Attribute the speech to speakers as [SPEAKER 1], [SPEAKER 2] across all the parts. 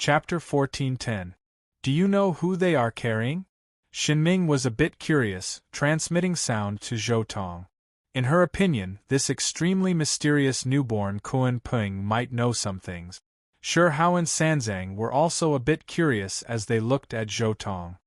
[SPEAKER 1] Chapter 14:10. Do you know who they are carrying? Xinming was a bit curious, transmitting sound to Zhou Tong. In her opinion, this extremely mysterious newborn Kuan Ping might know some things. Shi Hao and Sanzang were also a bit curious as they looked at Zhou Tong.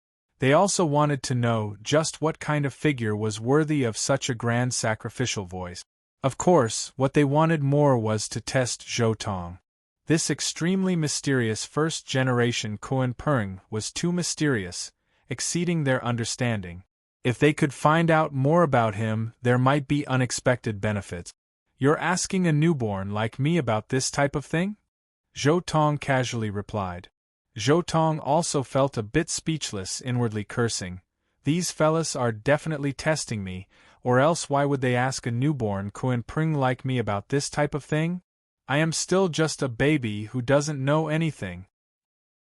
[SPEAKER 1] They also wanted to know just what kind of figure was worthy of such a grand sacrificial voice. Of course, what they wanted more was to test Zhou Tong. This extremely mysterious first-generation Kuan Ping was too mysterious, exceeding their understanding. If they could find out more about him, there might be unexpected benefits. You're asking a newborn like me about this type of thing? Zhou Tong casually replied. Zhou Tong also felt a bit speechless, inwardly cursing. These fellas are definitely testing me, or else why would they ask a newborn Kuan Ping like me about this type of thing? I am still just a baby who doesn't know anything.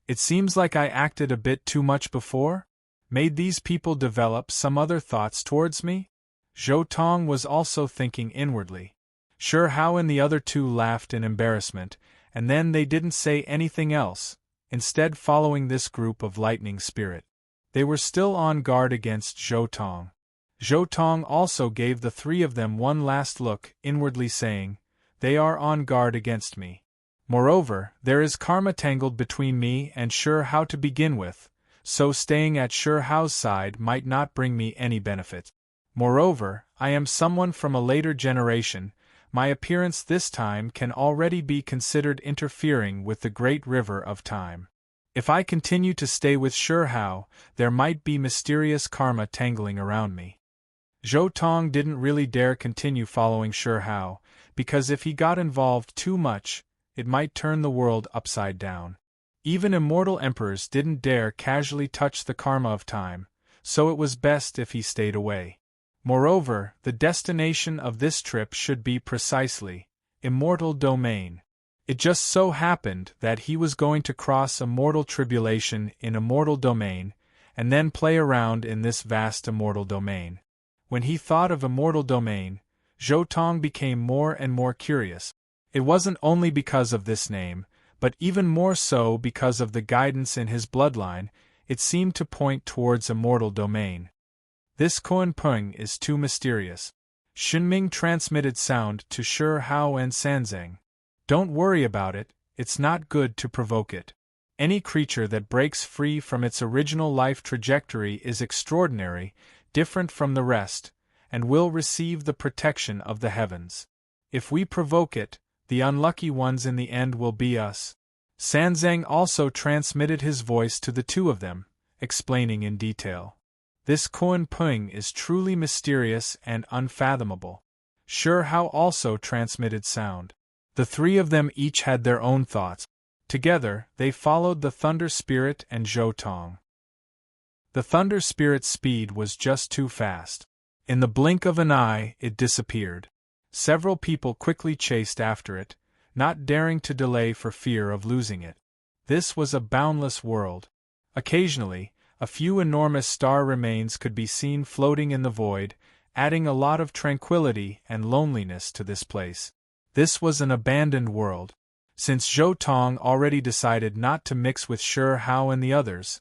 [SPEAKER 1] It seems like I acted a bit too much before? Made these people develop some other thoughts towards me? Zhou Tong was also thinking inwardly. Shi Hao and the other two laughed in embarrassment, and then they didn't say anything else, instead following this group of lightning spirit. They were still on guard against Zhou Tong. Zhou Tong also gave the three of them one last look, inwardly saying, "They are on guard against me. Moreover, there is karma tangled between me and Shi Hao to begin with, so staying at Shi Hao's side might not bring me any benefit. Moreover, I am someone from a later generation. My appearance this time can already be considered interfering with the great river of time. If I continue to stay with Shi Hao, there might be mysterious karma tangling around me." Zhou Tong didn't really dare continue following Shi Hao, because if he got involved too much, it might turn the world upside down. Even immortal emperors didn't dare casually touch the karma of time, so it was best if he stayed away. Moreover, the destination of this trip should be precisely immortal domain. It just so happened that he was going to cross a mortal tribulation in immortal domain, and then play around in this vast immortal domain. When he thought of immortal domain, Zhou Tong became more and more curious. It wasn't only because of this name, but even more so because of the guidance in his bloodline. It seemed to point towards immortal domain. This Kuan Ping is too mysterious. Xinming transmitted sound to Shi Hao and Sanzang. Don't worry about it, it's not good to provoke it. Any creature that breaks free from its original life trajectory is extraordinary, different from the rest, and will receive the protection of the heavens. If we provoke it, the unlucky ones in the end will be us. Sanzang also transmitted his voice to the two of them, explaining in detail. This Kuan Ping is truly mysterious and unfathomable. Shi Hao also transmitted sound. The three of them each had their own thoughts. Together, they followed the Thunder Spirit and Zhou Tong. The Thunder Spirit's speed was just too fast. In the blink of an eye, it disappeared. Several people quickly chased after it, not daring to delay for fear of losing it. This was a boundless world. Occasionally, a few enormous star remains could be seen floating in the void, adding a lot of tranquility and loneliness to this place. This was an abandoned world. Since Zhou Tong already decided not to mix with Shi Hao and the others,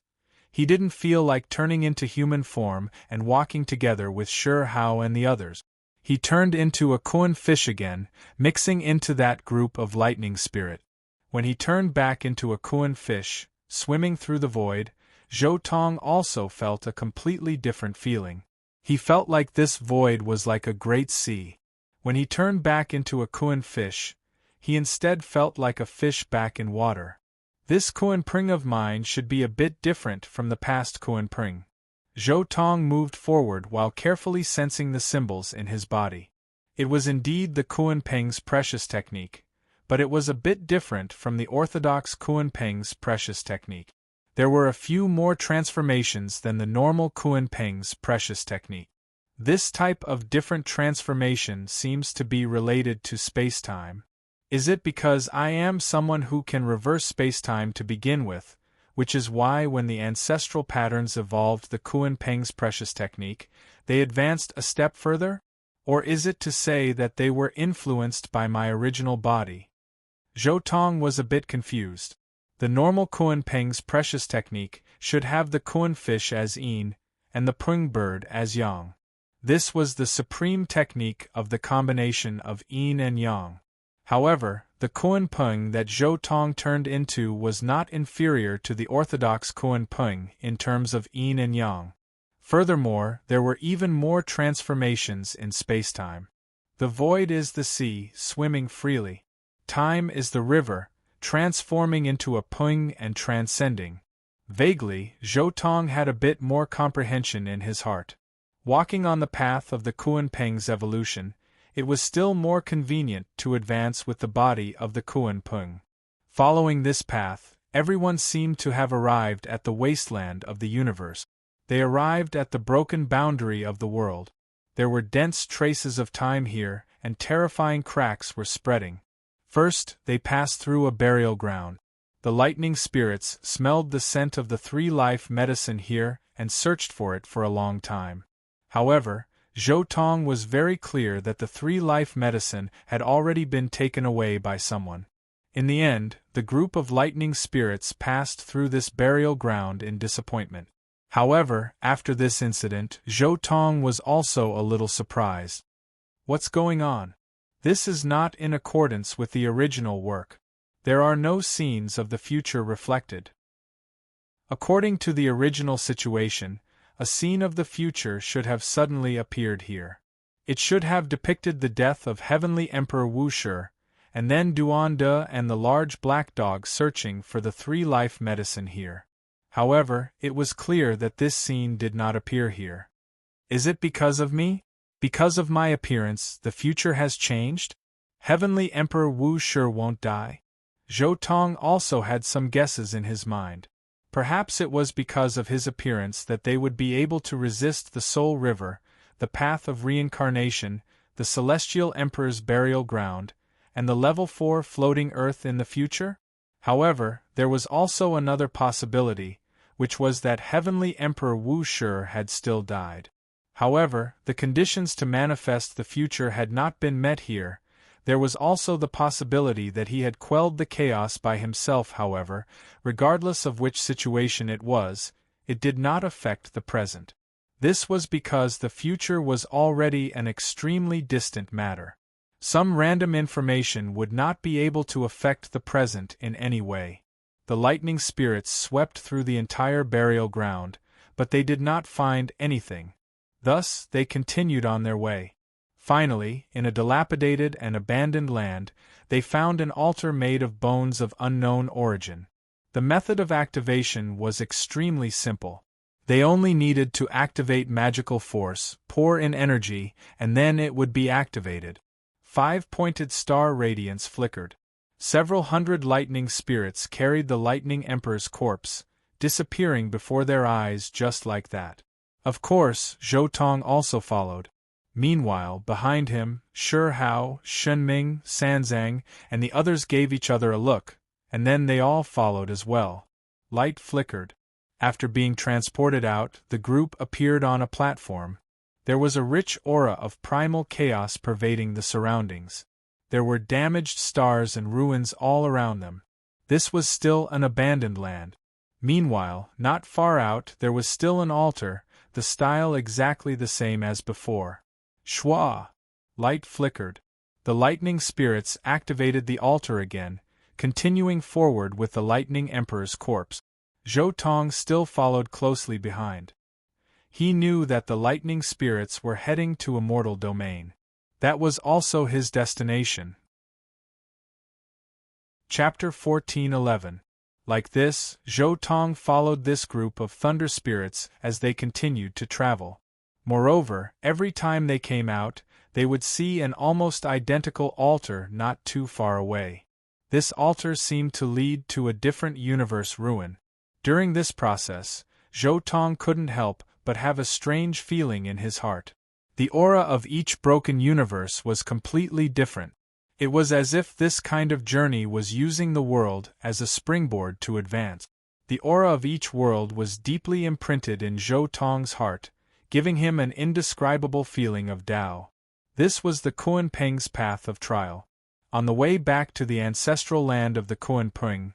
[SPEAKER 1] he didn't feel like turning into human form and walking together with Shi Hao and the others. He turned into a Kuan fish again, mixing into that group of lightning spirit. When he turned back into a Kuan fish, swimming through the void, Zhou Tong also felt a completely different feeling. He felt like this void was like a great sea. When he turned back into a Kuan fish, he instead felt like a fish back in water. This Kuan Ping of mine should be a bit different from the past Kuan Ping. Zhou Tong moved forward while carefully sensing the symbols in his body. It was indeed the Kuan Ping's precious technique, but it was a bit different from the orthodox Kuan Ping's precious technique. There were a few more transformations than the normal Kuan Ping's precious technique. This type of different transformation seems to be related to spacetime. Is it because I am someone who can reverse spacetime to begin with, which is why when the ancestral patterns evolved the Kuan Ping's precious technique, they advanced a step further? Or is it to say that they were influenced by my original body? Zhou Tong was a bit confused. The normal Kuan Peng's precious technique should have the Kuan fish as yin, and the Peng bird as yang. This was the supreme technique of the combination of yin and yang. However, the Kuan Peng that Zhou Tong turned into was not inferior to the orthodox Kuan Peng in terms of yin and yang. Furthermore, there were even more transformations in spacetime. The void is the sea, swimming freely. Time is the river, transforming into a Peng and transcending. Vaguely, Zhou Tong had a bit more comprehension in his heart. Walking on the path of the Kuan Peng's evolution, it was still more convenient to advance with the body of the Kuan Peng. Following this path, everyone seemed to have arrived at the wasteland of the universe. They arrived at the broken boundary of the world. There were dense traces of time here, and terrifying cracks were spreading. First, they passed through a burial ground. The lightning spirits smelled the scent of the three-life medicine here and searched for it for a long time. However, Zhou Tong was very clear that the three-life medicine had already been taken away by someone. In the end, the group of lightning spirits passed through this burial ground in disappointment. However, after this incident, Zhou Tong was also a little surprised. What's going on? This is not in accordance with the original work. There are no scenes of the future reflected. According to the original situation, a scene of the future should have suddenly appeared here. It should have depicted the death of Heavenly Emperor Wu Shi, and then Duan De and the large black dog searching for the three-life medicine here. However, it was clear that this scene did not appear here. Is it because of me? Because of my appearance, the future has changed? Heavenly Emperor Wu Shi won't die? Zhou Tong also had some guesses in his mind. Perhaps it was because of his appearance that they would be able to resist the Soul River, the path of reincarnation, the Celestial Emperor's burial ground, and the Level 4 floating Earth in the future? However, there was also another possibility, which was that Heavenly Emperor Wu Shi had still died. However, the conditions to manifest the future had not been met here. There was also the possibility that he had quelled the chaos by himself. However, regardless of which situation it was, it did not affect the present. This was because the future was already an extremely distant matter. Some random information would not be able to affect the present in any way. The lightning spirits swept through the entire burial ground, but they did not find anything. Thus, they continued on their way. Finally, in a dilapidated and abandoned land, they found an altar made of bones of unknown origin. The method of activation was extremely simple. They only needed to activate magical force, pour in energy, and then it would be activated. 5-pointed star radiance flickered. Several hundred lightning spirits carried the Lightning Emperor's corpse, disappearing before their eyes just like that. Of course, Zhou Tong also followed. Meanwhile, behind him, Shi Hao, Shenming, Sanzang, and the others gave each other a look, and then they all followed as well. Light flickered. After being transported out, the group appeared on a platform. There was a rich aura of primal chaos pervading the surroundings. There were damaged stars and ruins all around them. This was still an abandoned land. Meanwhile, not far out, there was still an altar, the style exactly the same as before. Shwa! Light flickered. The lightning spirits activated the altar again, continuing forward with the Lightning Emperor's corpse. Zhou Tong still followed closely behind. He knew that the lightning spirits were heading to immortal domain. That was also his destination. Chapter 14:11. Like this, Zhou Tong followed this group of thunder spirits as they continued to travel. Moreover, every time they came out, they would see an almost identical altar not too far away. This altar seemed to lead to a different universe ruin. During this process, Zhou Tong couldn't help but have a strange feeling in his heart. The aura of each broken universe was completely different. It was as if this kind of journey was using the world as a springboard to advance. The aura of each world was deeply imprinted in Zhou Tong's heart, giving him an indescribable feeling of Tao. This was the Kuan Peng's path of trial. On the way back to the ancestral land of the Kuan Peng,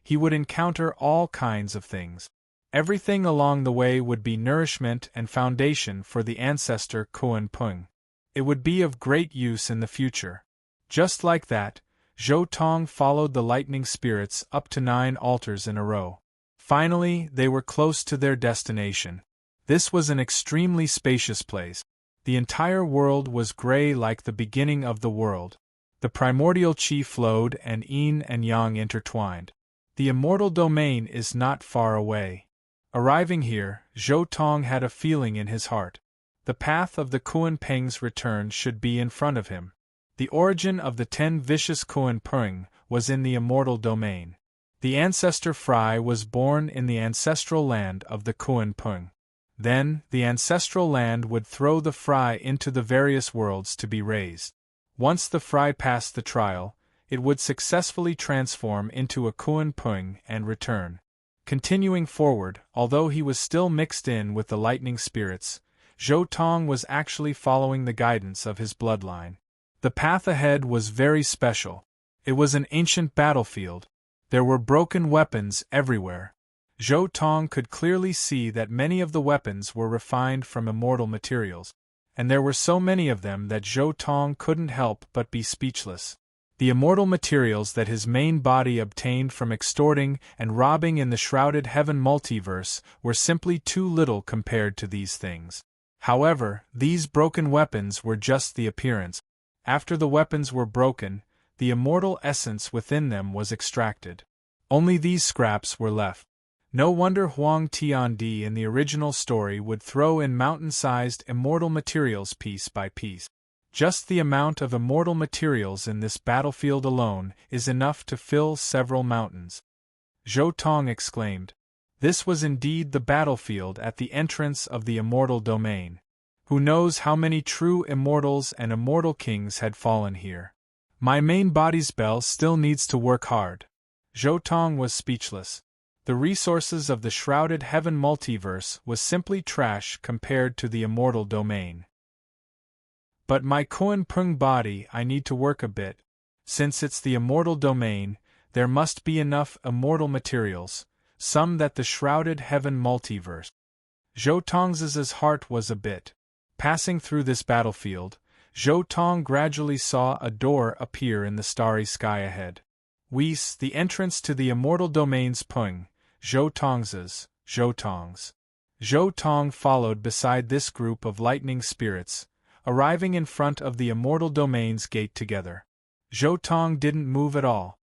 [SPEAKER 1] he would encounter all kinds of things. Everything along the way would be nourishment and foundation for the ancestor Kuan Pung. It would be of great use in the future. Just like that, Zhou Tong followed the lightning spirits up to 9 altars in a row. Finally, they were close to their destination. This was an extremely spacious place. The entire world was gray like the beginning of the world. The primordial chi flowed and yin and yang intertwined. The immortal domain is not far away. Arriving here, Zhou Tong had a feeling in his heart. The path of the Kuan Peng's return should be in front of him. The origin of the 10 vicious Kuan Peng was in the immortal domain. The ancestor Fry was born in the ancestral land of the Kuan Peng. Then, the ancestral land would throw the Fry into the various worlds to be raised. Once the Fry passed the trial, it would successfully transform into a Kuan Peng and return. Continuing forward, although he was still mixed in with the lightning spirits, Zhou Tong was actually following the guidance of his bloodline. The path ahead was very special. It was an ancient battlefield. There were broken weapons everywhere. Zhou Tong could clearly see that many of the weapons were refined from immortal materials, and there were so many of them that Zhou Tong couldn't help but be speechless. The immortal materials that his main body obtained from extorting and robbing in the shrouded heaven multiverse were simply too little compared to these things. However, these broken weapons were just the appearance. After the weapons were broken, the immortal essence within them was extracted. Only these scraps were left. No wonder Huang Tiandi in the original story would throw in mountain-sized immortal materials piece by piece. Just the amount of immortal materials in this battlefield alone is enough to fill several mountains. Zhou Tong exclaimed. This was indeed the battlefield at the entrance of the immortal domain. Who knows how many true immortals and immortal kings had fallen here? My main body's spell still needs to work hard. Zhou Tong was speechless. The resources of the shrouded heaven multiverse was simply trash compared to the immortal domain. But my Kuan Peng body, I need to work a bit. Since it's the immortal domain, there must be enough immortal materials, some that the shrouded heaven multiverse. Zhou Tong's heart was a bit. Passing through this battlefield, Zhou Tong gradually saw a door appear in the starry sky ahead. Weiss, the entrance to the immortal domain's Peng, Zhou Tong's. Zhou Tong followed beside this group of lightning spirits, arriving in front of the immortal domain's gate together. Zhou Tong didn't move at all.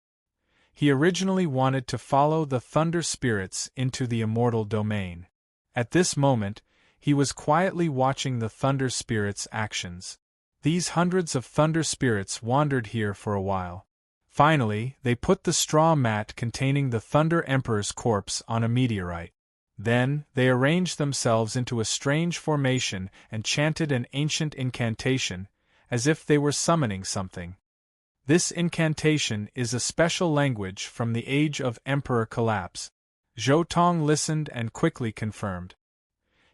[SPEAKER 1] He originally wanted to follow the thunder spirits into the immortal domain. At this moment, he was quietly watching the thunder spirits' actions. These hundreds of thunder spirits wandered here for a while. Finally, they put the straw mat containing the Thunder Emperor's corpse on a meteorite. Then, they arranged themselves into a strange formation and chanted an ancient incantation, as if they were summoning something. This incantation is a special language from the age of Emperor Collapse. Zhou Tong listened and quickly confirmed.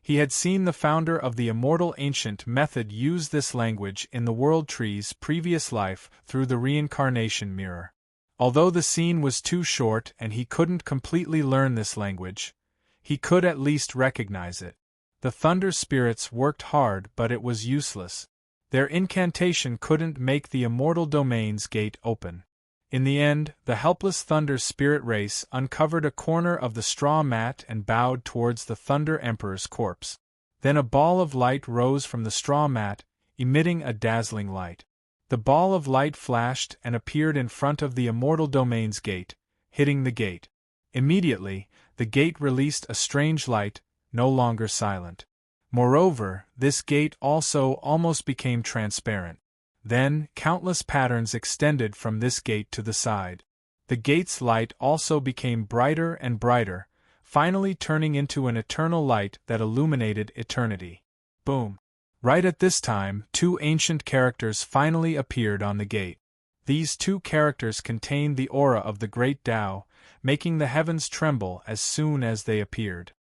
[SPEAKER 1] He had seen the founder of the immortal ancient method use this language in the World Tree's previous life through the reincarnation mirror. Although the scene was too short and he couldn't completely learn this language, he could at least recognize it. The thunder spirits worked hard, but it was useless. Their incantation couldn't make the immortal domain's gate open. In the end, the helpless thunder spirit race uncovered a corner of the straw mat and bowed towards the Thunder Emperor's corpse. Then a ball of light rose from the straw mat, emitting a dazzling light. The ball of light flashed and appeared in front of the immortal domain's gate, hitting the gate. Immediately, the gate released a strange light, no longer silent. Moreover, this gate also almost became transparent. Then, countless patterns extended from this gate to the side. The gate's light also became brighter and brighter, finally turning into an eternal light that illuminated eternity. Boom! Right at this time, 2 ancient characters finally appeared on the gate. These 2 characters contained the aura of the great Tao, making the heavens tremble as soon as they appeared.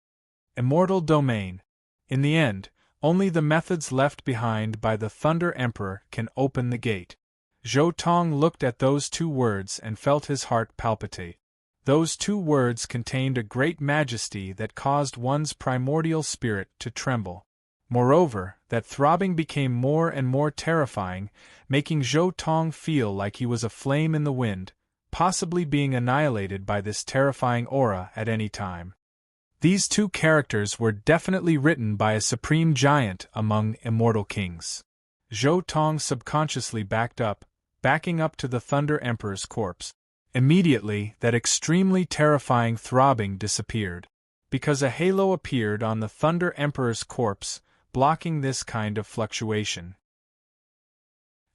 [SPEAKER 1] Immortal Domain. In the end, only the methods left behind by the Thunder Emperor can open the gate. Zhou Tong looked at those 2 words and felt his heart palpitate. Those two words contained a great majesty that caused one's primordial spirit to tremble. Moreover, that throbbing became more and more terrifying, making Zhou Tong feel like he was a flame in the wind, possibly being annihilated by this terrifying aura at any time. These two characters were definitely written by a supreme giant among immortal kings. Zhou Tong subconsciously backing up to the Thunder Emperor's corpse. Immediately, that extremely terrifying throbbing disappeared, because a halo appeared on the Thunder Emperor's corpse, blocking this kind of fluctuation.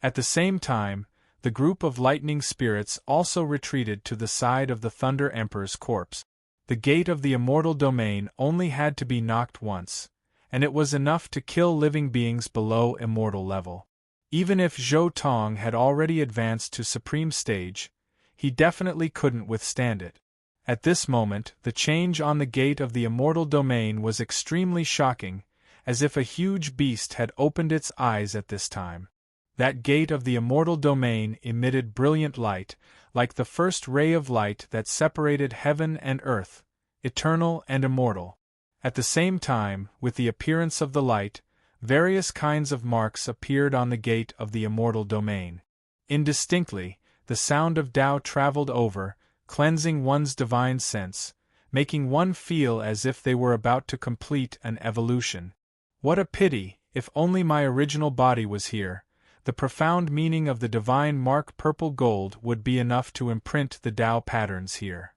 [SPEAKER 1] At the same time, the group of lightning spirits also retreated to the side of the Thunder Emperor's corpse. The gate of the immortal domain only had to be knocked once, and it was enough to kill living beings below immortal level. Even if Zhou Tong had already advanced to supreme stage, he definitely couldn't withstand it. At this moment, the change on the gate of the immortal domain was extremely shocking, as if a huge beast had opened its eyes at this time. That gate of the immortal domain emitted brilliant light, like the first ray of light that separated heaven and earth, eternal and immortal. At the same time, with the appearance of the light, various kinds of marks appeared on the gate of the immortal domain. Indistinctly, the sound of Tao traveled over, cleansing one's divine sense, making one feel as if they were about to complete an evolution. What a pity, if only my original body was here. The profound meaning of the divine mark purple gold would be enough to imprint the Tao patterns here.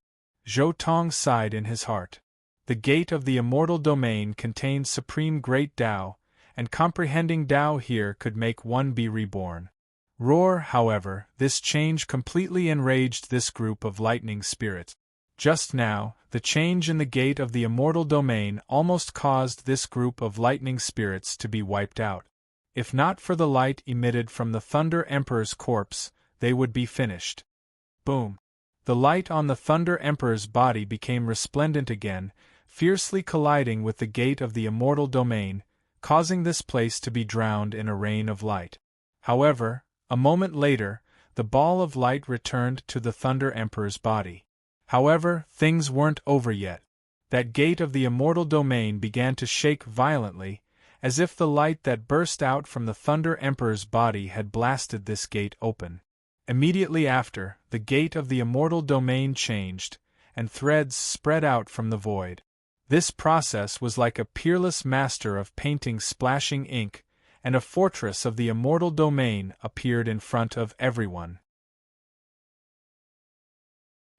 [SPEAKER 1] Zhou Tong sighed in his heart. The gate of the immortal domain contains supreme great Tao, and comprehending Tao here could make one be reborn. Roar, however, this change completely enraged this group of lightning spirits. Just now, the change in the gate of the immortal domain almost caused this group of lightning spirits to be wiped out. If not for the light emitted from the Thunder Emperor's corpse, they would be finished. Boom! The light on the Thunder Emperor's body became resplendent again, fiercely colliding with the gate of the immortal domain, causing this place to be drowned in a rain of light. However, a moment later, the ball of light returned to the Thunder Emperor's body. However, things weren't over yet. That gate of the immortal domain began to shake violently, as if the light that burst out from the Thunder Emperor's body had blasted this gate open. Immediately after, the gate of the immortal domain changed, and threads spread out from the void. This process was like a peerless master of painting splashing ink, and a fortress of the immortal domain appeared in front of everyone.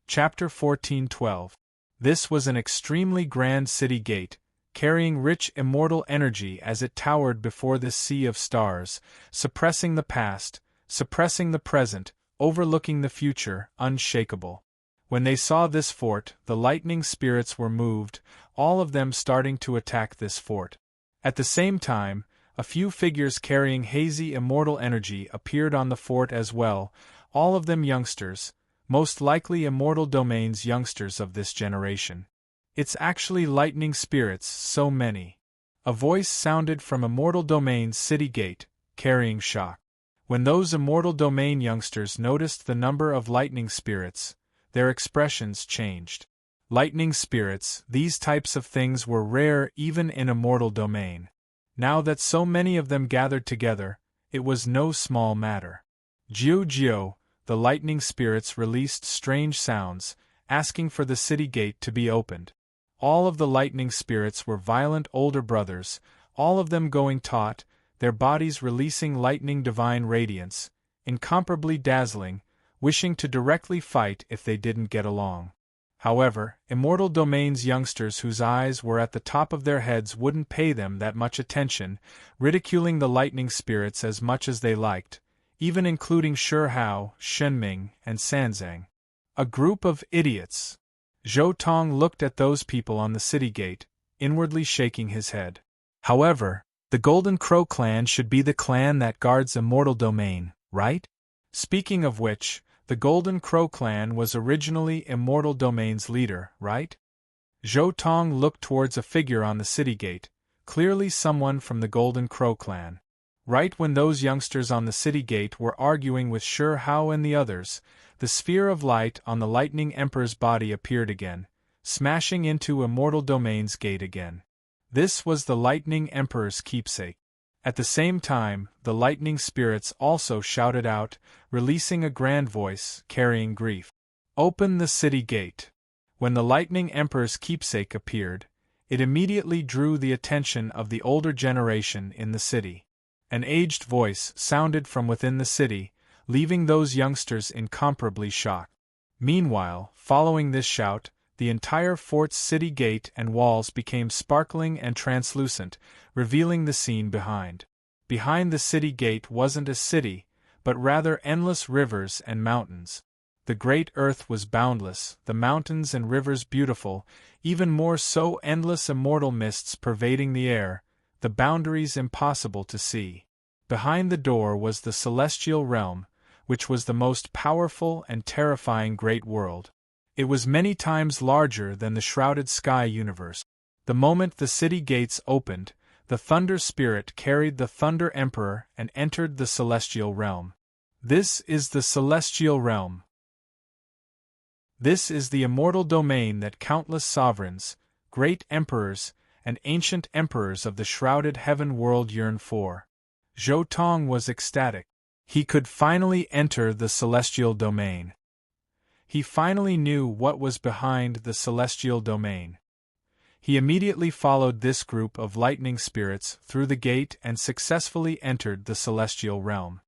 [SPEAKER 1] Chapter 14:12. This was an extremely grand city gate, carrying rich immortal energy as it towered before this sea of stars, suppressing the past, suppressing the present, overlooking the future, unshakable. When they saw this fort, the lightning spirits were moved, all of them starting to attack this fort. At the same time, a few figures carrying hazy immortal energy appeared on the fort as well, all of them youngsters, most likely immortal domain's youngsters of this generation. It's actually lightning spirits, so many. A voice sounded from immortal domain's city gate, carrying shock. When those immortal domain youngsters noticed the number of lightning spirits, their expressions changed. Lightning spirits, these types of things were rare even in immortal domain. Now that so many of them gathered together, it was no small matter. Jiu, the lightning spirits released strange sounds, asking for the city gate to be opened. All of the lightning spirits were violent older brothers, all of them going taut, their bodies releasing lightning divine radiance, incomparably dazzling, wishing to directly fight if they didn't get along. However, immortal domain's youngsters whose eyes were at the top of their heads wouldn't pay them that much attention, ridiculing the lightning spirits as much as they liked, even including Shi Hao, Shenming, and Sanzang. A group of idiots. Zhou Tong looked at those people on the city gate, inwardly shaking his head. However, the Golden Crow clan should be the clan that guards immortal domain, right? Speaking of which, the Golden Crow clan was originally immortal domain's leader, right? Zhou Tong looked towards a figure on the city gate, clearly someone from the Golden Crow clan. Right when those youngsters on the city gate were arguing with Shi Hao and the others, the sphere of light on the Lightning Emperor's body appeared again, smashing into Immortal Domain's gate again. This was the Lightning Emperor's keepsake. At the same time, the lightning spirits also shouted out, releasing a grand voice, carrying grief. "Open the city gate." When the Lightning Emperor's keepsake appeared, it immediately drew the attention of the older generation in the city. An aged voice sounded from within the city, leaving those youngsters incomparably shocked. Meanwhile, following this shout, the entire fort's city gate and walls became sparkling and translucent, revealing the scene behind. Behind the city gate wasn't a city, but rather endless rivers and mountains. The great earth was boundless, the mountains and rivers beautiful, even more so endless immortal mists pervading the air, the boundaries impossible to see. Behind the door was the celestial realm, which was the most powerful and terrifying great world. It was many times larger than the shrouded sky universe. The moment the city gates opened, the Thunder Spirit carried the Thunder Emperor and entered the celestial realm. This is the celestial realm. This is the immortal domain that countless sovereigns, great emperors, and ancient emperors of the shrouded heaven world yearn for. Zhou Tong was ecstatic. He could finally enter the celestial domain. He finally knew what was behind the celestial domain. He immediately followed this group of lightning spirits through the gate and successfully entered the celestial realm.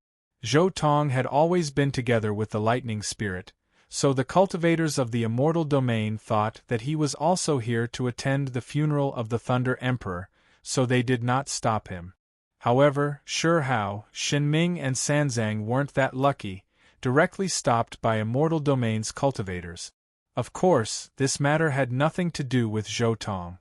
[SPEAKER 1] Zhou Tong had always been together with the lightning spirit, so the cultivators of the immortal domain thought that he was also here to attend the funeral of the Thunder Emperor, so they did not stop him. However, Shi Hao, Xinming and Sanzang weren't that lucky, directly stopped by Immortal Domain's cultivators. Of course, this matter had nothing to do with Zhou Tong.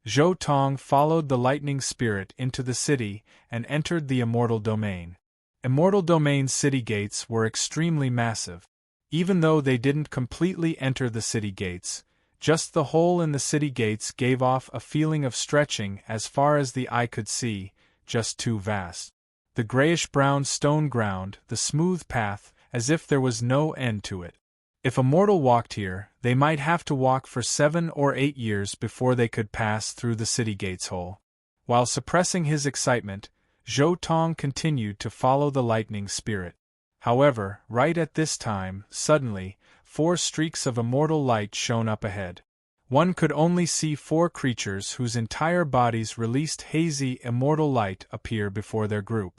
[SPEAKER 1] Zhou Tong followed the lightning spirit into the city and entered the Immortal Domain. Immortal Domain's city gates were extremely massive. Even though they didn't completely enter the city gates, just the hole in the city gates gave off a feeling of stretching as far as the eye could see, just too vast. The grayish-brown stone ground, the smooth path, as if there was no end to it. If a mortal walked here, they might have to walk for 7 or 8 years before they could pass through the city gate's hole. While suppressing his excitement, Zhou Tong continued to follow the lightning spirit. However, right at this time, suddenly, 4 streaks of immortal light shone up ahead. One could only see 4 creatures whose entire bodies released hazy, immortal light appear before their group.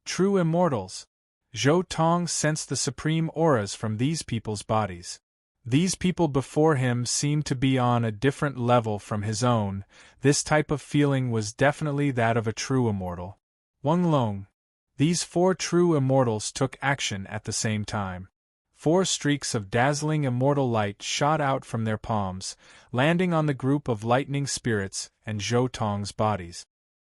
[SPEAKER 1] True immortals! Zhou Tong sensed the supreme auras from these people's bodies. These people before him seemed to be on a different level from his own. This type of feeling was definitely that of a true immortal. Wang Long. These 4 true immortals took action at the same time. 4 streaks of dazzling immortal light shot out from their palms, landing on the group of lightning spirits and Zhou Tong's bodies.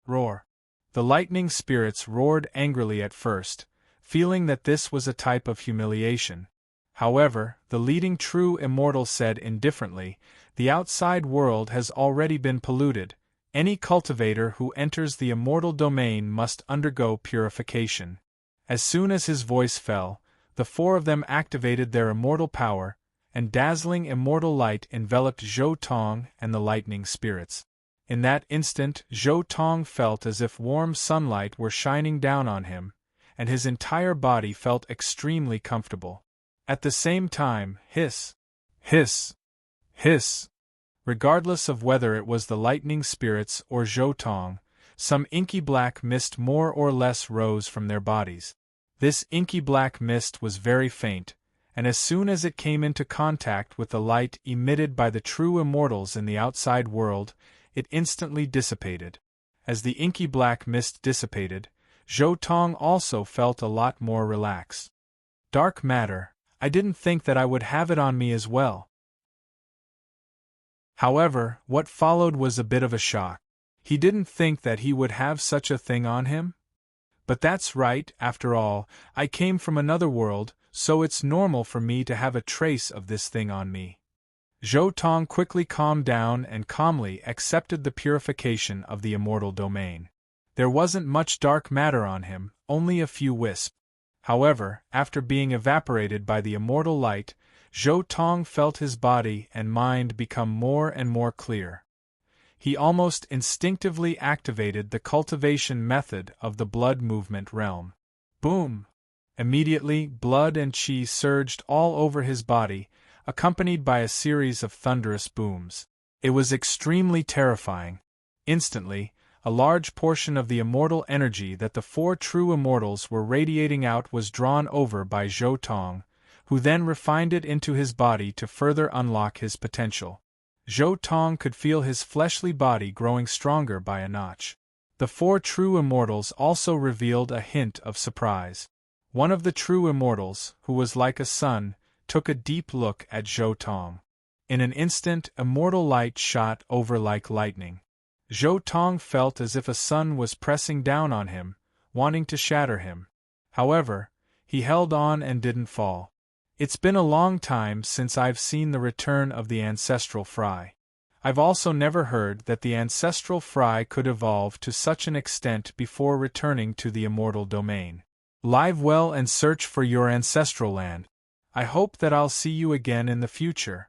[SPEAKER 1] Roar! The lightning spirits roared angrily at first, feeling that this was a type of humiliation. However, the leading true immortal said indifferently, "The outside world has already been polluted. Any cultivator who enters the immortal domain must undergo purification." As soon as his voice fell, the 4 of them activated their immortal power, and dazzling immortal light enveloped Zhou Tong and the lightning spirits. In that instant, Zhou Tong felt as if warm sunlight were shining down on him, and his entire body felt extremely comfortable. At the same time, hiss, hiss, hiss. Regardless of whether it was the lightning spirits or Zhou Tong, some inky black mist more or less rose from their bodies. This inky black mist was very faint, and as soon as it came into contact with the light emitted by the true immortals in the outside world, it instantly dissipated. As the inky black mist dissipated, Zhou Tong also felt a lot more relaxed. Dark matter, I didn't think that I would have it on me as well. However, what followed was a bit of a shock. He didn't think that he would have such a thing on him? But that's right, after all, I came from another world, so it's normal for me to have a trace of this thing on me. Zhou Tong quickly calmed down and calmly accepted the purification of the immortal domain. There wasn't much dark matter on him, only a few wisps. However, after being evaporated by the immortal light, Zhou Tong felt his body and mind become more and more clear. He almost instinctively activated the cultivation method of the blood movement realm. Boom! Immediately, blood and qi surged all over his body, accompanied by a series of thunderous booms. It was extremely terrifying. Instantly, a large portion of the immortal energy that the four true immortals were radiating out was drawn over by Zhou Tong, who then refined it into his body to further unlock his potential. Zhou Tong could feel his fleshly body growing stronger by a notch. The four true immortals also revealed a hint of surprise. One of the true immortals, who was like a sun, took a deep look at Zhou Tong. In an instant, immortal light shot over like lightning. Zhou Tong felt as if a sun was pressing down on him, wanting to shatter him. However, he held on and didn't fall. It's been a long time since I've seen the return of the ancestral fry. I've also never heard that the ancestral fry could evolve to such an extent before returning to the immortal domain. Live well and search for your ancestral land. I hope that I'll see you again in the future.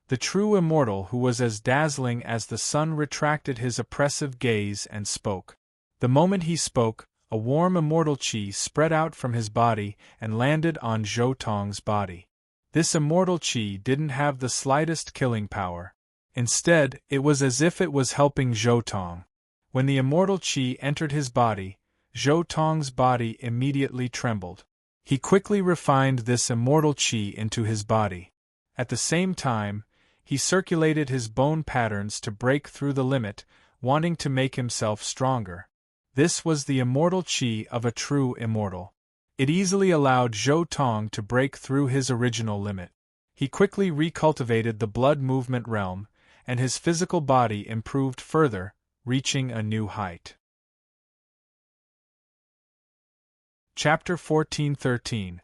[SPEAKER 1] The true immortal, who was as dazzling as the sun, retracted his oppressive gaze and spoke. The moment he spoke, a warm immortal qi spread out from his body and landed on Zhou Tong's body. This immortal qi didn't have the slightest killing power. Instead, it was as if it was helping Zhou Tong. When the immortal qi entered his body, Zhou Tong's body immediately trembled. He quickly refined this immortal qi into his body. At the same time, he circulated his bone patterns to break through the limit, wanting to make himself stronger. This was the immortal qi of a true immortal. It easily allowed Zhou Tong to break through his original limit. He quickly recultivated the blood movement realm, and his physical body improved further, reaching a new height. Chapter 14-13.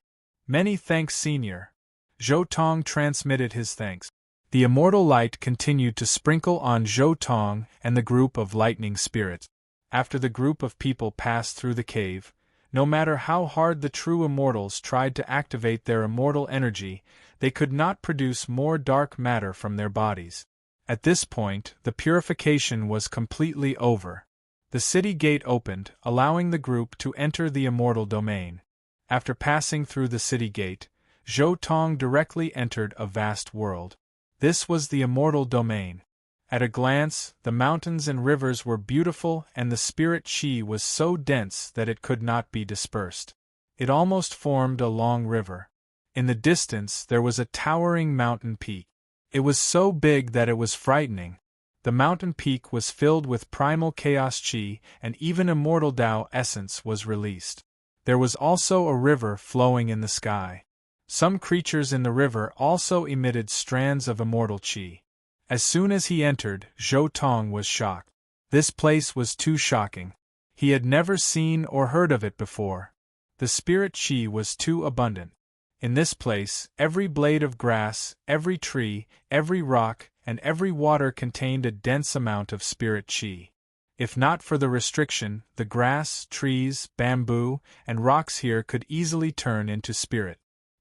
[SPEAKER 1] Many thanks, Senior. Zhou Tong transmitted his thanks. The immortal light continued to sprinkle on Zhou Tong and the group of lightning spirits. After the group of people passed through the cave, no matter how hard the true immortals tried to activate their immortal energy, they could not produce more dark matter from their bodies. At this point, the purification was completely over. The city gate opened, allowing the group to enter the immortal domain. After passing through the city gate, Zhou Tong directly entered a vast world. This was the immortal domain. At a glance, the mountains and rivers were beautiful, and the spirit qi was so dense that it could not be dispersed. It almost formed a long river. In the distance there was a towering mountain peak. It was so big that it was frightening. The mountain peak was filled with primal chaos qi, and even immortal Tao essence was released. There was also a river flowing in the sky. Some creatures in the river also emitted strands of immortal qi. As soon as he entered, Zhou Tong was shocked. This place was too shocking. He had never seen or heard of it before. The spirit qi was too abundant. In this place, every blade of grass, every tree, every rock, and every water contained a dense amount of spirit qi. If not for the restriction, the grass, trees, bamboo, and rocks here could easily turn into spirit.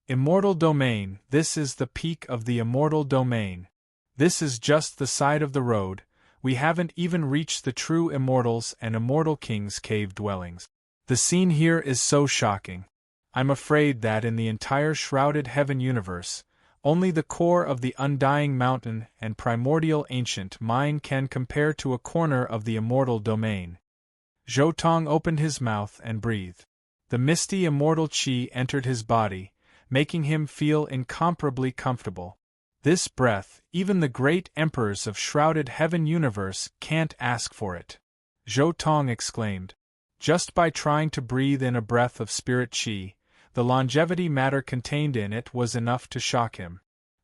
[SPEAKER 1] Immortal domain. This is the peak of the immortal domain. This is just the side of the road. We haven't even reached the true immortals and immortal king's cave dwellings. The scene here is so shocking. I'm afraid that in the entire shrouded heaven universe, only the core of the undying mountain and primordial ancient mind can compare to a corner of the immortal domain. Zhou Tong opened his mouth and breathed. The misty immortal qi entered his body, making him feel incomparably comfortable. This breath, even the great emperors of shrouded heaven universe can't ask for it. Zhou Tong exclaimed. Just by trying to breathe in a breath of spirit qi, the longevity matter contained in it was enough to shock him.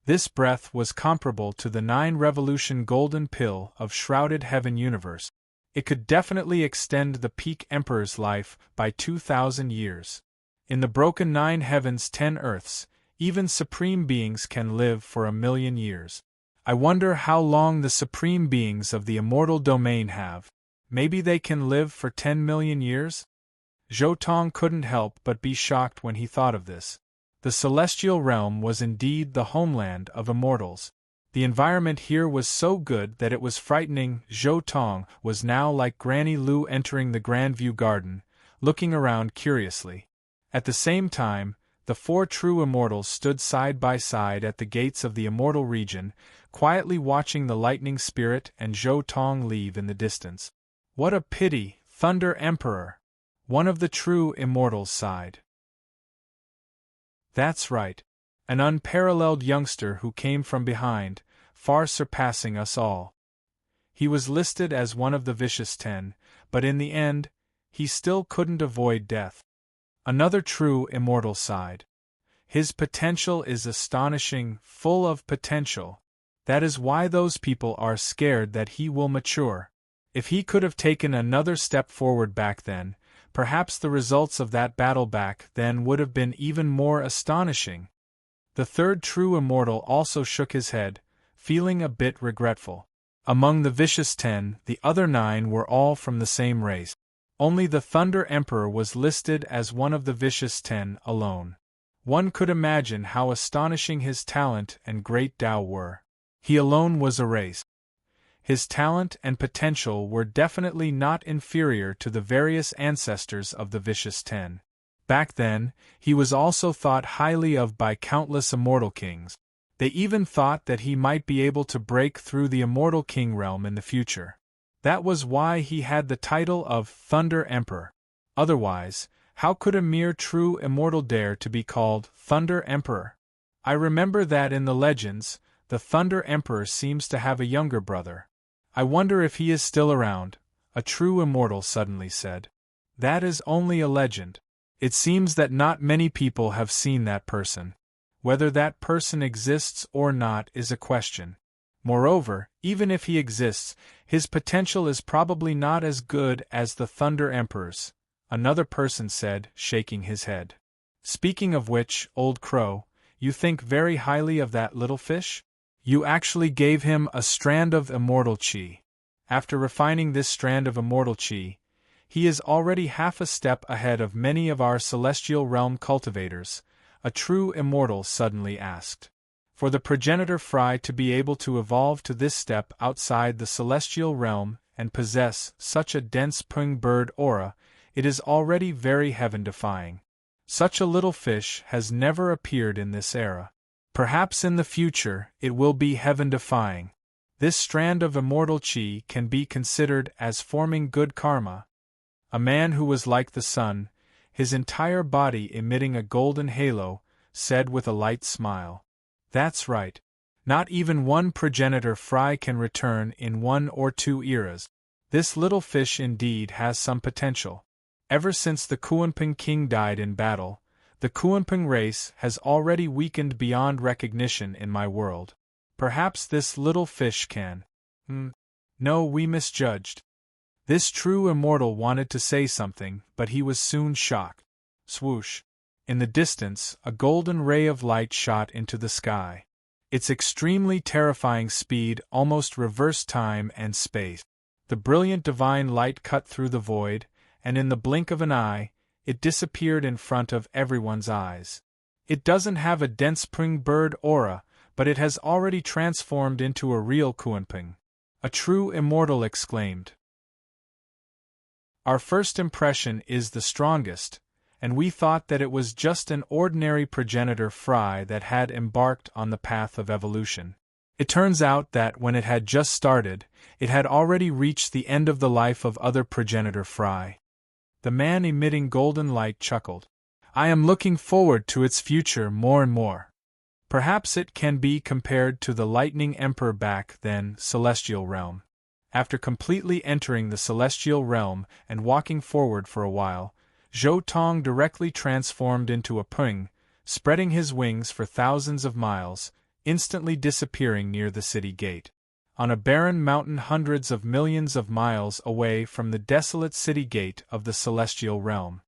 [SPEAKER 1] This breath was comparable to the 9-revolution golden pill of shrouded heaven universe. It could definitely extend the peak emperor's life by 2,000 years. In the broken 9 heavens 10 earths, even supreme beings can live for 1,000,000 years. I wonder how long the supreme beings of the immortal domain have. Maybe they can live for 10 million years? Zhou Tong couldn't help but be shocked when he thought of this. The celestial realm was indeed the homeland of immortals. The environment here was so good that it was frightening. Zhou Tong was now like Granny Lu entering the Grandview Garden, looking around curiously. At the same time, the four true immortals stood side by side at the gates of the immortal region, quietly watching the lightning spirit and Zhou Tong leave in the distance. What a pity, Thunder Emperor! One of the true immortals sighed. That's right. An unparalleled youngster who came from behind, far surpassing us all. He was listed as one of the Vicious 10, but in the end, he still couldn't avoid death. Another true immortal sighed. His potential is astonishing, full of potential. That is why those people are scared that he will mature. If he could have taken another step forward back then, perhaps the results of that battle back then would have been even more astonishing. The third true immortal also shook his head, feeling a bit regretful. Among the Vicious 10, the other 9 were all from the same race. Only the Thunder Emperor was listed as one of the Vicious 10 alone. One could imagine how astonishing his talent and great Tao were. He alone was a race. His talent and potential were definitely not inferior to the various ancestors of the Vicious 10. Back then, he was also thought highly of by countless immortal kings. They even thought that he might be able to break through the immortal king realm in the future. That was why he had the title of Thunder Emperor. Otherwise, how could a mere true immortal dare to be called Thunder Emperor? I remember that in the legends, the Thunder Emperor seems to have a younger brother. I wonder if he is still around, a true immortal suddenly said. That is only a legend. It seems that not many people have seen that person. Whether that person exists or not is a question. Moreover, even if he exists, his potential is probably not as good as the Thunder Emperor's, another person said, shaking his head. Speaking of which, Old Crow, you think very highly of that little fish? You actually gave him a strand of immortal chi. After refining this strand of immortal chi, he is already half a step ahead of many of our celestial realm cultivators, a true immortal suddenly asked. For the progenitor Fry to be able to evolve to this step outside the celestial realm and possess such a dense pung bird aura, it is already very heaven-defying. Such a little fish has never appeared in this era. Perhaps in the future it will be heaven-defying. This strand of immortal chi can be considered as forming good karma. A man who was like the sun, his entire body emitting a golden halo, said with a light smile. That's right. Not even one progenitor Fry can return in 1 or 2 eras. This little fish indeed has some potential. Ever since the Kuanping king died in battle, the Kuanping race has already weakened beyond recognition in my world. Perhaps this little fish can. No, we misjudged. This true immortal wanted to say something, but he was soon shocked. Swoosh. In the distance, a golden ray of light shot into the sky. Its extremely terrifying speed almost reversed time and space. The brilliant divine light cut through the void, and in the blink of an eye, it disappeared in front of everyone's eyes. It doesn't have a dense pung bird aura, but it has already transformed into a real Kuanping. A true immortal exclaimed. Our first impression is the strongest, and we thought that it was just an ordinary progenitor Fry that had embarked on the path of evolution. It turns out that when it had just started, it had already reached the end of the life of other progenitor Fry. The man emitting golden light chuckled. I am looking forward to its future more and more. Perhaps it can be compared to the Lightning Emperor back then, Celestial Realm. After completely entering the Celestial Realm and walking forward for a while, Zhou Tong directly transformed into a pung, spreading his wings for thousands of miles, instantly disappearing near the city gate. On a barren mountain hundreds of millions of miles away from the desolate city gate of the Celestial Realm.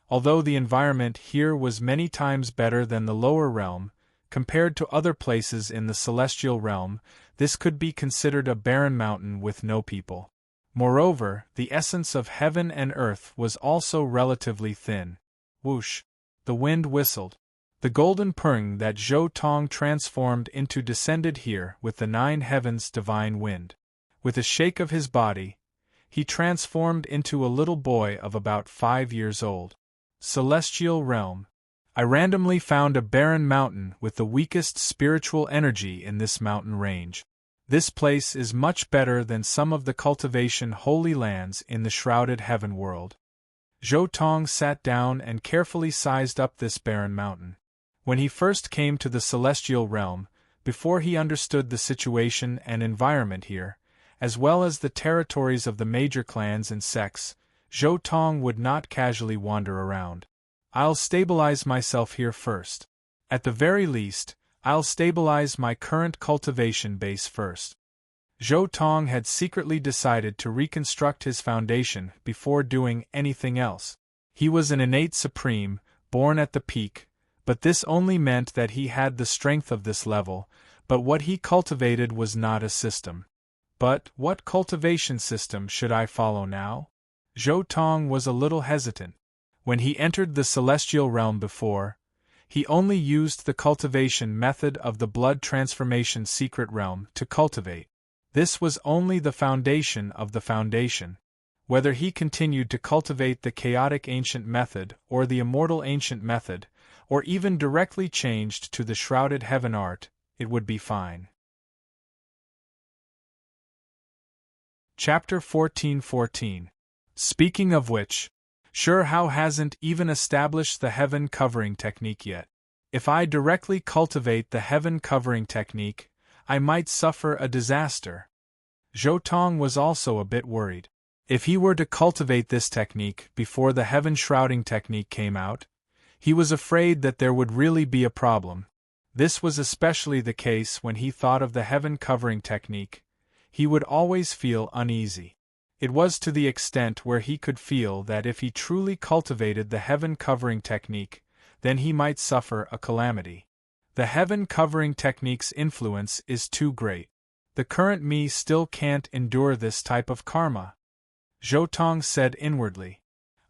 [SPEAKER 1] Although the environment here was many times better than the lower realm, compared to other places in the Celestial Realm, this could be considered a barren mountain with no people. Moreover, the essence of heaven and earth was also relatively thin. Whoosh! The wind whistled. The golden purring that Zhou Tong transformed into descended here with the 9 heavens' divine wind. With a shake of his body, he transformed into a little boy of about 5 years old. Celestial realm. I randomly found a barren mountain with the weakest spiritual energy in this mountain range. This place is much better than some of the cultivation holy lands in the shrouded heaven world. Zhou Tong sat down and carefully sized up this barren mountain. When he first came to the celestial realm, before he understood the situation and environment here, as well as the territories of the major clans and sects, Zhou Tong would not casually wander around. I'll stabilize myself here first. At the very least, I'll stabilize my current cultivation base first. Zhou Tong had secretly decided to reconstruct his foundation before doing anything else. He was an innate supreme, born at the peak, but this only meant that he had the strength of this level, but what he cultivated was not a system. But what cultivation system should I follow now? Zhou Tong was a little hesitant. When he entered the celestial realm before, he only used the cultivation method of the blood transformation secret realm to cultivate. This was only the foundation of the foundation. Whether he continued to cultivate the chaotic ancient method or the immortal ancient method, or even directly changed to the shrouded heaven art, it would be fine. Chapter 14:14. Speaking of which, Sure Hao hasn't even established the heaven covering technique yet. If I directly cultivate the heaven covering technique, I might suffer a disaster. Zhou Tong was also a bit worried. If he were to cultivate this technique before the heaven shrouding technique came out, he was afraid that there would really be a problem. This was especially the case when he thought of the heaven covering technique. He would always feel uneasy. It was to the extent where he could feel that if he truly cultivated the heaven covering technique, then he might suffer a calamity. The heaven covering technique's influence is too great. The current me still can't endure this type of karma. Zhou Tong said inwardly.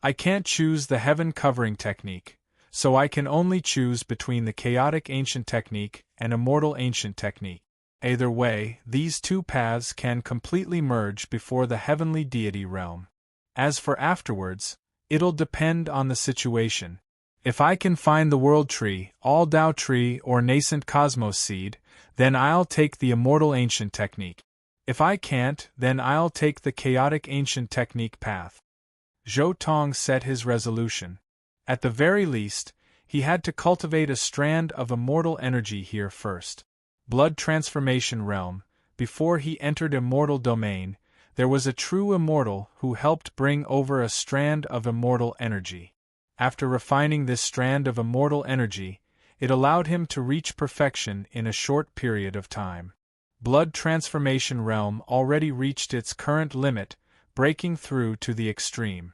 [SPEAKER 1] I can't choose the heaven covering technique, so I can only choose between the chaotic ancient technique and immortal ancient technique. Either way, these two paths can completely merge before the heavenly deity realm. As for afterwards, it'll depend on the situation. If I can find the world tree, all Tao tree, or nascent cosmos seed, then I'll take the immortal ancient technique. If I can't, then I'll take the chaotic ancient technique path. Zhou Tong set his resolution. At the very least, he had to cultivate a strand of immortal energy here first. Blood transformation realm, before he entered immortal domain, there was a true immortal who helped bring over a strand of immortal energy. After refining this strand of immortal energy, it allowed him to reach perfection in a short period of time. Blood transformation realm already reached its current limit, breaking through to the extreme.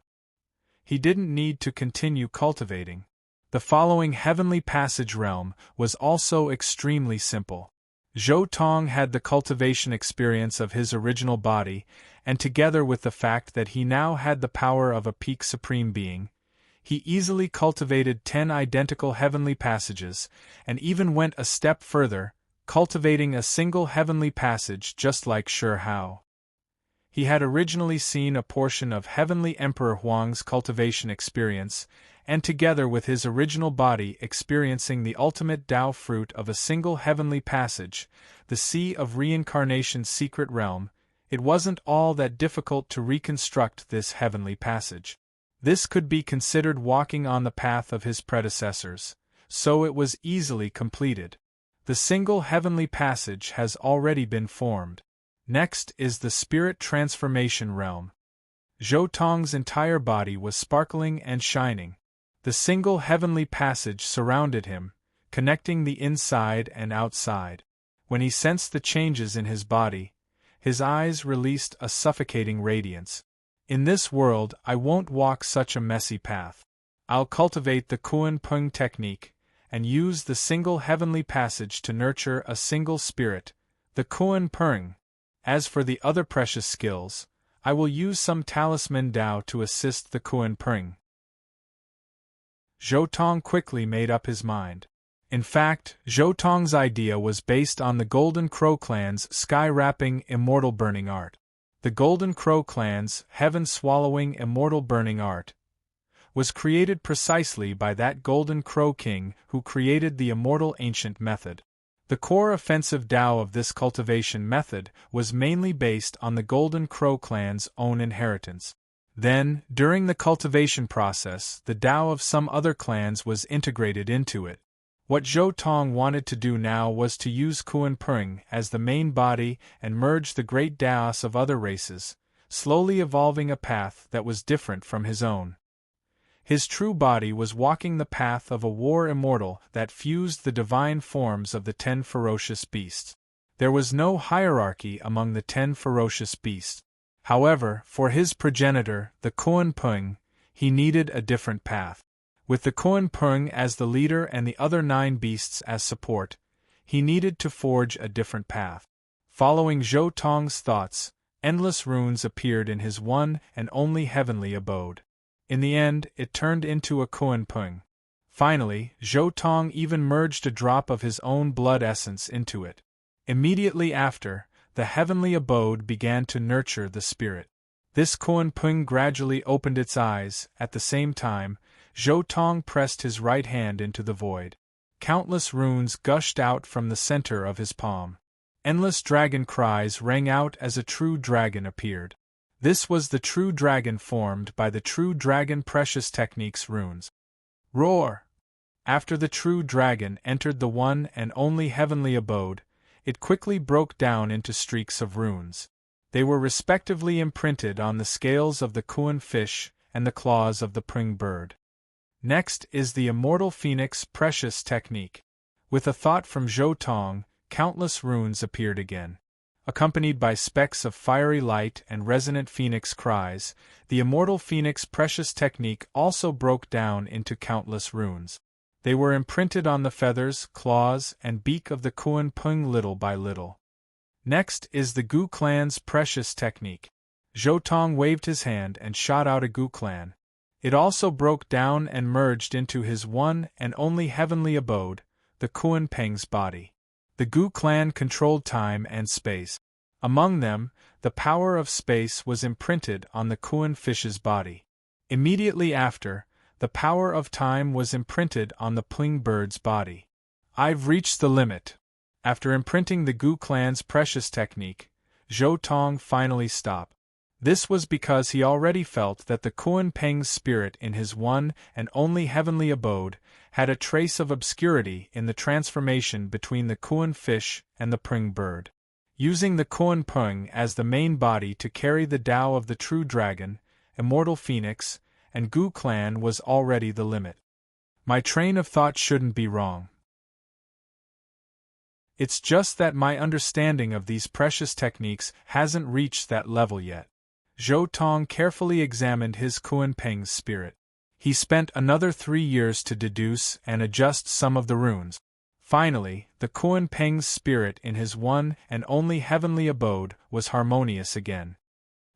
[SPEAKER 1] He didn't need to continue cultivating. The following heavenly passage realm was also extremely simple. Zhou Tong had the cultivation experience of his original body, and together with the fact that he now had the power of a peak supreme being, he easily cultivated 10 identical heavenly passages, and even went a step further, cultivating a single heavenly passage just like Sure Hao. He had originally seen a portion of Heavenly Emperor Huang's cultivation experience, and together with his original body experiencing the ultimate Tao fruit of a single heavenly passage, the Sea of Reincarnation's secret realm, it wasn't all that difficult to reconstruct this heavenly passage. This could be considered walking on the path of his predecessors, so it was easily completed. The single heavenly passage has already been formed. Next is the spirit transformation realm. Zhou Tong's entire body was sparkling and shining. The single heavenly passage surrounded him, connecting the inside and outside. When he sensed the changes in his body, his eyes released a suffocating radiance. In this world, I won't walk such a messy path. I'll cultivate the Kuan Peng technique, and use the single heavenly passage to nurture a single spirit, the Kuan Peng. As for the other precious skills, I will use some talisman Tao to assist the Kuan Pring. Zhou Tong quickly made up his mind. In fact, Zhou Tong's idea was based on the Golden Crow clan's sky-wrapping immortal burning art. The Golden Crow clan's heaven-swallowing immortal burning art was created precisely by that Golden Crow king who created the immortal ancient method. The core offensive Tao of this cultivation method was mainly based on the Golden Crow clan's own inheritance. Then, during the cultivation process, the Tao of some other clans was integrated into it. What Zhou Tong wanted to do now was to use Kuan Pring as the main body and merge the great Taos of other races, slowly evolving a path that was different from his own. His true body was walking the path of a war immortal that fused the divine forms of the 10 ferocious beasts. There was no hierarchy among the 10 ferocious beasts. However, for his progenitor, the Kuan Pring, he needed a different path. With the Kuan Pring as the leader and the other 9 beasts as support, he needed to forge a different path. Following Zhou Tong's thoughts, endless runes appeared in his one and only heavenly abode. In the end, it turned into a Kuan Pring. Finally, Zhou Tong even merged a drop of his own blood essence into it. Immediately after, the heavenly abode began to nurture the spirit. This Kuan Pring gradually opened its eyes. At the same time, Zhou Tong pressed his right hand into the void. Countless runes gushed out from the center of his palm. Endless dragon cries rang out as a true dragon appeared. This was the true dragon formed by the true dragon precious techniques runes. Roar! After the true dragon entered the one and only heavenly abode, it quickly broke down into streaks of runes. They were respectively imprinted on the scales of the Kuan fish and the claws of the Pring bird. Next is the immortal phoenix precious technique. With a thought from Zhou Tong, countless runes appeared again. Accompanied by specks of fiery light and resonant phoenix cries, the immortal phoenix precious technique also broke down into countless runes. They were imprinted on the feathers, claws, and beak of the Kuan Pring little by little. Next is the Gu clan's precious technique. Zhou Tong waved his hand and shot out a Gu clan. It also broke down and merged into his one and only heavenly abode, the Kuan Peng's body. The Gu clan controlled time and space. Among them, the power of space was imprinted on the Kuan fish's body. Immediately after, the power of time was imprinted on the Pling bird's body. I've reached the limit. After imprinting the Gu clan's precious technique, Zhou Tong finally stopped. This was because he already felt that the Kuan Peng's spirit in his one and only heavenly abode had a trace of obscurity in the transformation between the Kuan fish and the Pring bird. Using the Kuan Pring as the main body to carry the Tao of the true dragon, immortal phoenix, and Gu clan was already the limit. My train of thought shouldn't be wrong. It's just that my understanding of these precious techniques hasn't reached that level yet. Zhou Tong carefully examined his Kuan Peng's spirit. He spent another 3 years to deduce and adjust some of the runes. Finally, the Kuan Peng's spirit in his one and only heavenly abode was harmonious again.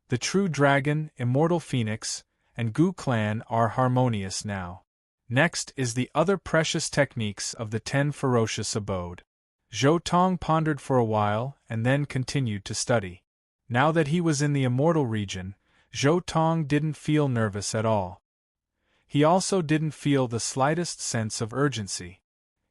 [SPEAKER 1] The true dragon, immortal phoenix, and Gu clan are harmonious now. Next is the other precious techniques of the 10 ferocious abode. Zhou Tong pondered for a while and then continued to study. Now that he was in the immortal region, Zhou Tong didn't feel nervous at all. He also didn't feel the slightest sense of urgency.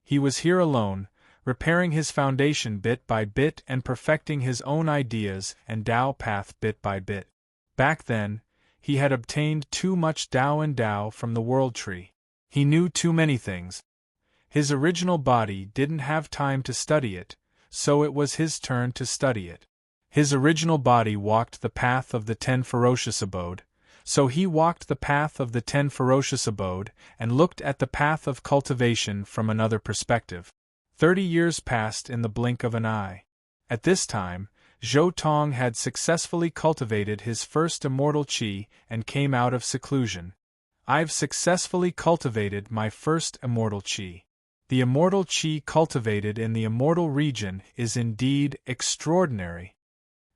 [SPEAKER 1] He was here alone, repairing his foundation bit by bit and perfecting his own ideas and Tao path bit by bit. Back then, he had obtained too much Tao and Tao from the world tree. He knew too many things. His original body didn't have time to study it, so it was his turn to study it. His original body walked the path of the 10 ferocious abode, so he walked the path of the 10 ferocious abode and looked at the path of cultivation from another perspective. 30 years passed in the blink of an eye. At this time, Zhou Tong had successfully cultivated his first immortal qi and came out of seclusion. I've successfully cultivated my first immortal qi. The immortal qi cultivated in the immortal region is indeed extraordinary.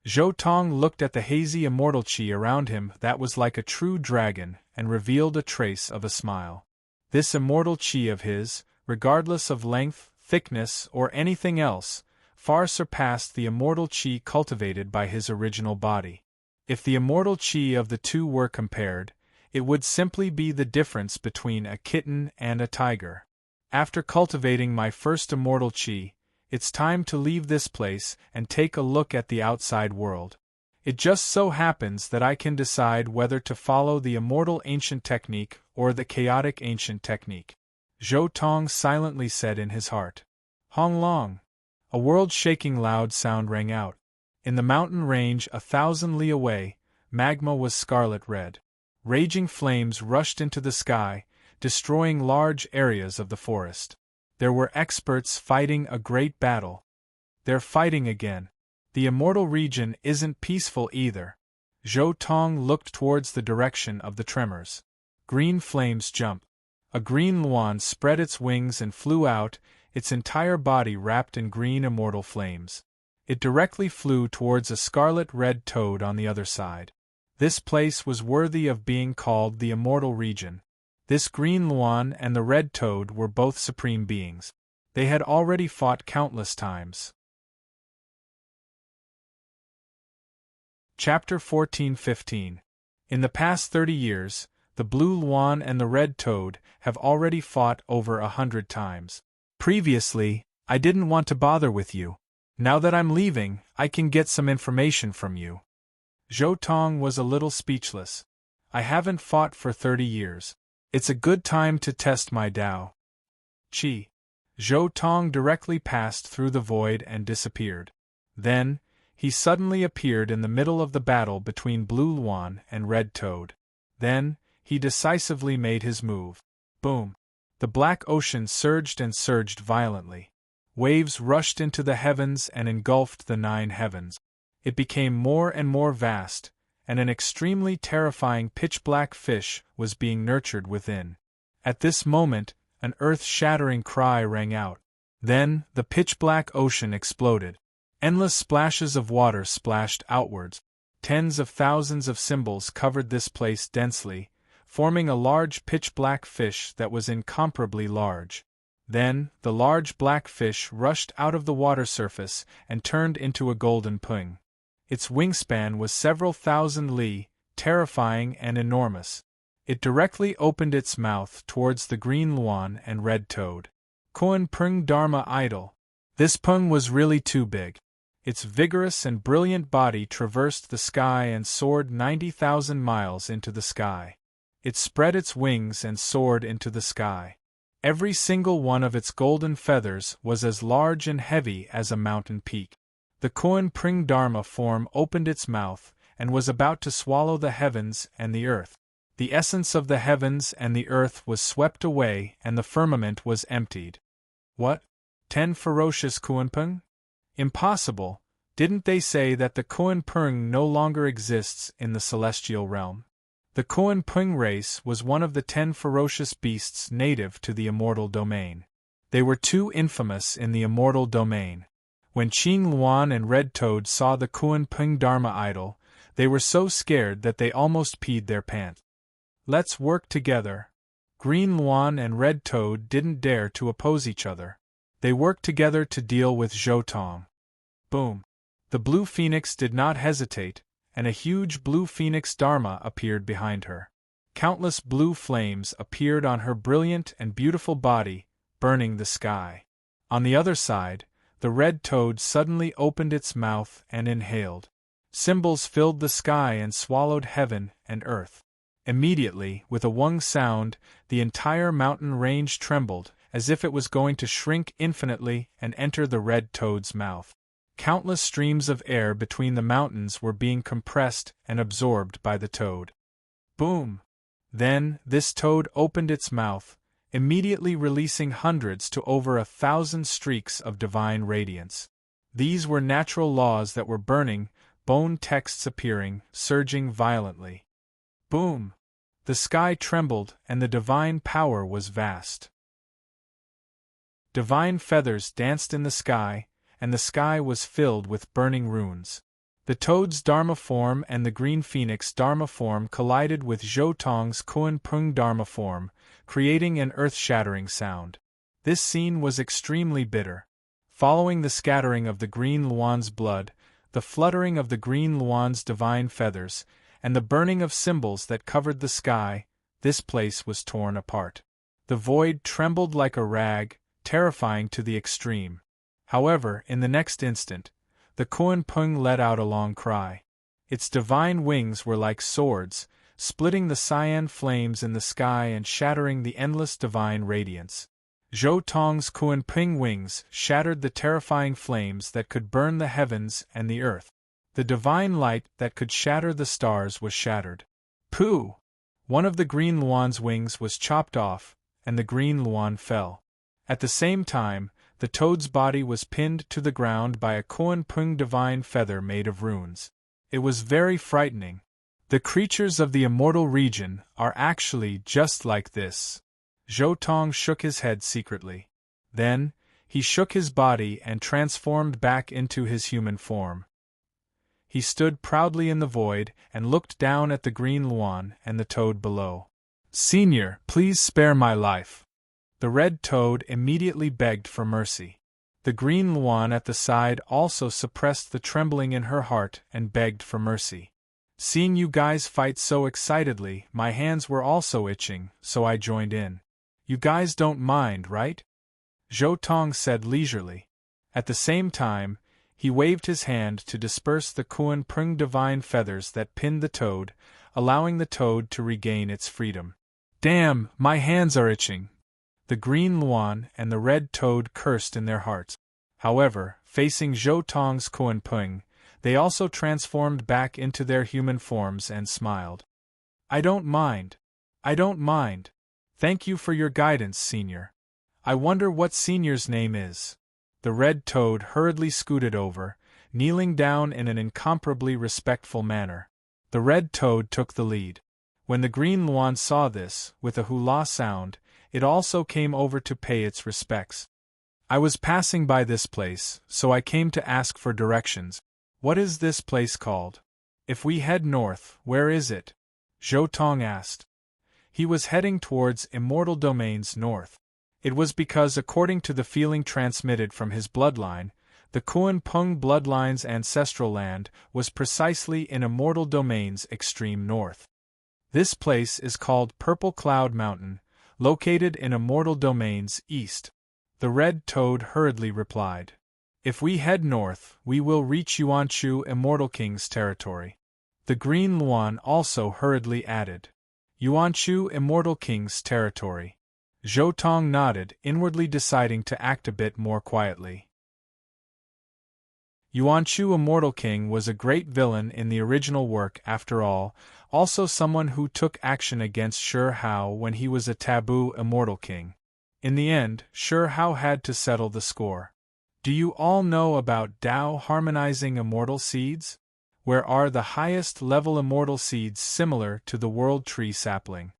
[SPEAKER 1] Zhou Tong looked at the hazy immortal qi around him that was like a true dragon and revealed a trace of a smile. This immortal qi of his, regardless of length, thickness, or anything else, far surpassed the immortal qi cultivated by his original body. If the immortal qi of the two were compared, it would simply be the difference between a kitten and a tiger. After cultivating my first immortal qi, it's time to leave this place and take a look at the outside world. It just so happens that I can decide whether to follow the immortal ancient technique or the chaotic ancient technique. Zhou Tong silently said in his heart. Hong Long! A world-shaking loud sound rang out. In the mountain range 1,000 li away, magma was scarlet red. Raging flames rushed into the sky, destroying large areas of the forest. There were experts fighting a great battle. They're fighting again. The immortal region isn't peaceful either. Zhou Tong looked towards the direction of the tremors. Green flames jumped. A green luan spread its wings and flew out, its entire body wrapped in green immortal flames. It directly flew towards a scarlet-red toad on the other side. This place was worthy of being called the immortal region. This green luan and the red toad were both supreme beings. They had already fought countless times. Chapter 14-15. In the past 30 years, the blue luan and the red toad have already fought over 100 times. Previously, I didn't want to bother with you. Now that I'm leaving, I can get some information from you. Zhou Tong was a little speechless. I haven't fought for 30 years. It's a good time to test my Tao. Qi. Zhou Tong directly passed through the void and disappeared. Then, he suddenly appeared in the middle of the battle between Blue Luan and Red Toad. Then, he decisively made his move. Boom! The black ocean surged and surged violently. Waves rushed into the heavens and engulfed the 9 heavens. It became more and more vast, and an extremely terrifying pitch-black fish was being nurtured within. At this moment, an earth-shattering cry rang out. Then, the pitch-black ocean exploded. Endless splashes of water splashed outwards. Tens of thousands of symbols covered this place densely, forming a large pitch-black fish that was incomparably large. Then, the large black fish rushed out of the water surface and turned into a golden pung. Its wingspan was several thousand li, terrifying and enormous. It directly opened its mouth towards the green luan and red toad. Koan Pung Dharma Idol. This pung was really too big. Its vigorous and brilliant body traversed the sky and soared 90,000 miles into the sky. It spread its wings and soared into the sky. Every single one of its golden feathers was as large and heavy as a mountain peak. The Koan Pring Dharma form opened its mouth and was about to swallow the heavens and the earth. The essence of the heavens and the earth was swept away and the firmament was emptied. What? 10 ferocious Koan Pung? Impossible! Didn't they say that the Koan Pung no longer exists in the celestial realm? The Koan Pung race was one of the 10 ferocious beasts native to the immortal domain. They were too infamous in the immortal domain. When Qing Luan and Red Toad saw the Koan Pung Dharma idol, they were so scared that they almost peed their pants. Let's work together. Green Luan and Red Toad didn't dare to oppose each other. They worked together to deal with Zhou Tong. Boom! The Blue Phoenix did not hesitate, and a huge Blue Phoenix Dharma appeared behind her. Countless blue flames appeared on her brilliant and beautiful body, burning the sky. On the other side, the Red Toad suddenly opened its mouth and inhaled. Symbols filled the sky and swallowed heaven and earth. Immediately, with a wung sound, the entire mountain range trembled, as if it was going to shrink infinitely and enter the Red Toad's mouth. Countless streams of air between the mountains were being compressed and absorbed by the toad. Boom! Then, this toad opened its mouth, immediately releasing hundreds to over 1,000 streaks of divine radiance. These were natural laws that were burning, bone texts appearing, surging violently. Boom! The sky trembled and the divine power was vast. Divine feathers danced in the sky, and the sky was filled with burning runes. The toad's Dharma form and the green phoenix Dharma form collided with Zhou Tong's Kuan Pung Dharma form, creating an earth-shattering sound. This scene was extremely bitter. Following the scattering of the green Luan's blood, the fluttering of the green Luan's divine feathers, and the burning of symbols that covered the sky, this place was torn apart. The void trembled like a rag, terrifying to the extreme. However, in the next instant, the Kuan Pung let out a long cry. Its divine wings were like swords, splitting the cyan flames in the sky and shattering the endless divine radiance. Zhou Tong's Kuan Pung wings shattered the terrifying flames that could burn the heavens and the earth. The divine light that could shatter the stars was shattered. Pooh! One of the green Luan's wings was chopped off, and the green Luan fell. At the same time, the toad's body was pinned to the ground by a Kuan Pung divine feather made of runes. It was very frightening. The creatures of the immortal region are actually just like this. Zhou Tong shook his head secretly. Then, he shook his body and transformed back into his human form. He stood proudly in the void and looked down at the green Luan and the toad below. "Senior, please spare my life." The red toad immediately begged for mercy. The green Luan at the side also suppressed the trembling in her heart and begged for mercy. "Seeing you guys fight so excitedly, my hands were also itching, so I joined in. You guys don't mind, right?" Zhou Tong said leisurely. At the same time, he waved his hand to disperse the Kuan Pung divine feathers that pinned the toad, allowing the toad to regain its freedom. "Damn, my hands are itching!" The green Luan and the red toad cursed in their hearts. However, facing Zhou Tong's Kuan Pung, they also transformed back into their human forms and smiled. "I don't mind. I don't mind. Thank you for your guidance, Senior. I wonder what Senior's name is." The red toad hurriedly scooted over, kneeling down in an incomparably respectful manner. The red toad took the lead. When the green Luan saw this, with a hula sound, it also came over to pay its respects. "I was passing by this place, so I came to ask for directions. What is this place called? If we head north, where is it?" Zhou Tong asked. He was heading towards Immortal Domains north. It was because, according to the feeling transmitted from his bloodline, the Kuan Pung bloodline's ancestral land was precisely in Immortal Domains extreme north. This place is called Purple Cloud Mountain, located in Immortal Domains east. The red toad hurriedly replied. "If we head north, we will reach Yuanchu Immortal King's territory." The green Luan also hurriedly added. "Yuanchu Immortal King's territory." Zhou Tong nodded, inwardly deciding to act a bit more quietly. Yuanchu Immortal King was a great villain in the original work after all, also someone who took action against Shi Hao when he was a taboo Immortal King. In the end, Shi Hao had to settle the score. Do you all know about Tao harmonizing immortal seeds? Where are the highest level immortal seeds similar to the world tree sapling?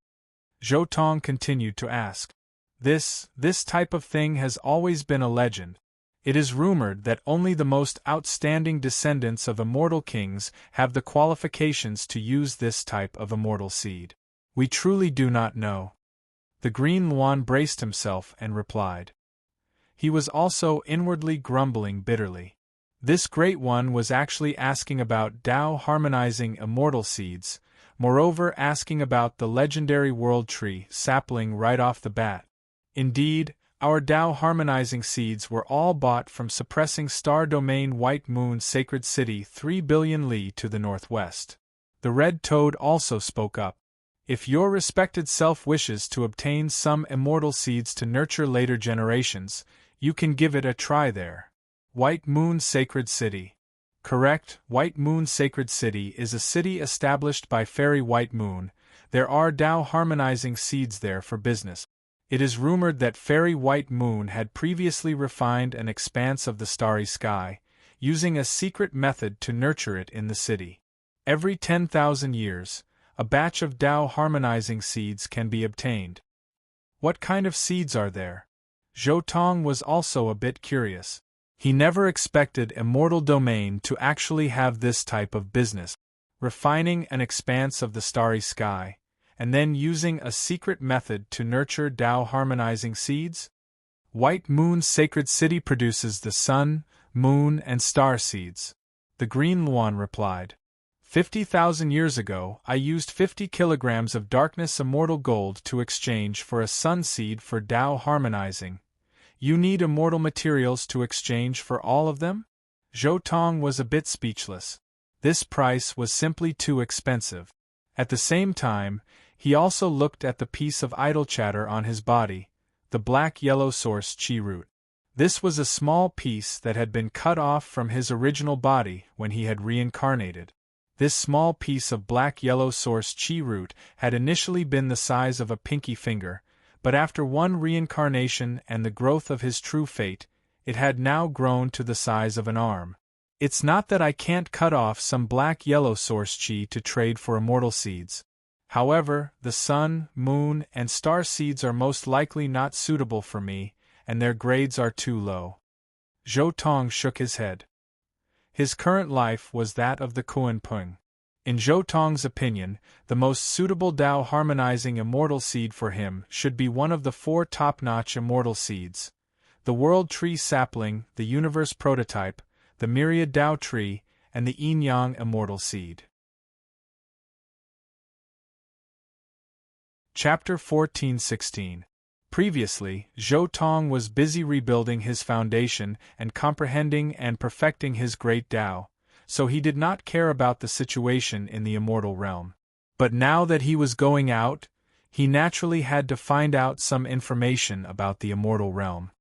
[SPEAKER 1] Zhou Tong continued to ask. This type of thing has always been a legend. It is rumored that only the most outstanding descendants of immortal kings have the qualifications to use this type of immortal seed. We truly do not know. The green Luan braced himself and replied. He was also inwardly grumbling bitterly. This great one was actually asking about Tao harmonizing immortal seeds, moreover asking about the legendary world tree sapling right off the bat. Indeed, our Tao harmonizing seeds were all bought from suppressing star domain White Moon Sacred City 3 billion li to the northwest. The red toad also spoke up. If your respected self wishes to obtain some immortal seeds to nurture later generations, you can give it a try there. White Moon Sacred City. Correct, White Moon Sacred City is a city established by Fairy White Moon. There are Tao harmonizing seeds there for business. It is rumored that Fairy White Moon had previously refined an expanse of the starry sky, using a secret method to nurture it in the city. Every 10,000 years, a batch of Tao harmonizing seeds can be obtained. What kind of seeds are there? Zhou Tong was also a bit curious. He never expected Immortal Domain to actually have this type of business, refining an expanse of the starry sky, and then using a secret method to nurture Tao harmonizing seeds? White Moon's sacred city produces the sun, moon, and star seeds. The Green Luan replied. 50,000 years ago, I used 50 kilograms of darkness immortal gold to exchange for a sun seed for Tao harmonizing. You need immortal materials to exchange for all of them? Zhou Tong was a bit speechless. This price was simply too expensive. At the same time, he also looked at the piece of idle chatter on his body, the black-yellow source qi root. This was a small piece that had been cut off from his original body when he had reincarnated. This small piece of black-yellow source qi root had initially been the size of a pinky finger, but after one reincarnation and the growth of his true fate, it had now grown to the size of an arm. It's not that I can't cut off some black-yellow source qi to trade for immortal seeds. However, the sun, moon, and star seeds are most likely not suitable for me, and their grades are too low. Zhou Tong shook his head. His current life was that of the Kuan Peng. In Zhou Tong's opinion, the most suitable Tao harmonizing immortal seed for him should be one of the 4 top-notch immortal seeds: the World Tree Sapling, the Universe Prototype, the Myriad Tao Tree, and the Yin-Yang Immortal Seed. Chapter 14-16. Previously, Zhou Tong was busy rebuilding his foundation and comprehending and perfecting his great Tao, so he did not care about the situation in the immortal realm. But now that he was going out, he naturally had to find out some information about the immortal realm.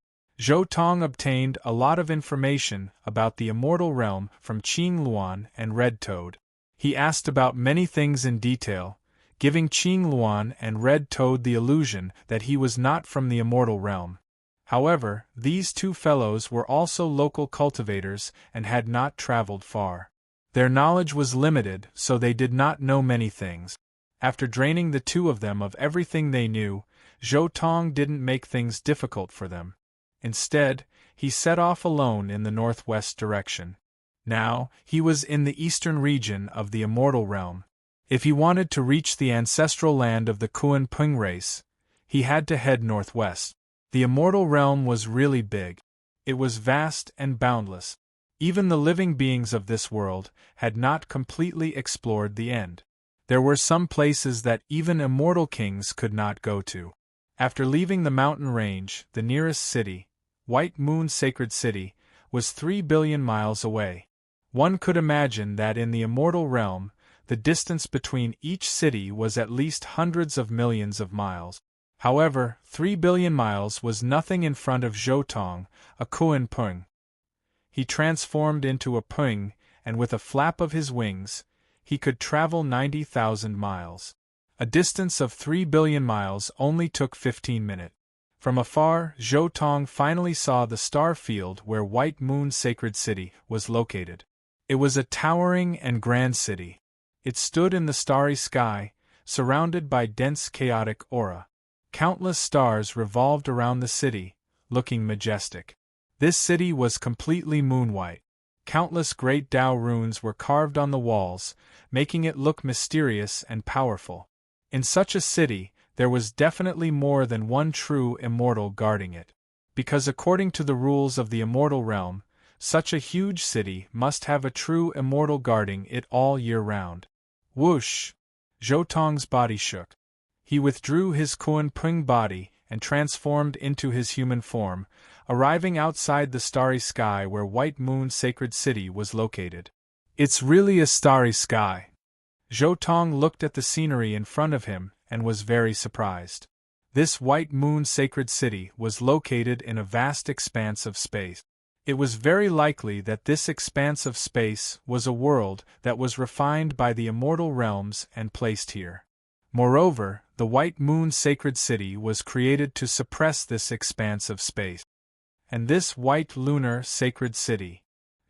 [SPEAKER 1] Zhou Tong obtained a lot of information about the immortal realm from Qing Luan and Red Toad. He asked about many things in detail, giving Qing Luan and Red Toad the illusion that he was not from the immortal realm. However, these two fellows were also local cultivators and had not traveled far. Their knowledge was limited, so they did not know many things. After draining the two of them of everything they knew, Zhou Tong didn't make things difficult for them. Instead, he set off alone in the northwest direction. Now, he was in the eastern region of the immortal realm. If he wanted to reach the ancestral land of the Kuan Peng race, he had to head northwest. The immortal realm was really big. It was vast and boundless. Even the living beings of this world had not completely explored the end. There were some places that even immortal kings could not go to. After leaving the mountain range, the nearest city, White Moon Sacred City, was 3 billion miles away. One could imagine that in the immortal realm, the distance between each city was at least hundreds of millions of miles. However, 3 billion miles was nothing in front of Zhou Tong, a Kuan Peng. He transformed into a Peng, and with a flap of his wings, he could travel 90,000 miles. A distance of 3 billion miles only took 15 minutes. From afar, Zhou Tong finally saw the star field where White Moon Sacred City was located. It was a towering and grand city. It stood in the starry sky, surrounded by dense chaotic aura. Countless stars revolved around the city, looking majestic. This city was completely moon-white. Countless great Tao runes were carved on the walls, making it look mysterious and powerful. In such a city, there was definitely more than one true immortal guarding it. Because according to the rules of the immortal realm, such a huge city must have a true immortal guarding it all year round. Whoosh! Zhou Tong's body shook. He withdrew his Kuan Peng body and transformed into his human form, arriving outside the starry sky where White Moon Sacred City was located. It's really a starry sky. Zhou Tong looked at the scenery in front of him and was very surprised. This White Moon Sacred City was located in a vast expanse of space. It was very likely that this expanse of space was a world that was refined by the immortal realms and placed here. Moreover, the White Moon Sacred City was created to suppress this expanse of space. And this White Lunar Sacred City.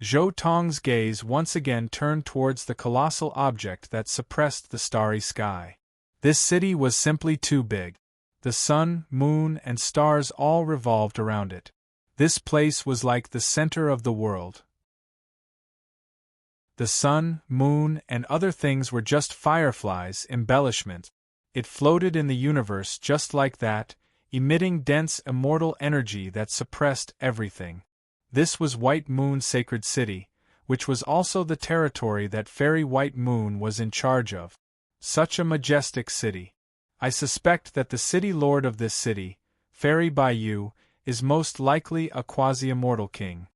[SPEAKER 1] Zhou Tong's gaze once again turned towards the colossal object that suppressed the starry sky. This city was simply too big. The sun, moon, and stars all revolved around it. This place was like the center of the world. The sun, moon, and other things were just fireflies, embellishment. It floated in the universe just like that, emitting dense immortal energy that suppressed everything. This was White Moon's sacred city, which was also the territory that Fairy White Moon was in charge of. Such a majestic city. I suspect that the city lord of this city, Fairy Bayou, is most likely a quasi-immortal king.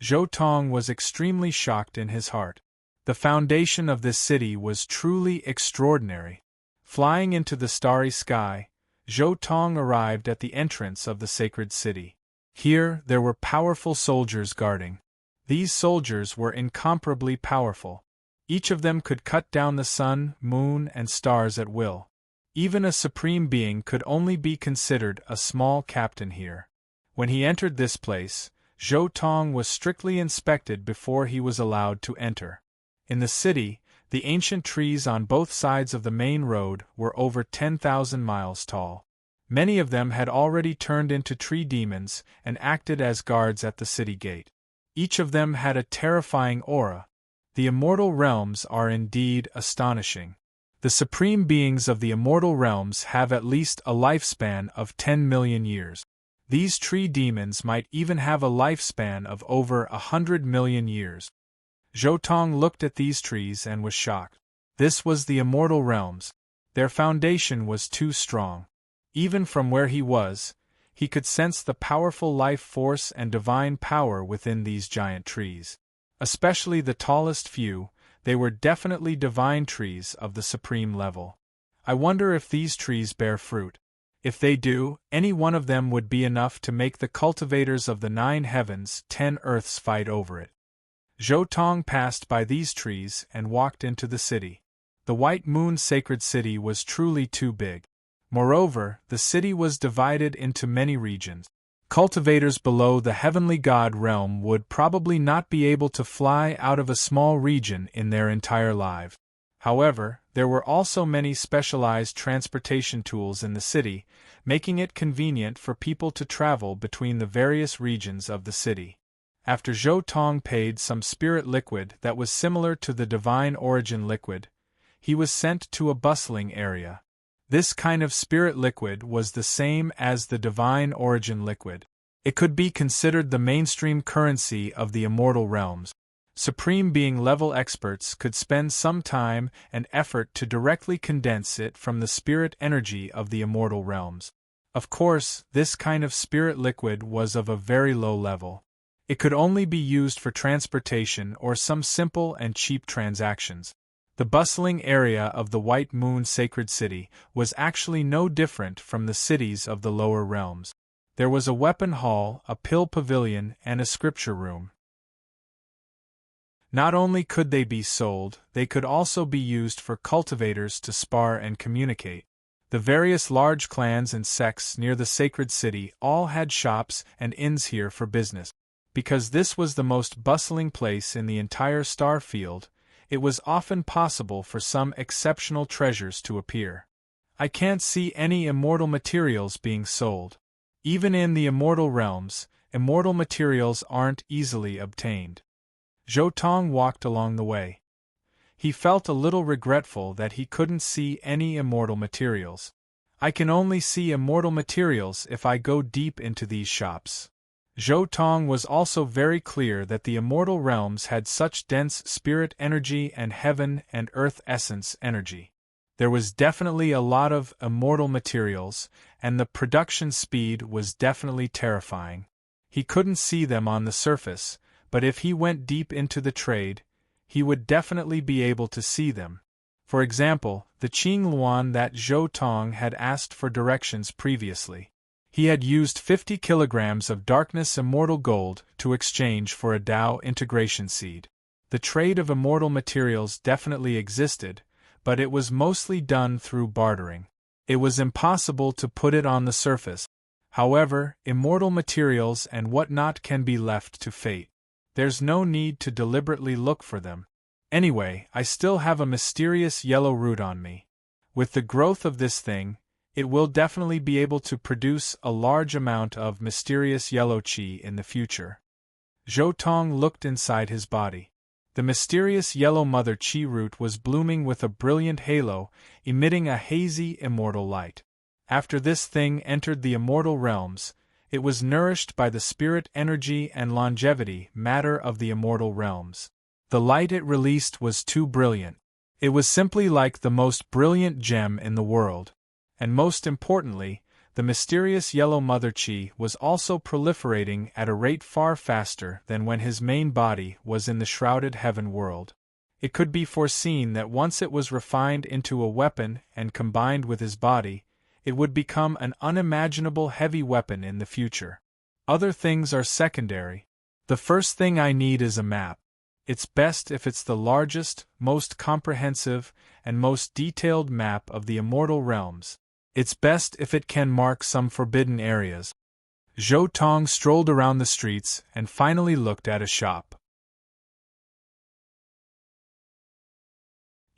[SPEAKER 1] Zhou Tong was extremely shocked in his heart. The foundation of this city was truly extraordinary. Flying into the starry sky, Zhou Tong arrived at the entrance of the sacred city. Here, there were powerful soldiers guarding. These soldiers were incomparably powerful. Each of them could cut down the sun, moon, and stars at will. Even a supreme being could only be considered a small captain here. When he entered this place, Zhou Tong was strictly inspected before he was allowed to enter. In the city, the ancient trees on both sides of the main road were over 10,000 miles tall. Many of them had already turned into tree demons and acted as guards at the city gate. Each of them had a terrifying aura. The immortal realms are indeed astonishing. The supreme beings of the immortal realms have at least a lifespan of 10 million years. These tree demons might even have a lifespan of over 100 million years. Zhou Tong looked at these trees and was shocked. This was the immortal realms. Their foundation was too strong. Even from where he was, he could sense the powerful life force and divine power within these giant trees. Especially the tallest few, they were definitely divine trees of the supreme level. I wonder if these trees bear fruit. If they do, any one of them would be enough to make the cultivators of the 9 heavens, 10 earths fight over it. Zhou Tong passed by these trees and walked into the city. The White Moon's sacred city was truly too big. Moreover, the city was divided into many regions. Cultivators below the heavenly god realm would probably not be able to fly out of a small region in their entire lives. However, there were also many specialized transportation tools in the city, making it convenient for people to travel between the various regions of the city. After Zhou Tong paid some spirit liquid that was similar to the divine origin liquid, he was sent to a bustling area. This kind of spirit liquid was the same as the divine origin liquid. It could be considered the mainstream currency of the immortal realms. Supreme being level experts could spend some time and effort to directly condense it from the spirit energy of the immortal realms. Of course, this kind of spirit liquid was of a very low level. It could only be used for transportation or some simple and cheap transactions. The bustling area of the White Moon sacred city was actually no different from the cities of the lower realms. There was a weapon hall, a pill pavilion, and a scripture room. Not only could they be sold, they could also be used for cultivators to spar and communicate. The various large clans and sects near the sacred city all had shops and inns here for business. Because this was the most bustling place in the entire star field, it was often possible for some exceptional treasures to appear. I can't see any immortal materials being sold. Even in the immortal realms, immortal materials aren't easily obtained. Zhou Tong walked along the way. He felt a little regretful that he couldn't see any immortal materials. I can only see immortal materials if I go deep into these shops. Zhou Tong was also very clear that the immortal realms had such dense spirit energy and heaven and earth essence energy. There was definitely a lot of immortal materials, and the production speed was definitely terrifying. He couldn't see them on the surface, but if he went deep into the trade, he would definitely be able to see them. For example, the Qing Luan that Zhou Tong had asked for directions previously. He had used 50 kilograms of darkness immortal gold to exchange for a Dao integration seed. The trade of immortal materials definitely existed, but it was mostly done through bartering. It was impossible to put it on the surface. However, immortal materials and whatnot can be left to fate. There's no need to deliberately look for them. Anyway, I still have a mysterious yellow root on me. With the growth of this thing, It will definitely be able to produce a large amount of mysterious yellow qi in the future. Zhou Tong looked inside his body. The mysterious yellow mother qi root was blooming with a brilliant halo, emitting a hazy, immortal light. After this thing entered the immortal realms, it was nourished by the spirit energy and longevity matter of the immortal realms. The light it released was too brilliant. It was simply like the most brilliant gem in the world. And most importantly, the mysterious yellow mother qi was also proliferating at a rate far faster than when his main body was in the shrouded heaven world. It could be foreseen that once it was refined into a weapon and combined with his body, it would become an unimaginable heavy weapon in the future. Other things are secondary. The first thing I need is a map. It's best if it's the largest, most comprehensive, and most detailed map of the immortal realms. It's best if it can mark some forbidden areas. Zhou Tong strolled around the streets and finally looked at a shop.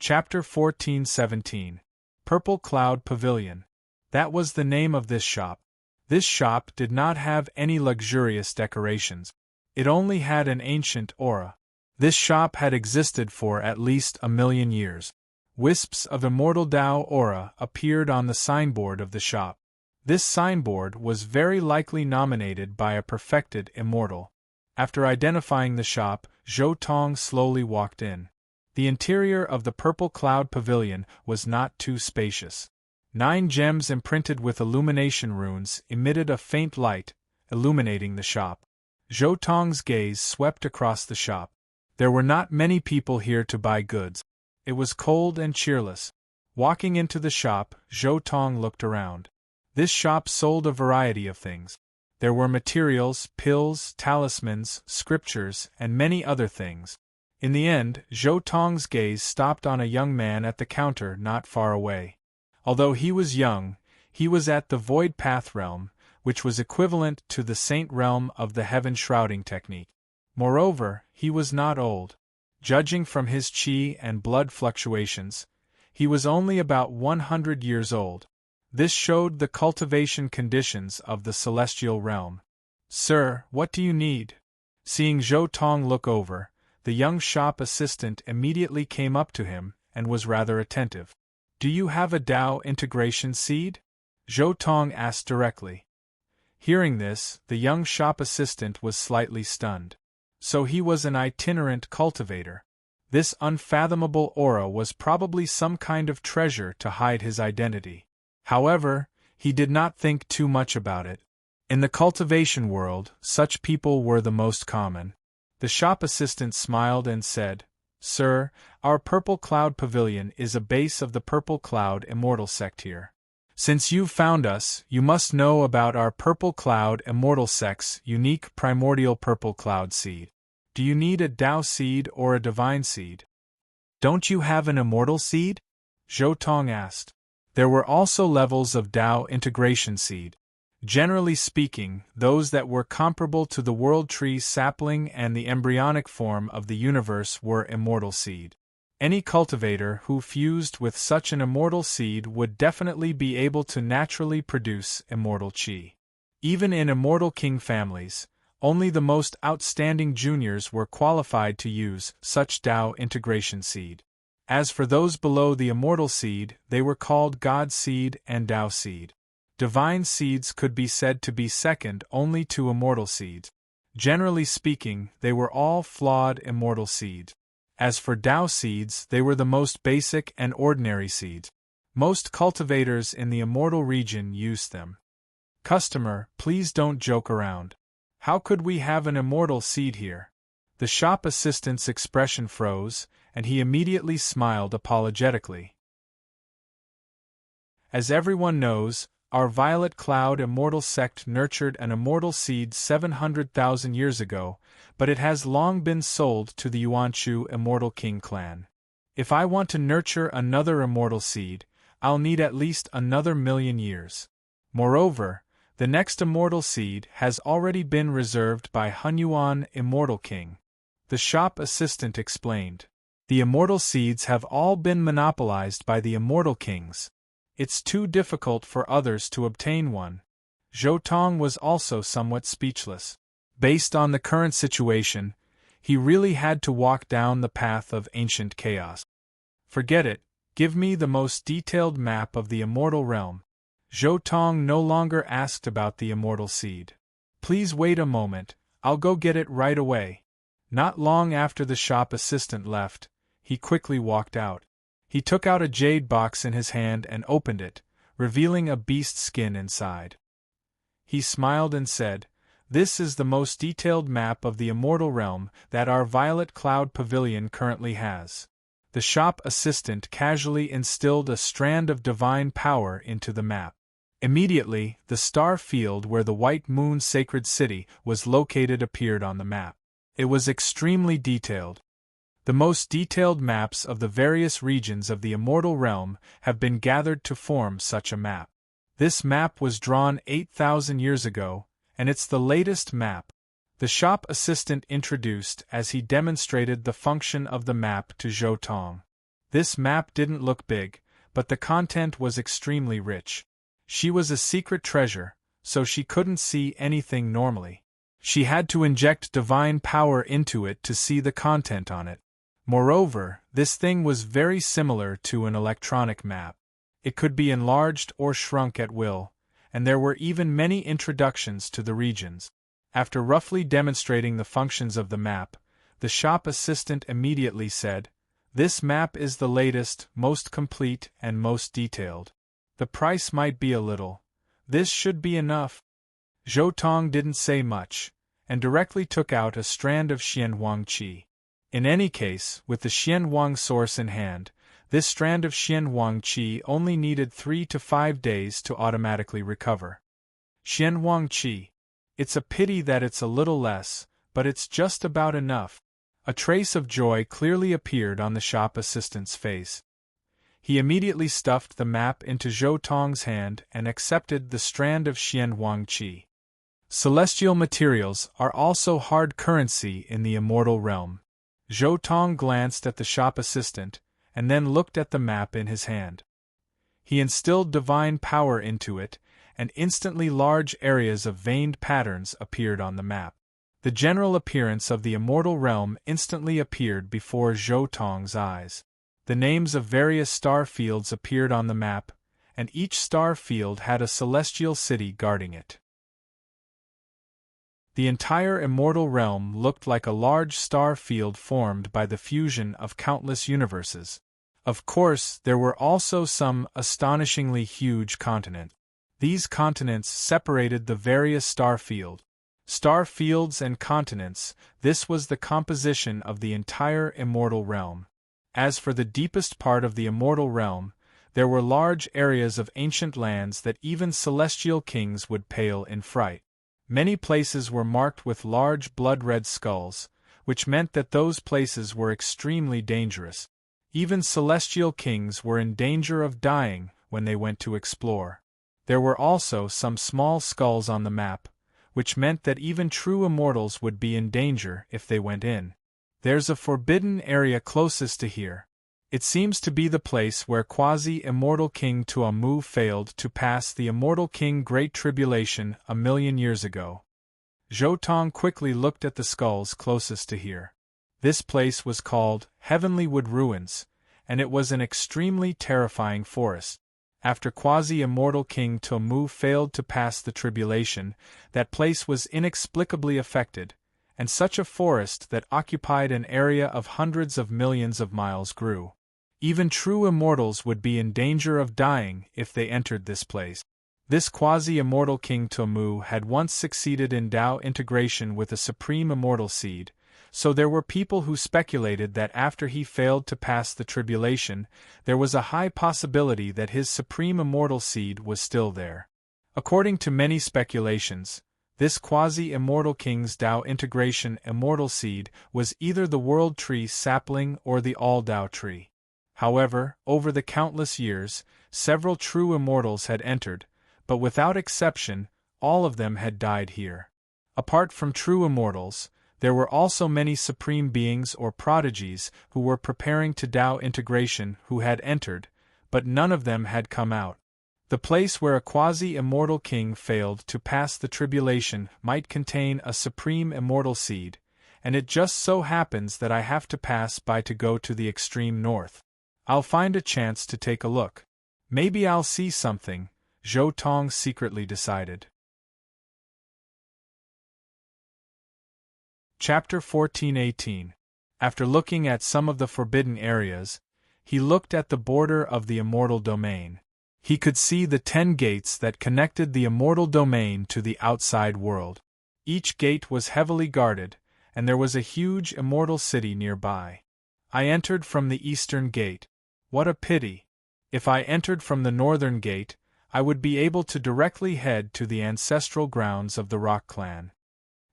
[SPEAKER 1] Chapter 14-17. Purple Cloud Pavilion. That was the name of this shop. This shop did not have any luxurious decorations. It only had an ancient aura. This shop had existed for at least 1,000,000 years. Wisps of immortal Tao aura appeared on the signboard of the shop. This signboard was very likely nominated by a perfected immortal. After identifying the shop, Zhou Tong slowly walked in. The interior of the Purple Cloud Pavilion was not too spacious. 9 gems imprinted with illumination runes emitted a faint light, illuminating the shop. Zhou Tong's gaze swept across the shop. There were not many people here to buy goods. It was cold and cheerless. Walking into the shop, Zhou Tong looked around. This shop sold a variety of things. There were materials, pills, talismans, scriptures, and many other things. In the end, Zhou Tong's gaze stopped on a young man at the counter not far away. Although he was young, he was at the Void Path realm, which was equivalent to the Saint realm of the Heaven Shrouding technique. Moreover, he was not old. Judging from his qi and blood fluctuations, he was only about 100 years old. This showed the cultivation conditions of the celestial realm. "Sir, what do you need?" Seeing Zhou Tong look over, the young shop assistant immediately came up to him and was rather attentive. "Do you have a Tao integration seed?" Zhou Tong asked directly. Hearing this, the young shop assistant was slightly stunned. So he was an itinerant cultivator. This unfathomable aura was probably some kind of treasure to hide his identity. However, he did not think too much about it. In the cultivation world, such people were the most common. The shop assistant smiled and said, "Sir, our Purple Cloud Pavilion is a base of the Purple Cloud Immortal sect here. Since you've found us, you must know about our Purple Cloud Immortal sect's unique primordial Purple Cloud seed. Do you need a Tao seed or a divine seed?" "Don't you have an immortal seed?" Zhou Tong asked. There were also levels of Tao integration seed. Generally speaking, those that were comparable to the world tree sapling and the embryonic form of the universe were immortal seed. Any cultivator who fused with such an immortal seed would definitely be able to naturally produce immortal qi. Even in immortal king families, only the most outstanding juniors were qualified to use such Tao integration seed. As for those below the immortal seed, they were called God seed and Tao seed. Divine seeds could be said to be second only to immortal seeds. Generally speaking, they were all flawed immortal seeds. As for Tao seeds, they were the most basic and ordinary seeds. Most cultivators in the immortal region used them. "Customer, please don't joke around. How could we have an immortal seed here?" The shop assistant's expression froze, and he immediately smiled apologetically. As everyone knows, our Violet Cloud Immortal sect nurtured an immortal seed 700,000 years ago, but it has long been sold to the Yuanchu Immortal King clan. If I want to nurture another immortal seed, I'll need at least another 1,000,000 years. Moreover, the next immortal seed has already been reserved by Hunyuan Immortal King. The shop assistant explained. The immortal seeds have all been monopolized by the immortal kings. It's too difficult for others to obtain one. Zhou Tong was also somewhat speechless. Based on the current situation, he really had to walk down the path of ancient chaos. Forget it, give me the most detailed map of the immortal realm. Zhou Tong no longer asked about the immortal seed. Please wait a moment, I'll go get it right away. Not long after the shop assistant left, he quickly walked out. He took out a jade box in his hand and opened it, revealing a beast skin inside. He smiled and said, "This is the most detailed map of the immortal realm that our Violet Cloud Pavilion currently has." The shop assistant casually instilled a strand of divine power into the map. Immediately, the star field where the White Moon Sacred City was located appeared on the map. It was extremely detailed. The most detailed maps of the various regions of the immortal realm have been gathered to form such a map. This map was drawn 8,000 years ago, and it's the latest map. The shop assistant introduced as he demonstrated the function of the map to Zhou Tong. This map didn't look big, but the content was extremely rich. She was a secret treasure, so she couldn't see anything normally. She had to inject divine power into it to see the content on it. Moreover, this thing was very similar to an electronic map. It could be enlarged or shrunk at will, and there were even many introductions to the regions. After roughly demonstrating the functions of the map, the shop assistant immediately said, "This map is the latest, most complete, and most detailed. The price might be a little. This should be enough." Zhou Tong didn't say much, and directly took out a strand of Xianhuang qi. In any case, with the Xianhuang source in hand, this strand of Xianhuang qi only needed 3 to 5 days to automatically recover. Xianhuang qi. It's a pity that it's a little less, but it's just about enough. A trace of joy clearly appeared on the shop assistant's face. He immediately stuffed the map into Zhou Tong's hand and accepted the strand of Xianhuang qi. Celestial materials are also hard currency in the immortal realm. Zhou Tong glanced at the shop assistant, and then looked at the map in his hand. He instilled divine power into it, and instantly large areas of veined patterns appeared on the map. The general appearance of the immortal realm instantly appeared before Zhou Tong's eyes. The names of various star fields appeared on the map, and each star field had a celestial city guarding it. The entire immortal realm looked like a large star field formed by the fusion of countless universes. Of course, there were also some astonishingly huge continents. These continents separated the various star fields. Star fields and continents, this was the composition of the entire immortal realm. As for the deepest part of the immortal realm, there were large areas of ancient lands that even celestial kings would pale in fright. Many places were marked with large blood-red skulls, which meant that those places were extremely dangerous. Even celestial kings were in danger of dying when they went to explore. There were also some small skulls on the map, which meant that even true immortals would be in danger if they went in. There's a forbidden area closest to here. It seems to be the place where quasi-immortal King Tuamu failed to pass the immortal King Great Tribulation 1,000,000 years ago. Zhou Tong quickly looked at the skulls closest to here. This place was called Heavenly Wood Ruins, and it was an extremely terrifying forest. After quasi-immortal King Tuamu failed to pass the tribulation, that place was inexplicably affected, and such a forest that occupied an area of hundreds of millions of miles grew. Even true immortals would be in danger of dying if they entered this place. This quasi-immortal King Tuamu had once succeeded in Tao integration with a supreme immortal seed, so there were people who speculated that after he failed to pass the tribulation, there was a high possibility that his supreme immortal seed was still there. According to many speculations, this quasi-immortal king's Tao integration immortal seed was either the World Tree sapling or the All-Tao tree. However, over the countless years, several true immortals had entered, but without exception, all of them had died here. Apart from true immortals, there were also many supreme beings or prodigies who were preparing to Tao integration who had entered, but none of them had come out. The place where a quasi-immortal king failed to pass the tribulation might contain a supreme immortal seed, and it just so happens that I have to pass by to go to the extreme north. I'll find a chance to take a look. Maybe I'll see something, Zhou Tong secretly decided. Chapter 14:18. After looking at some of the forbidden areas, he looked at the border of the immortal domain. He could see the 10 gates that connected the immortal domain to the outside world. Each gate was heavily guarded, and there was a huge immortal city nearby. I entered from the eastern gate. What a pity! If I entered from the northern gate, I would be able to directly head to the ancestral grounds of the Rock Clan.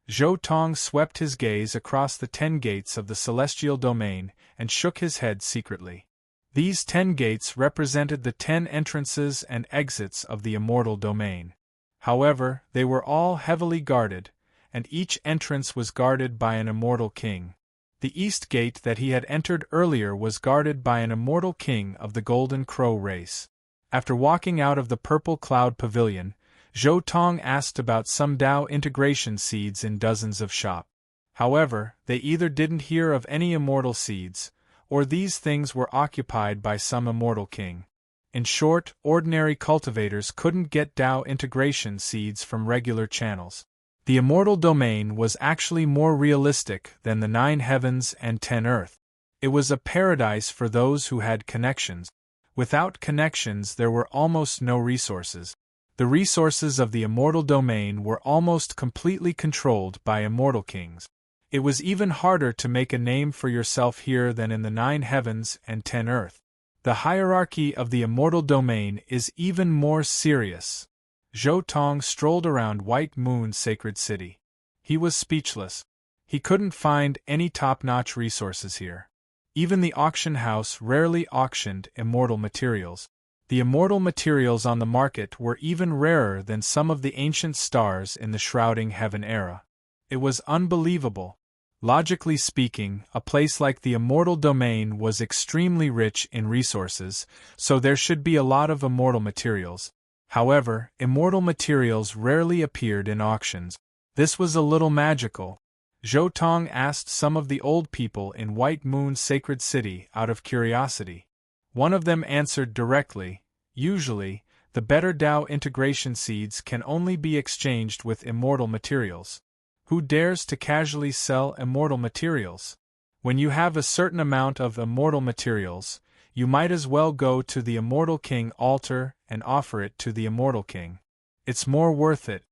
[SPEAKER 1] Zhou Tong swept his gaze across the 10 gates of the celestial domain and shook his head secretly. These 10 gates represented the 10 entrances and exits of the immortal domain. However, they were all heavily guarded, and each entrance was guarded by an immortal king. The east gate that he had entered earlier was guarded by an immortal king of the Golden Crow race. After walking out of the Purple Cloud Pavilion, Zhou Tong asked about some Dao integration seeds in dozens of shops. However, they either didn't hear of any immortal seeds, or these things were occupied by some immortal king. In short, ordinary cultivators couldn't get Dao integration seeds from regular channels. The immortal domain was actually more realistic than the 9 heavens and 10 earth. It was a paradise for those who had connections. Without connections, there were almost no resources. The resources of the immortal domain were almost completely controlled by immortal kings. It was even harder to make a name for yourself here than in the 9 heavens and 10 earth. The hierarchy of the immortal domain is even more serious. Zhou Tong strolled around White Moon's sacred city. He was speechless. He couldn't find any top-notch resources here. Even the auction house rarely auctioned immortal materials. The immortal materials on the market were even rarer than some of the ancient stars in the shrouding heaven era. It was unbelievable. Logically speaking, a place like the immortal domain was extremely rich in resources, so there should be a lot of immortal materials. However, immortal materials rarely appeared in auctions. This was a little magical. Zhou Tong asked some of the old people in White Moon's sacred city out of curiosity. One of them answered directly, "Usually, the better Dao integration seeds can only be exchanged with immortal materials. Who dares to casually sell immortal materials? When you have a certain amount of immortal materials, you might as well go to the Immortal King altar and offer it to the Immortal King. It's more worth it."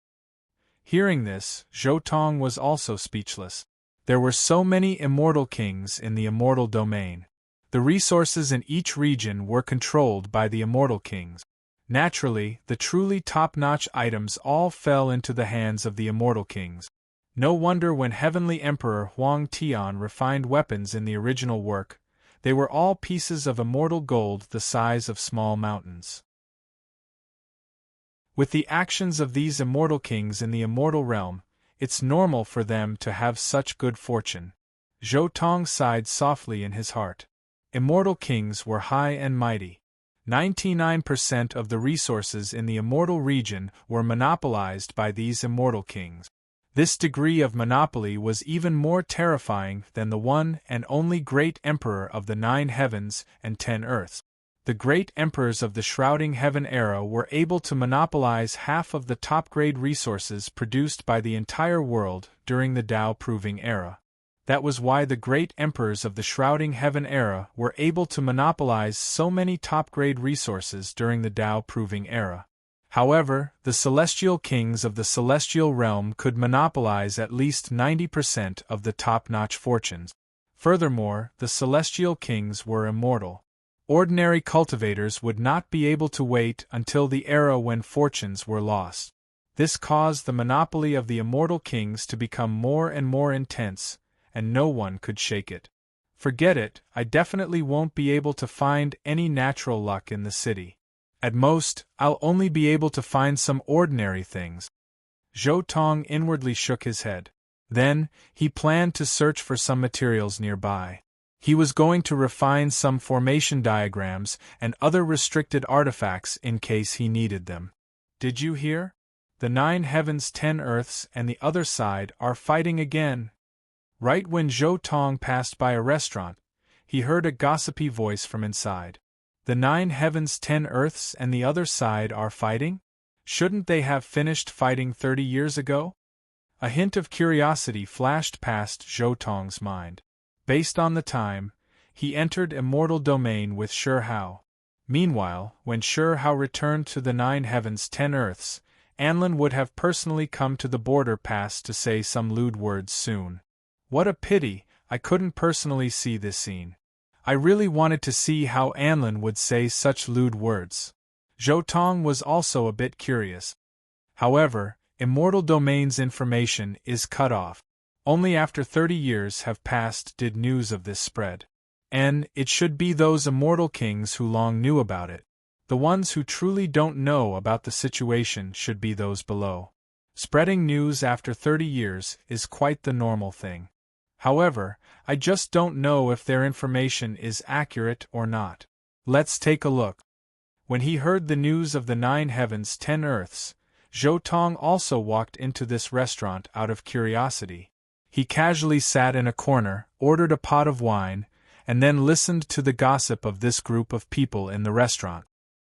[SPEAKER 1] Hearing this, Zhou Tong was also speechless. There were so many immortal kings in the immortal domain. The resources in each region were controlled by the immortal kings. Naturally, the truly top-notch items all fell into the hands of the immortal kings. No wonder when Heavenly Emperor Huang Tian refined weapons in the original work, they were all pieces of immortal gold the size of small mountains. With the actions of these immortal kings in the immortal realm, it's normal for them to have such good fortune. Zhou Tong sighed softly in his heart. Immortal kings were high and mighty. 99% of the resources in the immortal region were monopolized by these immortal kings. This degree of monopoly was even more terrifying than the one and only great emperor of the 9 heavens and 10 earths. The great emperors of the shrouding heaven era were able to monopolize half of the top-grade resources produced by the entire world during the Dao Proving era. That was why the great emperors of the shrouding heaven era were able to monopolize so many top-grade resources during the Dao Proving era. However, the celestial kings of the celestial realm could monopolize at least 90% of the top-notch fortunes. Furthermore, the celestial kings were immortal. Ordinary cultivators would not be able to wait until the era when fortunes were lost. This caused the monopoly of the immortal kings to become more and more intense, and no one could shake it. Forget it, I definitely won't be able to find any natural luck in the city. At most, I'll only be able to find some ordinary things. Zhou Tong inwardly shook his head. Then, he planned to search for some materials nearby. He was going to refine some formation diagrams and other restricted artifacts in case he needed them. Did you hear? The 9 heavens 10 earths and the other side are fighting again. Right when Zhou Tong passed by a restaurant, he heard a gossipy voice from inside. The 9 heavens 10 earths and the other side are fighting? Shouldn't they have finished fighting 30 years ago? A hint of curiosity flashed past Zhou Tong's mind. Based on the time, he entered Immortal Domain with Shi Hao. Meanwhile, when Shi Hao returned to the 9 heavens 10 earths, Anlin would have personally come to the border pass to say some lewd words soon. What a pity, I couldn't personally see this scene. I really wanted to see how Anlin would say such lewd words. Zhou Tong was also a bit curious. However, Immortal Domain's information is cut off. Only after 30 years have passed did news of this spread. And it should be those immortal kings who long knew about it. The ones who truly don't know about the situation should be those below. Spreading news after 30 years is quite the normal thing. However, I just don't know if their information is accurate or not. Let's take a look. When he heard the news of the 9 heavens 10 earths, Zhou Tong also walked into this restaurant out of curiosity. He casually sat in a corner, ordered a pot of wine, and then listened to the gossip of this group of people in the restaurant.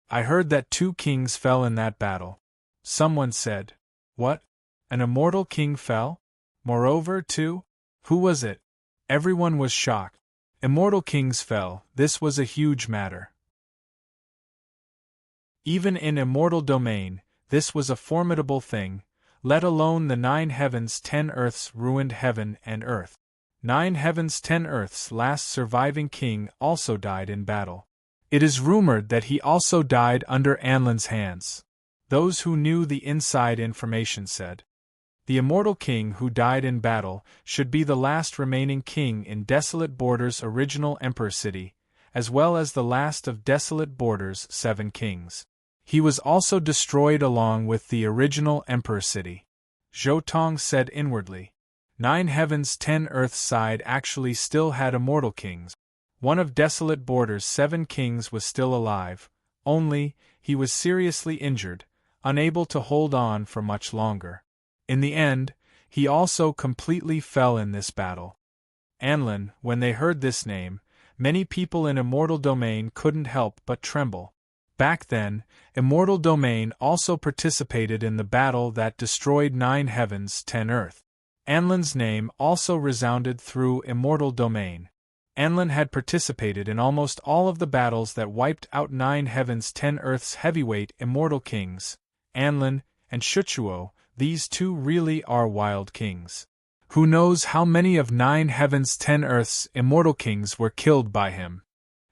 [SPEAKER 1] I heard that 2 kings fell in that battle. Someone said, "What? An immortal king fell? Moreover, too? Who was it?" Everyone was shocked. Immortal kings fell, this was a huge matter. Even in Immortal Domain, this was a formidable thing, let alone the 9 heavens 10 earths ruined heaven and earth. 9 heavens 10 earths' last surviving king also died in battle. It is rumored that he also died under Anlin's hands. Those who knew the inside information said. The immortal king who died in battle should be the last remaining king in Desolate Border's original Emperor City, as well as the last of Desolate Border's 7 kings. He was also destroyed along with the original Emperor City. Zhou Tong said inwardly. 9 heavens 10 earths side actually still had immortal kings. One of Desolate Border's 7 kings was still alive, only, he was seriously injured, unable to hold on for much longer. In the end, he also completely fell in this battle. Anlin, when they heard this name, many people in Immortal Domain couldn't help but tremble. Back then, Immortal Domain also participated in the battle that destroyed 9 heavens 10 earth. Anlin's name also resounded through Immortal Domain. Anlin had participated in almost all of the battles that wiped out 9 heavens 10 earth's heavyweight immortal kings. Anlin and Shuchuo, these 2 really are wild kings. Who knows how many of 9 heavens 10 earth's immortal kings were killed by him?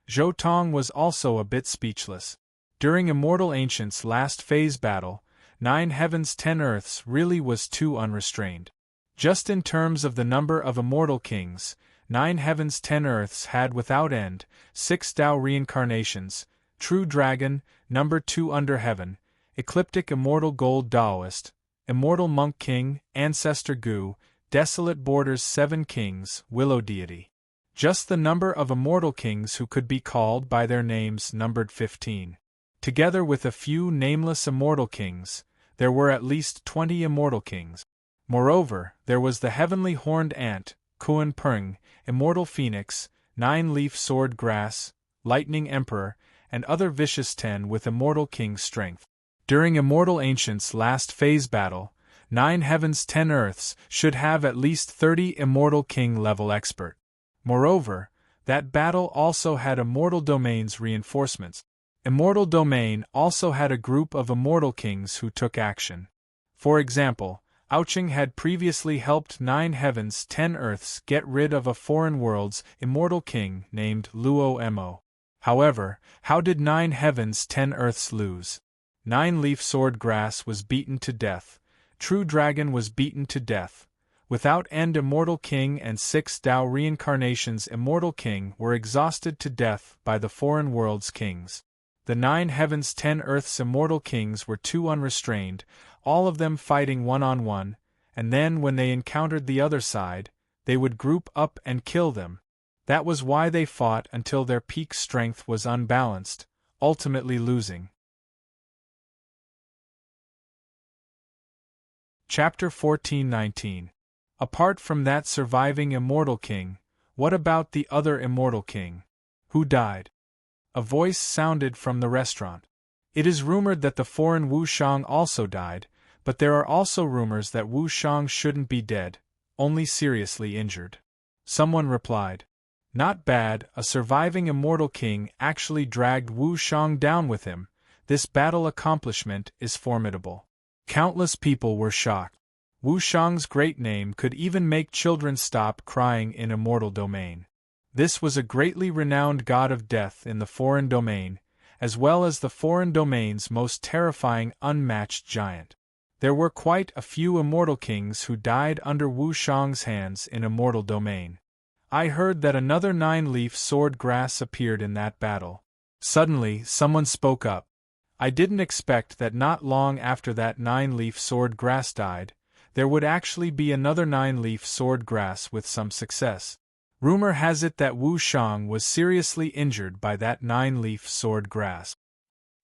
[SPEAKER 1] Zhou Tong was also a bit speechless. During Immortal Ancient's last phase battle, 9 heavens 10 earths really was too unrestrained. Just in terms of the number of immortal kings, 9 heavens 10 earths had without end 6 Tao reincarnations, True Dragon, number 2 under heaven, Ecliptic Immortal Gold Daoist, Immortal Monk King, Ancestor Gu, Desolate Borders 7 Kings, Willow Deity. Just the number of immortal kings who could be called by their names numbered 15. Together with a few nameless immortal kings, there were at least 20 immortal kings. Moreover, there was the heavenly horned ant, Kuan Peng, Immortal Phoenix, 9-leaf sword grass, Lightning Emperor, and other vicious 10 with immortal king strength. During Immortal Ancient's last phase battle, 9 heavens 10 earths should have at least 30 immortal king level expert. Moreover, that battle also had Immortal Domain's reinforcements. Immortal Domain also had a group of immortal kings who took action. For example, Ouching had previously helped 9 heavens 10 earths get rid of a foreign world's immortal king named Luo Mo. However, how did 9 heavens 10 earths lose? 9-leaf sword grass was beaten to death, True Dragon was beaten to death, Without End Immortal King and 6 Tao Reincarnations Immortal King were exhausted to death by the foreign world's kings. The 9 heavens 10 earths immortal kings were too unrestrained, all of them fighting one-on-one, and then when they encountered the other side, they would group up and kill them. That was why they fought until their peak strength was unbalanced, ultimately losing. Chapter 14:19. Apart from that surviving immortal king, what about the other immortal king? Who died? A voice sounded from the restaurant. It is rumored that the foreign Wu Shang also died, but there are also rumors that Wu Shang shouldn't be dead, only seriously injured. Someone replied. Not bad, a surviving immortal king actually dragged Wu Shang down with him. This battle accomplishment is formidable. Countless people were shocked. Wu Shang's great name could even make children stop crying in immortal domain. This was a greatly renowned god of death in the foreign domain, as well as the foreign domain's most terrifying unmatched giant. There were quite a few immortal kings who died under Wu Shang's hands in immortal domain. I heard that another 9-leaf sword grass appeared in that battle. Suddenly, someone spoke up. I didn't expect that not long after that 9-leaf sword grass died, there would actually be another 9-leaf sword grass with some success. Rumor has it that Wu Shang was seriously injured by that 9-leaf sword grass.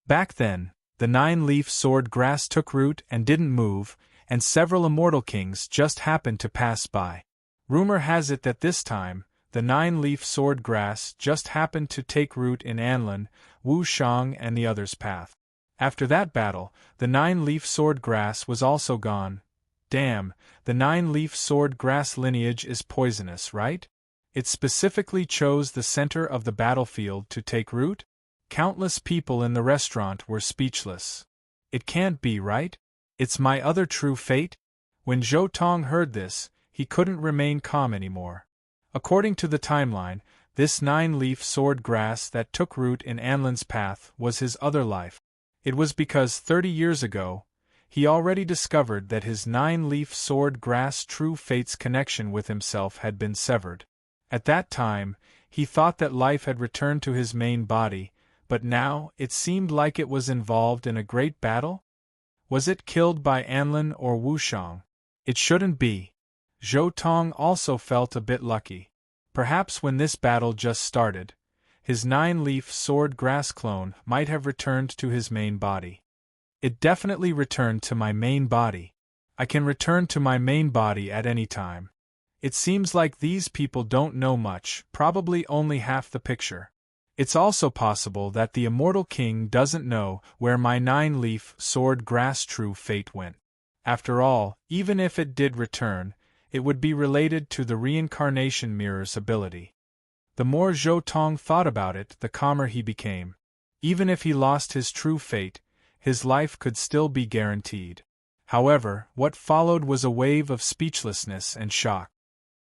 [SPEAKER 1] Back then, the 9-leaf sword grass took root and didn't move, and several immortal kings just happened to pass by. Rumor has it that this time, the 9-leaf sword grass just happened to take root in Anlin, Wu Shang and the others' path. After that battle, the 9-leaf sword grass was also gone. Damn, the 9-leaf sword grass lineage is poisonous, right? It specifically chose the center of the battlefield to take root? Countless people in the restaurant were speechless. It can't be, right? It's my other true fate? When Zhou Tong heard this, he couldn't remain calm anymore. According to the timeline, this 9-leaf sword grass that took root in Anlin's path was his other life. It was because 30 years ago, he already discovered that his 9-leaf sword grass true fate's connection with himself had been severed. At that time, he thought that life had returned to his main body, but now it seemed like it was involved in a great battle? Was it killed by Anlin or Wu Shang? It shouldn't be. Zhou Tong also felt a bit lucky. Perhaps when this battle just started, his 9-leaf sword grass clone might have returned to his main body. It definitely returned to my main body. I can return to my main body at any time. It seems like these people don't know much, probably only half the picture. It's also possible that the immortal king doesn't know where my 9-leaf sword grass true fate went. After all, even if it did return, it would be related to the reincarnation mirror's ability. The more Zhou Tong thought about it, the calmer he became. Even if he lost his true fate, his life could still be guaranteed. However, what followed was a wave of speechlessness and shock.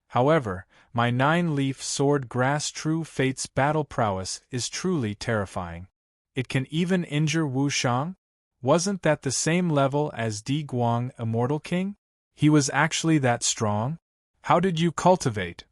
[SPEAKER 1] However, my 9-leaf sword grass true fate's battle prowess is truly terrifying. It can even injure Wu Shang? Wasn't that the same level as Di Guang, Immortal King? He was actually that strong? How did you cultivate?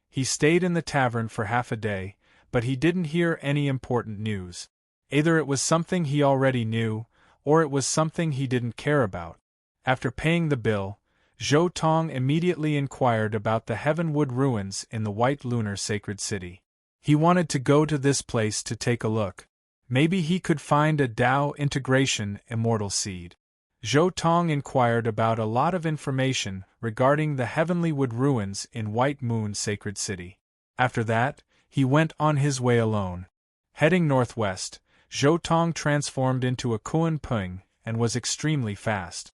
[SPEAKER 1] He stayed in the tavern for half a day, but he didn't hear any important news. Either it was something he already knew, or it was something he didn't care about. After paying the bill, Zhou Tong immediately inquired about the Heavenwood ruins in the White Lunar Sacred City. He wanted to go to this place to take a look. Maybe he could find a Dao integration immortal seed. Zhou Tong inquired about a lot of information regarding the Heavenly Wood ruins in White Moon Sacred City. After that, he went on his way alone. Heading northwest, Zhou Tong transformed into a Kuan Peng and was extremely fast.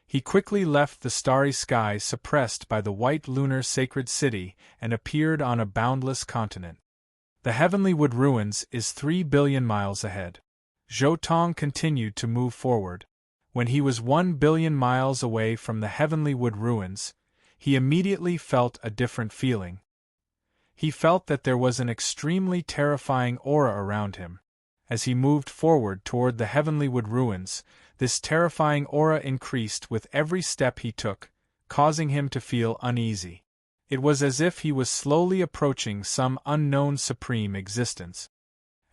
[SPEAKER 1] He quickly left the starry sky suppressed by the White Lunar Sacred City and appeared on a boundless continent. The Heavenly Wood ruins is 3 billion miles ahead. Zhou Tong continued to move forward. When he was 1 billion miles away from the Heavenly Wood ruins, he immediately felt a different feeling. He felt that there was an extremely terrifying aura around him. As he moved forward toward the Heavenly Wood ruins, this terrifying aura increased with every step he took, causing him to feel uneasy. It was as if he was slowly approaching some unknown supreme existence.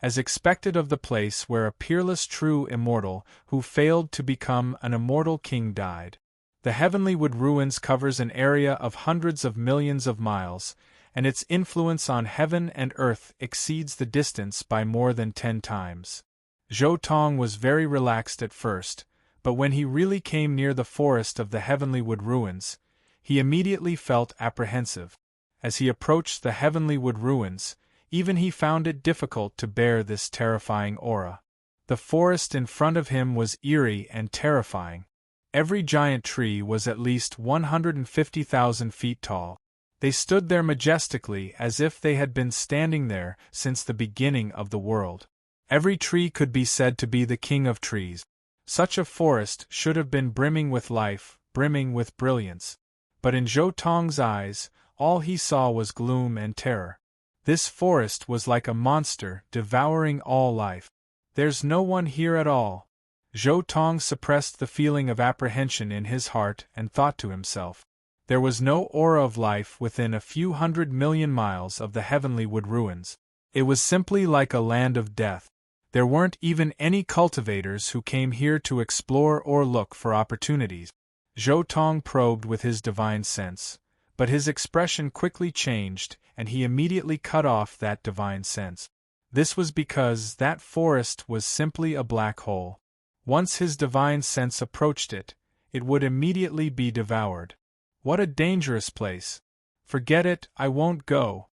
[SPEAKER 1] As expected of the place where a peerless true immortal who failed to become an immortal king died. The Heavenly Wood Ruins covers an area of hundreds of millions of miles, and its influence on heaven and earth exceeds the distance by more than 10 times. Zhou Tong was very relaxed at first, but when he really came near the forest of the Heavenly Wood Ruins, he immediately felt apprehensive. As he approached the Heavenly Wood Ruins, even he found it difficult to bear this terrifying aura. The forest in front of him was eerie and terrifying. Every giant tree was at least 150,000 feet tall. They stood there majestically as if they had been standing there since the beginning of the world. Every tree could be said to be the king of trees. Such a forest should have been brimming with life, brimming with brilliance. But in Zhou Tong's eyes, all he saw was gloom and terror. This forest was like a monster devouring all life. There's no one here at all. Zhou Tong suppressed the feeling of apprehension in his heart and thought to himself. There was no aura of life within a few 100 million miles of the Heavenly Wood Ruins. It was simply like a land of death. There weren't even any cultivators who came here to explore or look for opportunities. Zhou Tong probed with his divine sense, but his expression quickly changed and he immediately cut off that divine sense. This was because that forest was simply a black hole. Once his divine sense approached it, it would immediately be devoured. What a dangerous place! Forget it, I won't go.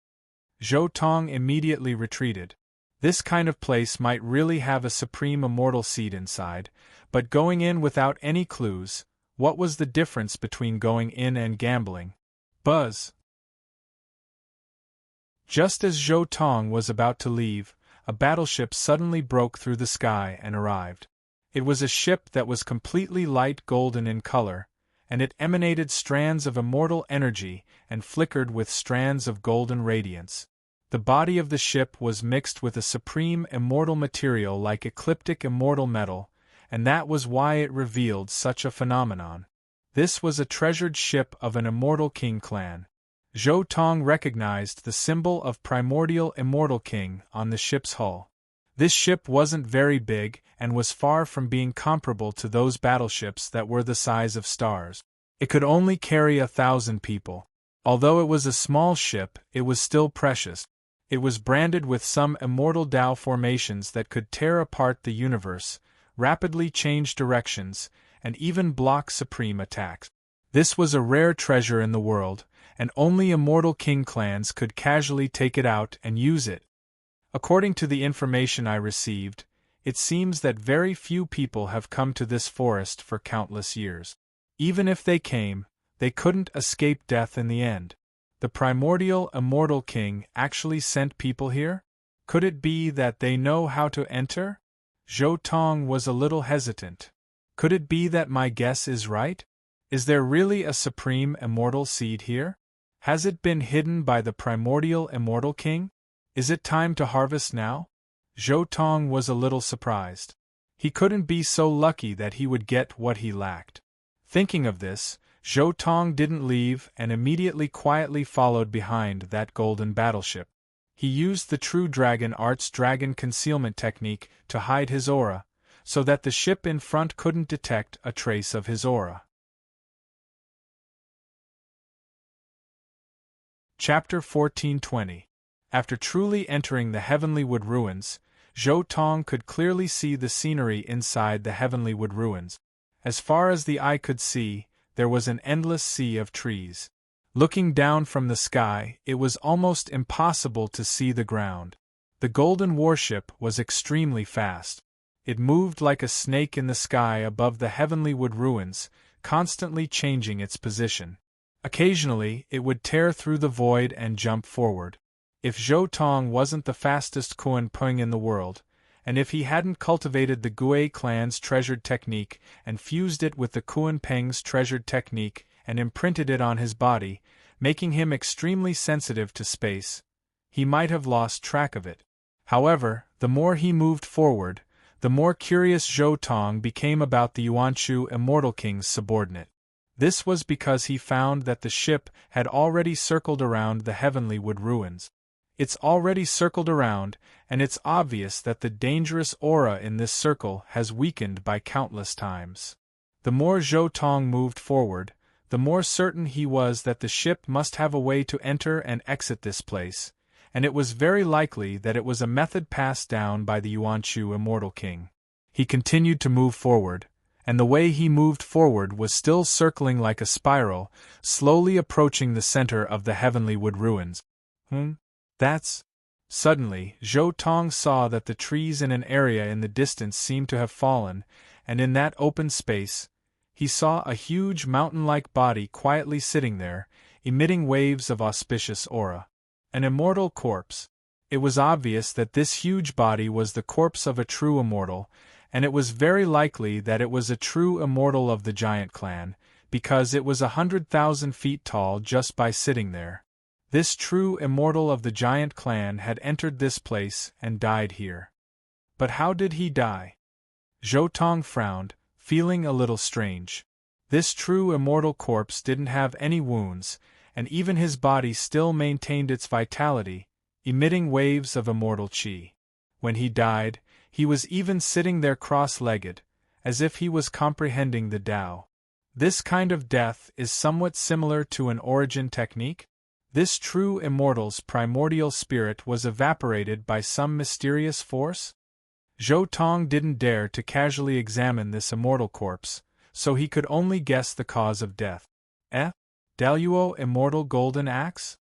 [SPEAKER 1] Zhou Tong immediately retreated. This kind of place might really have a supreme immortal seed inside, but going in without any clues, what was the difference between going in and gambling? Buzz! Just as Zhou Tong was about to leave, a battleship suddenly broke through the sky and arrived. It was a ship that was completely light golden in color, and it emanated strands of immortal energy and flickered with strands of golden radiance. The body of the ship was mixed with a supreme immortal material like ecliptic immortal metal, and that was why it revealed such a phenomenon. This was a treasured ship of an immortal king clan. Zhou Tong recognized the symbol of primordial immortal king on the ship's hull. This ship wasn't very big and was far from being comparable to those battleships that were the size of stars. It could only carry 1,000 people. Although it was a small ship, it was still precious. It was branded with some immortal Tao formations that could tear apart the universe, rapidly change directions, and even block supreme attacks. This was a rare treasure in the world, and only immortal king clans could casually take it out and use it. According to the information I received, it seems that very few people have come to this forest for countless years. Even if they came, they couldn't escape death in the end. The primordial immortal king actually sent people here? Could it be that they know how to enter? Zhou Tong was a little hesitant. Could it be that my guess is right? Is there really a supreme immortal seed here? Has it been hidden by the primordial immortal king? Is it time to harvest now? Zhou Tong was a little surprised. He couldn't be so lucky that he would get what he lacked. Thinking of this, Zhou Tong didn't leave and immediately quietly followed behind that golden battleship. He used the True Dragon Art's dragon concealment technique to hide his aura, so that the ship in front couldn't detect a trace of his aura. Chapter 1420. After truly entering the Heavenly Wood Ruins, Zhou Tong could clearly see the scenery inside the Heavenly Wood Ruins. As far as the eye could see, there was an endless sea of trees. Looking down from the sky, it was almost impossible to see the ground. The golden warship was extremely fast. It moved like a snake in the sky above the Heavenly Wood Ruins, constantly changing its position. Occasionally, it would tear through the void and jump forward. If Zhou Tong wasn't the fastest Kuan Peng in the world, and if he hadn't cultivated the Gui clan's treasured technique and fused it with the Kuan Peng's treasured technique and imprinted it on his body, making him extremely sensitive to space, he might have lost track of it. However, the more he moved forward, the more curious Zhou Tong became about the Yuanshu Immortal King's subordinate. This was because he found that the ship had already circled around the Heavenly Wood Ruins. It's already circled around, and it's obvious that the dangerous aura in this circle has weakened by countless times. The more Zhou Tong moved forward, the more certain he was that the ship must have a way to enter and exit this place, and it was very likely that it was a method passed down by the Yuanchu Immortal King. He continued to move forward, and the way he moved forward was still circling like a spiral, slowly approaching the center of the Heavenly Wood ruins. That's... Suddenly, Zhou Tong saw that the trees in an area in the distance seemed to have fallen, and in that open space, he saw a huge mountain-like body quietly sitting there, emitting waves of auspicious aura. An immortal corpse. It was obvious that this huge body was the corpse of a true immortal, and it was very likely that it was a true immortal of the giant clan, because it was 100,000 feet tall just by sitting there. This true immortal of the giant clan had entered this place and died here. But how did he die? Zhou Tong frowned, feeling a little strange. This true immortal corpse didn't have any wounds, and even his body still maintained its vitality, emitting waves of immortal qi. When he died, he was even sitting there cross-legged, as if he was comprehending the Tao. This kind of death is somewhat similar to an origin technique. This true immortal's primordial spirit was evaporated by some mysterious force? Zhou Tong didn't dare to casually examine this immortal corpse, so he could only guess the cause of death. Daluo Immortal Golden Axe?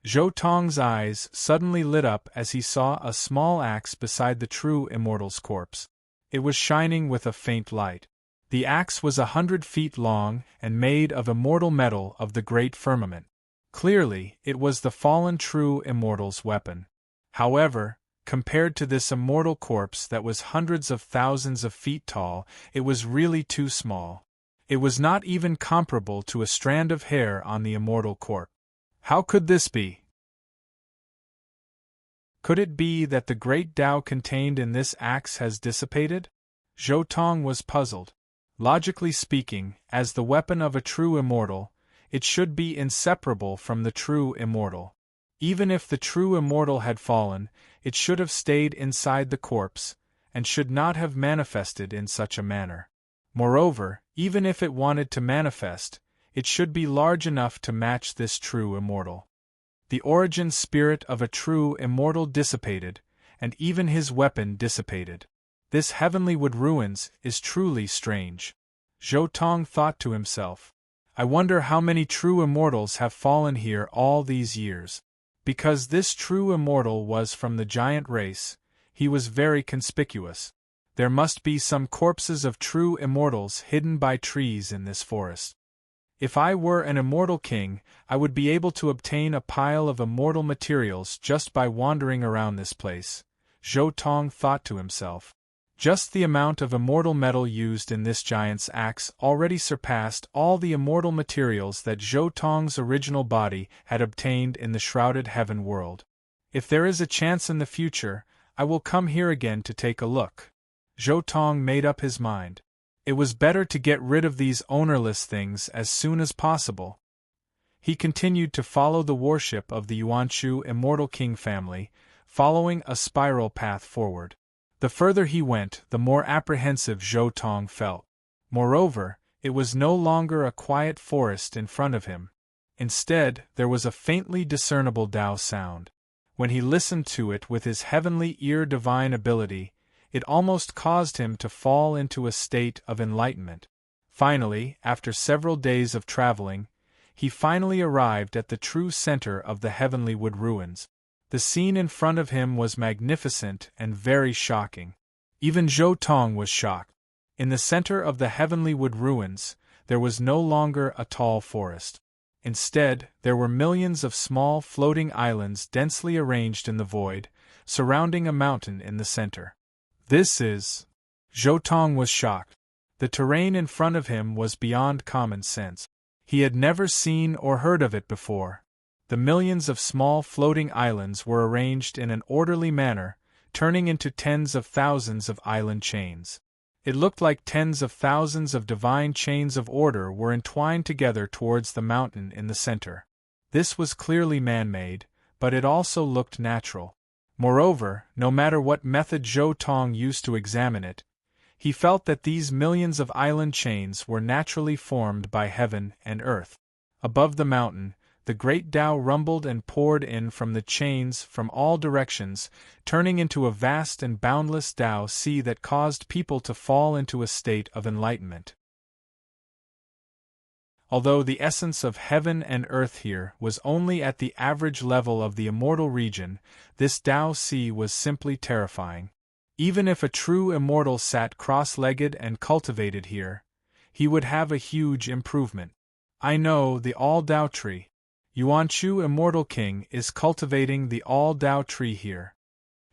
[SPEAKER 1] Zhou Tong's eyes suddenly lit up as he saw a small axe beside the true immortal's corpse. It was shining with a faint light. The axe was 100 feet long and made of immortal metal of the great firmament. Clearly, it was the fallen true immortal's weapon. However, compared to this immortal corpse that was hundreds of thousands of feet tall, it was really too small. It was not even comparable to a strand of hair on the immortal corpse. How could this be? Could it be that the great Tao contained in this axe has dissipated? Zhou Tong was puzzled. Logically speaking, as the weapon of a true immortal, it should be inseparable from the true immortal. Even if the true immortal had fallen, it should have stayed inside the corpse, and should not have manifested in such a manner. Moreover, even if it wanted to manifest, it should be large enough to match this true immortal. The origin spirit of a true immortal dissipated, and even his weapon dissipated. This Heavenly Wood ruins is truly strange. Zhou Tong thought to himself. I wonder how many true immortals have fallen here all these years. Because this true immortal was from the giant race, he was very conspicuous. There must be some corpses of true immortals hidden by trees in this forest. If I were an immortal king, I would be able to obtain a pile of immortal materials just by wandering around this place, Zhou Tong thought to himself. Just the amount of immortal metal used in this giant's axe already surpassed all the immortal materials that Zhou Tong's original body had obtained in the shrouded heaven world. If there is a chance in the future, I will come here again to take a look. Zhou Tong made up his mind. It was better to get rid of these ownerless things as soon as possible. He continued to follow the worship of the Yuanchu Immortal King family, following a spiral path forward. The further he went, the more apprehensive Zhou Tong felt. Moreover, it was no longer a quiet forest in front of him. Instead, there was a faintly discernible Tao sound. When he listened to it with his heavenly ear divine ability, it almost caused him to fall into a state of enlightenment. Finally, after several days of traveling, he finally arrived at the true center of the Heavenly Wood ruins. The scene in front of him was magnificent and very shocking. Even Zhou Tong was shocked. In the center of the Heavenly Wood ruins, there was no longer a tall forest. Instead, there were millions of small floating islands densely arranged in the void, surrounding a mountain in the center. This is... Zhou Tong was shocked. The terrain in front of him was beyond common sense. He had never seen or heard of it before. The millions of small floating islands were arranged in an orderly manner, turning into tens of thousands of island chains. It looked like tens of thousands of divine chains of order were entwined together towards the mountain in the center. This was clearly man-made, but it also looked natural. Moreover, no matter what method Zhou Tong used to examine it, He felt that these millions of island chains were naturally formed by heaven and earth. Above the mountain, the great Tao rumbled and poured in from the chains from all directions, turning into a vast and boundless Tao sea that caused people to fall into a state of enlightenment. Although the essence of heaven and earth here was only at the average level of the immortal region, this Tao sea was simply terrifying. Even if a true immortal sat cross-legged and cultivated here, he would have a huge improvement. I know the All-Tao tree. Yuanchu, immortal king, is cultivating the All-Tao tree here.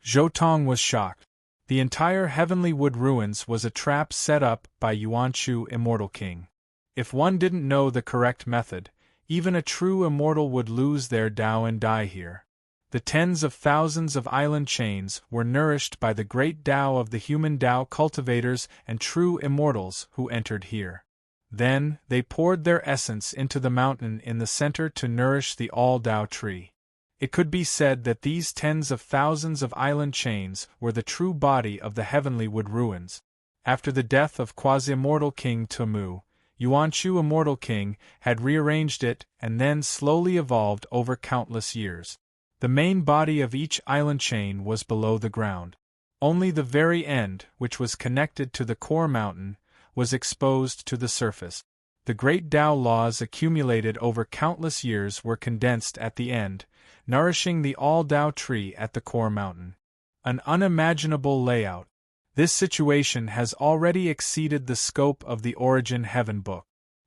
[SPEAKER 1] Zhou Tong was shocked. The entire Heavenly Wood ruins was a trap set up by Yuanchu, immortal king. If one didn't know the correct method, even a true immortal would lose their Tao and die here. The tens of thousands of island chains were nourished by the great Tao of the human Tao cultivators and true immortals who entered here. Then, they poured their essence into the mountain in the center to nourish the All-Tao tree. It could be said that these tens of thousands of island chains were the true body of the Heavenly Wood ruins. After the death of quasi-immortal King Tumu, Yuanchu, immortal king, had rearranged it and then slowly evolved over countless years. The main body of each island chain was below the ground. Only the very end, which was connected to the core mountain, was exposed to the surface. The great Tao laws accumulated over countless years were condensed at the end, nourishing the All-Tao tree at the core mountain. An unimaginable layout. This situation has already exceeded the scope of the Origin Heaven book.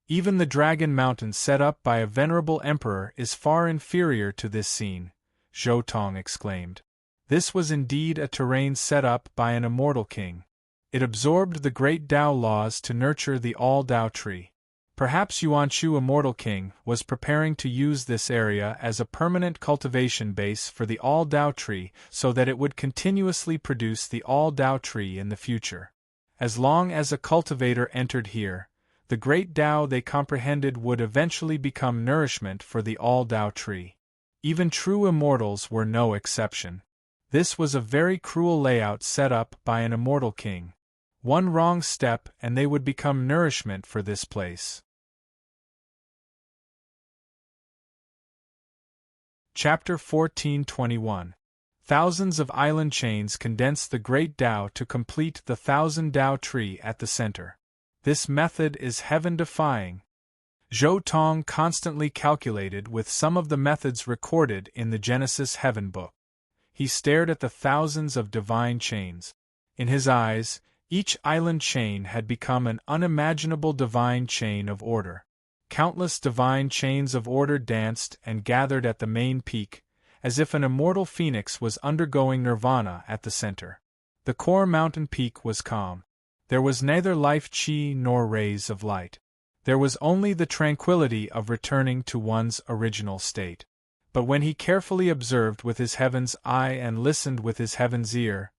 [SPEAKER 1] Even the Dragon Mountain set up by a venerable emperor is far inferior to this scene, Zhou Tong exclaimed. This was indeed a terrain set up by an immortal king. It absorbed the great Tao laws to nurture the All-Tao tree. Perhaps Yuanchu, immortal king, was preparing to use this area as a permanent cultivation base for the All-Tao tree so that it would continuously produce the All-Tao tree in the future. As long as a cultivator entered here, the great Tao they comprehended would eventually become nourishment for the All-Tao tree. Even true immortals were no exception. This was a very cruel layout set up by an immortal king. One wrong step and they would become nourishment for this place. Chapter 14:21. Thousands of island chains condense the great Tao to complete the thousand Tao tree at the center. This method is heaven-defying. Zhou Tong constantly calculated with some of the methods recorded in the Genesis Heaven book. He stared at the thousands of divine chains. In his eyes, each island chain had become an unimaginable divine chain of order. Countless divine chains of order danced and gathered at the main peak, as if an immortal phoenix was undergoing nirvana at the center. The core mountain peak was calm. There was neither life chi nor rays of light. There was only the tranquility of returning to one's original state. But when he carefully observed with his heaven's eye and listened with his heaven's ear,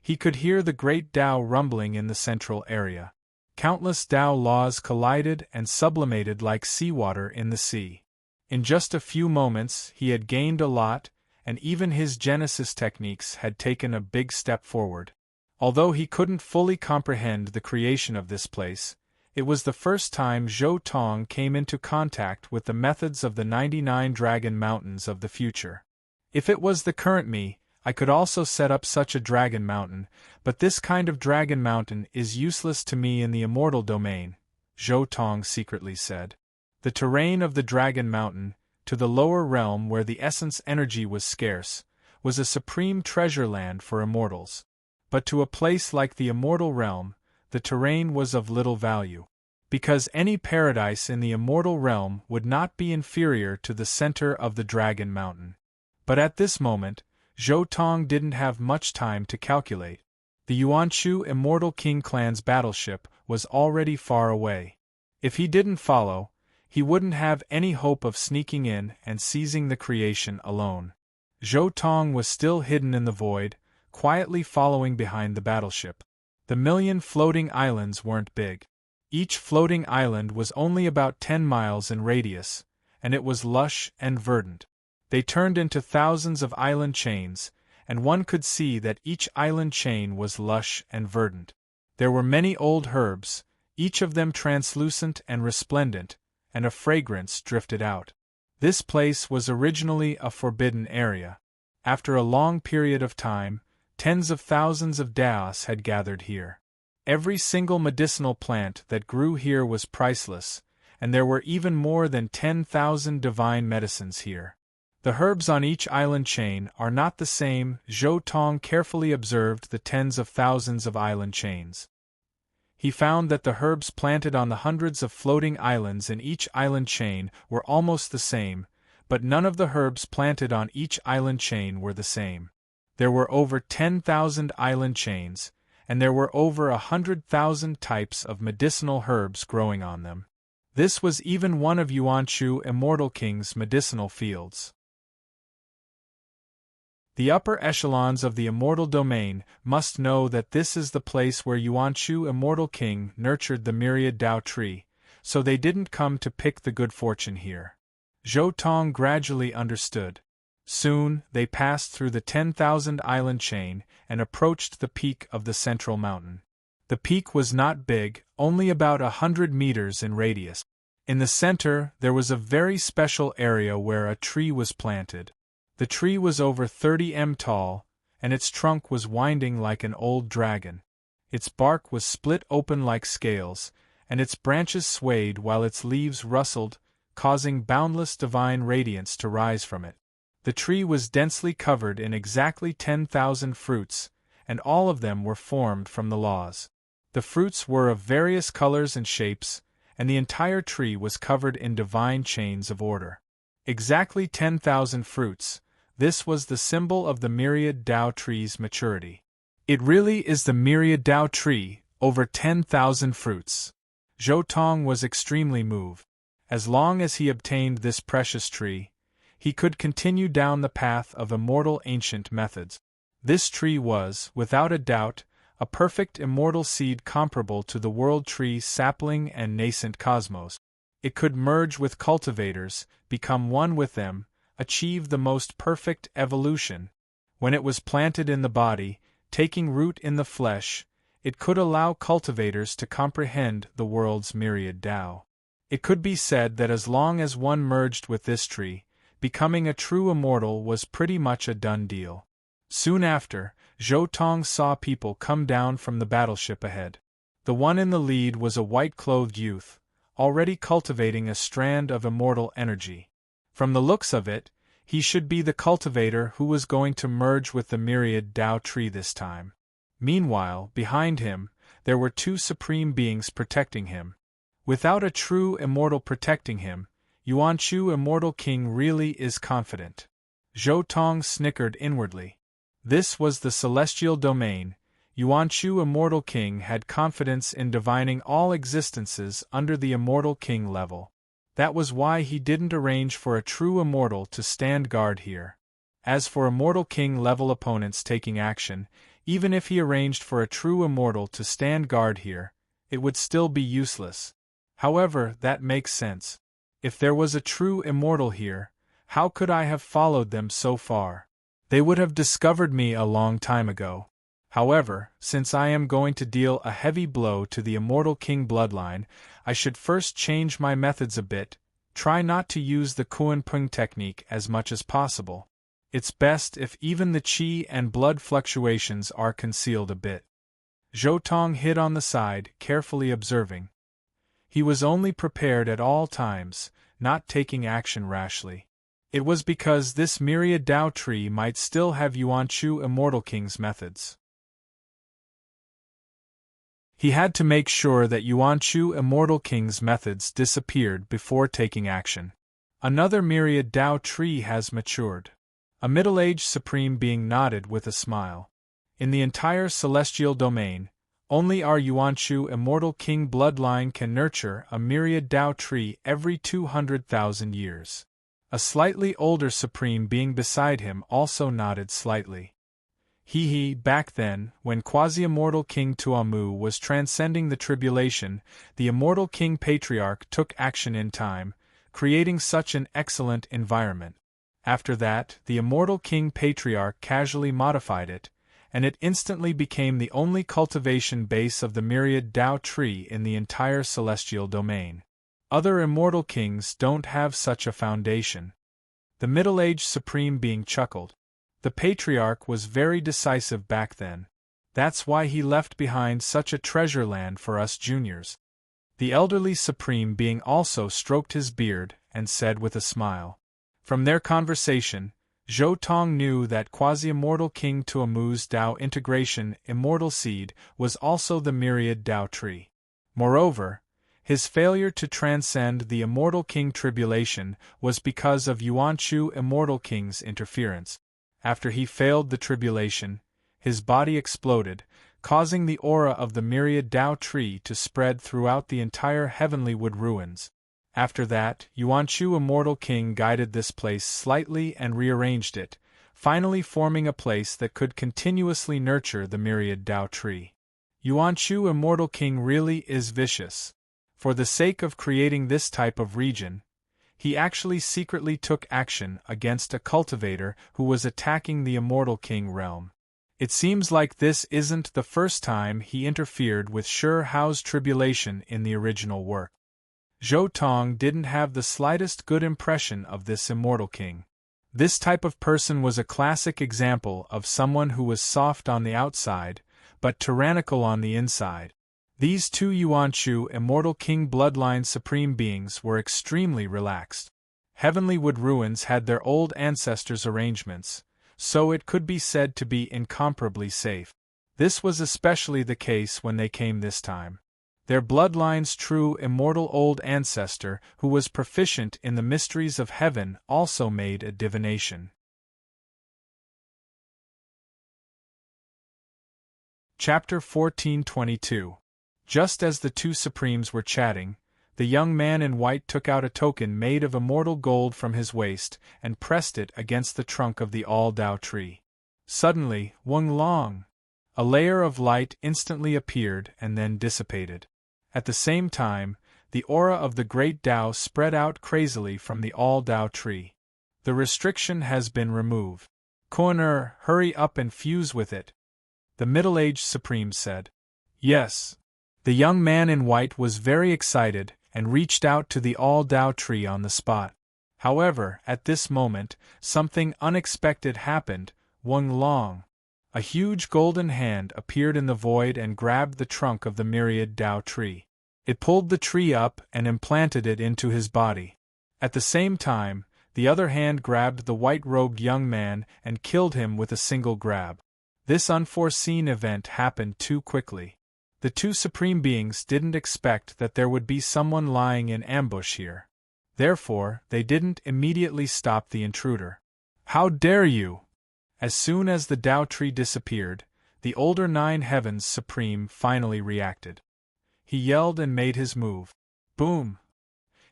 [SPEAKER 1] he could hear the great Tao rumbling in the central area. Countless Tao laws collided and sublimated like seawater in the sea. In just a few moments he had gained a lot, and even his Genesis techniques had taken a big step forward. Although he couldn't fully comprehend the creation of this place, it was the first time Zhou Tong came into contact with the methods of the 99 Dragon Mountains of the future. If it was the current me, I could also set up such a dragon mountain, but this kind of dragon mountain is useless to me in the immortal domain, Zhou Tong secretly said. The terrain of the dragon mountain, to the lower realm where the essence energy was scarce, was a supreme treasure land for immortals. But to a place like the immortal realm, the terrain was of little value. Because any paradise in the immortal realm would not be inferior to the center of the dragon mountain. But at this moment, Zhou Tong didn't have much time to calculate. The Yuanchu Immortal King clan's battleship was already far away. If he didn't follow, he wouldn't have any hope of sneaking in and seizing the creation alone. Zhou Tong was still hidden in the void, quietly following behind the battleship. The million floating islands weren't big. Each floating island was only about 10 miles in radius, and it was lush and verdant. They turned into thousands of island chains, and one could see that each island chain was lush and verdant. There were many old herbs, each of them translucent and resplendent, and a fragrance drifted out. This place was originally a forbidden area. After a long period of time, tens of thousands of daos had gathered here. Every single medicinal plant that grew here was priceless, and there were even more than 10,000 divine medicines here. The herbs on each island chain are not the same. Zhou Tong carefully observed the tens of thousands of island chains. He found that the herbs planted on the hundreds of floating islands in each island chain were almost the same, but none of the herbs planted on each island chain were the same. There were over 10,000 island chains, and there were over 100,000 types of medicinal herbs growing on them. This was even one of Yuanchu Immortal King's medicinal fields. The upper echelons of the Immortal Domain must know that this is the place where Yuanchu Immortal King nurtured the myriad Dao tree, so they didn't come to pick the good fortune here. Zhou Tong gradually understood. Soon, they passed through the 10,000 island chain and approached the peak of the central mountain. The peak was not big, only about 100 meters in radius. In the center, there was a very special area where a tree was planted. The tree was over 30 m tall, and its trunk was winding like an old dragon. Its bark was split open like scales, and its branches swayed while its leaves rustled, causing boundless divine radiance to rise from it. The tree was densely covered in exactly 10,000 fruits, and all of them were formed from the laws. The fruits were of various colors and shapes, and the entire tree was covered in divine chains of order. Exactly 10,000 fruits. This was the symbol of the myriad Dao tree's maturity. It really is the myriad Dao tree, over 10,000 fruits. Zhou Tong was extremely moved. As long as he obtained this precious tree, he could continue down the path of immortal ancient methods. This tree was, without a doubt, a perfect immortal seed comparable to the world tree sapling and nascent cosmos. It could merge with cultivators, become one with them, achieve the most perfect evolution. When it was planted in the body, taking root in the flesh, it could allow cultivators to comprehend the world's myriad Tao. It could be said that as long as one merged with this tree, becoming a true immortal was pretty much a done deal. Soon after, Zhou Tong saw people come down from the battleship ahead. The one in the lead was a white-clothed youth, already cultivating a strand of immortal energy. From the looks of it, he should be the cultivator who was going to merge with the myriad Dao tree this time. Meanwhile, behind him, there were two supreme beings protecting him. Without a true immortal protecting him, Yuanchu Immortal King really is confident. Zhou Tong snickered inwardly. This was the celestial domain. Yuanchu Immortal King had confidence in divining all existences under the Immortal King level. That was why he didn't arrange for a true immortal to stand guard here. As for Immortal King level opponents taking action, even if he arranged for a true immortal to stand guard here, it would still be useless. However, that makes sense. If there was a true immortal here, how could I have followed them so far? They would have discovered me a long time ago. However, since I am going to deal a heavy blow to the Immortal King bloodline, I should first change my methods a bit, try not to use the Kuan-Pung technique as much as possible. It's best if even the qi and blood fluctuations are concealed a bit. Zhou Tong hid on the side, carefully observing. He was only prepared at all times, not taking action rashly. It was because this myriad Dao tree might still have Yuanchu Immortal King's methods. He had to make sure that Yuanchu Immortal King's methods disappeared before taking action. Another myriad Dao tree has matured. A middle-aged supreme being nodded with a smile. In the entire celestial domain, only our Yuanchu Immortal King bloodline can nurture a myriad Dao tree every 200,000 years. A slightly older supreme being beside him also nodded slightly. Back then, when quasi-immortal King Tuamu was transcending the tribulation, the immortal King Patriarch took action in time, creating such an excellent environment. After that, the immortal King Patriarch casually modified it, and it instantly became the only cultivation base of the myriad Tao tree in the entire celestial domain. Other immortal kings don't have such a foundation. The middle-aged supreme being chuckled. The patriarch was very decisive back then. That's why he left behind such a treasure land for us juniors. The elderly supreme being also stroked his beard and said with a smile. From their conversation, Zhou Tong knew that quasi-immortal King Tuamu's Tao integration immortal seed was also the myriad Tao tree. Moreover, his failure to transcend the immortal king tribulation was because of Yuanchu immortal king's interference. After he failed the tribulation, his body exploded, causing the aura of the myriad Tao tree to spread throughout the entire heavenly wood ruins. After that, Yuanchu immortal king guided this place slightly and rearranged it, finally forming a place that could continuously nurture the myriad Tao tree. Yuanchu immortal king really is vicious. For the sake of creating this type of region, he actually secretly took action against a cultivator who was attacking the immortal king realm. It seems like this isn't the first time he interfered with Shi Hao's tribulation in the original work. Zhou Tong didn't have the slightest good impression of this immortal king. This type of person was a classic example of someone who was soft on the outside, but tyrannical on the inside. These two Yuanchu immortal king bloodline supreme beings were extremely relaxed. Heavenly Wood Ruins had their old ancestors' arrangements, so it could be said to be incomparably safe. This was especially the case when they came this time. Their bloodline's true immortal old ancestor, who was proficient in the mysteries of heaven, also made a divination. Chapter 1422. Just as the two supremes were chatting, the young man in white took out a token made of immortal gold from his waist and pressed it against the trunk of the all-Tao tree. Suddenly, Weng Long! A layer of light instantly appeared and then dissipated. At the same time, the aura of the great Tao spread out crazily from the all-Tao tree. The restriction has been removed. Koiner, hurry up and fuse with it, the middle-aged supreme said. Yes. The young man in white was very excited and reached out to the all-Tao tree on the spot. However, at this moment, something unexpected happened. Weng Long! A huge golden hand appeared in the void and grabbed the trunk of the myriad Tao tree. It pulled the tree up and implanted it into his body. At the same time, the other hand grabbed the white-robed young man and killed him with a single grab. This unforeseen event happened too quickly. The two supreme beings didn't expect that there would be someone lying in ambush here. Therefore, they didn't immediately stop the intruder. How dare you! As soon as the Tao tree disappeared, the older Nine Heavens Supreme finally reacted. He yelled and made his move. Boom!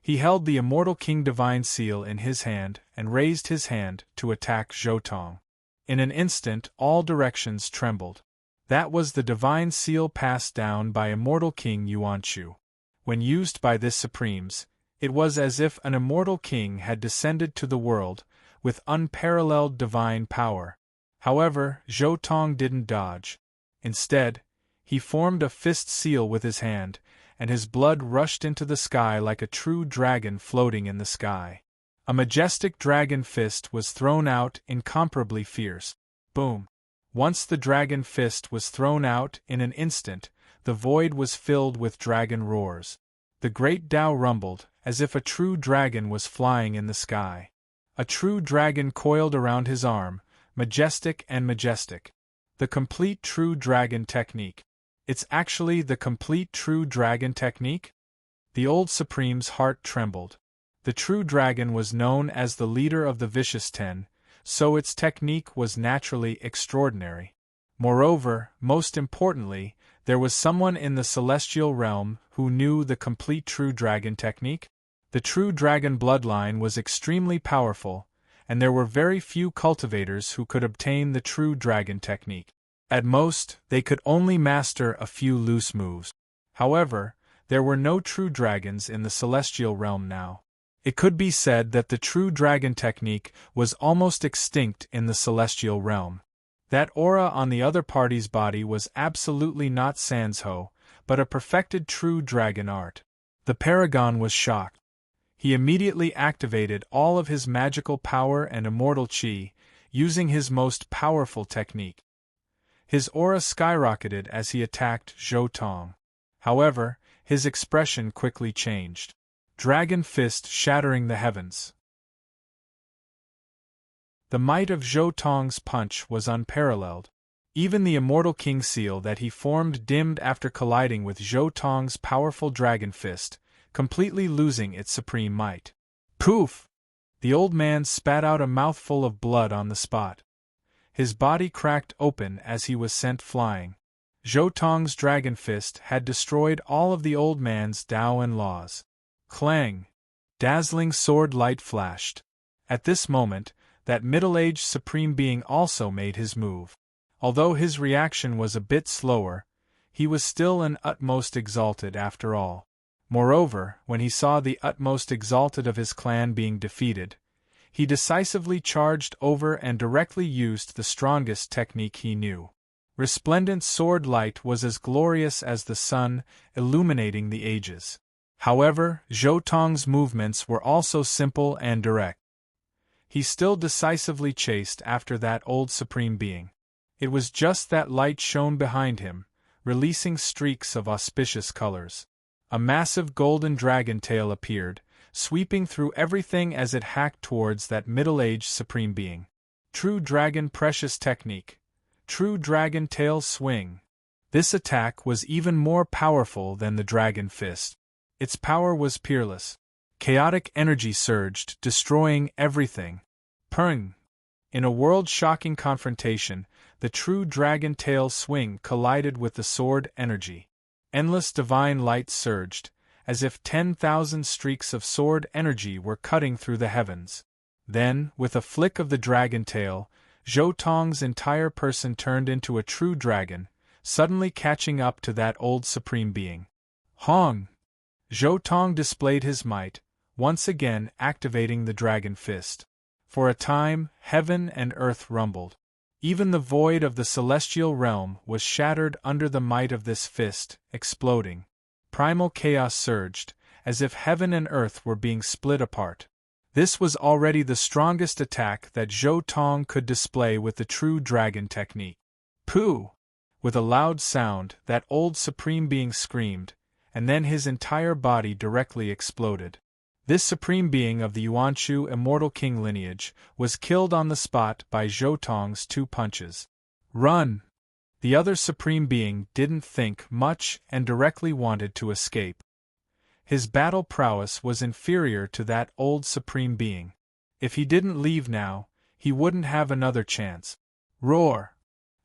[SPEAKER 1] He held the immortal King Divine Seal in his hand and raised his hand to attack Zhou Tong. In an instant, all directions trembled. That was the divine seal passed down by immortal King Yuanchu. When used by this Supremes, it was as if an immortal king had descended to the world, with unparalleled divine power. However, Zhou Tong didn't dodge. Instead, he formed a fist seal with his hand, and his blood rushed into the sky like a true dragon floating in the sky. A majestic dragon fist was thrown out, incomparably fierce. Boom! Once the dragon fist was thrown out, in an instant, the void was filled with dragon roars. The great Tao rumbled, as if a true dragon was flying in the sky. A true dragon coiled around his arm, majestic and majestic. The complete true dragon technique. It's actually the complete true dragon technique? The old Supreme's heart trembled. The true dragon was known as the leader of the Vicious Ten, so its technique was naturally extraordinary. Moreover, most importantly, there was someone in the celestial realm who knew the complete true dragon technique. The true dragon bloodline was extremely powerful, and there were very few cultivators who could obtain the true dragon technique. At most, they could only master a few loose moves. However, there were no true dragons in the celestial realm now. It could be said that the true dragon technique was almost extinct in the celestial realm. That aura on the other party's body was absolutely not Sansho, but a perfected true dragon art. The paragon was shocked. He immediately activated all of his magical power and immortal chi, using his most powerful technique. His aura skyrocketed as he attacked Zhou Tong. However, his expression quickly changed. Dragon fist shattering the heavens. The might of Zhou Tong's punch was unparalleled. Even the immortal king seal that he formed dimmed after colliding with Zhou Tong's powerful dragon fist, completely losing its supreme might. Poof! The old man spat out a mouthful of blood on the spot. His body cracked open as he was sent flying. Zhou Tong's dragon fist had destroyed all of the old man's Tao and laws. Clang! Dazzling sword light flashed. At this moment, that middle-aged supreme being also made his move. Although his reaction was a bit slower, he was still an utmost exalted after all. Moreover, when he saw the utmost exalted of his clan being defeated, he decisively charged over and directly used the strongest technique he knew. Resplendent sword light was as glorious as the sun, illuminating the ages. However, Zhou Tong's movements were also simple and direct. He still decisively chased after that old supreme being. It was just that light shone behind him, releasing streaks of auspicious colors. A massive golden dragon tail appeared, sweeping through everything as it hacked towards that middle-aged supreme being. True dragon precious technique. True dragon tail swing. This attack was even more powerful than the dragon fist. Its power was peerless. Chaotic energy surged, destroying everything. Purring! In a world-shocking confrontation, the true dragon tail swing collided with the sword energy. Endless divine light surged, as if 10,000 streaks of sword energy were cutting through the heavens. Then, with a flick of the dragon tail, Zhou Tong's entire person turned into a true dragon, suddenly catching up to that old supreme being. Hong! Zhou Tong displayed his might, once again activating the dragon fist. For a time, heaven and earth rumbled. Even the void of the celestial realm was shattered under the might of this fist, exploding. Primal chaos surged, as if heaven and earth were being split apart. This was already the strongest attack that Zhou Tong could display with the true dragon technique. Pooh! With a loud sound, that old supreme being screamed, and then his entire body directly exploded. This supreme being of the Yuanchu immortal king lineage was killed on the spot by Zhou Tong's 2 punches. Run! The other supreme being didn't think much and directly wanted to escape. His battle prowess was inferior to that old supreme being. If he didn't leave now, he wouldn't have another chance. Roar!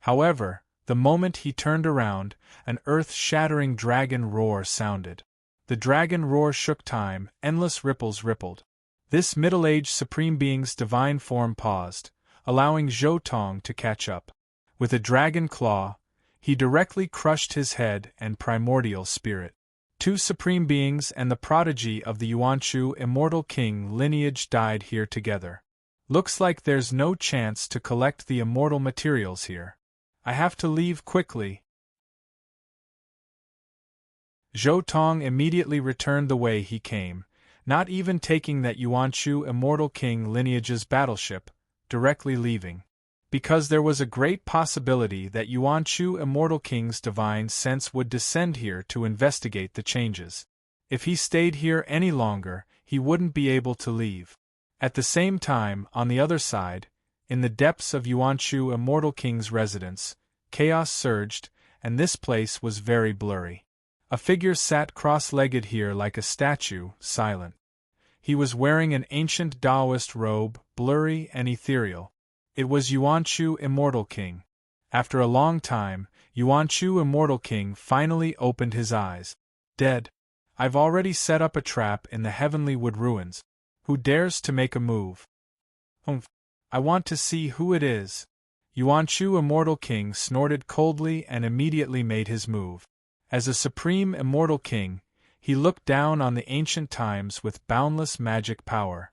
[SPEAKER 1] However, the moment he turned around, an earth-shattering dragon roar sounded. The dragon roar shook time, endless ripples rippled. This middle-aged supreme being's divine form paused, allowing Zhou Tong to catch up. With a dragon claw, he directly crushed his head and primordial spirit. 2 supreme beings and the prodigy of the Yuanchu immortal king lineage died here together. Looks like there's no chance to collect the immortal materials here. I have to leave quickly. Zhou Tong immediately returned the way he came, not even taking that Yuanchu immortal king lineage's battleship, directly leaving. Because there was a great possibility that Yuanchu immortal king's divine sense would descend here to investigate the changes. If he stayed here any longer, he wouldn't be able to leave. At the same time, on the other side, in the depths of Yuanchu immortal king's residence, chaos surged, and this place was very blurry. A figure sat cross-legged here like a statue, silent. He was wearing an ancient Taoist robe, blurry and ethereal. It was Yuanchu Immortal King. After a long time, Yuanchu Immortal King finally opened his eyes. Dead. I've already set up a trap in the Heavenly Wood Ruins. Who dares to make a move? I want to see who it is. Yuanchu Immortal King snorted coldly and immediately made his move. As a supreme immortal king, he looked down on the ancient times with boundless magic power.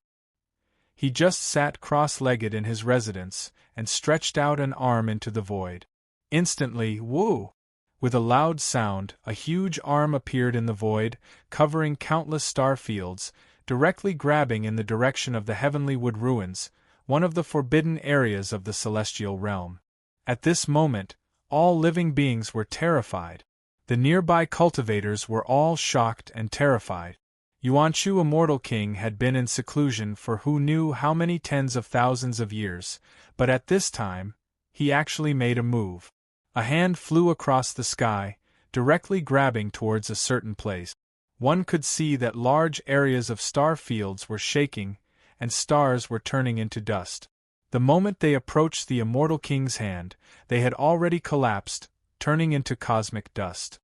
[SPEAKER 1] He just sat cross-legged in his residence, and stretched out an arm into the void. Instantly, whoo! With a loud sound, a huge arm appeared in the void, covering countless star fields, directly grabbing in the direction of the heavenly wood ruins, one of the forbidden areas of the celestial realm. At this moment, all living beings were terrified. The nearby cultivators were all shocked and terrified. Yuanchu, Immortal King, had been in seclusion for who knew how many tens of thousands of years, but at this time, he actually made a move. A hand flew across the sky, directly grabbing towards a certain place. One could see that large areas of star fields were shaking, and stars were turning into dust. The moment they approached the Immortal King's hand, they had already collapsed, turning into cosmic dust.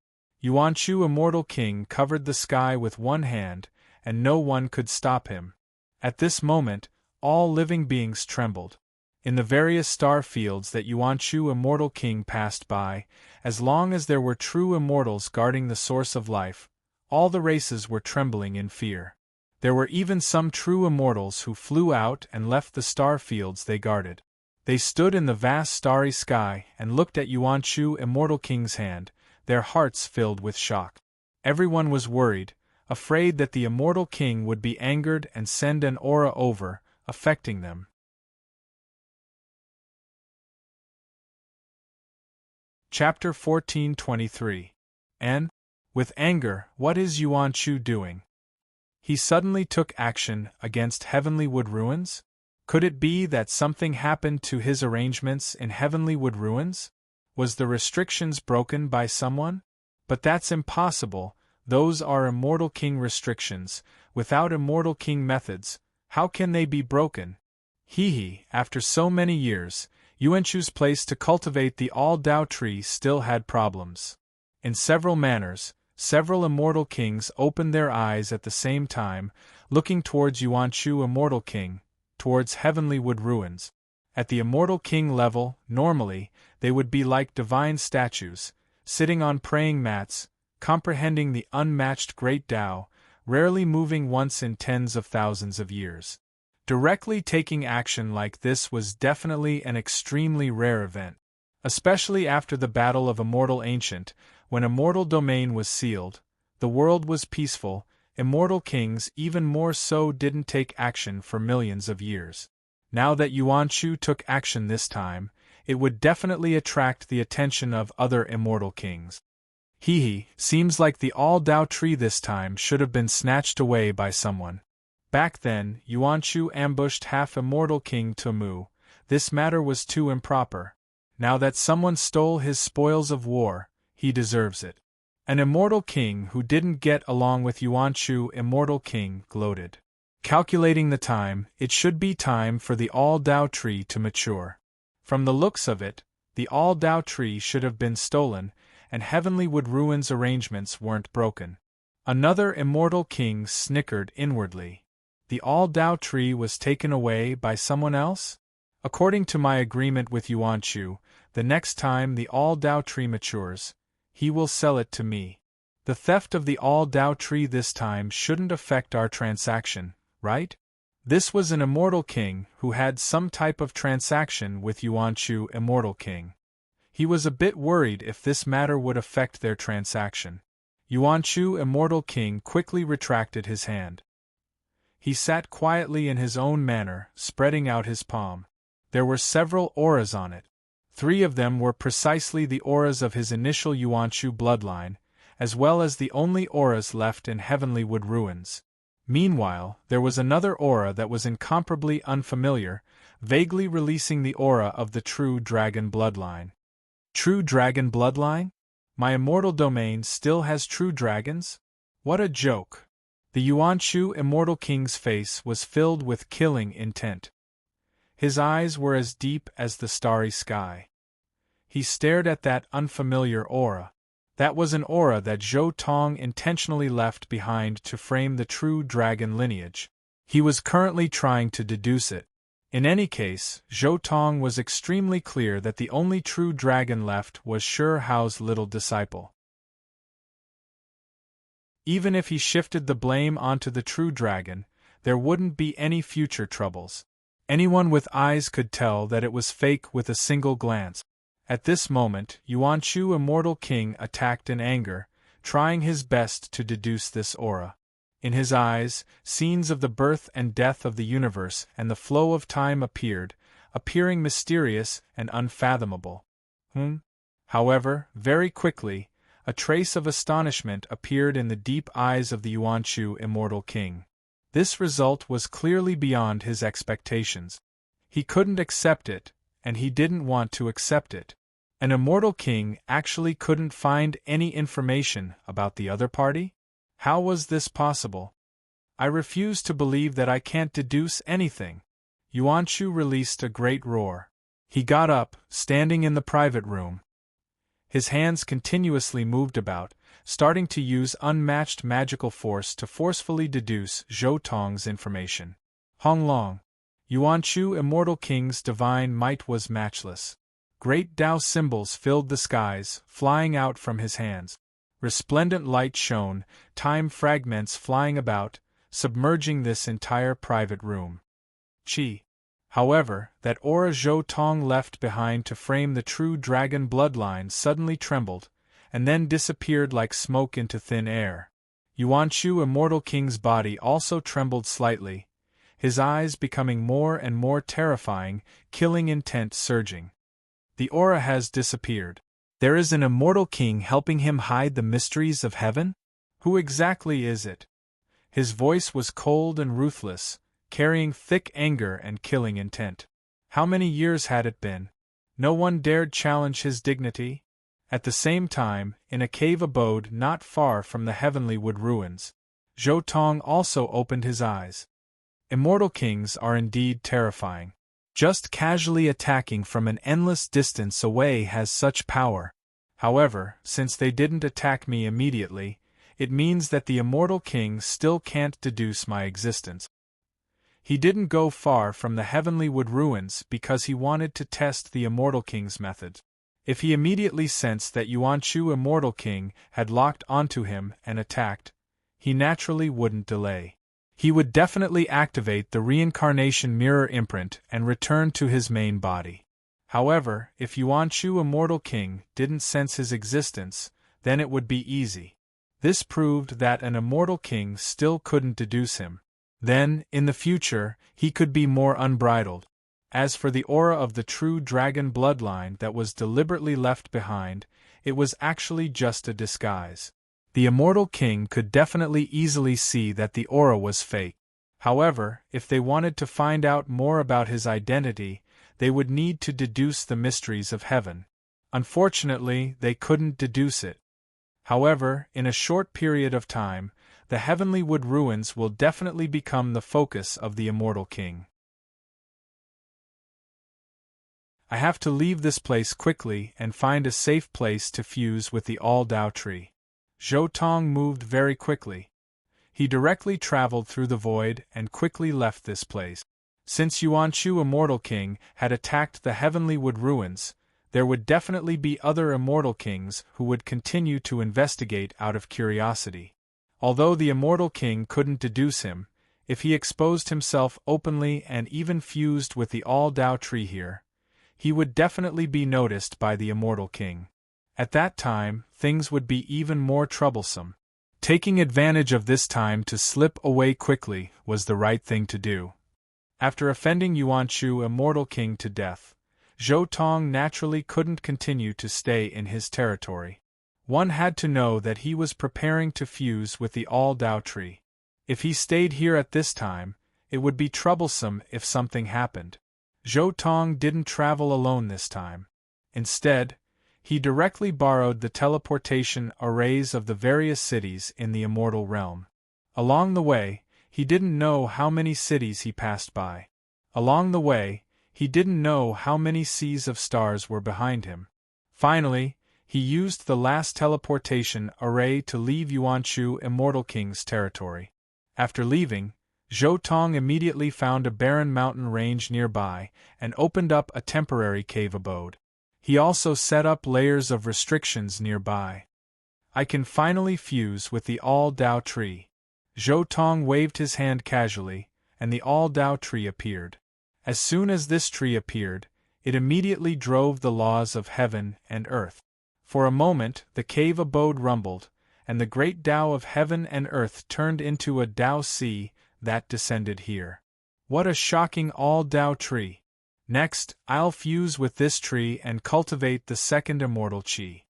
[SPEAKER 1] Yuanchu, Immortal King, covered the sky with one hand, and no one could stop him. At this moment, all living beings trembled. In the various star fields that Yuanchu, Immortal King, passed by, as long as there were true immortals guarding the source of life, all the races were trembling in fear. There were even some true immortals who flew out and left the star fields they guarded. They stood in the vast starry sky and looked at Yuanchu, Immortal King's hand, their hearts filled with shock. Everyone was worried, afraid that the Immortal King would be angered and send an aura over, affecting them. Chapter 14:23. And, with anger, what is Yuanchu doing? He suddenly took action against Heavenly Wood Ruins? Could it be that something happened to his arrangements in Heavenly Wood Ruins? Was the restrictions broken by someone? But that's impossible, those are Immortal King restrictions. Without Immortal King methods, how can they be broken? After so many years, Yuanchu's place to cultivate the All-Dao tree still had problems. In several manners, several Immortal Kings opened their eyes at the same time, looking towards Yuanchu, Immortal King, towards Heavenly Wood Ruins. At the Immortal King level, normally, they would be like divine statues, sitting on praying mats, comprehending the unmatched Great Tao, rarely moving once in tens of thousands of years. Directly taking action like this was definitely an extremely rare event. Especially after the Battle of Immortal Ancient, when Immortal Domain was sealed, the world was peaceful, Immortal Kings even more so didn't take action for millions of years. Now that Yuanchu took action this time, it would definitely attract the attention of other Immortal Kings. Seems like the All-Dao tree this time should have been snatched away by someone. Back then, Yuanchu ambushed half-Immortal King Tumu. This matter was too improper. Now that someone stole his spoils of war, he deserves it. An Immortal King who didn't get along with Yuanchu, Immortal King, gloated. Calculating the time, it should be time for the All-Dao tree to mature. From the looks of it, the All-Dao tree should have been stolen, and Heavenly Wood Ruins arrangements weren't broken. Another Immortal King snickered inwardly. The All-Dao tree was taken away by someone else? According to my agreement with Yuanchu, the next time the All-Dao tree matures, he will sell it to me. The theft of the All-Dao tree this time shouldn't affect our transaction, right? This was an Immortal King who had some type of transaction with Yuanchu, Immortal King. He was a bit worried if this matter would affect their transaction. Yuanchu, Immortal King, quickly retracted his hand. He sat quietly in his own manner, spreading out his palm. There were several auras on it. 3 of them were precisely the auras of his initial Yuanchu bloodline, as well as the only auras left in Heavenly Wood Ruins. Meanwhile, there was another aura that was incomparably unfamiliar, vaguely releasing the aura of the true dragon bloodline. True dragon bloodline? My immortal domain still has true dragons? What a joke! The Yuanchu Immortal King's face was filled with killing intent. His eyes were as deep as the starry sky. He stared at that unfamiliar aura. That was an aura that Zhou Tong intentionally left behind to frame the true dragon lineage. He was currently trying to deduce it. In any case, Zhou Tong was extremely clear that the only true dragon left was Shi Hao's little disciple. Even if he shifted the blame onto the true dragon, there wouldn't be any future troubles. Anyone with eyes could tell that it was fake with a single glance. At this moment, Yuanchu, Immortal King, attacked in anger, trying his best to deduce this aura. In his eyes, scenes of the birth and death of the universe and the flow of time appeared, appearing mysterious and unfathomable. However, very quickly, a trace of astonishment appeared in the deep eyes of the Yuanchu, Immortal King. This result was clearly beyond his expectations. He couldn't accept it, and he didn't want to accept it. An Immortal King actually couldn't find any information about the other party? How was this possible? I refuse to believe that I can't deduce anything. Yuanchu released a great roar. He got up, standing in the private room. His hands continuously moved about, starting to use unmatched magical force to forcefully deduce Zhou Tong's information. Honglong. Yuanchu, Immortal King's divine might was matchless. Great Tao symbols filled the skies, flying out from his hands. Resplendent light shone, time fragments flying about, submerging this entire private room. Qi. However, that aura Zhou Tong left behind to frame the true dragon bloodline suddenly trembled, and then disappeared like smoke into thin air. Yuanchu, Immortal King's body also trembled slightly, his eyes becoming more and more terrifying, killing intent surging. The aura has disappeared. There is an Immortal King helping him hide the mysteries of heaven? Who exactly is it? His voice was cold and ruthless, carrying thick anger and killing intent. How many years had it been? No one dared challenge his dignity. At the same time, in a cave abode not far from the Heavenly Wood ruins, Zhou Tong also opened his eyes. Immortal Kings are indeed terrifying. Just casually attacking from an endless distance away has such power. However, since they didn't attack me immediately, it means that the Immortal King still can't deduce my existence. He didn't go far from the Heavenly Wood ruins because he wanted to test the Immortal King's method. If he immediately sensed that Yuanchu, Immortal King, had locked onto him and attacked, he naturally wouldn't delay. He would definitely activate the reincarnation mirror imprint and return to his main body. However, if Yuanchu, Immortal King, didn't sense his existence, then it would be easy. This proved that an Immortal King still couldn't deduce him. Then, in the future, he could be more unbridled. As for the aura of the true dragon bloodline that was deliberately left behind, it was actually just a disguise. The Immortal King could definitely easily see that the aura was fake. However, if they wanted to find out more about his identity, they would need to deduce the mysteries of heaven. Unfortunately, they couldn't deduce it. However, in a short period of time, the Heavenly Wood ruins will definitely become the focus of the Immortal King. I have to leave this place quickly and find a safe place to fuse with the All-Dao tree. Zhou Tong moved very quickly. He directly traveled through the void and quickly left this place. Since Yuanchu, Immortal King, had attacked the Heavenly Wood ruins, there would definitely be other Immortal Kings who would continue to investigate out of curiosity. Although the Immortal King couldn't deduce him, if he exposed himself openly and even fused with the All-Dao tree here, he would definitely be noticed by the Immortal King. At that time, things would be even more troublesome. Taking advantage of this time to slip away quickly was the right thing to do. After offending Yuanchu, Immortal King, to death, Zhou Tong naturally couldn't continue to stay in his territory. One had to know that he was preparing to fuse with the All-Dao tree. If he stayed here at this time, it would be troublesome if something happened. Zhou Tong didn't travel alone this time. Instead, he directly borrowed the teleportation arrays of the various cities in the Immortal Realm. Along the way, he didn't know how many cities he passed by. Along the way, he didn't know how many seas of stars were behind him. Finally, he used the last teleportation array to leave Yuanchu, Immortal King's territory. After leaving, Zhou Tong immediately found a barren mountain range nearby and opened up a temporary cave abode. He also set up layers of restrictions nearby. I can finally fuse with the All-Dao tree. Zhou Tong waved his hand casually, and the all-Tao tree appeared. As soon as this tree appeared, it immediately drove the laws of heaven and earth. For a moment the cave abode rumbled, and the great Tao of heaven and earth turned into a Tao sea that descended here. What a shocking all-Tao tree! Next, I'll fuse with this tree and cultivate the second immortal qi.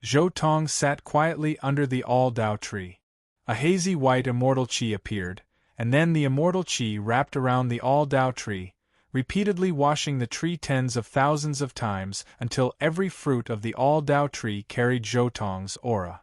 [SPEAKER 1] Zhou Tong sat quietly under the all-Tao tree. A hazy white immortal qi appeared, and then the immortal qi wrapped around the all-Tao tree, repeatedly washing the tree tens of thousands of times until every fruit of the all-Tao tree carried Zhou Tong's aura.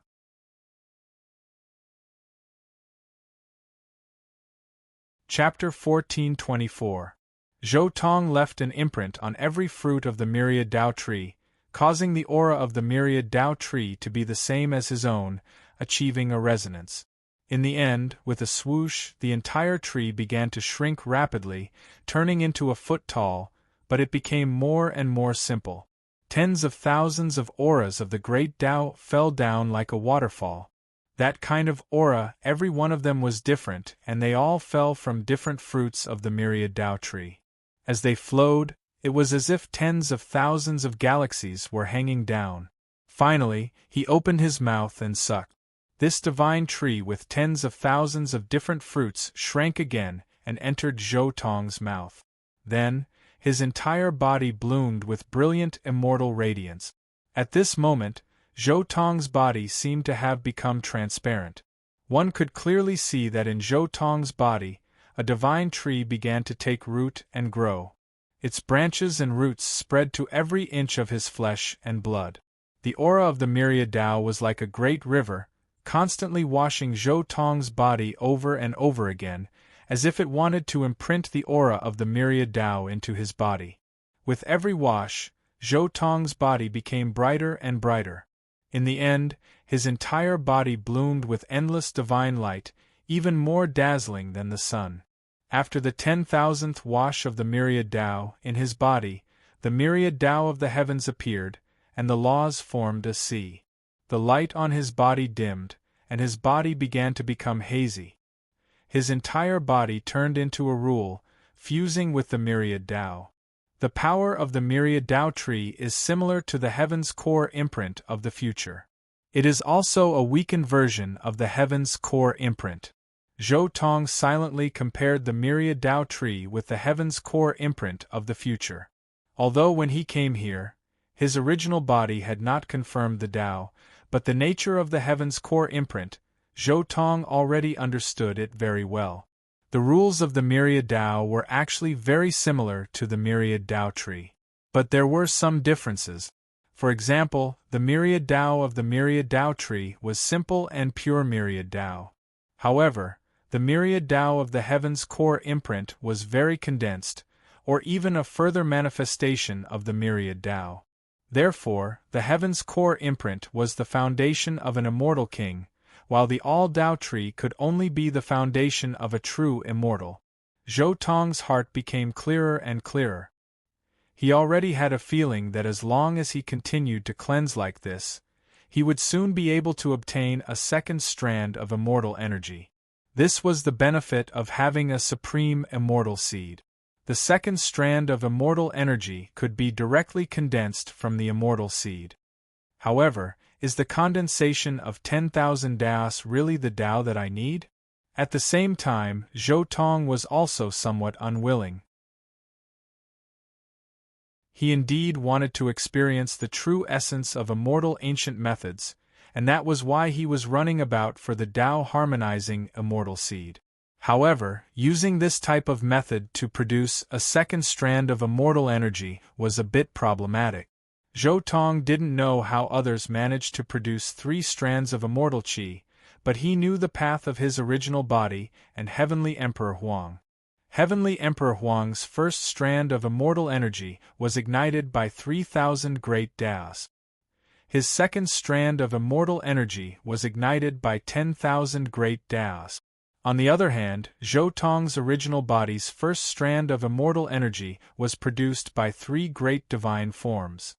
[SPEAKER 1] Chapter 1424. Zhou Tong left an imprint on every fruit of the myriad Tao tree, causing the aura of the myriad Tao tree to be the same as his own, achieving a resonance. In the end, with a swoosh, the entire tree began to shrink rapidly, turning into a foot tall, but it became more and more simple. Tens of thousands of auras of the great Tao fell down like a waterfall. That kind of aura, every one of them was different, and they all fell from different fruits of the myriad Tao tree. As they flowed, it was as if tens of thousands of galaxies were hanging down. Finally, he opened his mouth and sucked. This divine tree with tens of thousands of different fruits shrank again and entered Zhou Tong's mouth. Then, his entire body bloomed with brilliant immortal radiance. At this moment, Zhou Tong's body seemed to have become transparent. One could clearly see that in Zhou Tong's body, a divine tree began to take root and grow. Its branches and roots spread to every inch of his flesh and blood. The aura of the myriad Tao was like a great river, constantly washing Zhou Tong's body over and over again, as if it wanted to imprint the aura of the myriad Tao into his body. With every wash, Zhou Tong's body became brighter and brighter. In the end, his entire body bloomed with endless divine light, even more dazzling than the sun. After the 10,000th wash of the myriad Tao in his body, the myriad Tao of the heavens appeared, and the laws formed a sea. The light on his body dimmed, and his body began to become hazy. His entire body turned into a rule, fusing with the myriad Tao. The power of the myriad Tao tree is similar to the heaven's core imprint of the future. It is also a weakened version of the heaven's core imprint. Zhou Tong silently compared the myriad Tao tree with the heaven's core imprint of the future. Although when he came here, his original body had not confirmed the Tao, but the nature of the heaven's core imprint, Zhou Tong already understood it very well. The rules of the myriad Tao were actually very similar to the myriad Tao tree. But there were some differences. For example, the myriad Tao of the myriad Tao tree was simple and pure myriad Tao. However, the myriad Tao of the heaven's core imprint was very condensed, or even a further manifestation of the myriad Tao. Therefore, the heaven's core imprint was the foundation of an immortal king, while the all-Tao tree could only be the foundation of a true immortal. Zhou Tong's heart became clearer and clearer. He already had a feeling that as long as he continued to cleanse like this, he would soon be able to obtain a second strand of immortal energy. This was the benefit of having a supreme immortal seed. The second strand of immortal energy could be directly condensed from the immortal seed. However, is the condensation of 10,000 Daos really the Tao that I need? At the same time, Zhou Tong was also somewhat unwilling. He indeed wanted to experience the true essence of immortal ancient methods, and that was why he was running about for the Tao harmonizing immortal seed. However, using this type of method to produce a second strand of immortal energy was a bit problematic. Zhou Tong didn't know how others managed to produce 3 strands of immortal qi, but he knew the path of his original body and Heavenly Emperor Huang. Heavenly Emperor Huang's first strand of immortal energy was ignited by 3,000 great Daos. His second strand of immortal energy was ignited by 10,000 great Daos. On the other hand, Zhou Tong's original body's first strand of immortal energy was produced by 3 great divine forms.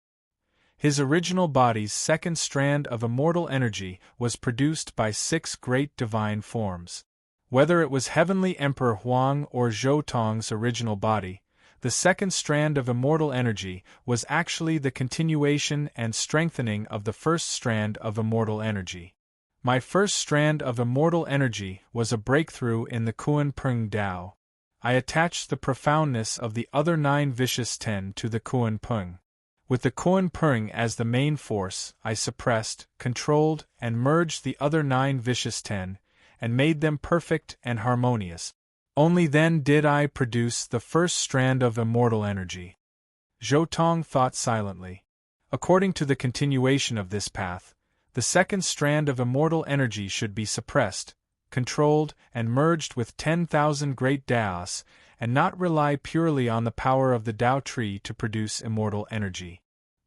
[SPEAKER 1] His original body's second strand of immortal energy was produced by 6 great divine forms. Whether it was Heavenly Emperor Huang or Zhou Tong's original body, the second strand of immortal energy was actually the continuation and strengthening of the first strand of immortal energy. My first strand of immortal energy was a breakthrough in the Kunpeng Dao. I attached the profoundness of the other 9 vicious 10 to the Kunpeng. With the Kunpeng as the main force, I suppressed, controlled, and merged the other 9 vicious 10, and made them perfect and harmonious. Only then did I produce the first strand of immortal energy. Zhou Tong thought silently. According to the continuation of this path, the second strand of immortal energy should be suppressed, controlled, and merged with 10,000 great Daos, and not rely purely on the power of the Tao tree to produce immortal energy.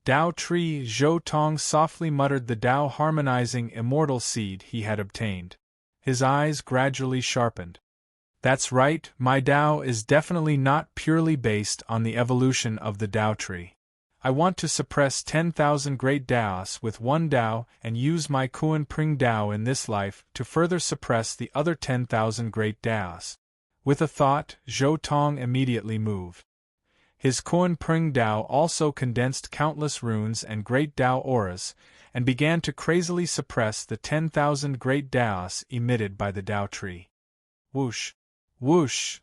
[SPEAKER 1] Tao tree, Zhou Tong softly muttered the Tao harmonizing immortal seed he had obtained. His eyes gradually sharpened. That's right, my Tao is definitely not purely based on the evolution of the Tao tree. I want to suppress 10,000 great Daos with one Tao and use my Kunpeng Tao in this life to further suppress the other 10,000 great Daos. With a thought, Zhou Tong immediately moved. His Kunpeng Tao also condensed countless runes and great Tao auras, and began to crazily suppress the 10,000 great Daos emitted by the Tao tree. Whoosh! Whoosh!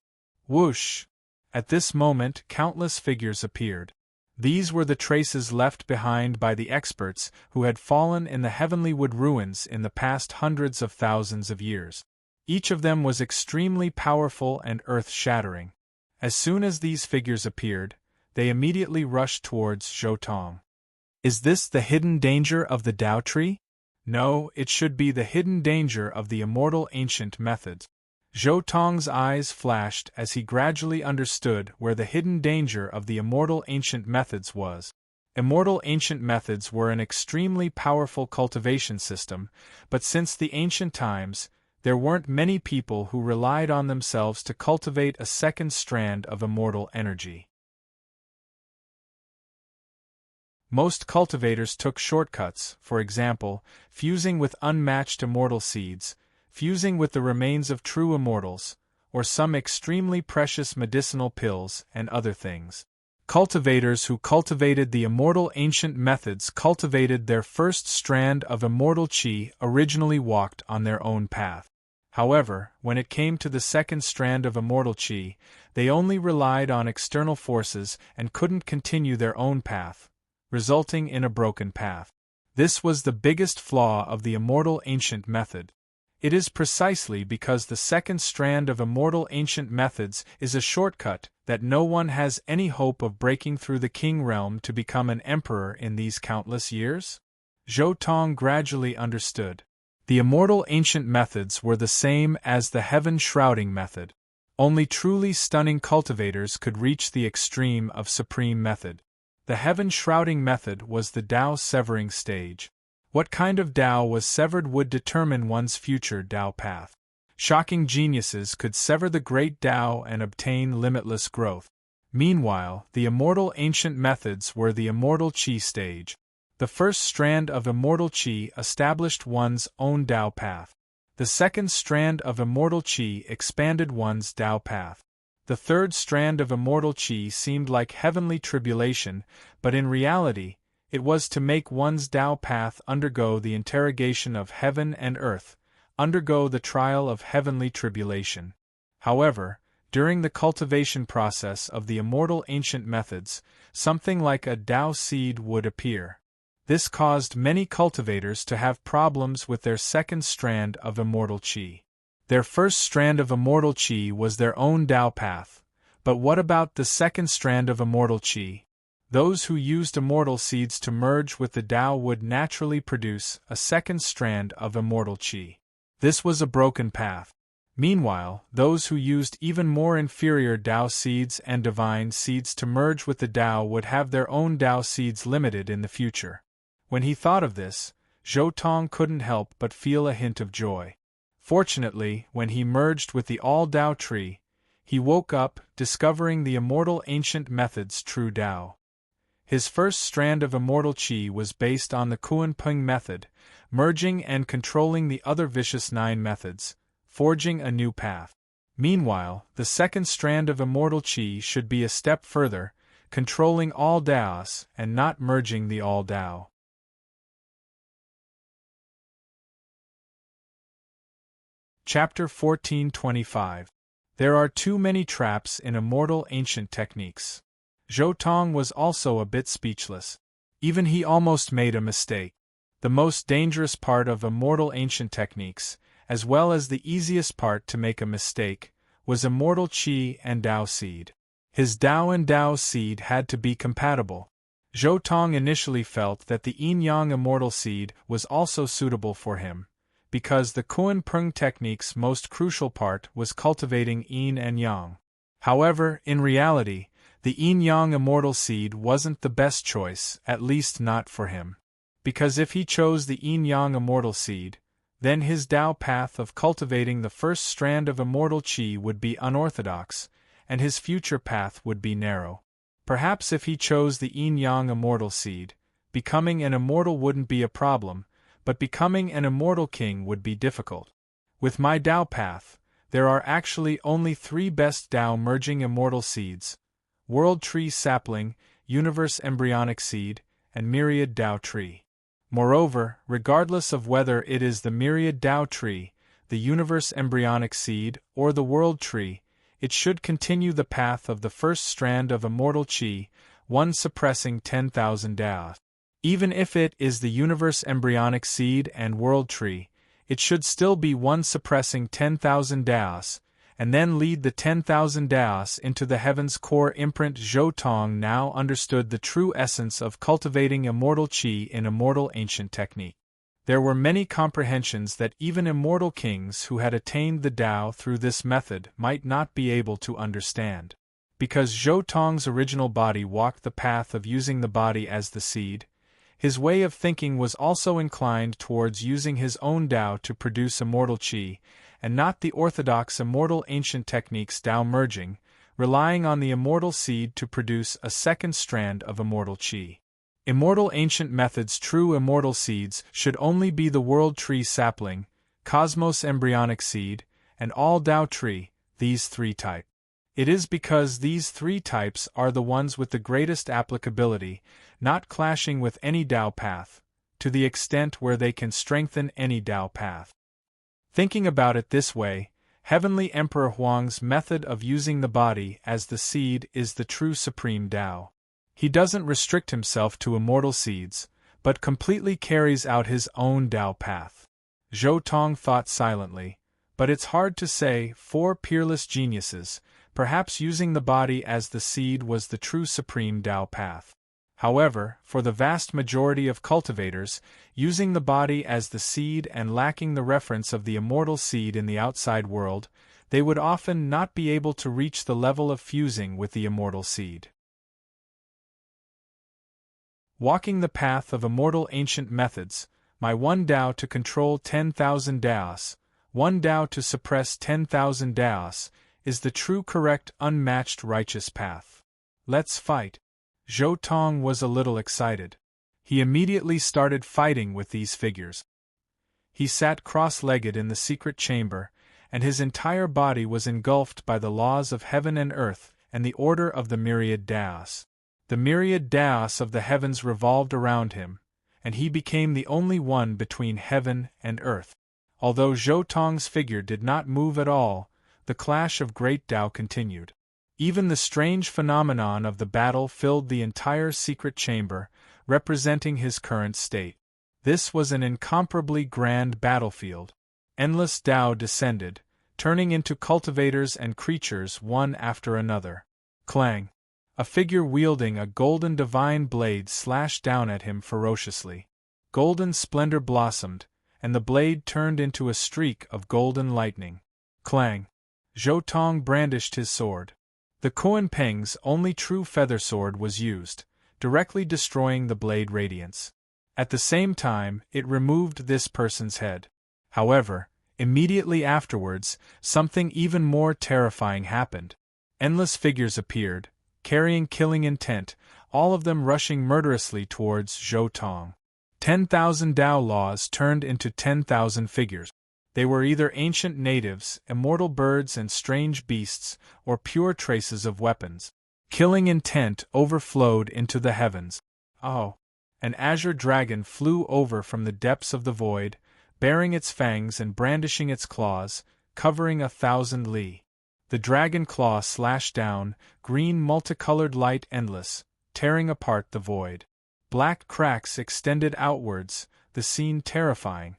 [SPEAKER 1] Whoosh! At this moment, countless figures appeared. These were the traces left behind by the experts who had fallen in the heavenly wood ruins in the past hundreds of thousands of years. Each of them was extremely powerful and earth-shattering. As soon as these figures appeared, they immediately rushed towards Zhou Tong. Is this the hidden danger of the Tao tree? No, it should be the hidden danger of the immortal ancient methods. Zhou Tong's eyes flashed as he gradually understood where the hidden danger of the immortal ancient methods was. Immortal ancient methods were an extremely powerful cultivation system, but since the ancient times, there weren't many people who relied on themselves to cultivate a second strand of immortal energy. Most cultivators took shortcuts, for example, fusing with unmatched immortal seeds, fusing with the remains of true immortals, or some extremely precious medicinal pills and other things. Cultivators who cultivated the immortal ancient methods cultivated their first strand of immortal qi originally walked on their own path. However, when it came to the second strand of immortal qi, they only relied on external forces and couldn't continue their own path, resulting in a broken path. This was the biggest flaw of the immortal ancient method. It is precisely because the second strand of immortal ancient methods is a shortcut that no one has any hope of breaking through the king realm to become an emperor in these countless years. Zhou Tong gradually understood. The immortal ancient methods were the same as the heaven shrouding method. Only truly stunning cultivators could reach the extreme of supreme method. The heaven shrouding method was the Tao severing stage. What kind of Tao was severed would determine one's future Tao path. Shocking geniuses could sever the great Tao and obtain limitless growth. Meanwhile, the immortal ancient methods were the immortal qi stage. The first strand of immortal qi established one's own Tao path. The second strand of immortal qi expanded one's Tao path. The third strand of immortal qi seemed like heavenly tribulation, but in reality, it was to make one's Tao path undergo the interrogation of heaven and earth, undergo the trial of heavenly tribulation. However, during the cultivation process of the immortal ancient methods, something like a Tao seed would appear. This caused many cultivators to have problems with their second strand of immortal qi. Their first strand of immortal qi was their own Tao path, but what about the second strand of immortal qi? Those who used immortal seeds to merge with the Tao would naturally produce a second strand of immortal qi. This was a broken path. Meanwhile, those who used even more inferior Tao seeds and divine seeds to merge with the Tao would have their own Tao seeds limited in the future. When he thought of this, Zhou Tong couldn't help but feel a hint of joy. Fortunately, when he merged with the all-Tao tree, he woke up, discovering the immortal ancient method's true Tao. His first strand of immortal qi was based on the Kunpeng method, merging and controlling the other vicious 9 methods, forging a new path. Meanwhile, the second strand of immortal qi should be a step further, controlling all Daos and not merging the all Dao. Chapter 1425. There are too many traps in immortal ancient techniques. Zhou Tong was also a bit speechless. Even he almost made a mistake. The most dangerous part of immortal ancient techniques, as well as the easiest part to make a mistake, was immortal qi and Dao seed. His Dao and Dao seed had to be compatible. Zhou Tong initially felt that the yin-yang immortal seed was also suitable for him, because the Kuan Peng technique's most crucial part was cultivating yin and yang. However, in reality, the yin-yang immortal seed wasn't the best choice, at least not for him. Because if he chose the yin-yang immortal seed, then his Dao path of cultivating the first strand of immortal qi would be unorthodox, and his future path would be narrow. Perhaps if he chose the yin-yang immortal seed, becoming an immortal wouldn't be a problem, but becoming an immortal king would be difficult. With my Dao path, there are actually only 3 best Dao merging immortal seeds: World Tree Sapling, Universe Embryonic Seed, and Myriad Dao Tree. Moreover, regardless of whether it is the Myriad Dao Tree, the Universe Embryonic Seed, or the World Tree, it should continue the path of the first strand of immortal qi, one suppressing 10,000 Dao. Even if it is the Universe Embryonic Seed and World Tree, it should still be one suppressing 10,000 Daos, and then lead the 10,000 Daos into the heaven's core imprint. Zhou Tong now understood the true essence of cultivating immortal qi in immortal ancient technique. There were many comprehensions that even immortal kings who had attained the Dao through this method might not be able to understand. Because Zhou Tong's original body walked the path of using the body as the seed, his way of thinking was also inclined towards using his own Dao to produce immortal qi, and not the orthodox immortal ancient techniques Dao merging, relying on the immortal seed to produce a second strand of immortal qi. Immortal ancient methods' true immortal seeds should only be the World Tree Sapling, Cosmos Embryonic Seed, and All Dao Tree, these 3 types. It is because these 3 types are the ones with the greatest applicability, not clashing with any Dao path, to the extent where they can strengthen any Dao path. Thinking about it this way, Heavenly Emperor Huang's method of using the body as the seed is the true supreme Dao. He doesn't restrict himself to immortal seeds, but completely carries out his own Dao path. Zhou Tong thought silently, but it's hard to say. 4 peerless geniuses, perhaps using the body as the seed was the true supreme Dao path. However, for the vast majority of cultivators, using the body as the seed and lacking the reference of the immortal seed in the outside world, they would often not be able to reach the level of fusing with the immortal seed. Walking the path of immortal ancient methods, my one Dao to control 10,000 Daos, one Dao to suppress 10,000 Daos, is the true correct unmatched righteous path. Let's fight. Zhou Tong was a little excited. He immediately started fighting with these figures. He sat cross-legged in the secret chamber, and his entire body was engulfed by the laws of heaven and earth and the order of the myriad Daos. The myriad Daos of the heavens revolved around him, and he became the only one between heaven and earth. Although Zhou Tong's figure did not move at all, the clash of great Dao continued. Even the strange phenomenon of the battle filled the entire secret chamber, representing his current state. This was an incomparably grand battlefield. Endless Dao descended, turning into cultivators and creatures one after another. Clang! A figure wielding a golden divine blade slashed down at him ferociously. Golden splendor blossomed, and the blade turned into a streak of golden lightning. Clang! Zhou Tong brandished his sword. The Kuan Peng's only true feather sword was used, directly destroying the blade radiance. At the same time, it removed this person's head. However, immediately afterwards, something even more terrifying happened. Endless figures appeared, carrying killing intent, all of them rushing murderously towards Zhou Tong. 10,000 Dao laws turned into 10,000 figures. They were either ancient natives, immortal birds and strange beasts, or pure traces of weapons. Killing intent overflowed into the heavens. Oh! An azure dragon flew over from the depths of the void, baring its fangs and brandishing its claws, covering 1,000 li. The dragon claw slashed down, green multicolored light endless, tearing apart the void. Black cracks extended outwards, the scene terrifying.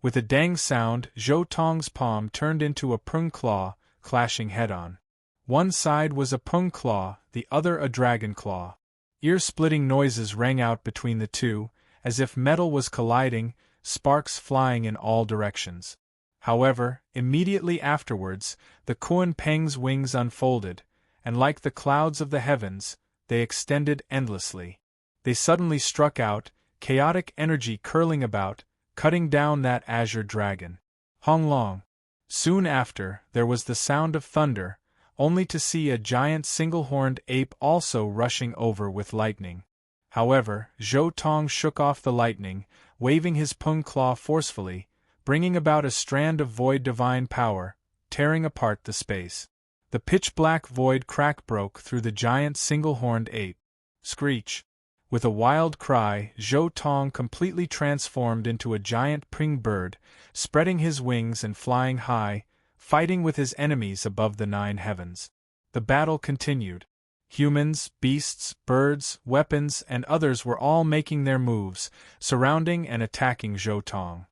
[SPEAKER 1] With a dang sound, Zhou Tong's palm turned into a prung claw, clashing head-on. One side was a prung claw, the other a dragon claw. Ear-splitting noises rang out between the two, as if metal was colliding, sparks flying in all directions. However, immediately afterwards, the Kuan Peng's wings unfolded, and like the clouds of the heavens, they extended endlessly. They suddenly struck out, chaotic energy curling about, cutting down that azure dragon. Hong Long. Soon after, there was the sound of thunder, only to see a giant single-horned ape also rushing over with lightning. However, Zhou Tong shook off the lightning, waving his pung claw forcefully, bringing about a strand of void divine power, tearing apart the space. The pitch-black void crack broke through the giant single-horned ape. Screech! With a wild cry, Zhou Tong completely transformed into a giant pring bird, spreading his wings and flying high, fighting with his enemies above the 9 heavens. The battle continued. Humans, beasts, birds, weapons, and others were all making their moves, surrounding and attacking Zhou Tong.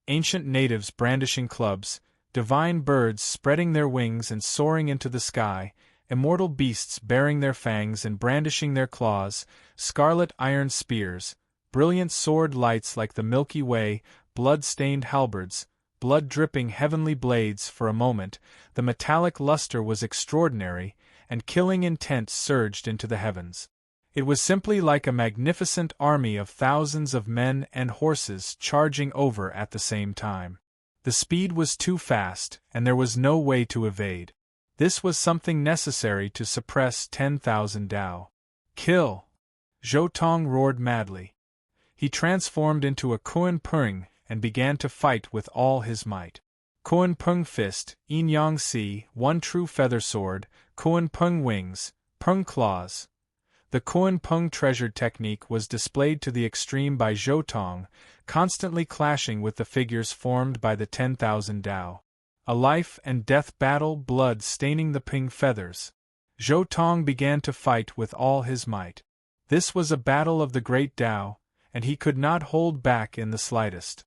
[SPEAKER 1] Ancient natives brandishing clubs, divine birds spreading their wings and soaring into the sky, immortal beasts baring their fangs and brandishing their claws, scarlet iron spears, brilliant sword lights like the Milky Way, blood-stained halberds, blood-dripping heavenly blades. For a moment, the metallic luster was extraordinary, and killing intent surged into the heavens. It was simply like a magnificent army of thousands of men and horses charging over at the same time. The speed was too fast, and there was no way to evade. This was something necessary to suppress 10,000 Dao. Kill! Zhou Tong roared madly. He transformed into a Kuan Peng and began to fight with all his might. Kuan Peng fist, Yin Yang Si, one true feather sword, Kuan Peng wings, Peng claws. The Kuan Peng treasured technique was displayed to the extreme by Zhou Tong, constantly clashing with the figures formed by the 10,000 Dao. A life and death battle, blood staining the Peng feathers. Zhou Tong began to fight with all his might. This was a battle of the great Dao, and he could not hold back in the slightest.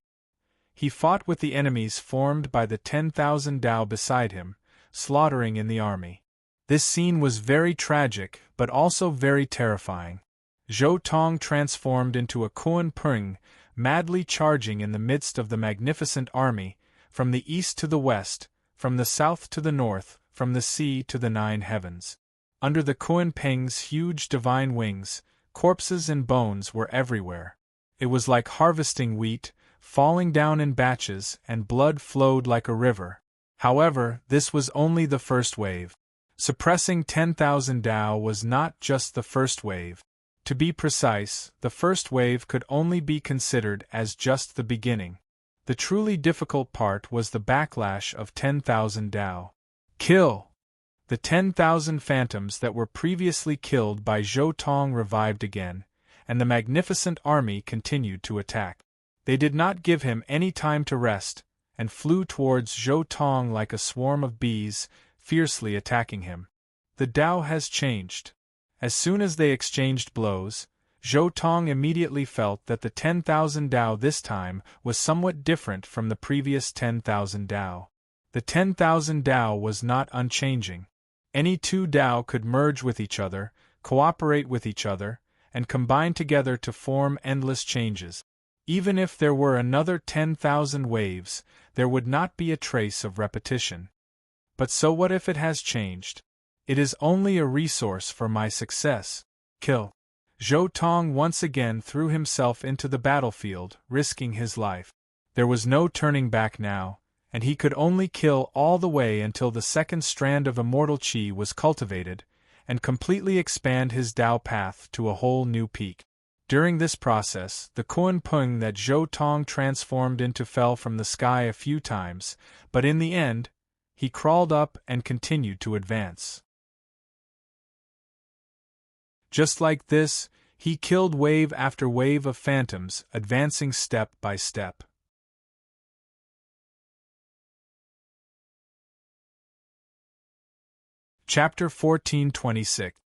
[SPEAKER 1] He fought with the enemies formed by the 10,000 Dao beside him, slaughtering in the army. This scene was very tragic, but also very terrifying. Zhou Tong transformed into a Kuan Peng, madly charging in the midst of the magnificent army, from the east to the west, from the south to the north, from the sea to the 9 heavens. Under the Kuan Peng's huge divine wings, corpses and bones were everywhere. It was like harvesting wheat, falling down in batches, and blood flowed like a river. However, this was only the first wave. Suppressing 10,000 Dao was not just the first wave. To be precise, the first wave could only be considered as just the beginning. The truly difficult part was the backlash of 10,000 Dao. Kill! The 10,000 phantoms that were previously killed by Zhou Tong revived again, and the magnificent army continued to attack. They did not give him any time to rest, and flew towards Zhou Tong like a swarm of bees, fiercely attacking him. The Dao has changed. As soon as they exchanged blows, Zhou Tong immediately felt that the 10,000 Dao this time was somewhat different from the previous 10,000 Dao. The 10,000 Dao was not unchanging. Any 2 Dao could merge with each other, cooperate with each other, and combine together to form endless changes. Even if there were another 10,000 waves, there would not be a trace of repetition. But so what if it has changed? It is only a resource for my success. Kill! Zhou Tong once again threw himself into the battlefield, risking his life. There was no turning back now, and he could only kill all the way until the second strand of immortal qi was cultivated, and completely expand his Dao path to a whole new peak. During this process, the Kuan Pung that Zhou Tong transformed into fell from the sky a few times, but in the end, he crawled up and continued to advance. Just like this, he killed wave after wave of phantoms, advancing step by step. Chapter 1426.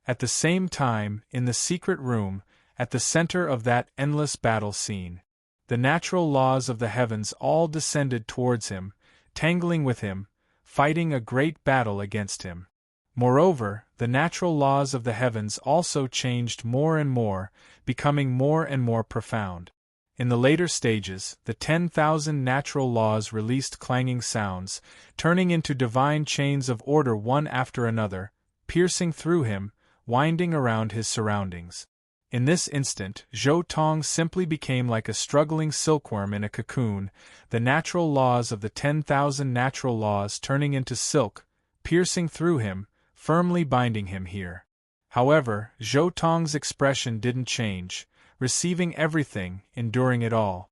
[SPEAKER 1] At the same time, in the secret room, at the center of that endless battle scene, the natural laws of the heavens all descended towards him, tangling with him, fighting a great battle against him. Moreover, the natural laws of the heavens also changed more and more, becoming more and more profound. In the later stages, the 10,000 natural laws released clanging sounds, turning into divine chains of order one after another, piercing through him, winding around his surroundings. In this instant, Zhou Tong simply became like a struggling silkworm in a cocoon, the natural laws of the 10,000 natural laws turning into silk, piercing through him, firmly binding him here. However, Zhou Tong's expression didn't change, receiving everything, enduring it all.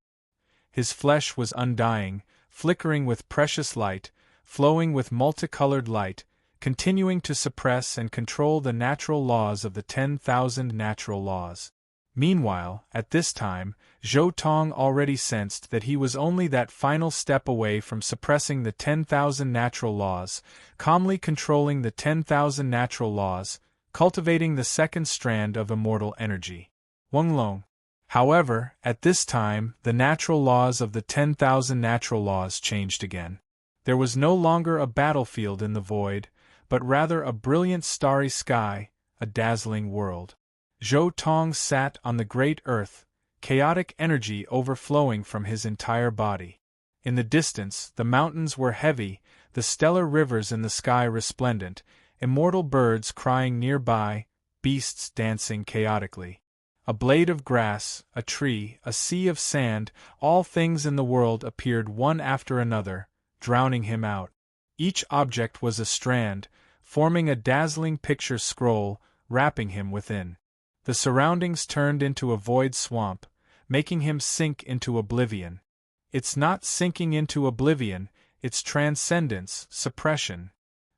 [SPEAKER 1] His flesh was undying, flickering with precious light, flowing with multicolored light, continuing to suppress and control the natural laws of the 10,000 natural laws. Meanwhile, at this time, Zhou Tong already sensed that he was only that final step away from suppressing the 10,000 natural laws, calmly controlling the 10,000 natural laws, cultivating the second strand of immortal energy. Wenglong. However, at this time, the natural laws of the 10,000 natural laws changed again. There was no longer a battlefield in the void, but rather a brilliant starry sky, a dazzling world. Zhou Tong sat on the great earth, chaotic energy overflowing from his entire body. In the distance, the mountains were heavy, the stellar rivers in the sky resplendent, immortal birds crying nearby, beasts dancing chaotically. A blade of grass, a tree, a sea of sand, all things in the world appeared one after another, drowning him out. Each object was a strand, forming a dazzling picture scroll, wrapping him within. The surroundings turned into a void swamp, making him sink into oblivion. It's not sinking into oblivion, it's transcendence, suppression.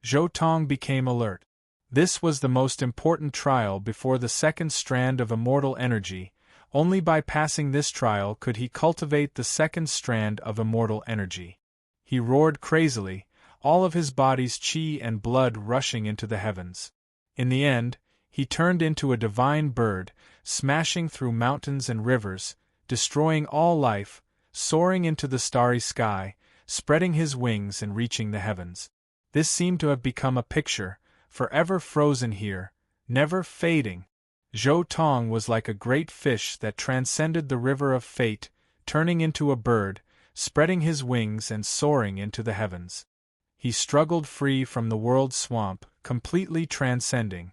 [SPEAKER 1] Zhou Tong became alert. This was the most important trial before the second strand of immortal energy. Only by passing this trial could he cultivate the second strand of immortal energy. He roared crazily, all of his body's chi and blood rushing into the heavens. In the end, he turned into a divine bird, smashing through mountains and rivers, destroying all life, soaring into the starry sky, spreading his wings and reaching the heavens. This seemed to have become a picture, forever frozen here, never fading. Zhou Tong was like a great fish that transcended the river of fate, turning into a bird, spreading his wings and soaring into the heavens. He struggled free from the world swamp, completely transcending.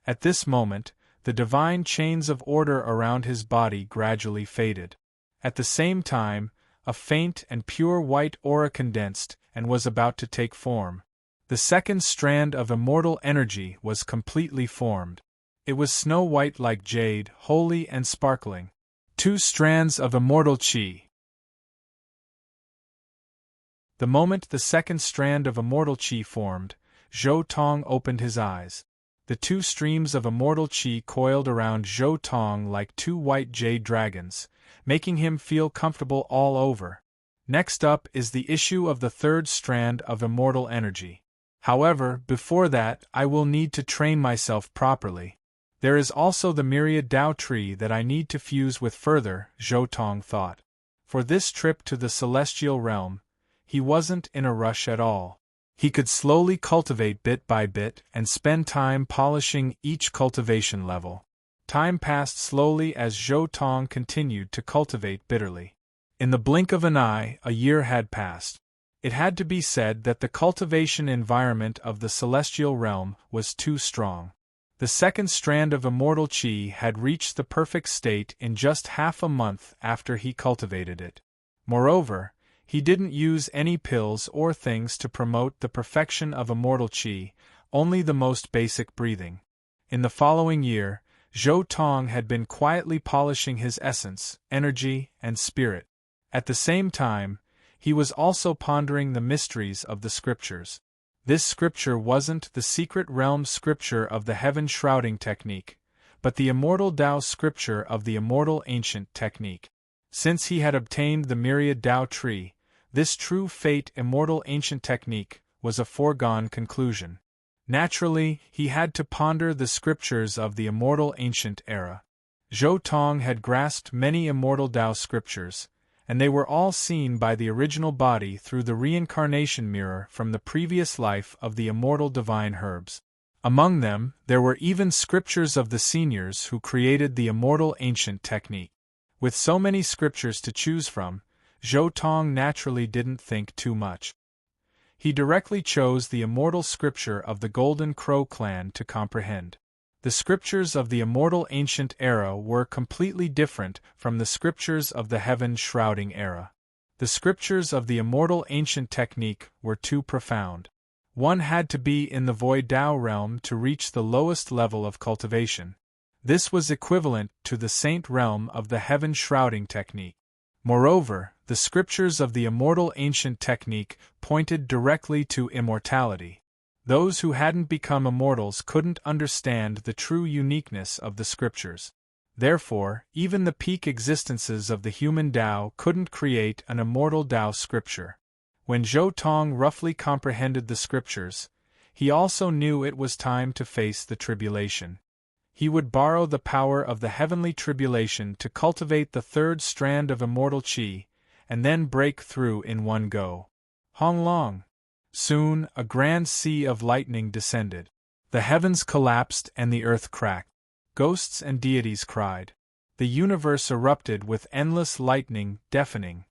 [SPEAKER 1] At this moment, the divine chains of order around his body gradually faded. At the same time, a faint and pure white aura condensed and was about to take form. The second strand of immortal energy was completely formed. It was snow-white like jade, holy and sparkling. 2 strands of immortal chi. The moment the second strand of immortal chi formed, Zhou Tong opened his eyes. The 2 streams of immortal chi coiled around Zhou Tong like 2 white jade dragons, making him feel comfortable all over. Next up is the issue of the third strand of immortal energy. However, before that, I will need to train myself properly. There is also the myriad Dao tree that I need to fuse with further, Zhou Tong thought. For this trip to the celestial realm, he wasn't in a rush at all. He could slowly cultivate bit by bit and spend time polishing each cultivation level. Time passed slowly as Zhou Tong continued to cultivate bitterly. In the blink of an eye, a year had passed. It had to be said that the cultivation environment of the celestial realm was too strong. The second strand of immortal chi had reached the perfect state in just half a month after he cultivated it. Moreover, he didn't use any pills or things to promote the perfection of immortal chi, only the most basic breathing. In the following year, Zhou Tong had been quietly polishing his essence, energy, and spirit. At the same time, he was also pondering the mysteries of the scriptures. This scripture wasn't the secret realm scripture of the heaven shrouding technique, but the immortal Tao scripture of the immortal ancient technique. Since he had obtained the myriad Tao tree, this true fate immortal ancient technique was a foregone conclusion. Naturally, he had to ponder the scriptures of the immortal ancient era. Zhou Tong had grasped many immortal Tao scriptures, and they were all seen by the original body through the reincarnation mirror from the previous life of the immortal divine herbs. Among them, there were even scriptures of the seniors who created the immortal ancient technique. With so many scriptures to choose from, Zhou Tong naturally didn't think too much. He directly chose the immortal scripture of the Golden Crow clan to comprehend. The scriptures of the immortal ancient era were completely different from the scriptures of the heaven shrouding era. The scriptures of the immortal ancient technique were too profound. One had to be in the void Tao realm to reach the lowest level of cultivation. This was equivalent to the saint realm of the heaven shrouding technique. Moreover, the scriptures of the immortal ancient technique pointed directly to immortality. Those who hadn't become immortals couldn't understand the true uniqueness of the scriptures. Therefore, even the peak existences of the human Tao couldn't create an immortal Tao scripture. When Zhou Tong roughly comprehended the scriptures, he also knew it was time to face the tribulation. He would borrow the power of the heavenly tribulation to cultivate the third strand of immortal qi, and then break through in one go. Hong Long. Soon, a grand sea of lightning descended. The heavens collapsed and the earth cracked. Ghosts and deities cried. The universe erupted with endless lightning, deafening.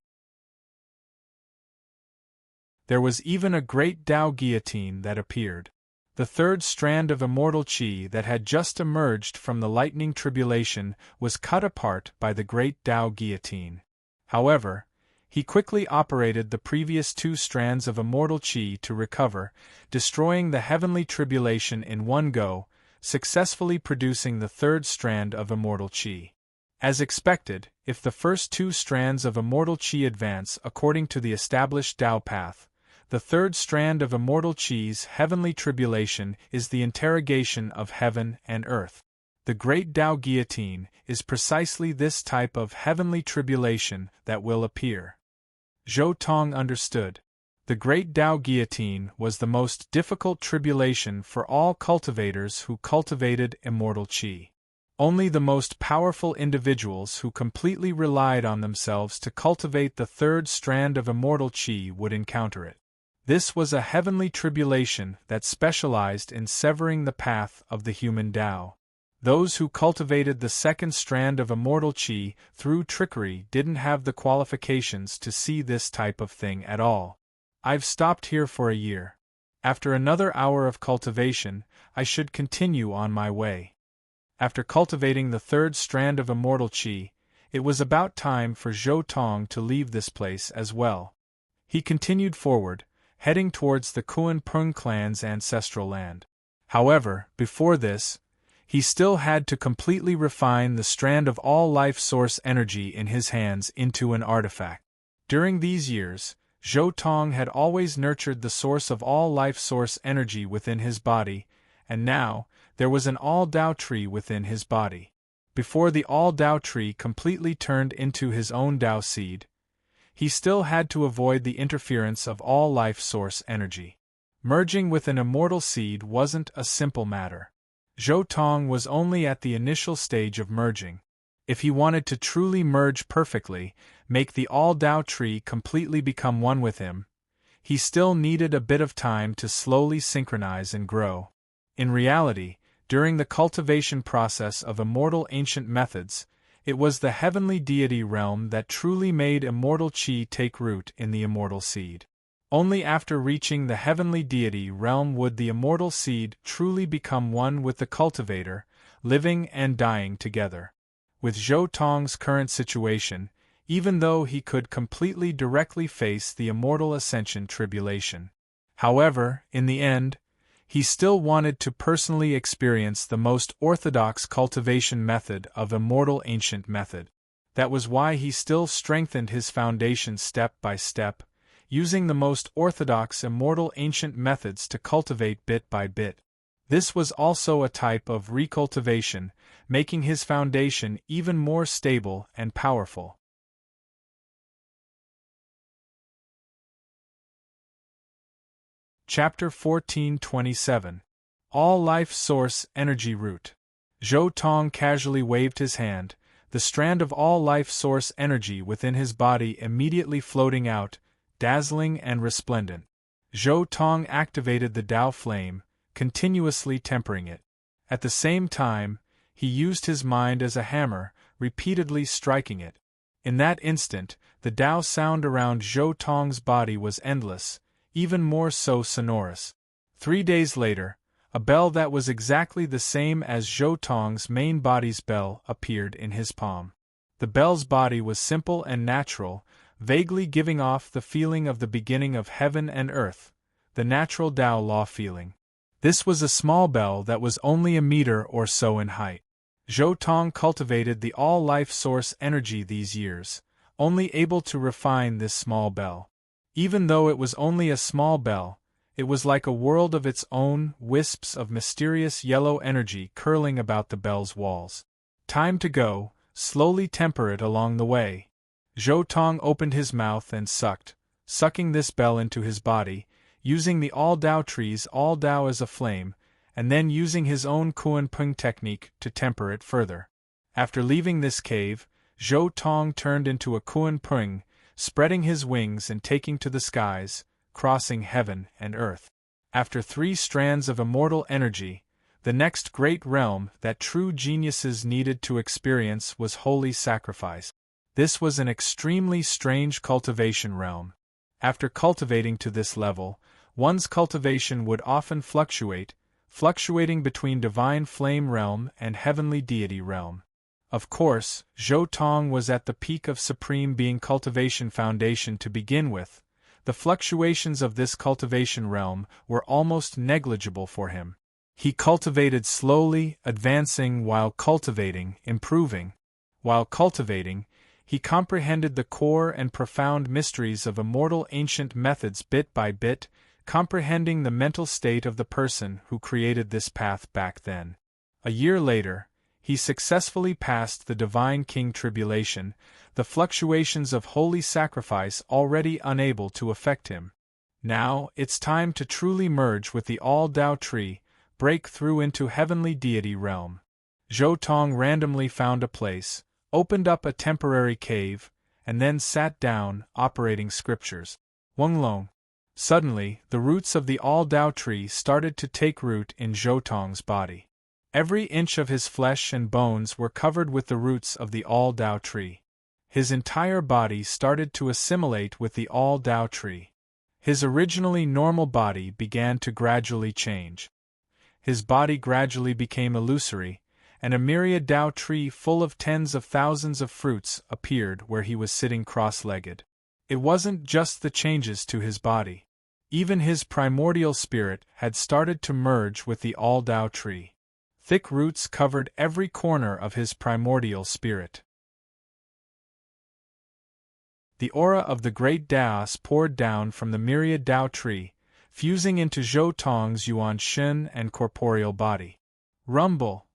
[SPEAKER 1] There was even a great Tao guillotine that appeared. The third strand of immortal qi that had just emerged from the lightning tribulation was cut apart by the great Tao guillotine. However, he quickly operated the previous two strands of immortal qi to recover, destroying the heavenly tribulation in one go, successfully producing the third strand of immortal qi. As expected, if the first two strands of immortal qi advance according to the established Tao path, the third strand of immortal qi's heavenly tribulation is the interrogation of heaven and earth. The great Tao guillotine is precisely this type of heavenly tribulation that will appear. Zhou Tong understood. The great Tao guillotine was the most difficult tribulation for all cultivators who cultivated immortal qi. Only the most powerful individuals who completely relied on themselves to cultivate the third strand of immortal qi would encounter it. This was a heavenly tribulation that specialized in severing the path of the human Tao. Those who cultivated the second strand of immortal qi through trickery didn't have the qualifications to see this type of thing at all. I've stopped here for a year. After another hour of cultivation, I should continue on my way. After cultivating the third strand of immortal qi, it was about time for Zhou Tong to leave this place as well. He continued forward, heading towards the Kuan Peng clan's ancestral land. However, before this, he still had to completely refine the strand of all life source energy in his hands into an artifact. During these years, Zhou Tong had always nurtured the source of all life source energy within his body, and now, there was an all-Tao tree within his body. Before the all-Tao tree completely turned into his own Tao seed, he still had to avoid the interference of all life source energy. Merging with an immortal seed wasn't a simple matter. Zhou Tong was only at the initial stage of merging. If he wanted to truly merge perfectly, make the all-Tao tree completely become one with him, he still needed a bit of time to slowly synchronize and grow. In reality, during the cultivation process of immortal ancient methods, it was the heavenly deity realm that truly made immortal qi take root in the immortal seed. Only after reaching the heavenly deity realm would the immortal seed truly become one with the cultivator, living and dying together. With Zhou Tong's current situation, even though he could completely directly face the immortal ascension tribulation. However, in the end, He still wanted to personally experience the most orthodox cultivation method of immortal ancient method. That was why he still strengthened his foundation step by step, using the most orthodox immortal ancient methods to cultivate bit by bit. This was also a type of recultivation, making his foundation even more stable and powerful. Chapter 14:27 All Life Source Energy Root. Zhou Tong casually waved his hand, the strand of all life source energy within his body immediately floating out, dazzling and resplendent. Zhou Tong activated the Tao flame, continuously tempering it. At the same time, he used his mind as a hammer, repeatedly striking it. In that instant, the Tao sound around Zhou Tong's body was endless, even more so sonorous. 3 days later, a bell that was exactly the same as Zhou Tong's main body's bell appeared in his palm. The bell's body was simple and natural, vaguely giving off the feeling of the beginning of heaven and earth, the natural Tao law feeling. This was a small bell that was only a meter or so in height. Zhou Tong cultivated the all-life source energy these years, only able to refine this small bell. Even though it was only a small bell, it was like a world of its own, wisps of mysterious yellow energy curling about the bell's walls. Time to go, slowly temper it along the way. Zhou Tong opened his mouth and sucking this bell into his body, using the all-Tao tree's all-Tao as a flame, and then using his own Kuan Peng technique to temper it further. After leaving this cave, Zhou Tong turned into a Kuan Peng, spreading his wings and taking to the skies, crossing heaven and earth. After 3 strands of immortal energy, the next great realm that true geniuses needed to experience was holy sacrifice. This was an extremely strange cultivation realm. After cultivating to this level, one's cultivation would often fluctuating between divine flame realm and heavenly deity realm. Of course, Zhou Tong was at the peak of Supreme Being cultivation foundation to begin with. The fluctuations of this cultivation realm were almost negligible for him. He cultivated slowly, advancing while cultivating, improving. While cultivating, he comprehended the core and profound mysteries of immortal ancient methods bit by bit, comprehending the mental state of the person who created this path back then. A year later, he successfully passed the Divine King Tribulation, the fluctuations of holy sacrifice already unable to affect him. Now, it's time to truly merge with the All-Tao Tree, break through into heavenly deity realm. Zhou Tong randomly found a place, opened up a temporary cave, and then sat down, operating scriptures. Wonglong. Suddenly, the roots of the All-Tao Tree started to take root in Zhou Tong's body. Every inch of his flesh and bones were covered with the roots of the All-Tao Tree. His entire body started to assimilate with the All-Tao Tree. His originally normal body began to gradually change. His body gradually became illusory, and a myriad Tao tree full of tens of thousands of fruits appeared where he was sitting cross-legged. It wasn't just the changes to his body. Even his primordial spirit had started to merge with the All-Tao Tree. Thick roots covered every corner of his primordial spirit. The aura of the great Taos poured down from the myriad Tao tree, fusing into Zhou Tong's Yuan Shen and corporeal body. Rumble!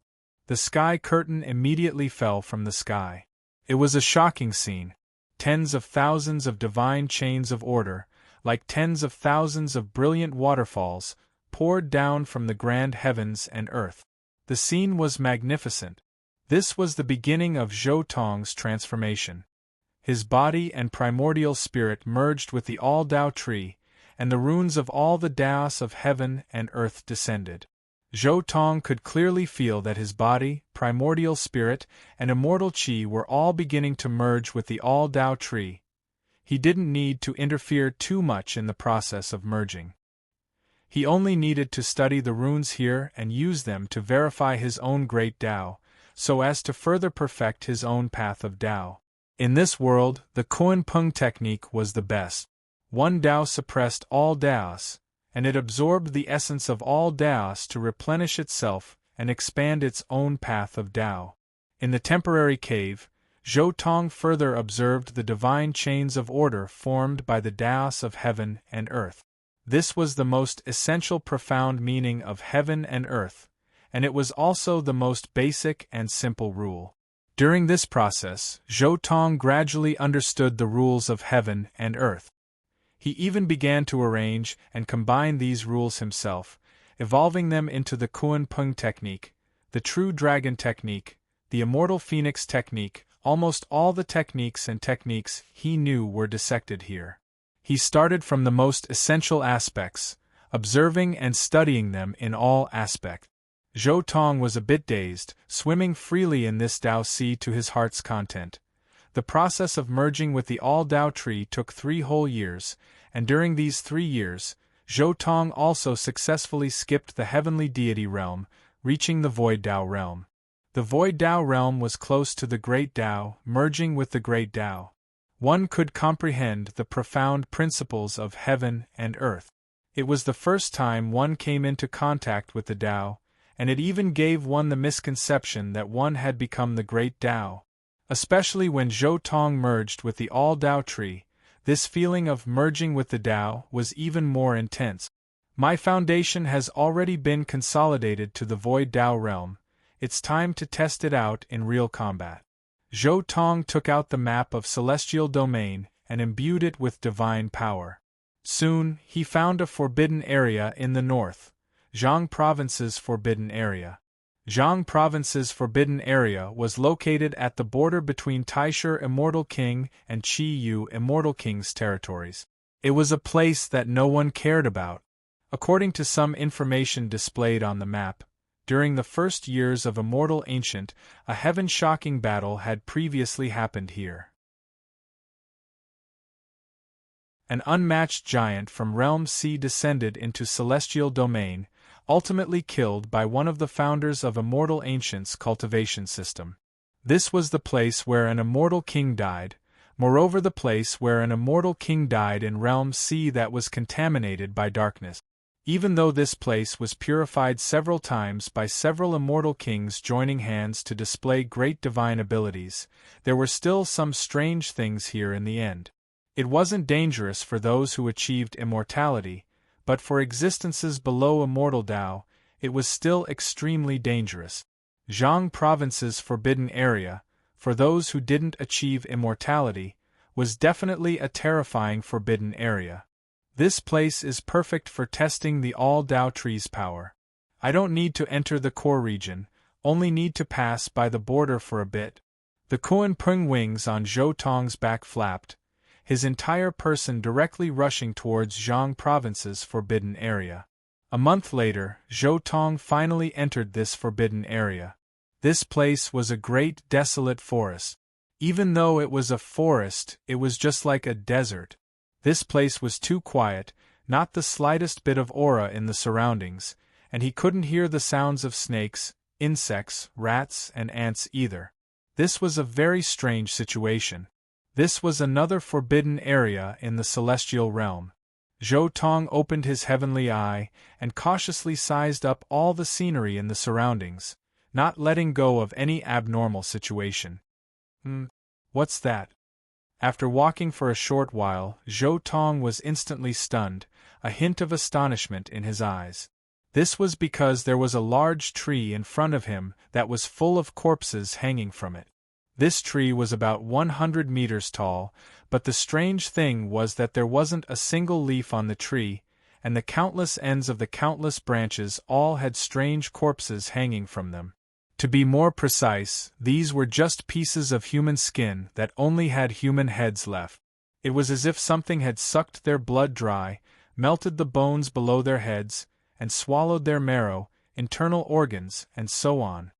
[SPEAKER 1] The sky curtain immediately fell from the sky. It was a shocking scene. Tens of thousands of divine chains of order, like tens of thousands of brilliant waterfalls, poured down from the grand heavens and earth. The scene was magnificent. This was the beginning of Zhou Tong's transformation. His body and primordial spirit merged with the All-Tao Tree, and the runes of all the Taos of heaven and earth descended. Zhou Tong could clearly feel that his body, primordial spirit, and immortal qi were all beginning to merge with the All-Tao Tree. He didn't need to interfere too much in the process of merging. He only needed to study the runes here and use them to verify his own great Tao, so as to further perfect his own path of Tao. In this world, the Kuan Peng technique was the best. One Tao suppressed all Taos, and it absorbed the essence of all Taoists to replenish itself and expand its own path of Tao. In the temporary cave, Zhou Tong further observed the divine chains of order formed by the Taoists of heaven and earth. This was the most essential profound meaning of heaven and earth, and it was also the most basic and simple rule. During this process, Zhou Tong gradually understood the rules of heaven and earth. He even began to arrange and combine these rules himself, evolving them into the Kuan Peng technique, the True Dragon technique, the Immortal Phoenix technique. Almost all the techniques he knew were dissected here. He started from the most essential aspects, observing and studying them in all aspects. Zhou Tong was a bit dazed, swimming freely in this Tao sea to his heart's content. The process of merging with the all-Tao tree took 3 whole years, and during these 3 years, Zhou Tong also successfully skipped the heavenly deity realm, reaching the void Tao realm. The void Tao realm was close to the great Tao, merging with the great Tao. One could comprehend the profound principles of heaven and earth. It was the first time one came into contact with the Tao, and it even gave one the misconception that one had become the great Tao. Especially when Zhou Tong merged with the all-Tao tree, this feeling of merging with the Tao was even more intense. My foundation has already been consolidated to the void Tao realm. It's time to test it out in real combat. Zhou Tong took out the map of celestial domain and imbued it with divine power. Soon, he found a forbidden area in the north, Zhang Province's forbidden area. Zhang Province's forbidden area was located at the border between Taisher Immortal King and Qi Yu Immortal King's territories. It was a place that no one cared about. According to some information displayed on the map, during the first years of Immortal Ancient, a heaven-shocking battle had previously happened here. An unmatched giant from Realm C descended into celestial domain, ultimately killed by one of the founders of Immortal Ancient's cultivation system. This was the place where an immortal king died, moreover the place where an immortal king died in Realm C that was contaminated by darkness. Even though this place was purified several times by several immortal kings joining hands to display great divine abilities, there were still some strange things here in the end. It wasn't dangerous for those who achieved immortality, but for existences below immortal Tao, it was still extremely dangerous. Zhang Province's forbidden area, for those who didn't achieve immortality, was definitely a terrifying forbidden area. This place is perfect for testing the all-Tao tree's power. I don't need to enter the core region, only need to pass by the border for a bit. The Kuan Peng wings on Zhou Tong's back flapped, his entire person directly rushing towards Zhang Province's forbidden area. A month later, Zhou Tong finally entered this forbidden area. This place was a great desolate forest. Even though it was a forest, it was just like a desert. This place was too quiet, not the slightest bit of aura in the surroundings, and he couldn't hear the sounds of snakes, insects, rats, and ants either. This was a very strange situation. This was another forbidden area in the celestial realm. Zhou Tong opened his heavenly eye and cautiously sized up all the scenery in the surroundings, not letting go of any abnormal situation. What's that? After walking for a short while, Zhou Tong was instantly stunned, a hint of astonishment in his eyes. This was because there was a large tree in front of him that was full of corpses hanging from it. This tree was about 100 meters tall, but the strange thing was that there wasn't a single leaf on the tree, and the countless ends of the countless branches all had strange corpses hanging from them. To be more precise, these were just pieces of human skin that only had human heads left. It was as if something had sucked their blood dry, melted the bones below their heads, and swallowed their marrow, internal organs, and so on.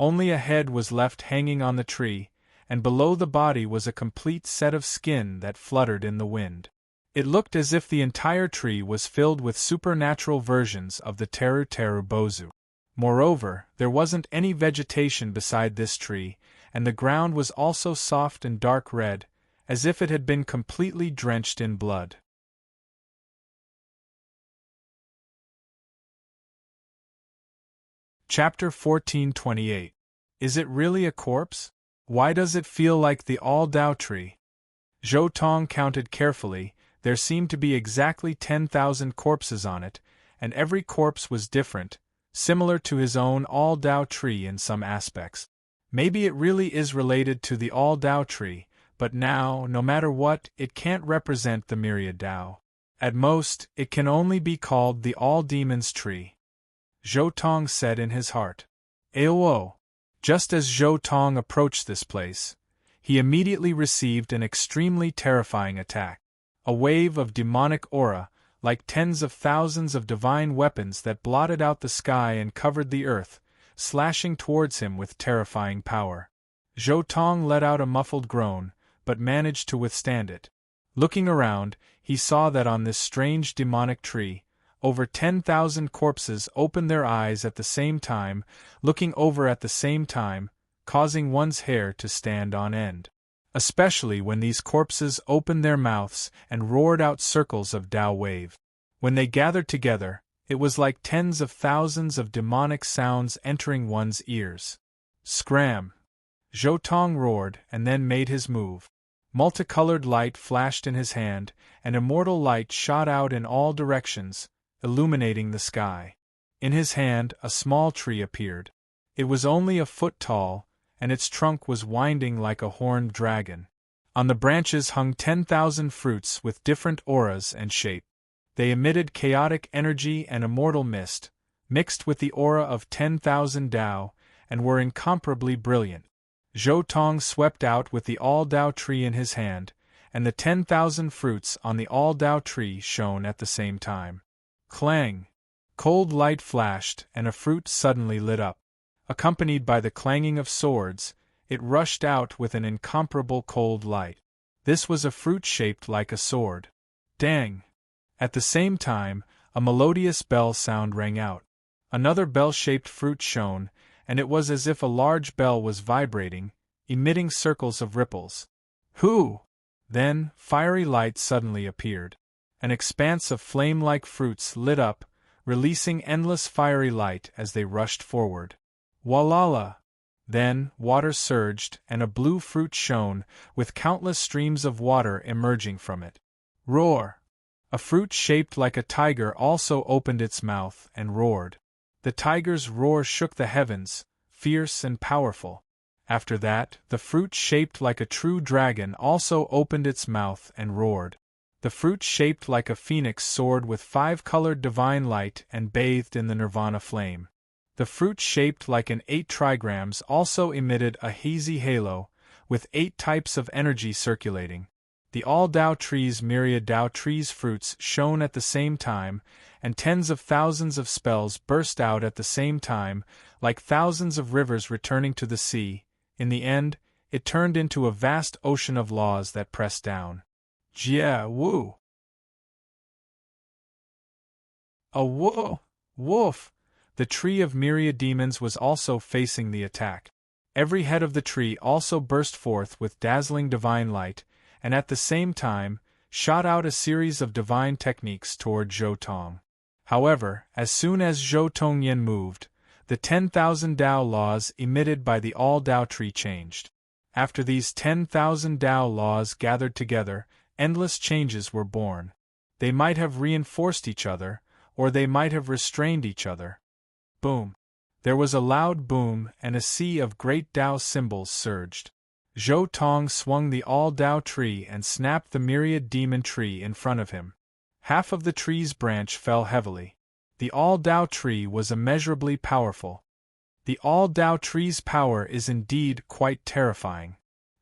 [SPEAKER 1] Only a head was left hanging on the tree, and below the body was a complete set of skin that fluttered in the wind. It looked as if the entire tree was filled with supernatural versions of the Teru Teru Bozu. Moreover, there wasn't any vegetation beside this tree, and the ground was also soft and dark red, as if it had been completely drenched in blood. Chapter 1428. Is it really a corpse? Why does it feel like the all-Dao tree? Zhou Tong counted carefully. There seemed to be exactly 10,000 corpses on it, and every corpse was different, similar to his own all-Dao tree in some aspects. Maybe it really is related to the all-Dao tree, but now, no matter what, it can't represent the myriad Dao. At most, it can only be called the all-demons tree. Zhou Tong said in his heart. Aowo! Just as Zhou Tong approached this place, he immediately received an extremely terrifying attack. A wave of demonic aura, like tens of thousands of divine weapons that blotted out the sky and covered the earth, slashing towards him with terrifying power. Zhou Tong let out a muffled groan, but managed to withstand it. Looking around, he saw that on this strange demonic tree, over 10,000 corpses opened their eyes at the same time, looking over at the same time, causing one's hair to stand on end. Especially when these corpses opened their mouths and roared out circles of Dao wave. When they gathered together, it was like tens of thousands of demonic sounds entering one's ears. Scram! Zhou Tong roared and then made his move. Multicolored light flashed in his hand, and immortal light shot out in all directions, illuminating the sky. In his hand, a small tree appeared. It was only a foot tall, and its trunk was winding like a horned dragon. On the branches hung 10,000 fruits with different auras and shape. They emitted chaotic energy and immortal mist, mixed with the aura of 10,000 Dao, and were incomparably brilliant. Zhou Tong swept out with the all-Dao tree in his hand, and the 10,000 fruits on the all-Dao tree shone at the same time. Clang! Cold light flashed, and a fruit suddenly lit up. Accompanied by the clanging of swords, it rushed out with an incomparable cold light. This was a fruit shaped like a sword. Dang! At the same time, a melodious bell sound rang out. Another bell-shaped fruit shone, and it was as if a large bell was vibrating, emitting circles of ripples. Hoo! Then, fiery light suddenly appeared. An expanse of flame-like fruits lit up, releasing endless fiery light as they rushed forward. Walala! Then, water surged, and a blue fruit shone, with countless streams of water emerging from it. Roar! A fruit shaped like a tiger also opened its mouth and roared. The tiger's roar shook the heavens, fierce and powerful. After that, the fruit shaped like a true dragon also opened its mouth and roared. The fruit shaped like a phoenix soared with 5-colored divine light and bathed in the nirvana flame. The fruit shaped like an 8 trigrams also emitted a hazy halo, with 8 types of energy circulating. The all-Dao tree's myriad Dao tree's fruits shone at the same time, and tens of thousands of spells burst out at the same time, like thousands of rivers returning to the sea. In the end, it turned into a vast ocean of laws that pressed down. Jia Wu! A woof! The tree of myriad demons was also facing the attack. Every head of the tree also burst forth with dazzling divine light, and at the same time, shot out a series of divine techniques toward Zhou Tong. However, as soon as Zhou Tongyan moved, the 10,000 Dao laws emitted by the all-Dao tree changed. After these 10,000 Dao laws gathered together, endless changes were born. They might have reinforced each other, or they might have restrained each other. Boom! There was a loud boom, and a sea of great Dao symbols surged. Zhou Tong swung the all-Dao tree and snapped the myriad demon tree in front of him. Half of the tree's branch fell heavily. The all-Dao tree was immeasurably powerful. The all-Dao tree's power is indeed quite terrifying.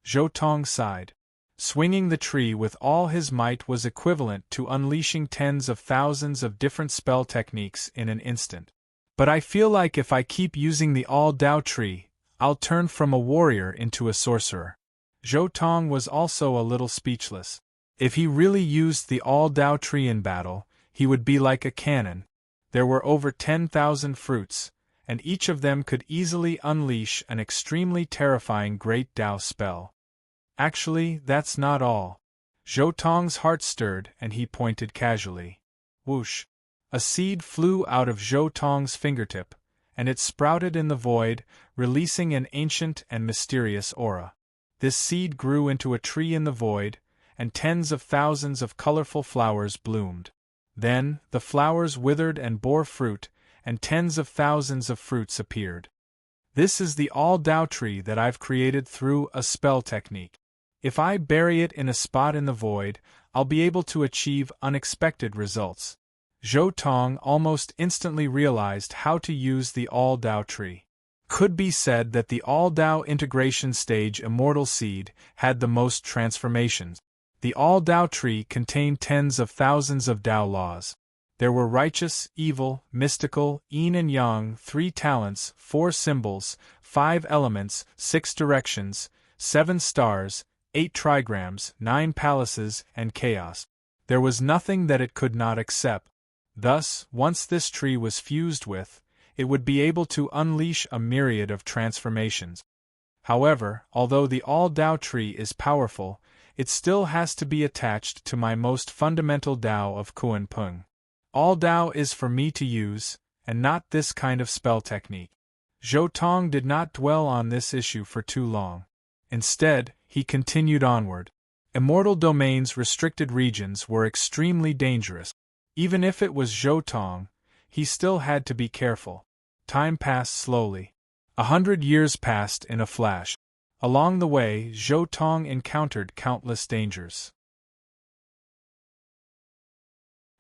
[SPEAKER 1] Zhou Tong sighed. Swinging the tree with all his might was equivalent to unleashing tens of thousands of different spell techniques in an instant. But I feel like if I keep using the all-Dao tree, I'll turn from a warrior into a sorcerer. Zhou Tong was also a little speechless. If he really used the all-Dao tree in battle, he would be like a cannon. There were over 10,000 fruits, and each of them could easily unleash an extremely terrifying great Dao spell. Actually, that's not all. Zhou Tong's heart stirred and he pointed casually. Whoosh! A seed flew out of Zhou Tong's fingertip, and it sprouted in the void, releasing an ancient and mysterious aura. This seed grew into a tree in the void, and tens of thousands of colorful flowers bloomed. Then, the flowers withered and bore fruit, and tens of thousands of fruits appeared. This is the all-Tao tree that I've created through a spell technique. If I bury it in a spot in the void, I'll be able to achieve unexpected results. Zhou Tong almost instantly realized how to use the all-Tao tree. Could be said that the all-Tao integration stage Immortal Seed had the most transformations. The all-Tao tree contained tens of thousands of Tao laws. There were righteous, evil, mystical, yin and yang, 3 talents, 4 symbols, 5 elements, 6 directions, 7 stars, 8 trigrams, 9 palaces, and chaos. There was nothing that it could not accept. Thus, once this tree was fused with, it would be able to unleash a myriad of transformations. However, although the all-Tao tree is powerful, it still has to be attached to my most fundamental Tao of Kuan Peng. All Tao is for me to use, and not this kind of spell technique. Zhou Tong did not dwell on this issue for too long. Instead, he continued onward. Immortal Domain's restricted regions were extremely dangerous. Even if it was Zhou Tong, he still had to be careful. Time passed slowly. 100 years passed in a flash. Along the way, Zhou Tong encountered countless dangers.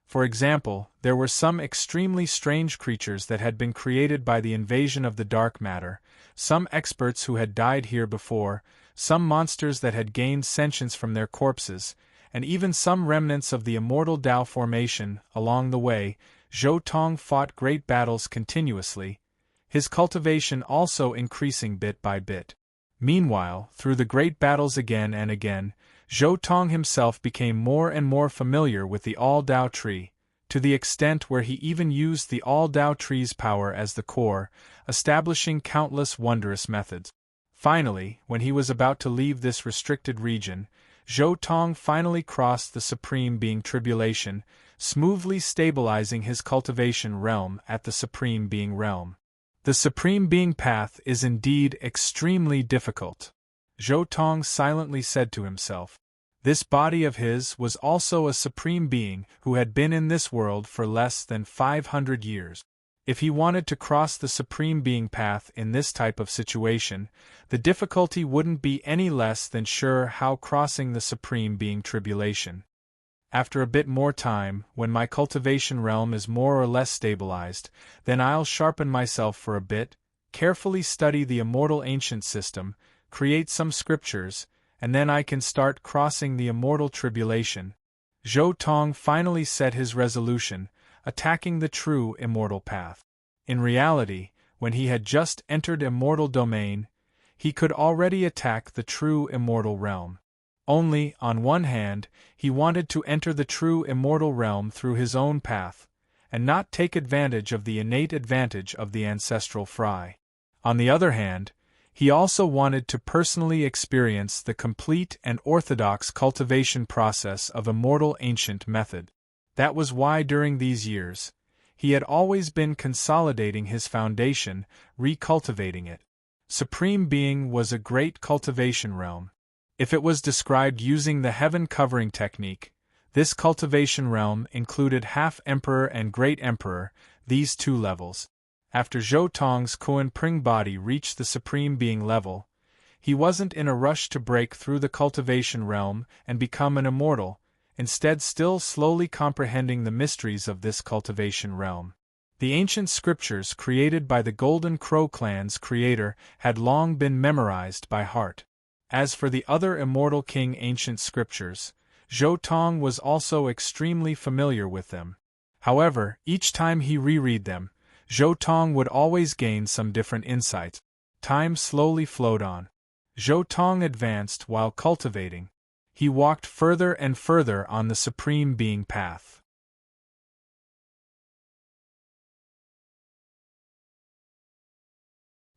[SPEAKER 1] For example, there were some extremely strange creatures that had been created by the invasion of the dark matter, some experts who had died here before, some monsters that had gained sentience from their corpses, and even some remnants of the immortal Tao formation. Along the way, Zhou Tong fought great battles continuously, his cultivation also increasing bit by bit. Meanwhile, through the great battles again and again, Zhou Tong himself became more and more familiar with the all-Tao tree, to the extent where he even used the all-Tao tree's power as the core, establishing countless wondrous methods. Finally, when he was about to leave this restricted region, Zhou Tong finally crossed the Supreme Being Tribulation, smoothly stabilizing his cultivation realm at the Supreme Being realm. The Supreme Being path is indeed extremely difficult. Zhou Tong silently said to himself. This body of his was also a Supreme Being who had been in this world for less than 500 years. If he wanted to cross the Supreme Being path in this type of situation, the difficulty wouldn't be any less than sure how crossing the Supreme Being Tribulation. After a bit more time, when my cultivation realm is more or less stabilized, then I'll sharpen myself for a bit, carefully study the immortal ancient system, create some scriptures, and then I can start crossing the immortal tribulation. Zhou Tong finally set his resolution, attacking the true immortal path. In reality, when he had just entered immortal domain, he could already attack the true immortal realm. Only, on one hand, he wanted to enter the true immortal realm through his own path, and not take advantage of the innate advantage of the ancestral fry. On the other hand, he also wanted to personally experience the complete and orthodox cultivation process of immortal ancient method. That was why during these years, he had always been consolidating his foundation, recultivating it. Supreme Being was a great cultivation realm. If it was described using the heaven covering technique, this cultivation realm included half Emperor and Great Emperor, these two levels. After Zhou Tong's Kuan Peng body reached the Supreme Being level, he wasn't in a rush to break through the cultivation realm and become an immortal, instead still slowly comprehending the mysteries of this cultivation realm. The ancient scriptures created by the Golden Crow clan's creator had long been memorized by heart. As for the other Immortal King ancient scriptures, Zhou Tong was also extremely familiar with them. However, each time he reread them, Zhou Tong would always gain some different insights. Time slowly flowed on. Zhou Tong advanced while cultivating. He walked further and further on the Supreme Being path.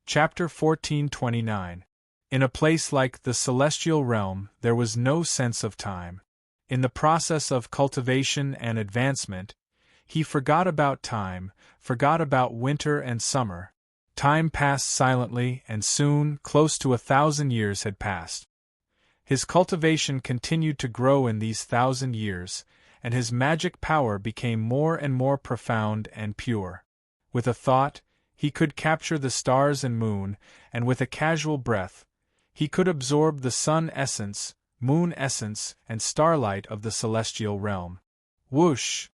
[SPEAKER 1] Chapter 1429. In a place like the celestial realm, there was no sense of time. In the process of cultivation and advancement, he forgot about time, forgot about winter and summer, Time passed silently, and soon, close to 1,000 years had passed. His cultivation continued to grow in these 1,000 years, and his magic power became more and more profound and pure. With a thought, he could capture the stars and moon, and with a casual breath, he could absorb the sun essence, moon essence, and starlight of the celestial realm. Whoosh!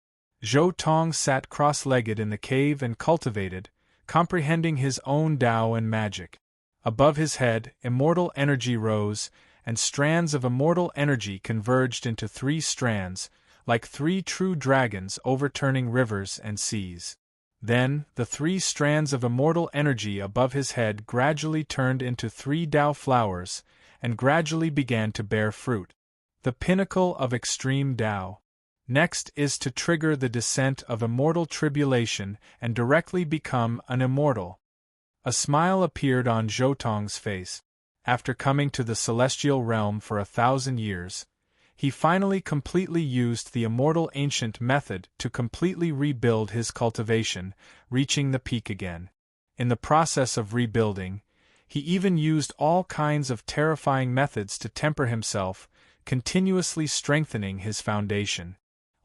[SPEAKER 1] Zhou Tong sat cross-legged in the cave and cultivated, comprehending his own Tao and magic. Above his head, immortal energy rose, and strands of immortal energy converged into 3 strands, like 3 true dragons overturning rivers and seas. Then, the 3 strands of immortal energy above his head gradually turned into 3 Tao flowers, and gradually began to bear fruit. The pinnacle of extreme Tao. Next is to trigger the descent of immortal tribulation and directly become an immortal. A smile appeared on Zhou Tong's face. After coming to the celestial realm for 1,000 years, he finally completely used the immortal ancient method to completely rebuild his cultivation, reaching the peak again. In the process of rebuilding, he even used all kinds of terrifying methods to temper himself, continuously strengthening his foundation.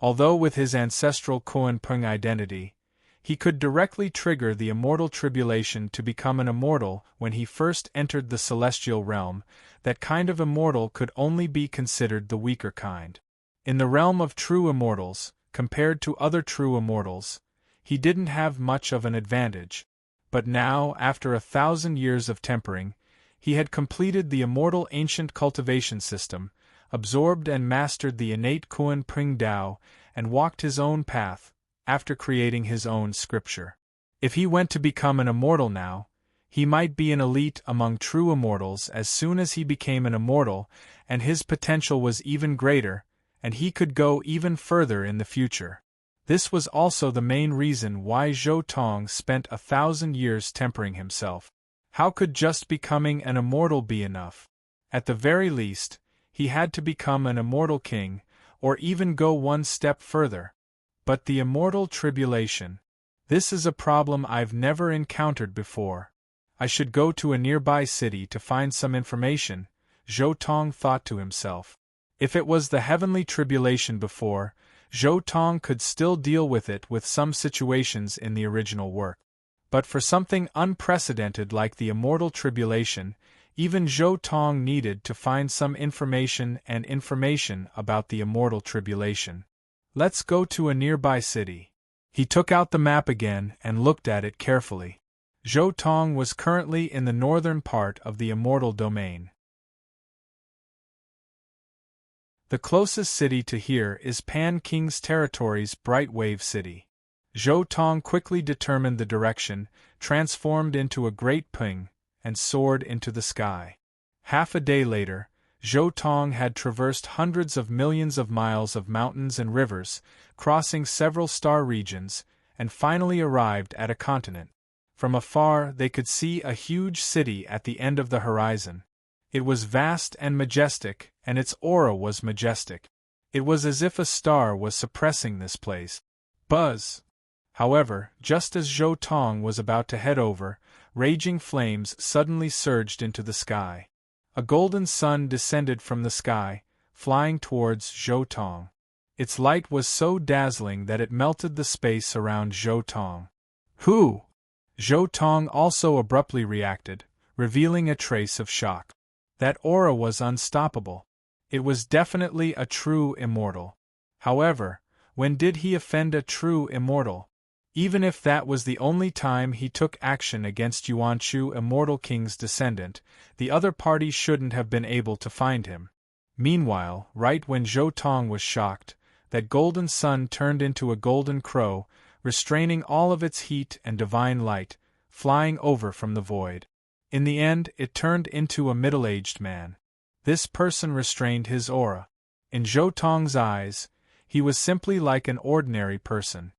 [SPEAKER 1] Although with his ancestral Kuan-Pung identity, he could directly trigger the immortal tribulation to become an immortal when he first entered the celestial realm, that kind of immortal could only be considered the weaker kind. In the realm of true immortals, compared to other true immortals, he didn't have much of an advantage. But now, after 1,000 years of tempering, he had completed the immortal ancient cultivation system, absorbed and mastered the innate Kuan-Pung Tao, and walked his own path, after creating his own scripture. If he went to become an immortal now, he might be an elite among true immortals as soon as he became an immortal, and his potential was even greater, and he could go even further in the future. This was also the main reason why Zhou Tong spent 1,000 years tempering himself. How could just becoming an immortal be enough? At the very least, he had to become an immortal king, or even go one step further. But the immortal tribulation. This is a problem I've never encountered before. I should go to a nearby city to find some information, Zhou Tong thought to himself. If it was the heavenly tribulation before, Zhou Tong could still deal with it with some situations in the original work. But for something unprecedented like the immortal tribulation, even Zhou Tong needed to find some information about the immortal tribulation. Let's go to a nearby city. He took out the map again and looked at it carefully. Zhou Tong was currently in the northern part of the immortal domain. The closest city to here is Pan King's territory's Bright Wave City. Zhou Tong quickly determined the direction, transformed into a great ping, and soared into the sky. Half a day later, Zhou Tong had traversed hundreds of millions of miles of mountains and rivers, crossing several star regions, and finally arrived at a continent. From afar they could see a huge city at the end of the horizon. It was vast and majestic, and its aura was majestic. It was as if a star was suppressing this place. Buzz! However, just as Zhou Tong was about to head over, raging flames suddenly surged into the sky. A golden sun descended from the sky, flying towards Zhou Tong. Its light was so dazzling that it melted the space around Zhou Tong. Who? Zhou Tong also abruptly reacted, revealing a trace of shock. That aura was unstoppable. It was definitely a true immortal. However, when did he offend a true immortal? Even if that was the only time he took action against Yuanchu Immortal King's descendant, the other party shouldn't have been able to find him. Meanwhile, right when Zhou Tong was shocked, that golden sun turned into a golden crow, restraining all of its heat and divine light, flying over from the void. In the end, it turned into a middle-aged man. This person restrained his aura. In Zhou Tong's eyes, he was simply like an ordinary person.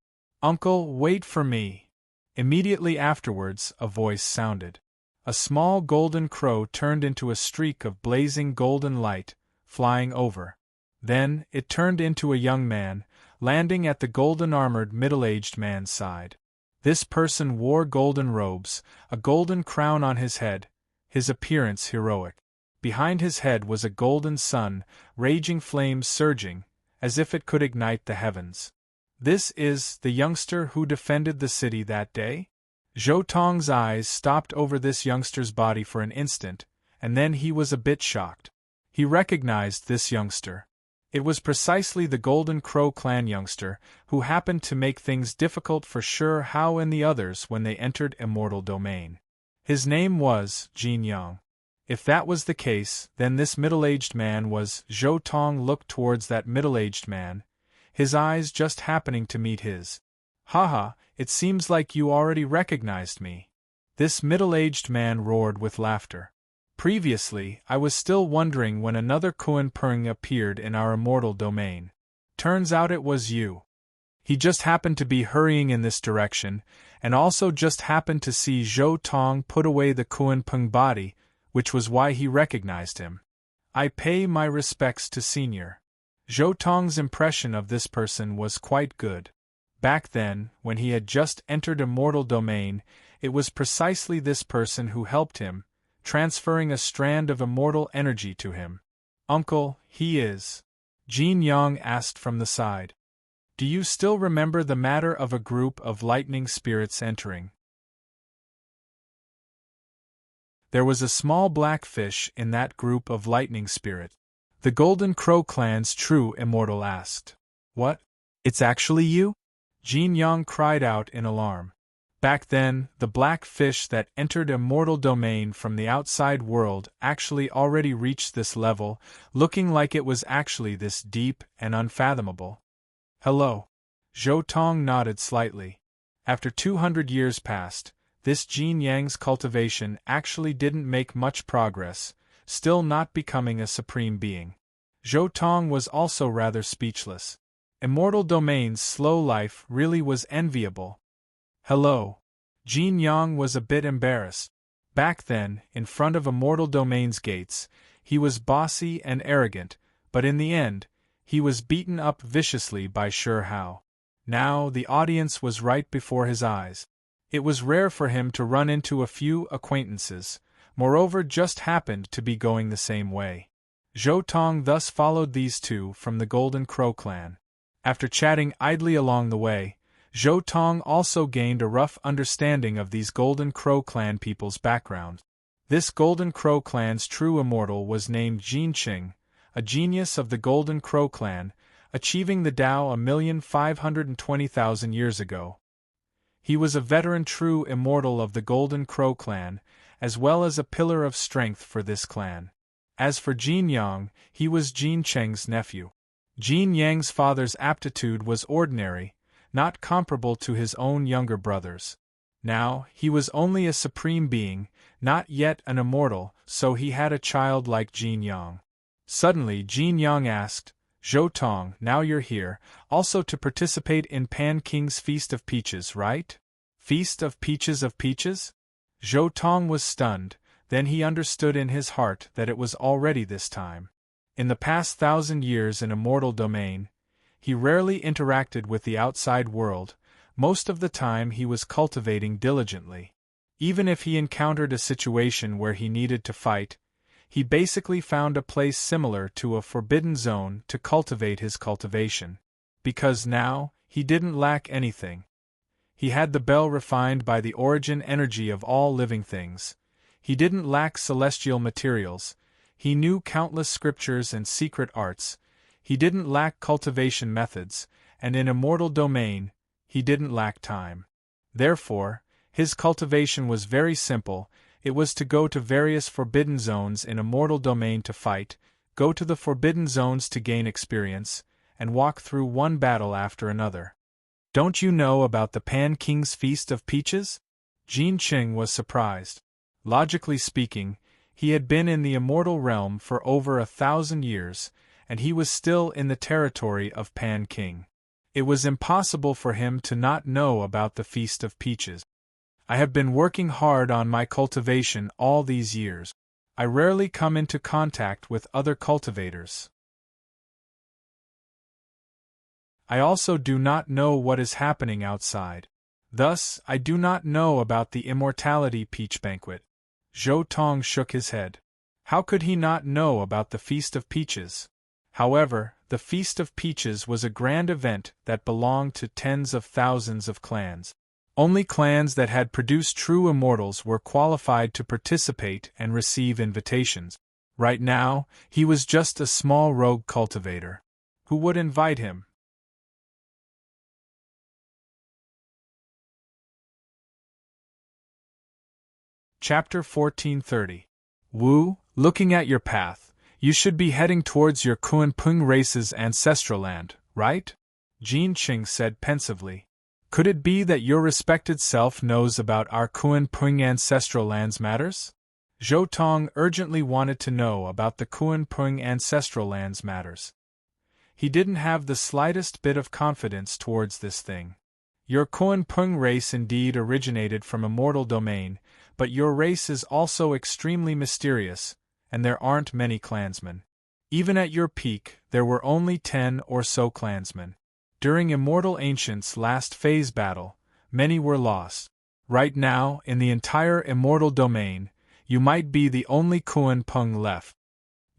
[SPEAKER 1] "Uncle, wait for me." Immediately afterwards, a voice sounded. A small golden crow turned into a streak of blazing golden light, flying over. Then, it turned into a young man, landing at the golden-armored middle-aged man's side. This person wore golden robes, a golden crown on his head, his appearance heroic. Behind his head was a golden sun, raging flames surging, as if it could ignite the heavens. This is the youngster who defended the city that day? Zhou Tong's eyes stopped over this youngster's body for an instant, and then he was a bit shocked. He recognized this youngster. It was precisely the Golden Crow clan youngster, who happened to make things difficult for Sure Hao and the others when they entered Immortal Domain. His name was Jin Yang. If that was the case, then this middle-aged man was. Zhou Tong looked towards that middle-aged man, his eyes just happening to meet his. Haha, it seems like you already recognized me. This middle-aged man roared with laughter. Previously, I was still wondering when another Kuan Peng appeared in our Immortal Domain. Turns out it was you. He just happened to be hurrying in this direction, and also just happened to see Zhou Tong put away the Kuan Peng body, which was why he recognized him. I pay my respects to Senior. Zhou Tong's impression of this person was quite good. Back then, when he had just entered Immortal Domain, it was precisely this person who helped him, transferring a strand of immortal energy to him. Uncle, he is? Jin Yang asked from the side. Do you still remember the matter of a group of lightning spirits entering? There was a small black fish in that group of lightning spirits. The Golden Crow clan's true immortal asked. What? It's actually you? Jin Yang cried out in alarm. Back then, the black fish that entered Immortal Domain from the outside world actually already reached this level, looking like it was actually this deep and unfathomable. Hello. Zhou Tong nodded slightly. After 200 years passed, this Jin Yang's cultivation actually didn't make much progress, still not becoming a supreme being. Zhou Tong was also rather speechless. Immortal Domain's slow life really was enviable. Hello. Jin Yang was a bit embarrassed. Back then, in front of Immortal Domain's gates, he was bossy and arrogant, but in the end, he was beaten up viciously by Sure Hao. Now the audience was right before his eyes. It was rare for him to run into a few acquaintances, moreover just happened to be going the same way. Zhou Tong thus followed these two from the Golden Crow clan. After chatting idly along the way, Zhou Tong also gained a rough understanding of these Golden Crow clan people's background. This Golden Crow clan's true immortal was named Jin Qing, a genius of the Golden Crow clan, achieving the Tao 1,520,000 years ago. He was a veteran true immortal of the Golden Crow clan, as well as a pillar of strength for this clan. As for Jin Yang, he was Jin Cheng's nephew. Jin Yang's father's aptitude was ordinary, not comparable to his own younger brothers. Now, he was only a supreme being, not yet an immortal, so he had a child like Jin Yang. Suddenly Jin Yang asked, Zhou Tong, now you're here, also to participate in Pan King's Feast of Peaches, right? Feast of Peaches of Peaches? Zhou Tong was stunned, then he understood in his heart that it was already this time. In the past 1,000 years in Immortal Domain, he rarely interacted with the outside world, most of the time he was cultivating diligently. Even if he encountered a situation where he needed to fight, he basically found a place similar to a forbidden zone to cultivate his cultivation. Because now, he didn't lack anything. He had the bell refined by the origin energy of all living things. He didn't lack celestial materials. He knew countless scriptures and secret arts. He didn't lack cultivation methods, and in Immortal Domain, he didn't lack time. Therefore, his cultivation was very simple. It was to go to various forbidden zones in Immortal Domain to fight, go to the forbidden zones to gain experience, and walk through one battle after another. Don't you know about the Pan King's Feast of Peaches? Jin Qing was surprised. Logically speaking, he had been in the immortal realm for over 1,000 years, and he was still in the territory of Pan King. It was impossible for him to not know about the Feast of Peaches. I have been working hard on my cultivation all these years. I rarely come into contact with other cultivators. I also do not know what is happening outside. Thus, I do not know about the immortality peach banquet. Zhou Tong shook his head. How could he not know about the Feast of Peaches? However, the Feast of Peaches was a grand event that belonged to tens of thousands of clans. Only clans that had produced true immortals were qualified to participate and receive invitations. Right now, he was just a small rogue cultivator. Who would invite him? Chapter 1430. Wu, looking at your path, you should be heading towards your Kunpeng race's ancestral land, right? Jin Qing said pensively. Could it be that your respected self knows about our Kunpeng ancestral lands matters? Zhou Tong urgently wanted to know about the Kunpeng ancestral lands matters. He didn't have the slightest bit of confidence towards this thing. Your Kunpeng race indeed originated from a mortal domain, but your race is also extremely mysterious, and there aren't many clansmen. Even at your peak, there were only 10 or so clansmen. During Immortal Ancient's last phase battle, many were lost. Right now, in the entire Immortal domain, you might be the only Kunpeng left.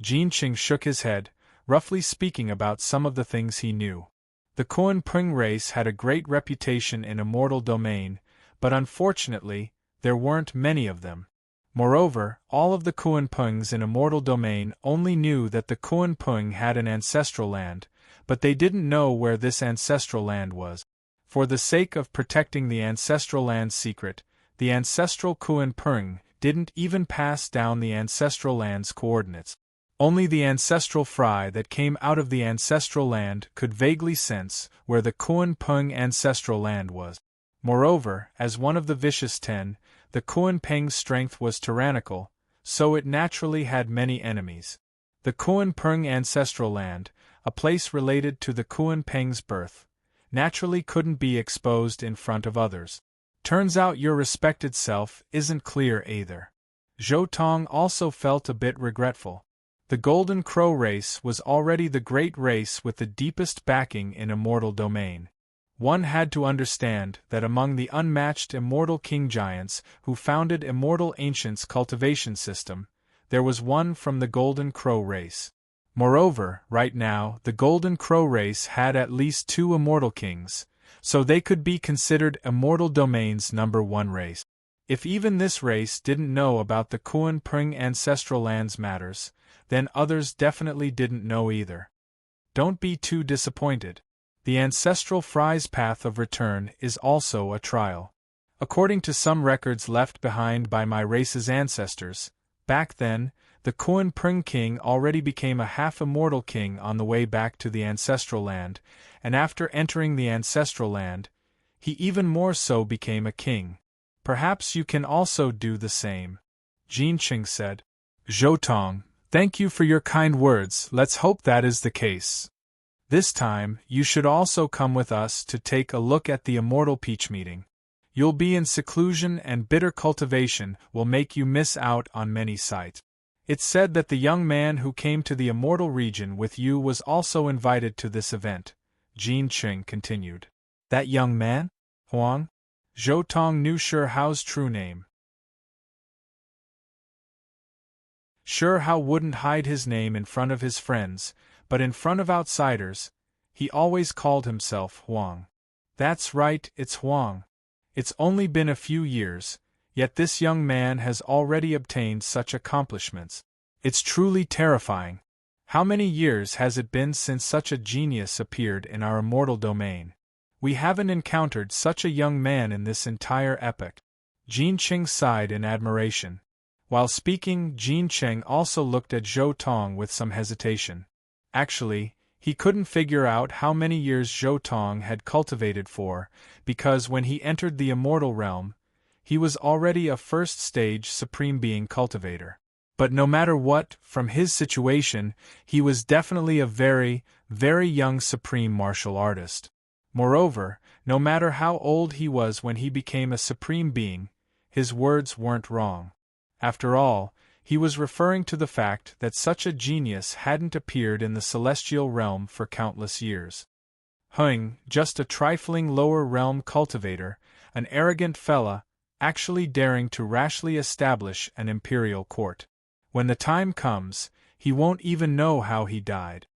[SPEAKER 1] Jin Qing shook his head, roughly speaking about some of the things he knew. The Kunpeng race had a great reputation in Immortal domain, but unfortunately, there weren't many of them. Moreover, all of the Kunpengs in Immortal domain only knew that the Kunpeng had an ancestral land, but they didn't know where this ancestral land was. For the sake of protecting the ancestral land's secret, the ancestral Kunpeng didn't even pass down the ancestral land's coordinates. Only the ancestral fry that came out of the ancestral land could vaguely sense where the Kunpeng ancestral land was. Moreover, as one of the vicious 10, the Kunpeng's strength was tyrannical, so it naturally had many enemies. The Kunpeng ancestral land, a place related to the Kunpeng's birth, naturally couldn't be exposed in front of others. Turns out your respected self isn't clear either. Zhou Tong also felt a bit regretful. The Golden Crow race was already the great race with the deepest backing in Immortal domain. One had to understand that among the unmatched Immortal King Giants who founded Immortal Ancient's cultivation system, there was one from the Golden Crow race. Moreover, right now, the Golden Crow race had at least 2 Immortal Kings, so they could be considered Immortal Domain's #1 race. If even this race didn't know about the Kunpeng ancestral lands matters, then others definitely didn't know either. Don't be too disappointed. The ancestral fry's path of return is also a trial. According to some records left behind by my race's ancestors, back then, the Kunpeng king already became a half-immortal king on the way back to the ancestral land, and after entering the ancestral land, he even more so became a king. Perhaps you can also do the same. Jin Qing said. Zhou Tong, thank you for your kind words, let's hope that is the case. This time, you should also come with us to take a look at the Immortal Peach meeting. You'll be in seclusion and bitter cultivation will make you miss out on many sights. It's said that the young man who came to the Immortal region with you was also invited to this event, Jin Qing continued. That young man? Huang? Zhou Tong knew Sure Hao's true name. Sure Hao wouldn't hide his name in front of his friends, but in front of outsiders, he always called himself Huang. That's right, it's Huang. It's only been a few years, yet this young man has already obtained such accomplishments. It's truly terrifying. How many years has it been since such a genius appeared in our immortal domain? We haven't encountered such a young man in this entire epoch. Jin Qing sighed in admiration. While speaking, Jin Qing also looked at Zhou Tong with some hesitation. Actually, he couldn't figure out how many years Zhou Tong had cultivated for, because when he entered the immortal realm, he was already a first-stage Supreme Being cultivator. But no matter what, from his situation, he was definitely a very, very young Supreme Martial Artist. Moreover, no matter how old he was when he became a Supreme Being, his words weren't wrong. After all, he was referring to the fact that such a genius hadn't appeared in the celestial realm for countless years. Just a trifling lower realm cultivator, an arrogant fella, actually daring to rashly establish an imperial court. When the time comes, he won't even know how he died.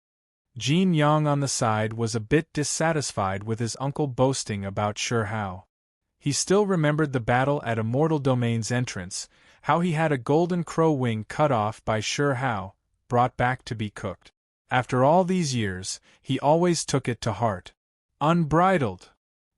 [SPEAKER 1] Jin Yang on the side was a bit dissatisfied with his uncle boasting about sure how. He still remembered the battle at Immortal Domain's entrance, how he had a golden crow wing cut off by sure how, brought back to be cooked. After all these years, he always took it to heart. Unbridled!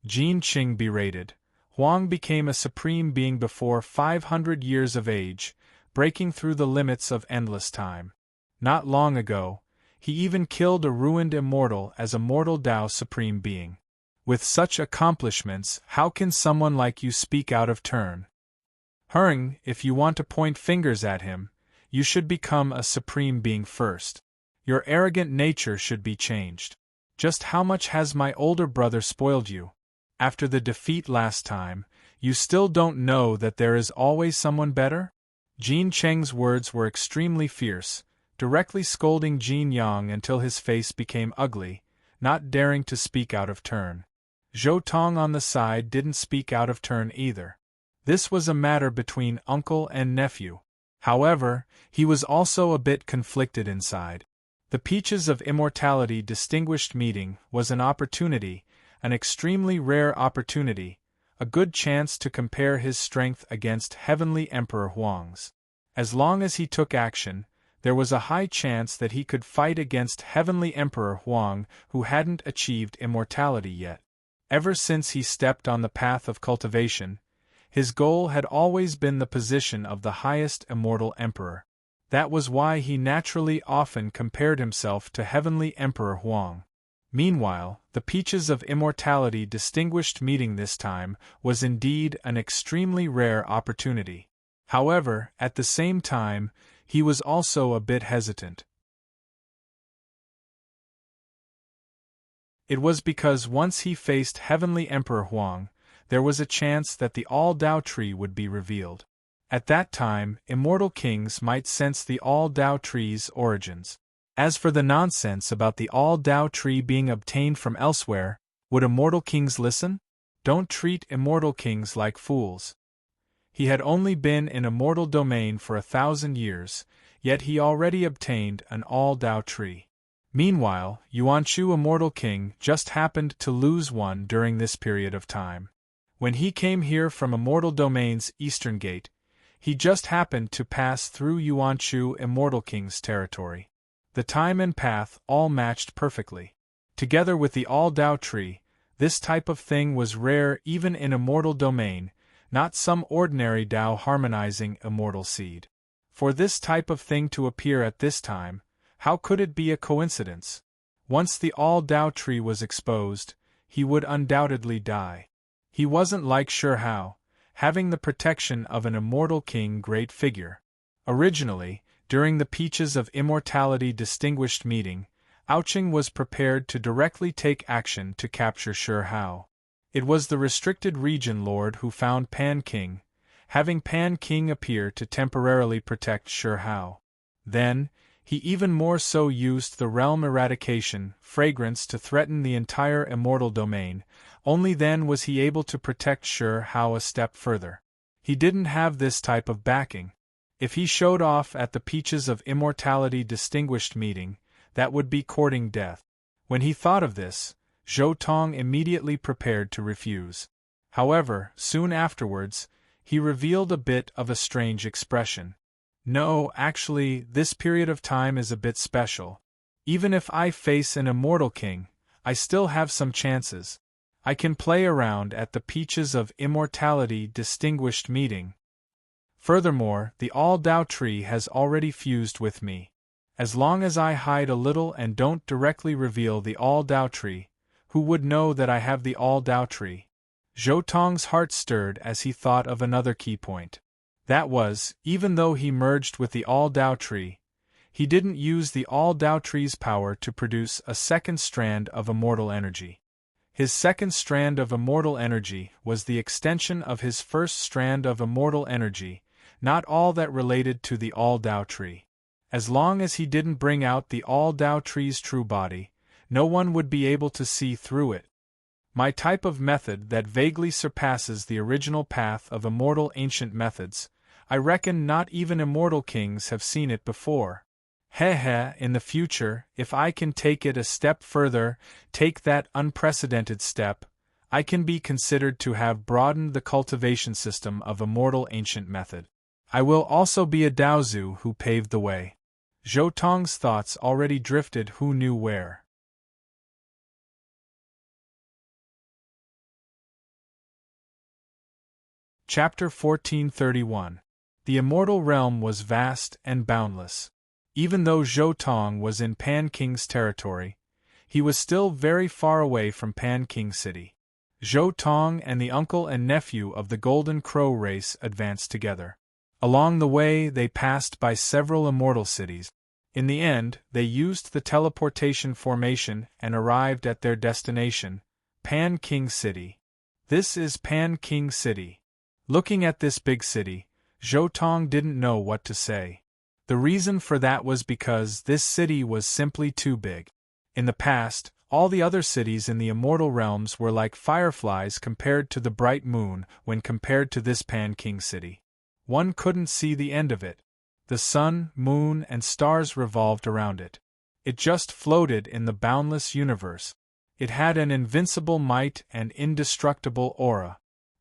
[SPEAKER 1] Jin Qing berated. Huang became a supreme being before 500 years of age, breaking through the limits of endless time. Not long ago, he even killed a ruined immortal as a mortal Tao supreme being. With such accomplishments, how can someone like you speak out of turn? Hering, if you want to point fingers at him, you should become a supreme being first. Your arrogant nature should be changed. Just how much has my older brother spoiled you? After the defeat last time, you still don't know that there is always someone better? Jin Cheng's words were extremely fierce, directly scolding Jin Yang until his face became ugly, not daring to speak out of turn. Zhou Tong on the side didn't speak out of turn either. This was a matter between uncle and nephew. However, he was also a bit conflicted inside. The Peaches of Immortality distinguished meeting was an opportunity, an extremely rare opportunity, a good chance to compare his strength against Heavenly Emperor Huang's. As long as he took action, there was a high chance that he could fight against Heavenly Emperor Huang, who hadn't achieved immortality yet. Ever since he stepped on the path of cultivation, his goal had always been the position of the highest immortal emperor. That was why he naturally often compared himself to Heavenly Emperor Huang. Meanwhile, the Peaches of Immortality distinguished meeting this time was indeed an extremely rare opportunity. However, at the same time, he was also a bit hesitant. It was because once he faced Heavenly Emperor Huang, there was a chance that the All-Dao Tree would be revealed. At that time, immortal kings might sense the All-Dao Tree's origins. As for the nonsense about the All-Dao Tree being obtained from elsewhere, would immortal kings listen? Don't treat immortal kings like fools. He had only been in Immortal Domain for 1,000 years, yet he already obtained an All-Dao Tree. Meanwhile, Yuanchu Immortal King just happened to lose one during this period of time. When he came here from Immortal Domain's Eastern Gate, he just happened to pass through Yuanchu Immortal King's territory. The time and path all matched perfectly. Together with the All-Dao Tree, this type of thing was rare even in Immortal Domain, not some ordinary Dao harmonizing immortal seed. For this type of thing to appear at this time, how could it be a coincidence? Once the All-Dao Tree was exposed, he would undoubtedly die. He wasn't like sure how, having the protection of an immortal king great figure. Originally, during the Peaches of Immortality distinguished meeting, Ouching was prepared to directly take action to capture sure how. It was the restricted region lord who found Pan King, having Pan King appear to temporarily protect sure how. Then, he even more so used the realm eradication fragrance to threaten the entire immortal domain. Only then was he able to protect sure how a step further. He didn't have this type of backing. If he showed off at the Peaches of Immortality distinguished meeting, that would be courting death. When he thought of this, Zhou Tong immediately prepared to refuse. However, soon afterwards, he revealed a bit of a strange expression. No, actually, this period of time is a bit special. Even if I face an immortal king, I still have some chances. I can play around at the Peaches of Immortality distinguished meeting. Furthermore, the All-Dao Tree has already fused with me. As long as I hide a little and don't directly reveal the All-Dao Tree, who would know that I have the All-Dao Tree? Zhou Tong's heart stirred as he thought of another key point. That was, even though he merged with the All-Dao Tree, he didn't use the All-Dao Tree's power to produce a second strand of immortal energy. His second strand of immortal energy was the extension of his first strand of immortal energy, not all that related to the All-Dao Tree. As long as he didn't bring out the All-Dao Tree's true body, no one would be able to see through it. My type of method that vaguely surpasses the original path of immortal ancient methods. I reckon not even immortal kings have seen it before. Heh, in the future, if I can take it a step further, take that unprecedented step, I can be considered to have broadened the cultivation system of immortal ancient method. I will also be a Daozu who paved the way. Zhou Tong's thoughts already drifted who knew where. Chapter 1431. The immortal realm was vast and boundless. Even though Zhou Tong was in Pan King's territory, he was still very far away from Pan King City. Zhou Tong and the uncle and nephew of the Golden Crow race advanced together. Along the way they passed by several immortal cities. In the end, they used the teleportation formation and arrived at their destination, Pan King City. This is Pan King City. Looking at this big city, Zhou Tong didn't know what to say. The reason for that was because this city was simply too big. In the past, all the other cities in the immortal realms were like fireflies compared to the bright moon when compared to this Pan King City. One couldn't see the end of it. The sun, moon, and stars revolved around it. It just floated in the boundless universe. It had an invincible might and indestructible aura.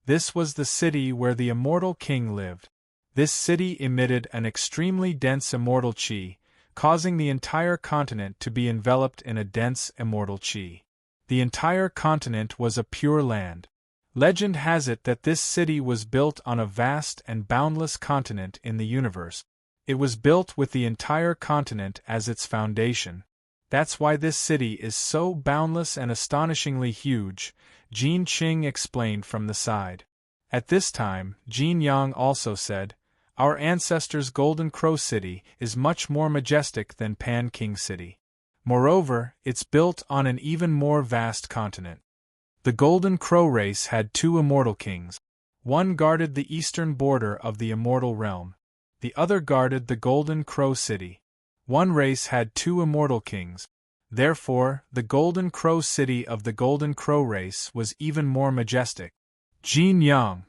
[SPEAKER 1] This was the city where the immortal king lived. This city emitted an extremely dense immortal qi, causing the entire continent to be enveloped in a dense immortal qi. The entire continent was a pure land. Legend has it that this city was built on a vast and boundless continent in the universe. It was built with the entire continent as its foundation. That's why this city is so boundless and astonishingly huge, Jin Qing explained from the side. At this time, Jin Yang also said, "Our ancestors' Golden Crow City is much more majestic than Pan King City. Moreover, it's built on an even more vast continent." The Golden Crow race had two immortal kings. One guarded the eastern border of the immortal realm. The other guarded the Golden Crow City. One race had two immortal kings. Therefore, the Golden Crow City of the Golden Crow race was even more majestic. Jin Yang.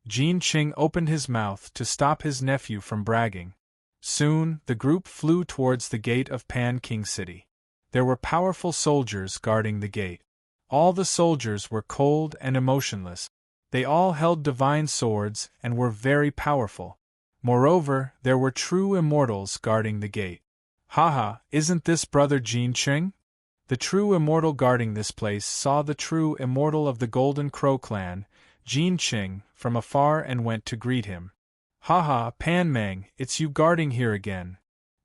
[SPEAKER 1] Jin Qing opened his mouth to stop his nephew from bragging. Soon, the group flew towards the gate of Pan King City. There were powerful soldiers guarding the gate. All the soldiers were cold and emotionless. They all held divine swords and were very powerful. Moreover, there were true immortals guarding the gate. Haha, isn't this brother Jin Qing? The true immortal guarding this place saw the true immortal of the Golden Crow clan, Jin Qing, from afar and went to greet him. Haha, Pan Mang, it's you guarding here again.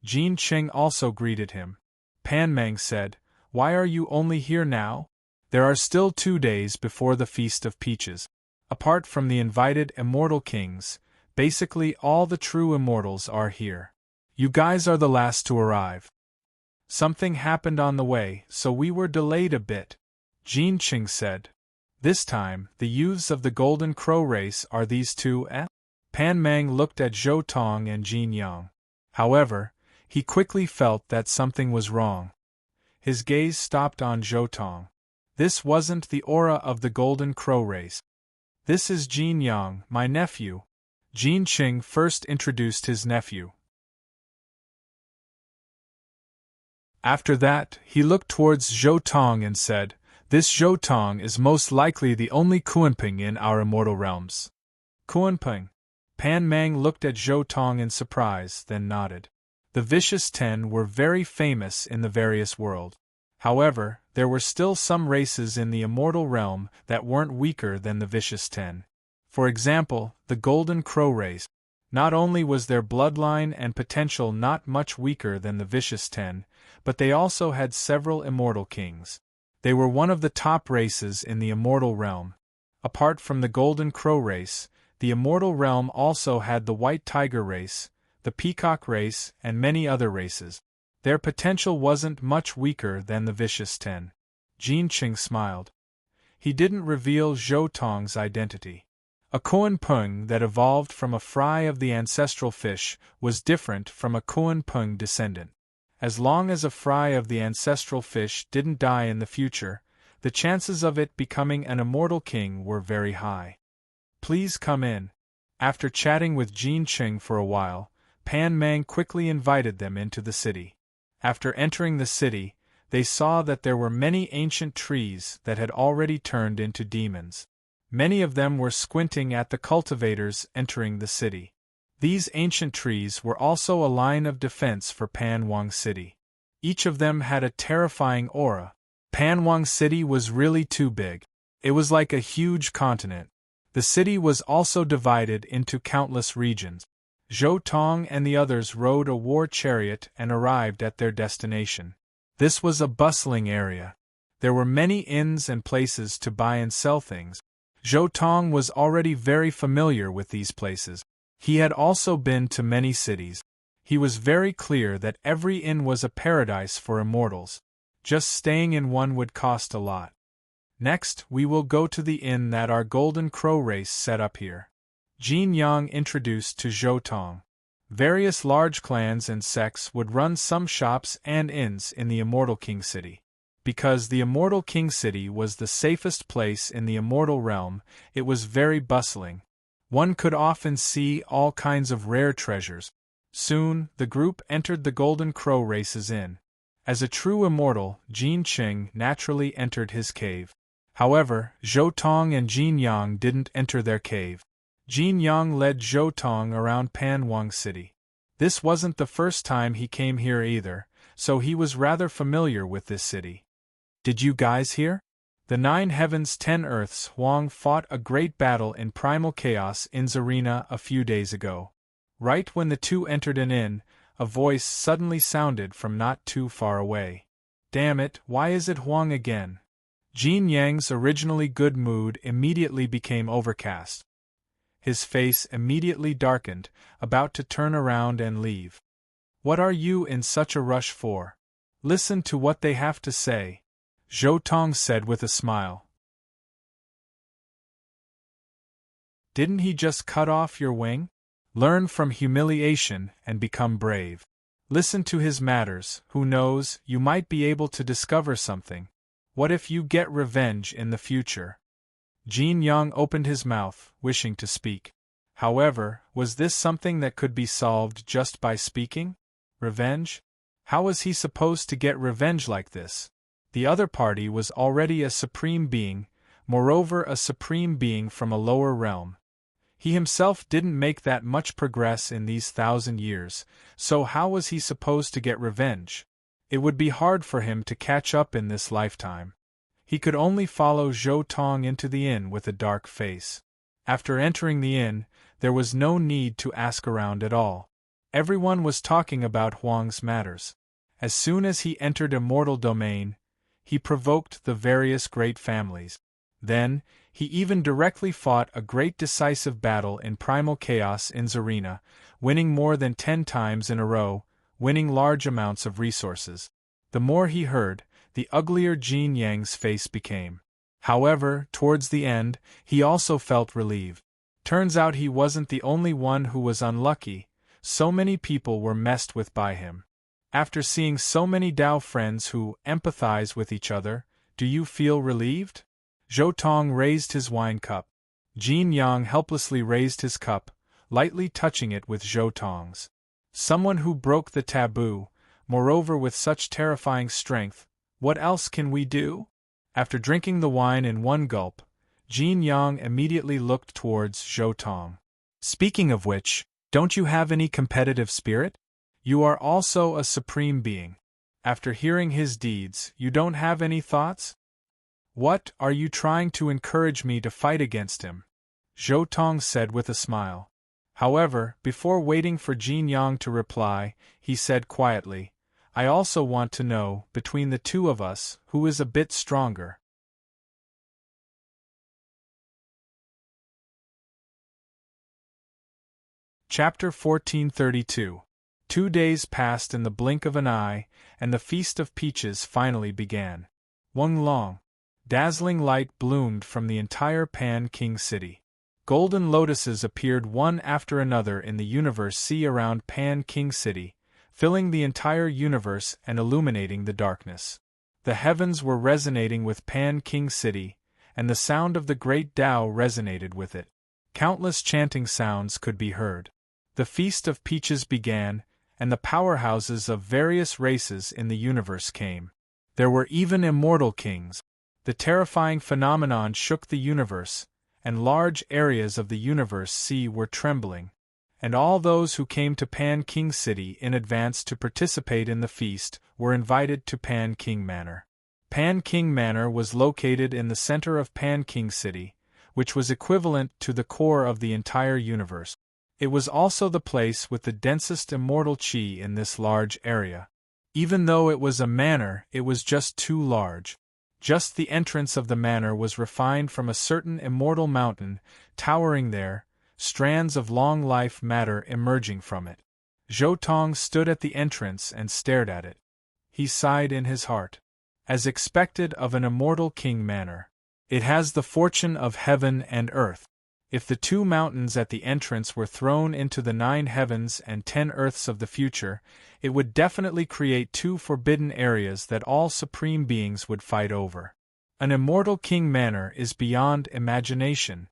[SPEAKER 1] Jin Qing also greeted him. Pan Mang said, "Why are you only here now? There are still 2 days before the Feast of Peaches. Apart from the invited immortal kings, basically all the true immortals are here. You guys are the last to arrive. Something happened on the way, so we were delayed a bit," Jin Qing said. This time, the youths of the Golden Crow race are these two, eh? Pan Mang looked at Zhou Tong and Jin Yang. However, he quickly felt that something was wrong. His gaze stopped on Zhou Tong. This wasn't the aura of the Golden Crow race. "This is Jin Yang, my nephew." Jin Qing first introduced his nephew. After that, he looked towards Zhou Tong and said, "This Zhou Tong is most likely the only Kuanping in our immortal realms." Kuanping. Pan Mang looked at Zhou Tong in surprise, then nodded. The Vicious 10 were very famous in the various world. However, there were still some races in the immortal realm that weren't weaker than the Vicious 10. For example, the Golden Crow race. Not only was their bloodline and potential not much weaker than the Vicious 10, but they also had several immortal kings. They were one of the top races in the immortal realm. Apart from the Golden Crow race, the immortal realm also had the White Tiger race, the Peacock race, and many other races. Their potential wasn't much weaker than the Vicious 10. Jin Qing smiled. He didn't reveal Zhou Tong's identity. A Kuanping that evolved from a fry of the ancestral fish was different from a Kuanping descendant. As long as a fry of the ancestral fish didn't die in the future, The chances of it becoming an immortal king were very high. Please come in. After chatting with Jin Cheng for a while, Pan Mang quickly invited them into the city. After entering the city, they saw that there were many ancient trees that had already turned into demons. Many of them were squinting at the cultivators entering the city. These ancient trees were also a line of defense for Panwang City. Each of them had a terrifying aura. Panwang City was really too big. It was like a huge continent. The city was also divided into countless regions. Zhou Tong and the others rode a war chariot and arrived at their destination. This was a bustling area. There were many inns and places to buy and sell things. Zhou Tong was already very familiar with these places. He had also been to many cities. He was very clear that every inn was a paradise for immortals. Just staying in one would cost a lot. Next, we will go to the inn that our Golden Crow race set up here. Jin Yang introduced to Zhou Tong. Various large clans and sects would run some shops and inns in the Immortal King City. Because the Immortal King City was the safest place in the Immortal Realm, it was very bustling. One could often see all kinds of rare treasures. Soon, the group entered the Golden Crow Race's inn. As a true immortal, Jin Cheng naturally entered his cave. However, Zhou Tong and Jin Yang didn't enter their cave. Jin Yang led Zhou Tong around Panwang City. This wasn't the first time he came here either, so he was rather familiar with this city. Did you guys hear? The 9 heavens 10 earths Huang fought a great battle in primal chaos in Zarina a few days ago. Right when the two entered an inn, a voice suddenly sounded from not too far away. Damn it, why is it Huang again? Jin Yang's originally good mood immediately became overcast. His face immediately darkened, about to turn around and leave. What are you in such a rush for? Listen to what they have to say, Zhou Tong said with a smile. Didn't he just cut off your wing? Learn from humiliation and become brave. Listen to his matters, who knows, you might be able to discover something. What if you get revenge in the future? Jin Yang opened his mouth, wishing to speak. However, was this something that could be solved just by speaking? Revenge? How was he supposed to get revenge like this? The other party was already a supreme being, moreover a supreme being from a lower realm. He himself didn't make that much progress in these 1,000 years, so how was he supposed to get revenge? It would be hard for him to catch up in this lifetime. He could only follow Zhou Tong into the inn with a dark face. After entering the inn, there was no need to ask around at all. Everyone was talking about Huang's matters. As soon as he entered Immortal Domain, he provoked the various great families. Then, he even directly fought a great decisive battle in Primal Chaos in Zarina, winning more than 10 times in a row, winning large amounts of resources. The more he heard, the uglier Jin Yang's face became. However, towards the end, he also felt relieved. Turns out he wasn't the only one who was unlucky, so many people were messed with by him. After seeing so many Dao friends who empathize with each other, do you feel relieved? Zhou Tong raised his wine cup. Jin Yang helplessly raised his cup, lightly touching it with Zhou Tong's. Someone who broke the taboo, moreover with such terrifying strength, what else can we do? After drinking the wine in one gulp, Jin Yang immediately looked towards Zhou Tong. Speaking of which, don't you have any competitive spirit? You are also a supreme being. After hearing his deeds, you don't have any thoughts? What, are you trying to encourage me to fight against him? Zhou Tong said with a smile. However, before waiting for Jin Yang to reply, he said quietly, I also want to know, between the two of us, who is a bit stronger. Chapter 1432. 2 days passed in the blink of an eye, and the Feast of Peaches finally began. Weng Long. Dazzling light bloomed from the entire Pan King City. Golden lotuses appeared one after another in the universe sea around Pan King City, filling the entire universe and illuminating the darkness. The heavens were resonating with Pan King City, and the sound of the great Tao resonated with it. Countless chanting sounds could be heard. The Feast of Peaches began, and the powerhouses of various races in the universe came. There were even immortal kings. The terrifying phenomenon shook the universe, and large areas of the universe sea were trembling. And all those who came to Pan King City in advance to participate in the feast were invited to Pan King Manor. Pan King Manor was located in the center of Pan King City, which was equivalent to the core of the entire universe. It was also the place with the densest immortal chi in this large area. Even though it was a manor, it was just too large. Just the entrance of the manor was refined from a certain immortal mountain, towering there, strands of long-life matter emerging from it. Zhou Tong stood at the entrance and stared at it. He sighed in his heart. As expected of an immortal king manor, it has the fortune of heaven and earth. If the 2 mountains at the entrance were thrown into the 9 heavens and 10 earths of the future, it would definitely create 2 forbidden areas that all supreme beings would fight over. An immortal king manor is beyond imagination.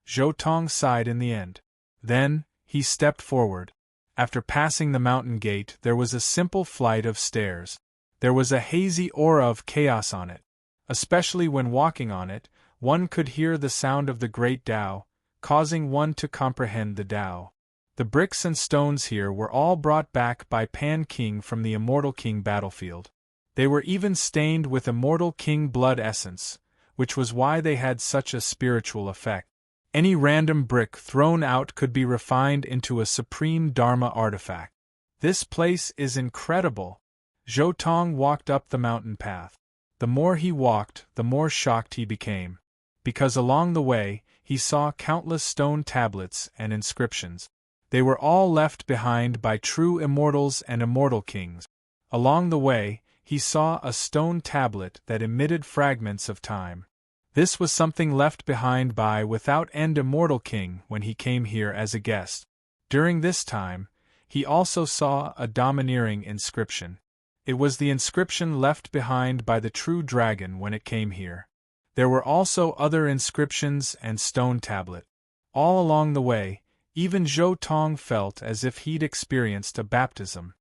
[SPEAKER 1] Zhou Tong sighed in the end. Then, he stepped forward. After passing the mountain gate, there was a simple flight of stairs. There was a hazy aura of chaos on it. Especially when walking on it, one could hear the sound of the great Tao, causing one to comprehend the Tao. The bricks and stones here were all brought back by Pan King from the Immortal King battlefield. They were even stained with Immortal King blood essence, which was why they had such a spiritual effect. Any random brick thrown out could be refined into a supreme Dharma artifact. This place is incredible. Zhou Tong walked up the mountain path. The more he walked, the more shocked he became. Because along the way, he saw countless stone tablets and inscriptions. They were all left behind by true immortals and immortal kings. Along the way, he saw a stone tablet that emitted fragments of time. This was something left behind by Without End Immortal King when he came here as a guest. During this time, he also saw a domineering inscription. It was the inscription left behind by the true dragon when it came here. There were also other inscriptions and stone tablet. All along the way, even Zhou Tong felt as if he'd experienced a baptism.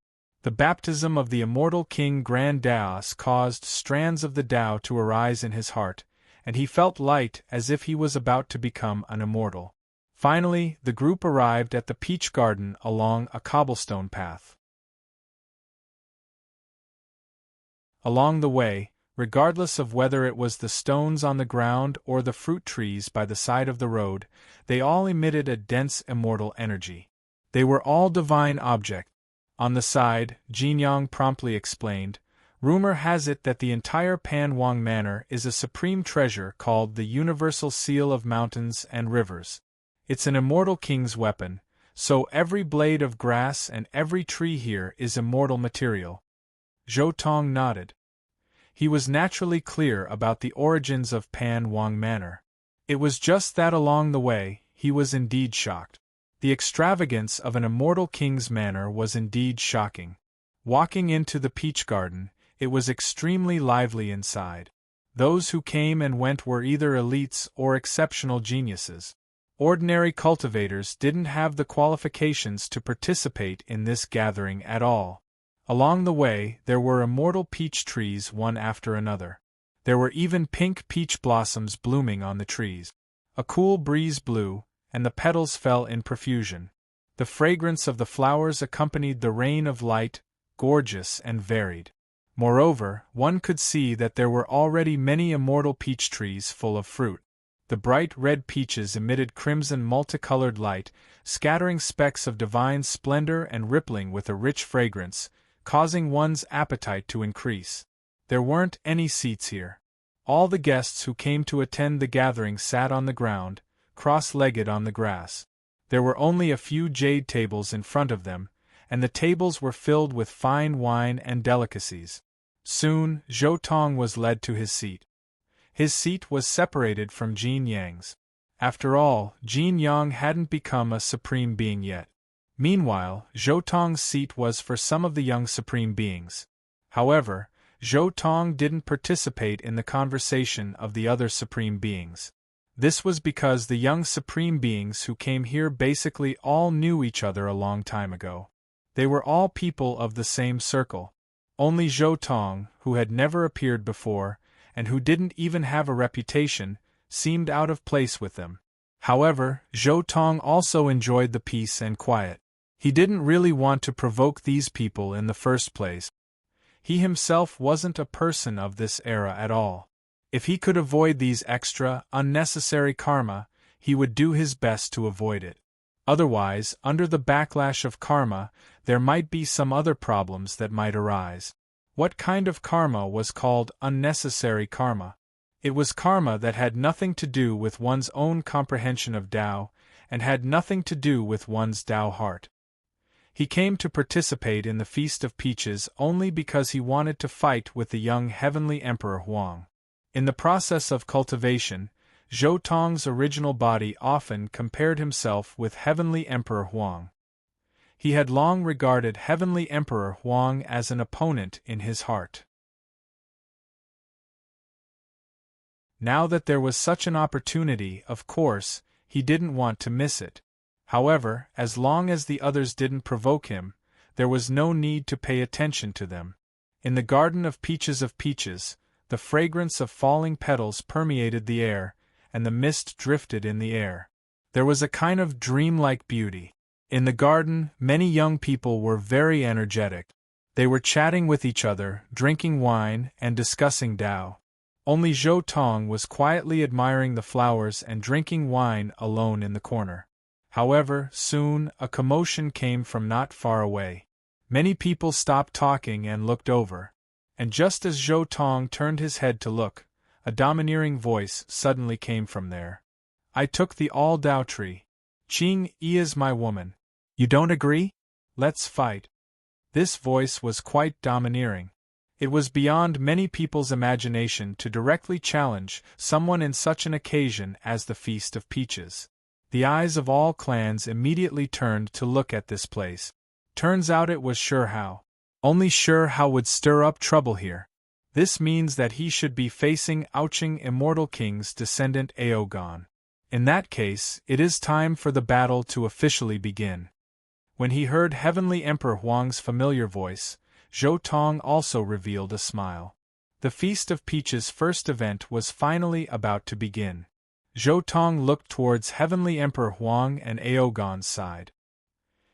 [SPEAKER 1] The baptism of the immortal King Grand Daos caused strands of the Tao to arise in his heart, and he felt light as if he was about to become an immortal. Finally, the group arrived at the peach garden along a cobblestone path. Along the way, regardless of whether it was the stones on the ground or the fruit trees by the side of the road, they all emitted a dense immortal energy. They were all divine objects. On the side, Jin Yang promptly explained, rumor has it that the entire Pan Wang Manor is a supreme treasure called the Universal Seal of Mountains and Rivers. It's an immortal king's weapon, so every blade of grass and every tree here is immortal material. Zhou Tong nodded. He was naturally clear about the origins of Pan Wang Manor. It was just that along the way, he was indeed shocked. The extravagance of an immortal king's manor was indeed shocking. Walking into the peach garden, it was extremely lively inside. Those who came and went were either elites or exceptional geniuses. Ordinary cultivators didn't have the qualifications to participate in this gathering at all. Along the way, there were immortal peach trees one after another. There were even pink peach blossoms blooming on the trees. A cool breeze blew, and the petals fell in profusion. The fragrance of the flowers accompanied the rain of light, gorgeous and varied. Moreover, one could see that there were already many immortal peach trees full of fruit. The bright red peaches emitted crimson multicolored light, scattering specks of divine splendor and rippling with a rich fragrance, causing one's appetite to increase. There weren't any seats here. All the guests who came to attend the gathering sat on the ground, cross-legged on the grass. There were only a few jade tables in front of them, and the tables were filled with fine wine and delicacies. Soon, Zhou Tong was led to his seat. His seat was separated from Jin Yang's. After all, Jin Yang hadn't become a supreme being yet. Meanwhile, Zhou Tong's seat was for some of the young supreme beings. However, Zhou Tong didn't participate in the conversation of the other Supreme Beings. This was because the young Supreme Beings who came here basically all knew each other a long time ago. They were all people of the same circle. Only Zhou Tong, who had never appeared before, and who didn't even have a reputation, seemed out of place with them. However, Zhou Tong also enjoyed the peace and quiet. He didn't really want to provoke these people in the first place. He himself wasn't a person of this era at all. If he could avoid these extra, unnecessary karma, he would do his best to avoid it. Otherwise, under the backlash of karma, there might be some other problems that might arise. What kind of karma was called unnecessary karma? It was karma that had nothing to do with one's own comprehension of Tao, and had nothing to do with one's Tao heart. He came to participate in the Feast of Peaches only because he wanted to fight with the young Heavenly Emperor Huang. In the process of cultivation, Zhou Tong's original body often compared himself with Heavenly Emperor Huang. He had long regarded Heavenly Emperor Huang as an opponent in his heart. Now that there was such an opportunity, of course, he didn't want to miss it. However, as long as the others didn't provoke him, there was no need to pay attention to them. In the Garden of Peaches, the fragrance of falling petals permeated the air, and the mist drifted in the air. There was a kind of dreamlike beauty. In the garden, many young people were very energetic. They were chatting with each other, drinking wine, and discussing Tao. Only Zhou Tong was quietly admiring the flowers and drinking wine alone in the corner. However, soon, a commotion came from not far away. Many people stopped talking and looked over. And just as Zhou Tong turned his head to look, a domineering voice suddenly came from there. "I took the all-Tao tree. Qing Yi is my woman. You don't agree? Let's fight." This voice was quite domineering. It was beyond many people's imagination to directly challenge someone in such an occasion as the Feast of Peaches. The eyes of all clans immediately turned to look at this place. Turns out it was Sure Hao. Only Sure Hao would stir up trouble here. This means that he should be facing Ouching Immortal King's descendant Aogon. In that case, it is time for the battle to officially begin. When he heard Heavenly Emperor Huang's familiar voice, Zhou Tong also revealed a smile. The Feast of Peaches' first event was finally about to begin. Zhou Tong looked towards Heavenly Emperor Huang and Aogon's side.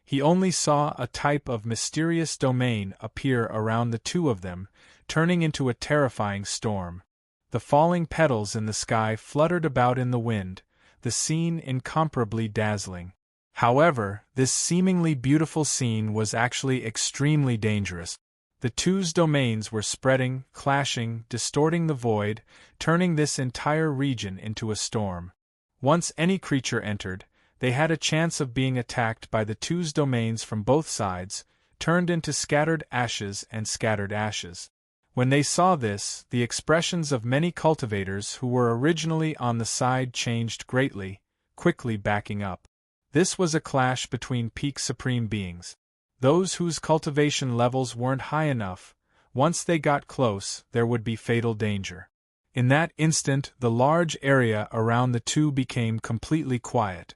[SPEAKER 1] He only saw a type of mysterious domain appear around the two of them, turning into a terrifying storm. The falling petals in the sky fluttered about in the wind, the scene incomparably dazzling. However, this seemingly beautiful scene was actually extremely dangerous. The two's domains were spreading, clashing, distorting the void, turning this entire region into a storm. Once any creature entered, they had a chance of being attacked by the two's domains from both sides, turned into scattered ashes and scattered ashes. When they saw this, the expressions of many cultivators who were originally on the side changed greatly, quickly backing up. This was a clash between peak supreme beings. Those whose cultivation levels weren't high enough, once they got close, there would be fatal danger. In that instant, the large area around the two became completely quiet.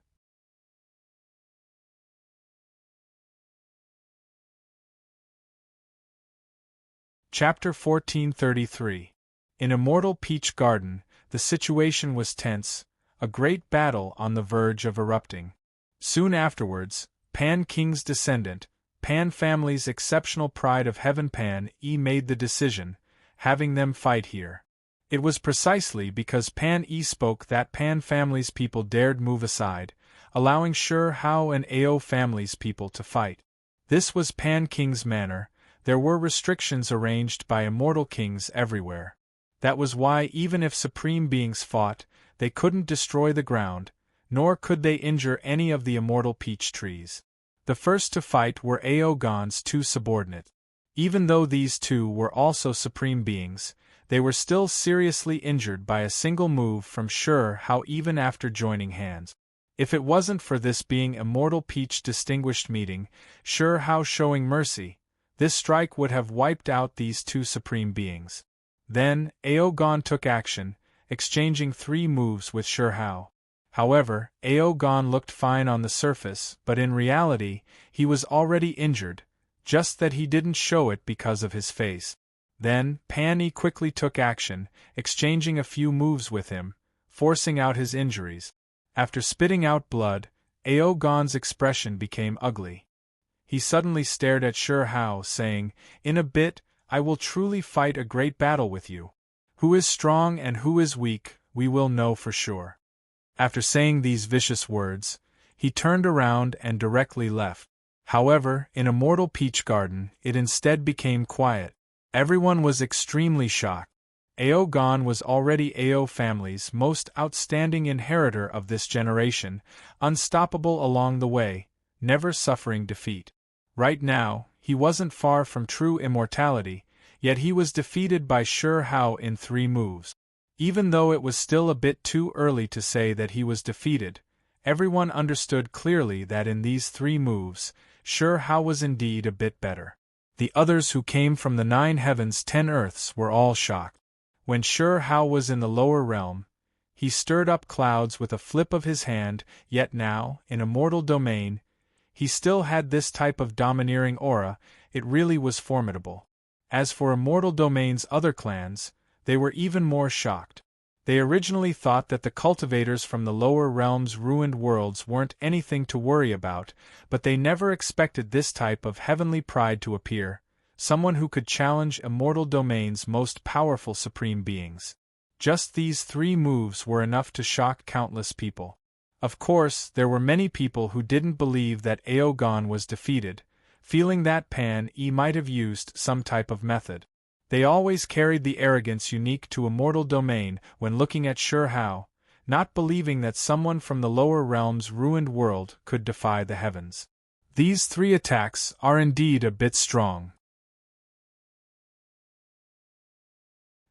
[SPEAKER 1] Chapter 1433. In Immortal Peach Garden, the situation was tense, a great battle on the verge of erupting. Soon afterwards, Pan King's descendant, Pan family's exceptional pride of Heaven Pan Yi made the decision, having them fight here. It was precisely because Pan Yi spoke that Pan family's people dared move aside, allowing Sure Hao and Ao family's people to fight. This was Pan King's manner. There were restrictions arranged by immortal kings everywhere. That was why even if supreme beings fought, they couldn't destroy the ground, nor could they injure any of the immortal peach trees. The first to fight were Aogon's two subordinates. Even though these two were also supreme beings, they were still seriously injured by a single move from Sure Hao even after joining hands. If it wasn't for this being Immortal Peach distinguished meeting, Sure Hao showing mercy, This strike would have wiped out these two supreme beings. Then, Aogon took action, exchanging 3 moves with Sure Hao. However, Aogon looked fine on the surface, but in reality, he was already injured, just that he didn't show it because of his face. Then, Pan Yi quickly took action, exchanging a few moves with him, forcing out his injuries. After spitting out blood, Aogon's expression became ugly. He suddenly stared at Sure Hao, saying, "In a bit, I will truly fight a great battle with you. Who is strong and who is weak, we will know for sure." After saying these vicious words, he turned around and directly left. However, in Immortal Peach Garden, it instead became quiet. Everyone was extremely shocked. Aogon was already Ao family's most outstanding inheritor of this generation, unstoppable along the way, never suffering defeat. Right now, he wasn't far from true immortality, yet he was defeated by Sure Hao in 3 moves. Even though it was still a bit too early to say that he was defeated, everyone understood clearly that in these 3 moves, Sure Hao was indeed a bit better. The others who came from the 9 heavens 10 earths were all shocked. When Sure Hao was in the lower realm, he stirred up clouds with a flip of his hand, yet now, in Immortal Domain, he still had this type of domineering aura. It really was formidable. As for Immortal Domain's other clans, they were even more shocked. They originally thought that the cultivators from the lower realms' ruined worlds weren't anything to worry about, but they never expected this type of heavenly pride to appear, someone who could challenge Immortal Domain's most powerful supreme beings. Just these 3 moves were enough to shock countless people. Of course, there were many people who didn't believe that Aogon was defeated, feeling that Pan Yi might have used some type of method. They always carried the arrogance unique to Immortal Domain when looking at Sure Hao, not believing that someone from the lower realm's ruined world could defy the heavens. These 3 attacks are indeed a bit strong.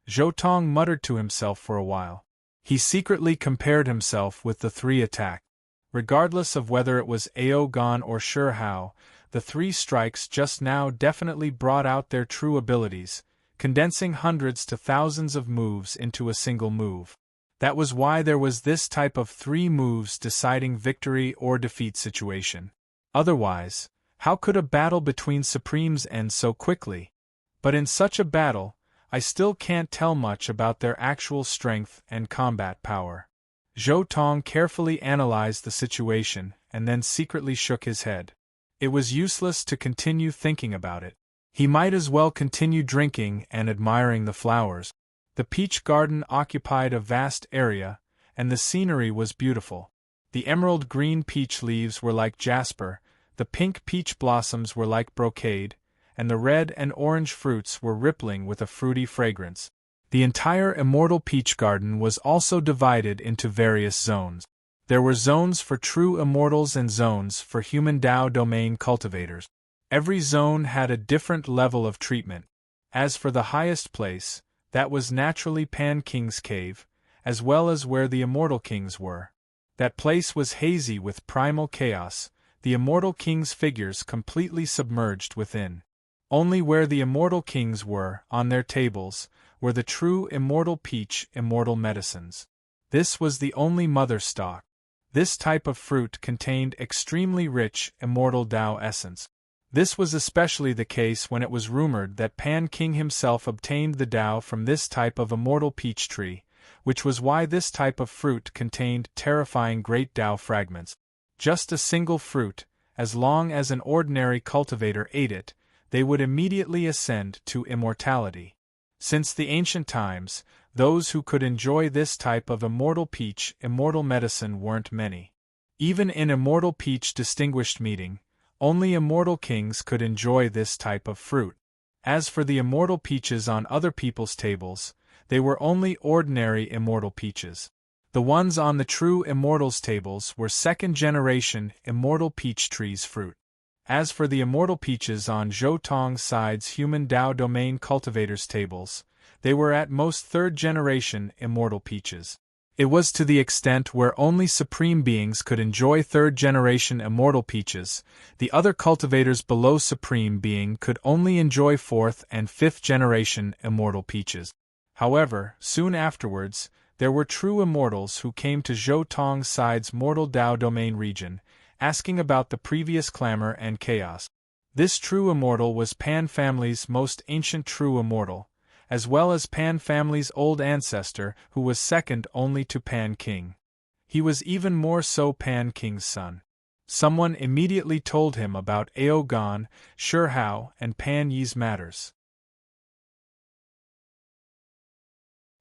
[SPEAKER 1] Zhou Tong muttered to himself for a while. He secretly compared himself with the 3 attacks. Regardless of whether it was Aogon or Sure Hao, the 3 strikes just now definitely brought out their true abilities, condensing hundreds to thousands of moves into a single move. That was why there was this type of 3 moves deciding victory or defeat situation. Otherwise, how could a battle between Supremes end so quickly? But in such a battle, I still can't tell much about their actual strength and combat power. Zhou Tong carefully analyzed the situation and then secretly shook his head. It was useless to continue thinking about it. He might as well continue drinking and admiring the flowers. The peach garden occupied a vast area, and the scenery was beautiful. The emerald green peach leaves were like jasper, the pink peach blossoms were like brocade, and the red and orange fruits were rippling with a fruity fragrance. The entire Immortal Peach Garden was also divided into various zones. There were zones for true immortals and zones for human Dao domain cultivators. Every zone had a different level of treatment. As for the highest place, that was naturally Pan King's Cave, as well as where the Immortal Kings were. That place was hazy with primal chaos, the Immortal Kings' figures completely submerged within. Only where the Immortal Kings were, on their tables, were the true Immortal Peach immortal medicines. This was the only mother stock. This type of fruit contained extremely rich immortal Dao essence. This was especially the case when it was rumored that Pan King himself obtained the Dao from this type of immortal peach tree, which was why this type of fruit contained terrifying great Dao fragments. Just a single fruit, as long as an ordinary cultivator ate it, they would immediately ascend to immortality. Since the ancient times, those who could enjoy this type of immortal peach immortal medicine weren't many. Even in Immortal Peach Distinguished Meeting, only immortal kings could enjoy this type of fruit. As for the immortal peaches on other people's tables, they were only ordinary immortal peaches. The ones on the true immortals' tables were second-generation immortal peach trees' fruit. As for the immortal peaches on Zhou Tong's side's human Dao domain cultivators' tables, they were at most third-generation immortal peaches. It was to the extent where only supreme beings could enjoy third-generation immortal peaches. The other cultivators below supreme being could only enjoy fourth and fifth-generation immortal peaches. However, soon afterwards, there were true immortals who came to Zhou Tong's side's mortal Dao domain region, asking about the previous clamor and chaos. This true immortal was Pan family's most ancient true immortal, as well as Pan family's old ancestor who was second only to Pan King. He was even more so Pan King's son. Someone immediately told him about Ao Gan, Shi Hao, and Pan Yi's matters.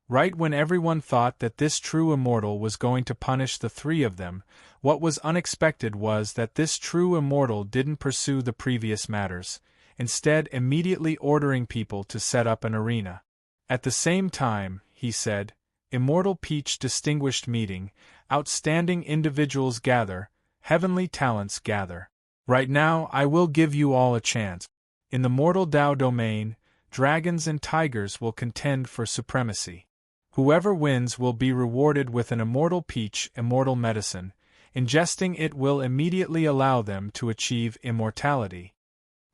[SPEAKER 1] Right when everyone thought that this true immortal was going to punish the three of them, what was unexpected was that this true immortal didn't pursue the previous matters, instead immediately ordering people to set up an arena. At the same time, he said, "Immortal Peach distinguished meeting, outstanding individuals gather, heavenly talents gather. Right now I will give you all a chance. In the mortal Dao domain, dragons and tigers will contend for supremacy. Whoever wins will be rewarded with an immortal peach immortal medicine. Ingesting it will immediately allow them to achieve immortality."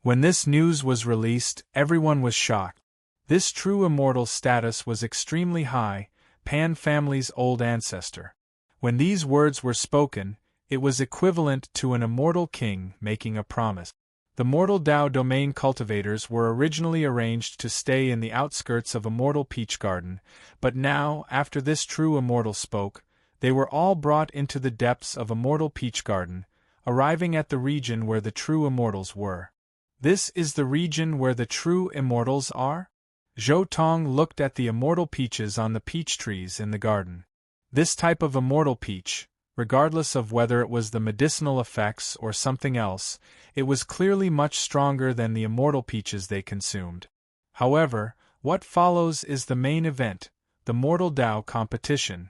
[SPEAKER 1] When this news was released, everyone was shocked. This true immortal status was extremely high, Pan family's old ancestor. When these words were spoken, it was equivalent to an immortal king making a promise. The mortal Dao domain cultivators were originally arranged to stay in the outskirts of Immortal Peach Garden, but now, after this true immortal spoke, they were all brought into the depths of Immortal Peach Garden, arriving at the region where the true immortals were. This is the region where the true immortals are? Zhou Tong looked at the immortal peaches on the peach trees in the garden. This type of immortal peach, regardless of whether it was the medicinal effects or something else, it was clearly much stronger than the immortal peaches they consumed. However, what follows is the main event, the Mortal Dao competition.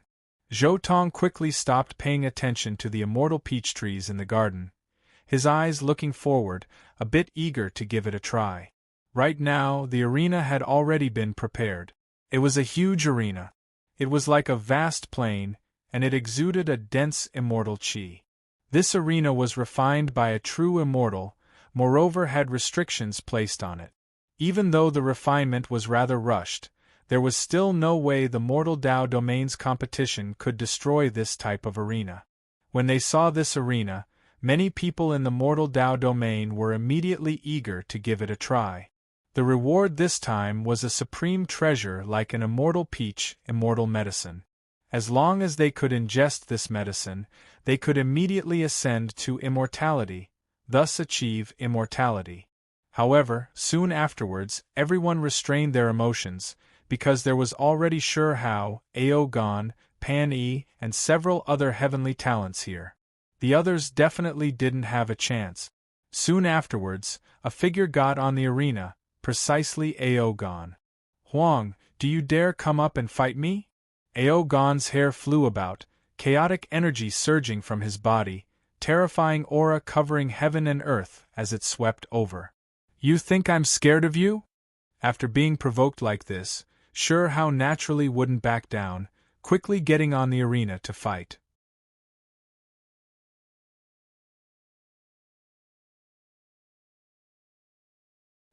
[SPEAKER 1] Zhou Tong quickly stopped paying attention to the immortal peach trees in the garden, his eyes looking forward, a bit eager to give it a try. Right now, the arena had already been prepared. It was a huge arena. It was like a vast plain, and it exuded a dense immortal qi. This arena was refined by a true immortal, moreover had restrictions placed on it. Even though the refinement was rather rushed, there was still no way the Mortal Dao domain's competition could destroy this type of arena. When they saw this arena, many people in the Mortal Dao domain were immediately eager to give it a try. The reward this time was a supreme treasure like an immortal peach immortal medicine. As long as they could ingest this medicine, they could immediately ascend to immortality, thus achieve immortality. However, soon afterwards, everyone restrained their emotions, because there was already Shi Hao, Ao Gan, Pan Yi, and several other heavenly talents here. The others definitely didn't have a chance. Soon afterwards, a figure got on the arena, precisely Ao Gan. "Huang, do you dare come up and fight me?" Ao Gan's hair flew about, chaotic energy surging from his body, terrifying aura covering heaven and earth as it swept over. "You think I'm scared of you?" After being provoked like this, Shi Hao naturally wouldn't back down, quickly getting on the arena to fight.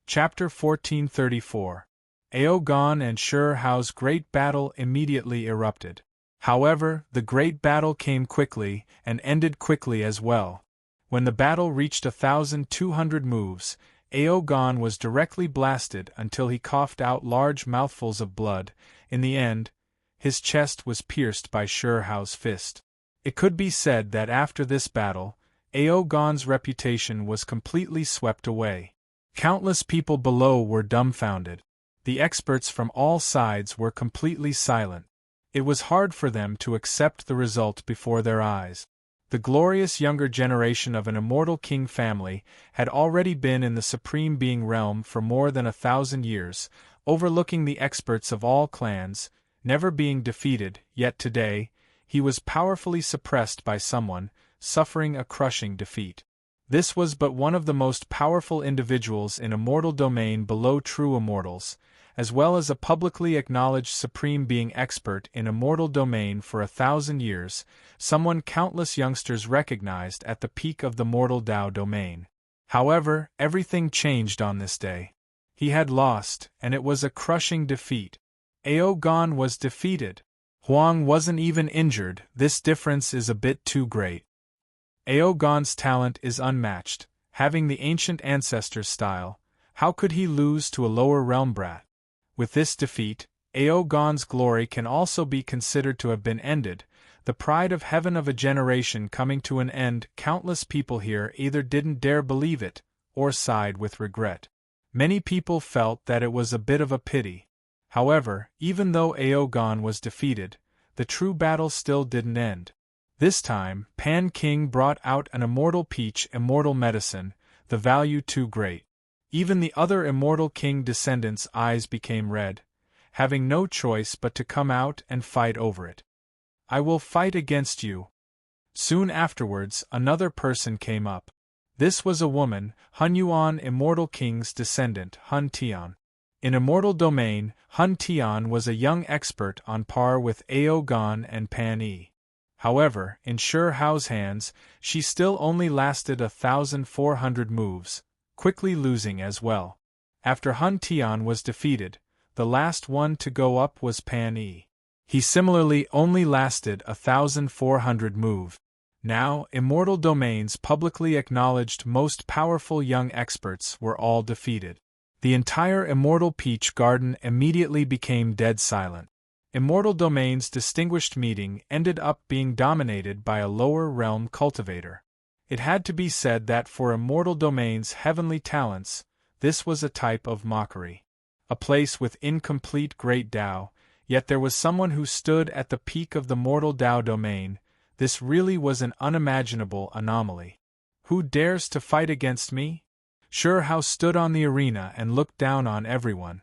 [SPEAKER 1] Chapter 1434. Ao Gan and Shi Hao's great battle immediately erupted. However, the great battle came quickly, and ended quickly as well. When the battle reached 1,200 moves, Ao Gan was directly blasted until he coughed out large mouthfuls of blood. In the end, his chest was pierced by Shi Hao's fist. It could be said that after this battle, Ao Gan's reputation was completely swept away. Countless people below were dumbfounded. The experts from all sides were completely silent. It was hard for them to accept the result before their eyes. The glorious younger generation of an immortal king family had already been in the Supreme Being realm for more than 1,000 years, overlooking the experts of all clans, never being defeated, yet today, he was powerfully suppressed by someone, suffering a crushing defeat. This was but one of the most powerful individuals in immortal domain below true immortals, as well as a publicly acknowledged supreme being expert in immortal domain for 1,000 years, someone countless youngsters recognized at the peak of the mortal Tao domain. However, everything changed on this day. He had lost, and it was a crushing defeat. Ao Gan was defeated. Huang wasn't even injured. This difference is a bit too great. Ao Gan's talent is unmatched, having the ancient ancestor's style. How could he lose to a lower realm brat? With this defeat, Ao Gan's glory can also be considered to have been ended, the pride of heaven of a generation coming to an end. Countless people here either didn't dare believe it, or sighed with regret. Many people felt that it was a bit of a pity. However, even though Ao Gan was defeated, the true battle still didn't end. This time, Pan King brought out an immortal peach immortal medicine, the value too great. Even the other immortal king descendants' eyes became red, having no choice but to come out and fight over it. I will fight against you. Soon afterwards, another person came up. This was a woman, Hun Yuan, immortal king's descendant, Hun Tian. In immortal domain, Hun Tian was a young expert on par with Ao Gan and Pan Yi. However, in Shi Hao's hands, she still only lasted 1,400 moves, quickly losing as well. After Hun Tian was defeated, the last one to go up was Pan Yi. He similarly only lasted 1,400 moves. Now, immortal domain's publicly acknowledged most powerful young experts were all defeated. The entire Immortal Peach Garden immediately became dead silent. Immortal Domain's distinguished meeting ended up being dominated by a lower realm cultivator. It had to be said that for Immortal Domain's heavenly talents, this was a type of mockery. A place with incomplete great Tao, yet there was someone who stood at the peak of the mortal Tao domain. This really was an unimaginable anomaly. Who dares to fight against me? Shi Hao stood on the arena and looked down on everyone.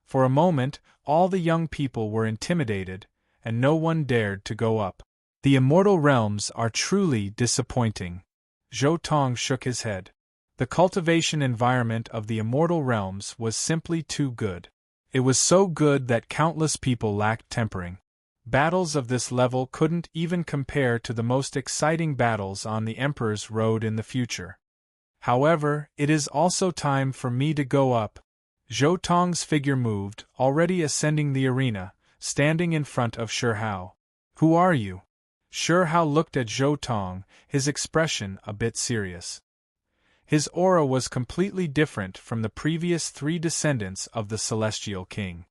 [SPEAKER 1] For a moment, all the young people were intimidated, and no one dared to go up. The immortal realms are truly disappointing. Zhou Tong shook his head. The cultivation environment of the immortal realms was simply too good. It was so good that countless people lacked tempering. Battles of this level couldn't even compare to the most exciting battles on the Emperor's Road in the future. However, it is also time for me to go up. Zhou Tong's figure moved, already ascending the arena, standing in front of Shi Hao. Who are you? Shi Hao looked at Zhou Tong, his expression a bit serious. His aura was completely different from the previous three descendants of the Celestial King.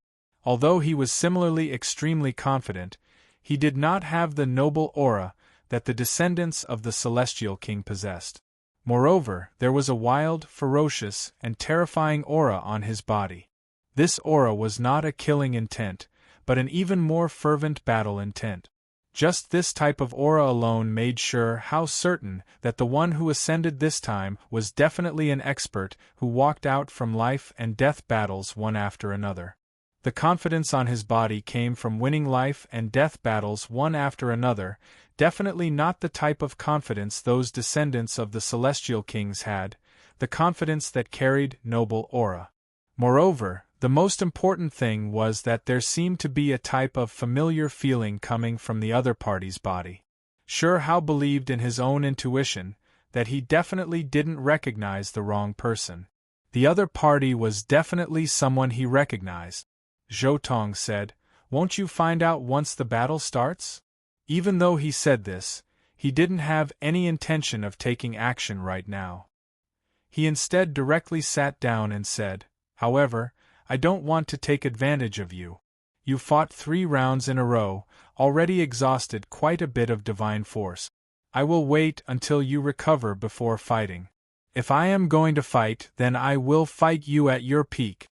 [SPEAKER 1] Although he was similarly extremely confident, he did not have the noble aura that the descendants of the Celestial King possessed. Moreover, there was a wild, ferocious, and terrifying aura on his body. This aura was not a killing intent, but an even more fervent battle intent. Just this type of aura alone made Shi Hao certain that the one who ascended this time was definitely an expert who walked out from life and death battles one after another. The confidence on his body came from winning life and death battles one after another, definitely not the type of confidence those descendants of the Celestial Kings had, the confidence that carried noble aura. Moreover, the most important thing was that there seemed to be a type of familiar feeling coming from the other party's body. Shi Hao believed in his own intuition, that he definitely didn't recognize the wrong person. The other party was definitely someone he recognized. Zhou Tong said, "Won't you find out once the battle starts?" Even though he said this, he didn't have any intention of taking action right now. He instead directly sat down and said, "However, I don't want to take advantage of you. You fought 3 rounds in a row, already exhausted quite a bit of divine force. I will wait until you recover before fighting. If I am going to fight, then I will fight you at your peak."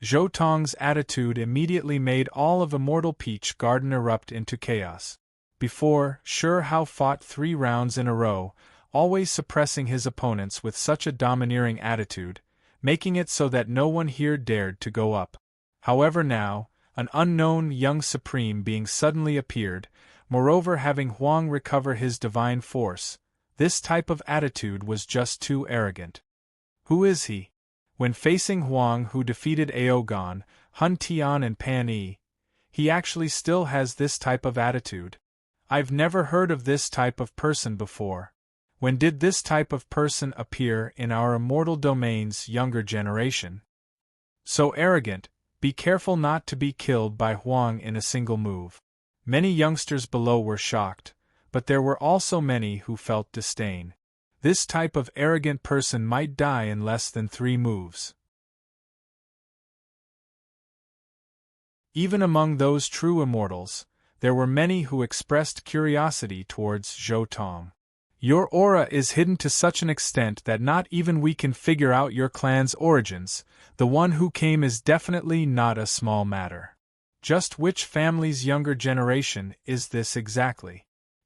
[SPEAKER 1] Zhou Tong's attitude immediately made all of Immortal Peach Garden erupt into chaos. Before, Shi Hao fought 3 rounds in a row, always suppressing his opponents with such a domineering attitude, making it so that no one here dared to go up. However now, an unknown young supreme being suddenly appeared, moreover having Huang recover his divine force, this type of attitude was just too arrogant. Who is he? When facing Huang, who defeated Aogon, Hun Tian and Pan Yi, he actually still has this type of attitude. I've never heard of this type of person before. When did this type of person appear in our immortal domain's younger generation? So arrogant, be careful not to be killed by Huang in a single move. Many youngsters below were shocked, but there were also many who felt disdain. This type of arrogant person might die in less than 3 moves. Even among those true immortals, there were many who expressed curiosity towards Zhou Tong. Your aura is hidden to such an extent that not even we can figure out your clan's origins. The one who came is definitely not a small matter. Just which family's younger generation is this exactly?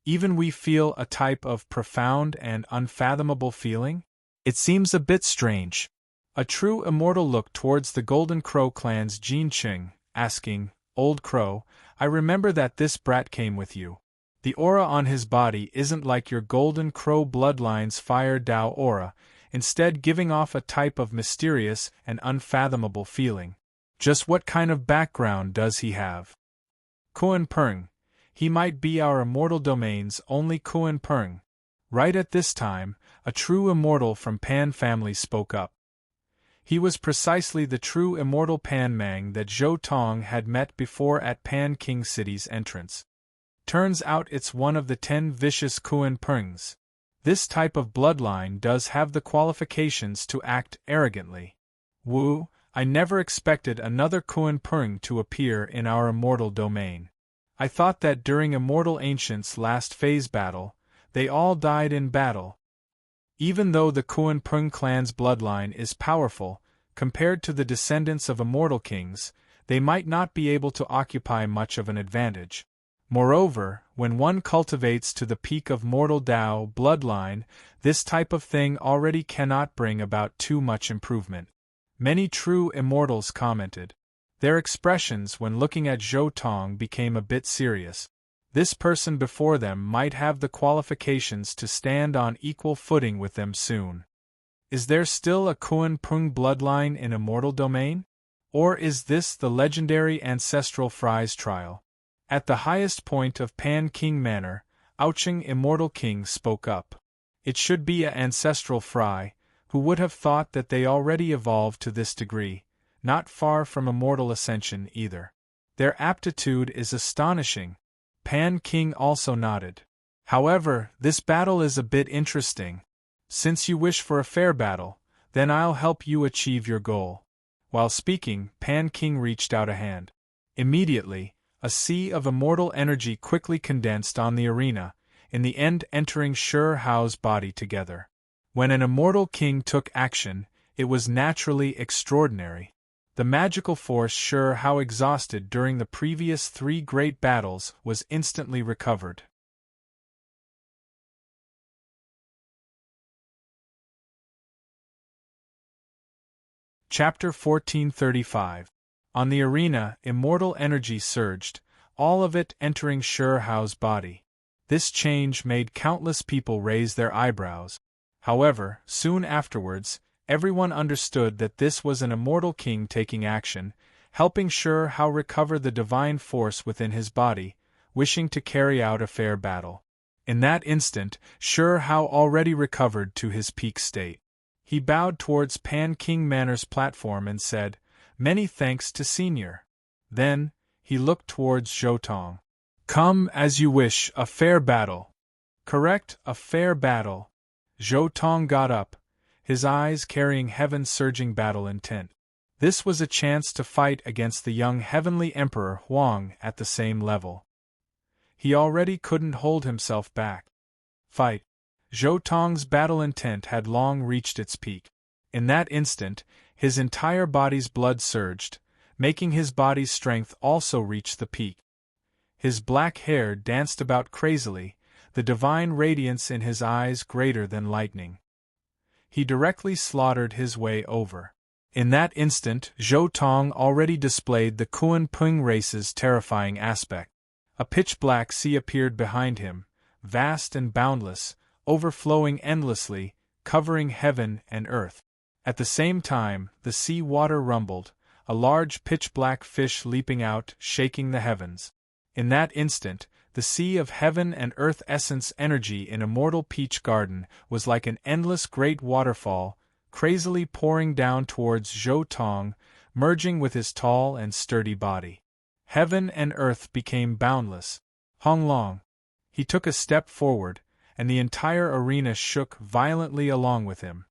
[SPEAKER 1] Even we feel a type of profound and unfathomable feeling? It seems a bit strange. A true immortal looked towards the Golden Crow clan's Jin Qing, asking, Old Crow, I remember that this brat came with you. The aura on his body isn't like your Golden Crow bloodline's Fire Dao aura, instead giving off a type of mysterious and unfathomable feeling. Just what kind of background does he have? Kuan Peng. He might be our immortal domain's only Kuan Peng. Right at this time, a true immortal from Pan family spoke up. He was precisely the true immortal Pan Mang that Zhou Tong had met before at Pan King City's entrance. Turns out it's one of the 10 vicious Kuan Pengs. This type of bloodline does have the qualifications to act arrogantly. Wu, I never expected another Kuan Peng to appear in our immortal domain. I thought that during Immortal Ancients' last phase battle, they all died in battle. Even though the Kuan Peng clan's bloodline is powerful, compared to the descendants of immortal kings, they might not be able to occupy much of an advantage. Moreover, when one cultivates to the peak of mortal Dao bloodline, this type of thing already cannot bring about too much improvement. Many true immortals commented. Their expressions when looking at Zhou Tong became a bit serious. This person before them might have the qualifications to stand on equal footing with them soon. Is there still a Kuan Peng bloodline in immortal domain? Or is this the legendary ancestral Fry's trial? At the highest point of Pan King Manor, Ouching Immortal King spoke up. It should be a ancestral Fry, who would have thought that they already evolved to this degree, not far from immortal ascension either. Their aptitude is astonishing. Pan King also nodded. However, this battle is a bit interesting. Since you wish for a fair battle, then I'll help you achieve your goal. While speaking, Pan King reached out a hand. Immediately, a sea of immortal energy quickly condensed on the arena, in the end entering Shi Hao's body together. When an immortal king took action, it was naturally extraordinary. The magical force Shi Hao exhausted during the previous 3 great battles was instantly recovered. Chapter 1435. On the arena, immortal energy surged, all of it entering Shi Hao's body. This change made countless people raise their eyebrows. However, soon afterwards, everyone understood that this was an immortal king taking action, helping Shi Hao recover the divine force within his body, wishing to carry out a fair battle. In that instant, Shi Hao already recovered to his peak state. He bowed towards Pan King Manor's platform and said, Many thanks to Senior. Then, he looked towards Zhou Tong. Come as you wish, a fair battle. Correct, a fair battle. Zhou Tong got up, his eyes carrying heaven's surging battle intent. This was a chance to fight against the young heavenly emperor Huang at the same level. He already couldn't hold himself back. Fight. Zhou Tong's battle intent had long reached its peak. In that instant, his entire body's blood surged, making his body's strength also reach the peak. His black hair danced about crazily, the divine radiance in his eyes greater than lightning. He directly slaughtered his way over. In that instant, Zhou Tong already displayed the Kuan Peng race's terrifying aspect. A pitch-black sea appeared behind him, vast and boundless, overflowing endlessly, covering heaven and earth. At the same time, the sea water rumbled, a large pitch-black fish leaping out, shaking the heavens. In that instant, the sea of heaven and earth essence energy in Immortal Peach Garden was like an endless great waterfall, crazily pouring down towards Zhou Tong, merging with his tall and sturdy body. Heaven and earth became boundless. Hong Long. He took a step forward, and the entire arena shook violently along with him.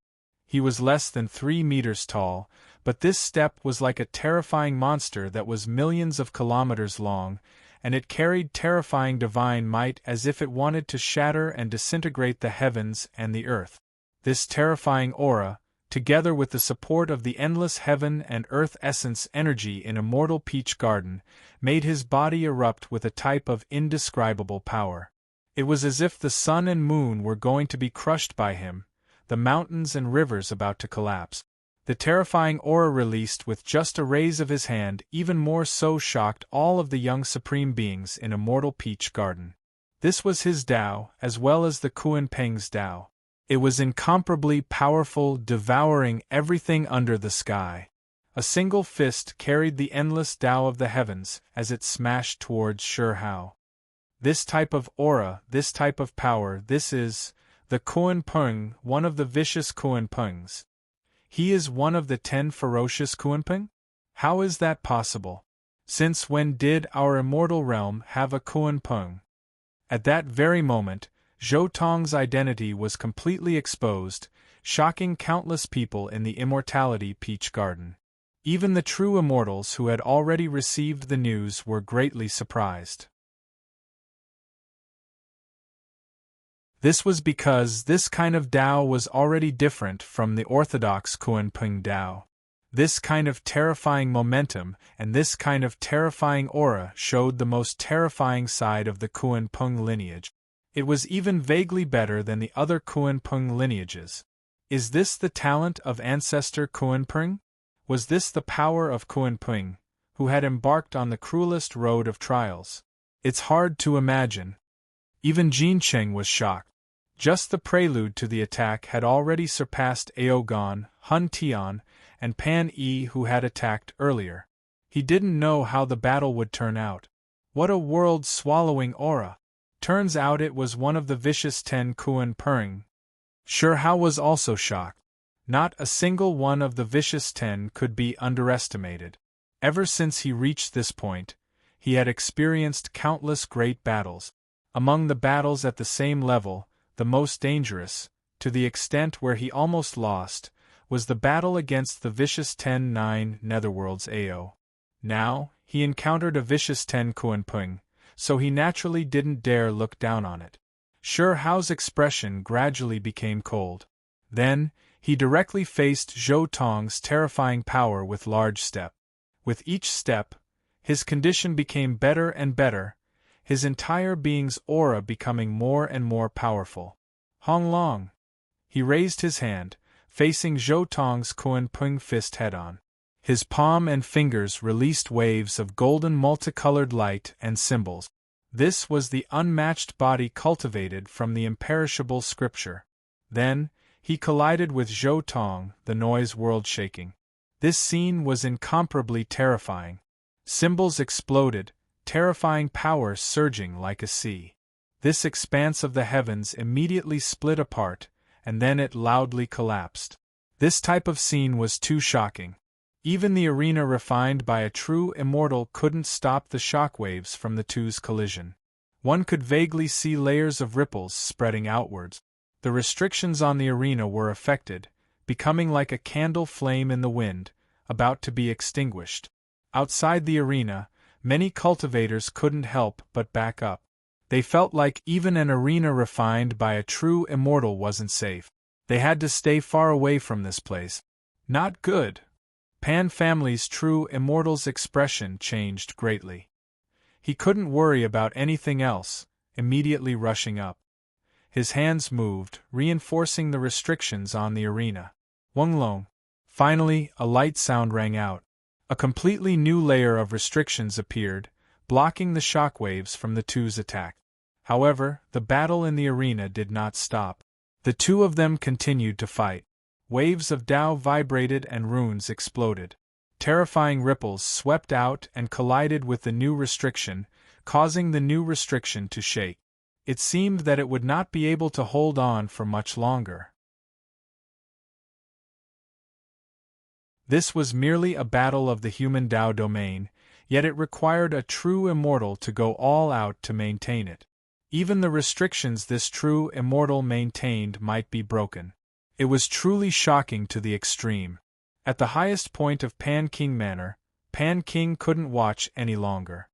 [SPEAKER 1] He was less than 3 meters tall, but this step was like a terrifying monster that was millions of kilometers long, and it carried terrifying divine might as if it wanted to shatter and disintegrate the heavens and the earth. This terrifying aura, together with the support of the endless heaven and earth essence energy in Immortal Peach Garden, made his body erupt with a type of indescribable power. It was as if the sun and moon were going to be crushed by him, the mountains and rivers about to collapse. The terrifying aura released with just a raise of his hand even more so shocked all of the young supreme beings in Immortal Peach Garden. This was his Tao as well as the Kuan Peng's Tao. It was incomparably powerful, devouring everything under the sky. A single fist carried the endless Tao of the heavens as it smashed towards Shi Hao. This type of aura, this type of power, this is the Kuan Peng, one of the vicious Kuan Pengs. He is one of the 10 ferocious Kuan Peng? How is that possible? Since when did our immortal realm have a Kuan Peng? At that very moment, Zhou Tong's identity was completely exposed, shocking countless people in the Immortality Peach Garden. Even the true immortals who had already received the news were greatly surprised. This was because this kind of Tao was already different from the orthodox Kuan Peng Tao. This kind of terrifying momentum and this kind of terrifying aura showed the most terrifying side of the Kuan Peng lineage. It was even vaguely better than the other Kuan Peng lineages. Is this the talent of ancestor Kuan Peng? Was this the power of Kuan Peng, who had embarked on the cruelest road of trials? It's hard to imagine. Even Jin Cheng was shocked. Just the prelude to the attack had already surpassed Aogon, Hun Tian, and Pan Yi who had attacked earlier. He didn't know how the battle would turn out. What a world-swallowing aura! Turns out it was one of the vicious 10 Kuan Peng. Shi Hao was also shocked. Not a single one of the vicious 10 could be underestimated. Ever since he reached this point, he had experienced countless great battles. Among the battles at the same level, the most dangerous, to the extent where he almost lost, was the battle against the vicious 10-9 Netherworld's AO. Now, he encountered a vicious 10 Kuan Peng, so he naturally didn't dare look down on it. Shi Hao's expression gradually became cold. Then, he directly faced Zhou Tong's terrifying power with large step. With each step, his condition became better and better, his entire being's aura becoming more and more powerful. Hong Long. He raised his hand, facing Zhou Tong's Kuan Peng fist head-on. His palm and fingers released waves of golden multicolored light and symbols. This was the unmatched body cultivated from the imperishable scripture. Then, he collided with Zhou Tong, the noise world shaking. This scene was incomparably terrifying. Symbols exploded, terrifying power surging like a sea. This expanse of the heavens immediately split apart, and then it loudly collapsed. This type of scene was too shocking. Even the arena refined by a true immortal couldn't stop the shockwaves from the two's collision. One could vaguely see layers of ripples spreading outwards. The restrictions on the arena were affected, becoming like a candle flame in the wind, about to be extinguished. Outside the arena, many cultivators couldn't help but back up. They felt like even an arena refined by a true immortal wasn't safe. They had to stay far away from this place. Not good. Pan family's true immortal's expression changed greatly. He couldn't worry about anything else, immediately rushing up. His hands moved, reinforcing the restrictions on the arena. Weng Long. Finally, a light sound rang out. A completely new layer of restrictions appeared, blocking the shockwaves from the two's attack. However, the battle in the arena did not stop. The two of them continued to fight. Waves of Tao vibrated and runes exploded. Terrifying ripples swept out and collided with the new restriction, causing the new restriction to shake. It seemed that it would not be able to hold on for much longer. This was merely a battle of the human Tao domain, yet it required a true immortal to go all out to maintain it. Even the restrictions this true immortal maintained might be broken. It was truly shocking to the extreme. At the highest point of Pan King Manor, Pan King couldn't watch any longer.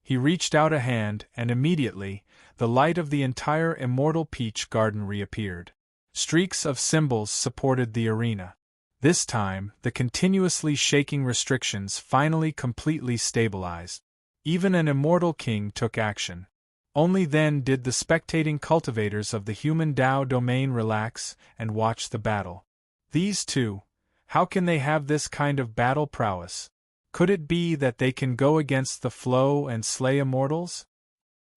[SPEAKER 1] He reached out a hand, and immediately, the light of the entire immortal peach garden reappeared. Streaks of symbols supported the arena. This time, the continuously shaking restrictions finally completely stabilized. Even an immortal king took action. Only then did the spectating cultivators of the human Tao domain relax and watch the battle. These two, how can they have this kind of battle prowess? Could it be that they can go against the flow and slay immortals?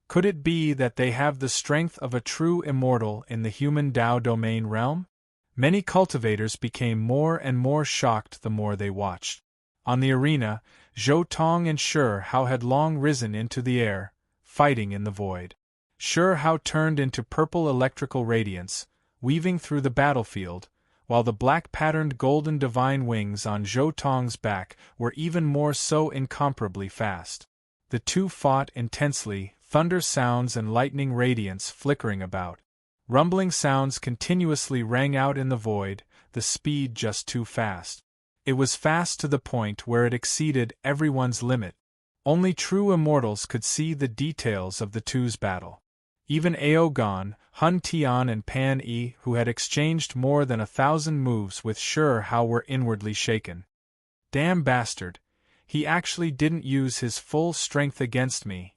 [SPEAKER 1] Could it be that they have the strength of a true immortal in the human Tao domain realm? Many cultivators became more and more shocked the more they watched. On the arena, Zhou Tong and Shi Hao had long risen into the air, fighting in the void. Shi Hao turned into purple electrical radiance, weaving through the battlefield, while the black-patterned golden divine wings on Zhou Tong's back were even more so incomparably fast. The two fought intensely, thunder sounds and lightning radiance flickering about. Rumbling sounds continuously rang out in the void, the speed just too fast. It was fast to the point where it exceeded everyone's limit. Only true immortals could see the details of the two's battle. Even Aogon, Hun Tian and Pan Yi, who had exchanged more than 1,000 moves with Shi Hao, were inwardly shaken. Damn bastard! He actually didn't use his full strength against me.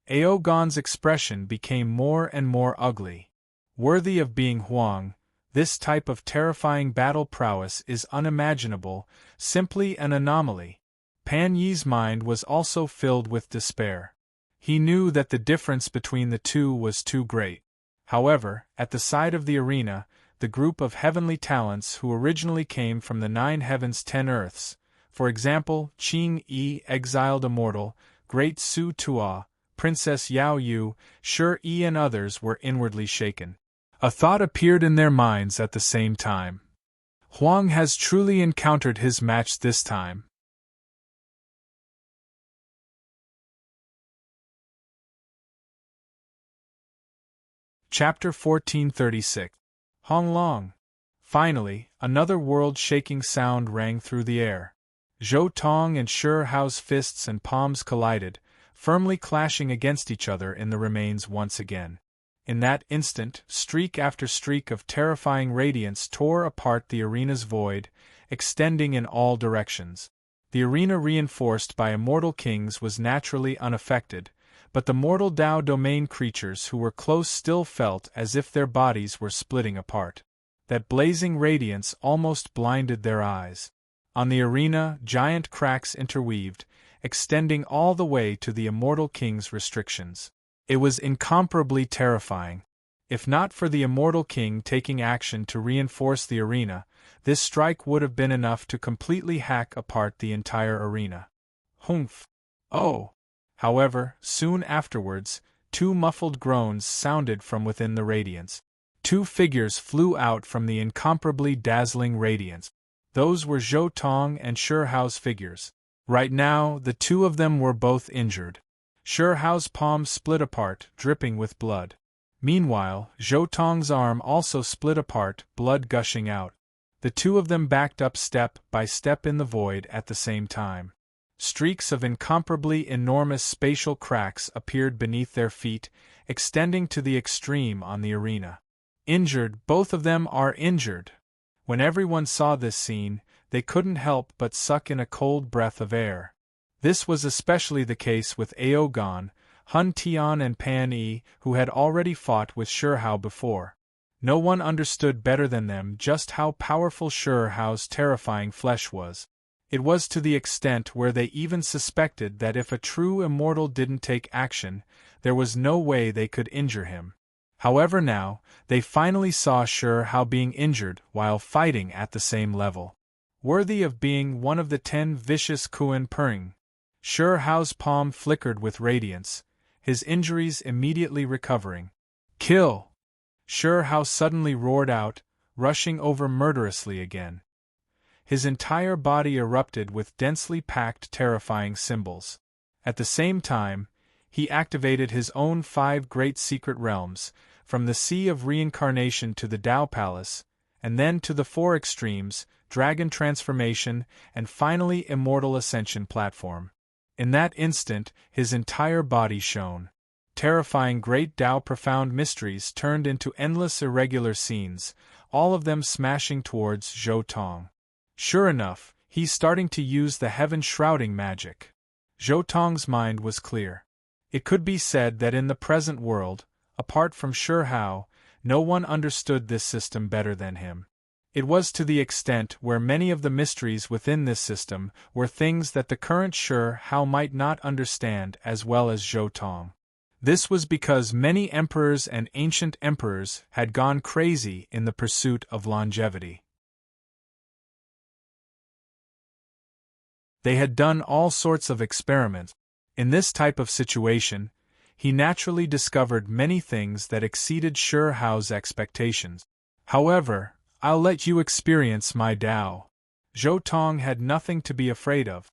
[SPEAKER 1] Aogon's expression became more and more ugly. Worthy of being Huang, this type of terrifying battle prowess is unimaginable, simply an anomaly. Pan Yi's mind was also filled with despair. He knew that the difference between the two was too great. However, at the side of the arena, the group of heavenly talents who originally came from the 9 heavens 10 earths, for example, Qing Yi, exiled immortal, Great Su Tua, Princess Yao Yu, Shi Yi and others were inwardly shaken. A thought appeared in their minds at the same time. Huang has truly encountered his match this time. Chapter 1436. Hong Long. Finally, another world-shaking sound rang through the air. Zhou Tong and Shi Hao's fists and palms collided, firmly clashing against each other in the remains once again. In that instant, streak after streak of terrifying radiance tore apart the arena's void, extending in all directions. The arena reinforced by immortal kings was naturally unaffected, but the mortal Tao domain creatures who were close still felt as if their bodies were splitting apart. That blazing radiance almost blinded their eyes. On the arena, giant cracks interweaved, extending all the way to the immortal king's restrictions. It was incomparably terrifying. If not for the immortal king taking action to reinforce the arena, this strike would have been enough to completely hack apart the entire arena. Humph! Oh! However, soon afterwards, 2 muffled groans sounded from within the radiance. 2 figures flew out from the incomparably dazzling radiance. Those were Zhou Tong and Shi Hao's figures. Right now, the 2 of them were both injured. Shi Hao's palm split apart, dripping with blood. Meanwhile, Zhou Tong's arm also split apart, blood gushing out. The 2 of them backed up step by step in the void at the same time. Streaks of incomparably enormous spatial cracks appeared beneath their feet, extending to the extreme on the arena. Injured, both of them are injured. When everyone saw this scene, they couldn't help but suck in a cold breath of air. This was especially the case with Aogon, Hun Tian and Pan Yi, who had already fought with Shi Hao before. No one understood better than them just how powerful Shi Hao's terrifying flesh was. It was to the extent where they even suspected that if a true immortal didn't take action, there was no way they could injure him. However now, they finally saw Sure Hao being injured while fighting at the same level. Worthy of being one of the 10 vicious Kuan Pering. Sure Hao's palm flickered with radiance, his injuries immediately recovering. Kill! Sure Hao suddenly roared out, rushing over murderously again. His entire body erupted with densely packed terrifying symbols. At the same time, he activated his own 5 great secret realms, from the Sea of Reincarnation to the Tao Palace, and then to the 4 extremes, Dragon Transformation, and finally Immortal Ascension Platform. In that instant, his entire body shone. Terrifying great Tao profound mysteries turned into endless irregular scenes, all of them smashing towards Zhou Tong. Sure enough, he's starting to use the heaven-shrouding magic. Zhou Tong's mind was clear. It could be said that in the present world, apart from Sure Hao, no one understood this system better than him. It was to the extent where many of the mysteries within this system were things that the current Sure Hao might not understand as well as Zhou Tong. This was because many emperors and ancient emperors had gone crazy in the pursuit of longevity. They had done all sorts of experiments. In this type of situation, he naturally discovered many things that exceeded Sure Hao's expectations. However, I'll let you experience my Tao. Zhou Tong had nothing to be afraid of.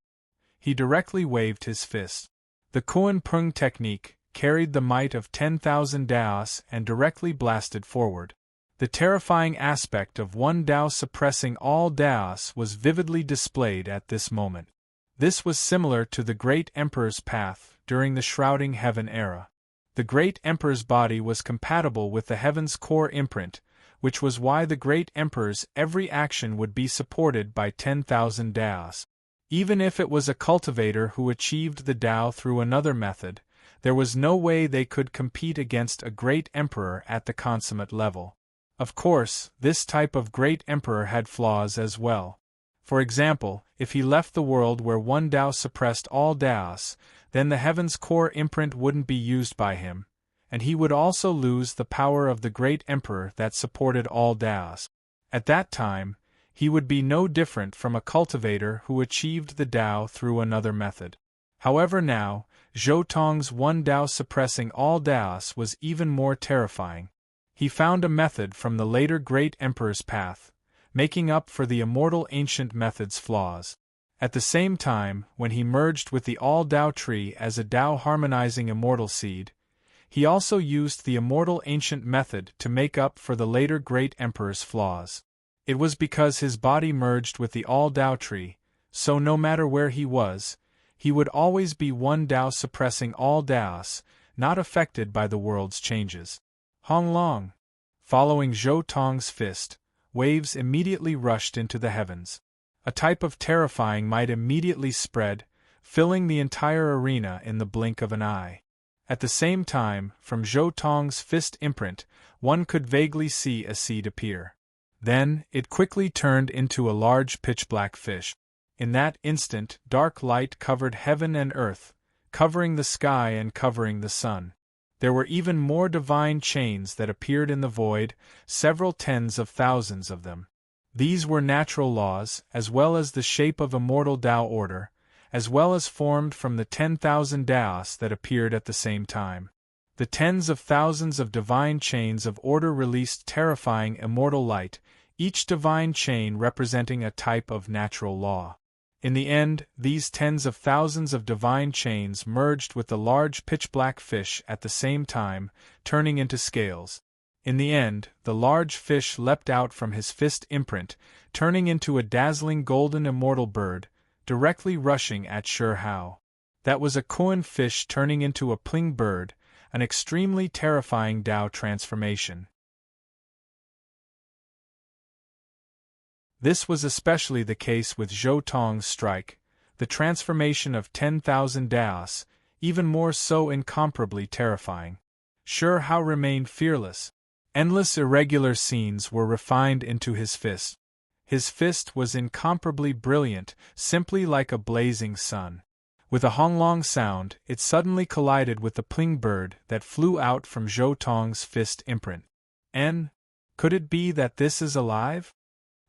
[SPEAKER 1] He directly waved his fist. The Kuan Peng technique carried the might of 10,000 Daos and directly blasted forward. The terrifying aspect of one Dao suppressing all Daos was vividly displayed at this moment. This was similar to the Great Emperor's path during the Shrouding Heaven era. The Great Emperor's body was compatible with the Heaven's core imprint, which was why the Great Emperor's every action would be supported by 10,000 Daos. Even if it was a cultivator who achieved the Dao through another method, there was no way they could compete against a Great Emperor at the consummate level. Of course, this type of Great Emperor had flaws as well. For example, if he left the world where one Dao suppressed all Daos, then the Heaven's core imprint wouldn't be used by him, and he would also lose the power of the Great Emperor that supported all Daos. At that time, he would be no different from a cultivator who achieved the Dao through another method. However now, Zhou Tong's one Dao suppressing all Daos was even more terrifying. He found a method from the later Great Emperor's path, making up for the immortal ancient method's flaws. At the same time, when he merged with the All-Dao tree as a Dao-harmonizing immortal seed, he also used the immortal ancient method to make up for the later Great Emperor's flaws. It was because his body merged with the All-Dao tree, so no matter where he was, he would always be one Dao suppressing all Daos, not affected by the world's changes. Hong Long. Following Zhou Tong's fist, waves immediately rushed into the heavens. A type of terrifying might immediately spread, filling the entire arena in the blink of an eye. At the same time, from Zhou Tong's fist imprint, one could vaguely see a seed appear. Then, it quickly turned into a large pitch-black fish. In that instant, dark light covered heaven and earth, covering the sky and covering the sun. There were even more divine chains that appeared in the void, several tens of thousands of them. These were natural laws, as well as the shape of immortal Dao order, as well as formed from the 10,000 Daos that appeared at the same time. The tens of thousands of divine chains of order released terrifying immortal light, each divine chain representing a type of natural law. In the end, these tens of thousands of divine chains merged with the large pitch-black fish at the same time, turning into scales. In the end, the large fish leapt out from his fist imprint, turning into a dazzling golden immortal bird, directly rushing at Sure Hao. That was a Kuan fish turning into a Pling bird, an extremely terrifying Dao transformation. This was especially the case with Zhou Tong's strike, the transformation of 10,000 Daos, even more so incomparably terrifying. Sure Hao remained fearless. Endless irregular scenes were refined into his fist. His fist was incomparably brilliant, simply like a blazing sun. With a honglong sound, it suddenly collided with the pling bird that flew out from Zhou Tong's fist imprint. Could it be that this is alive?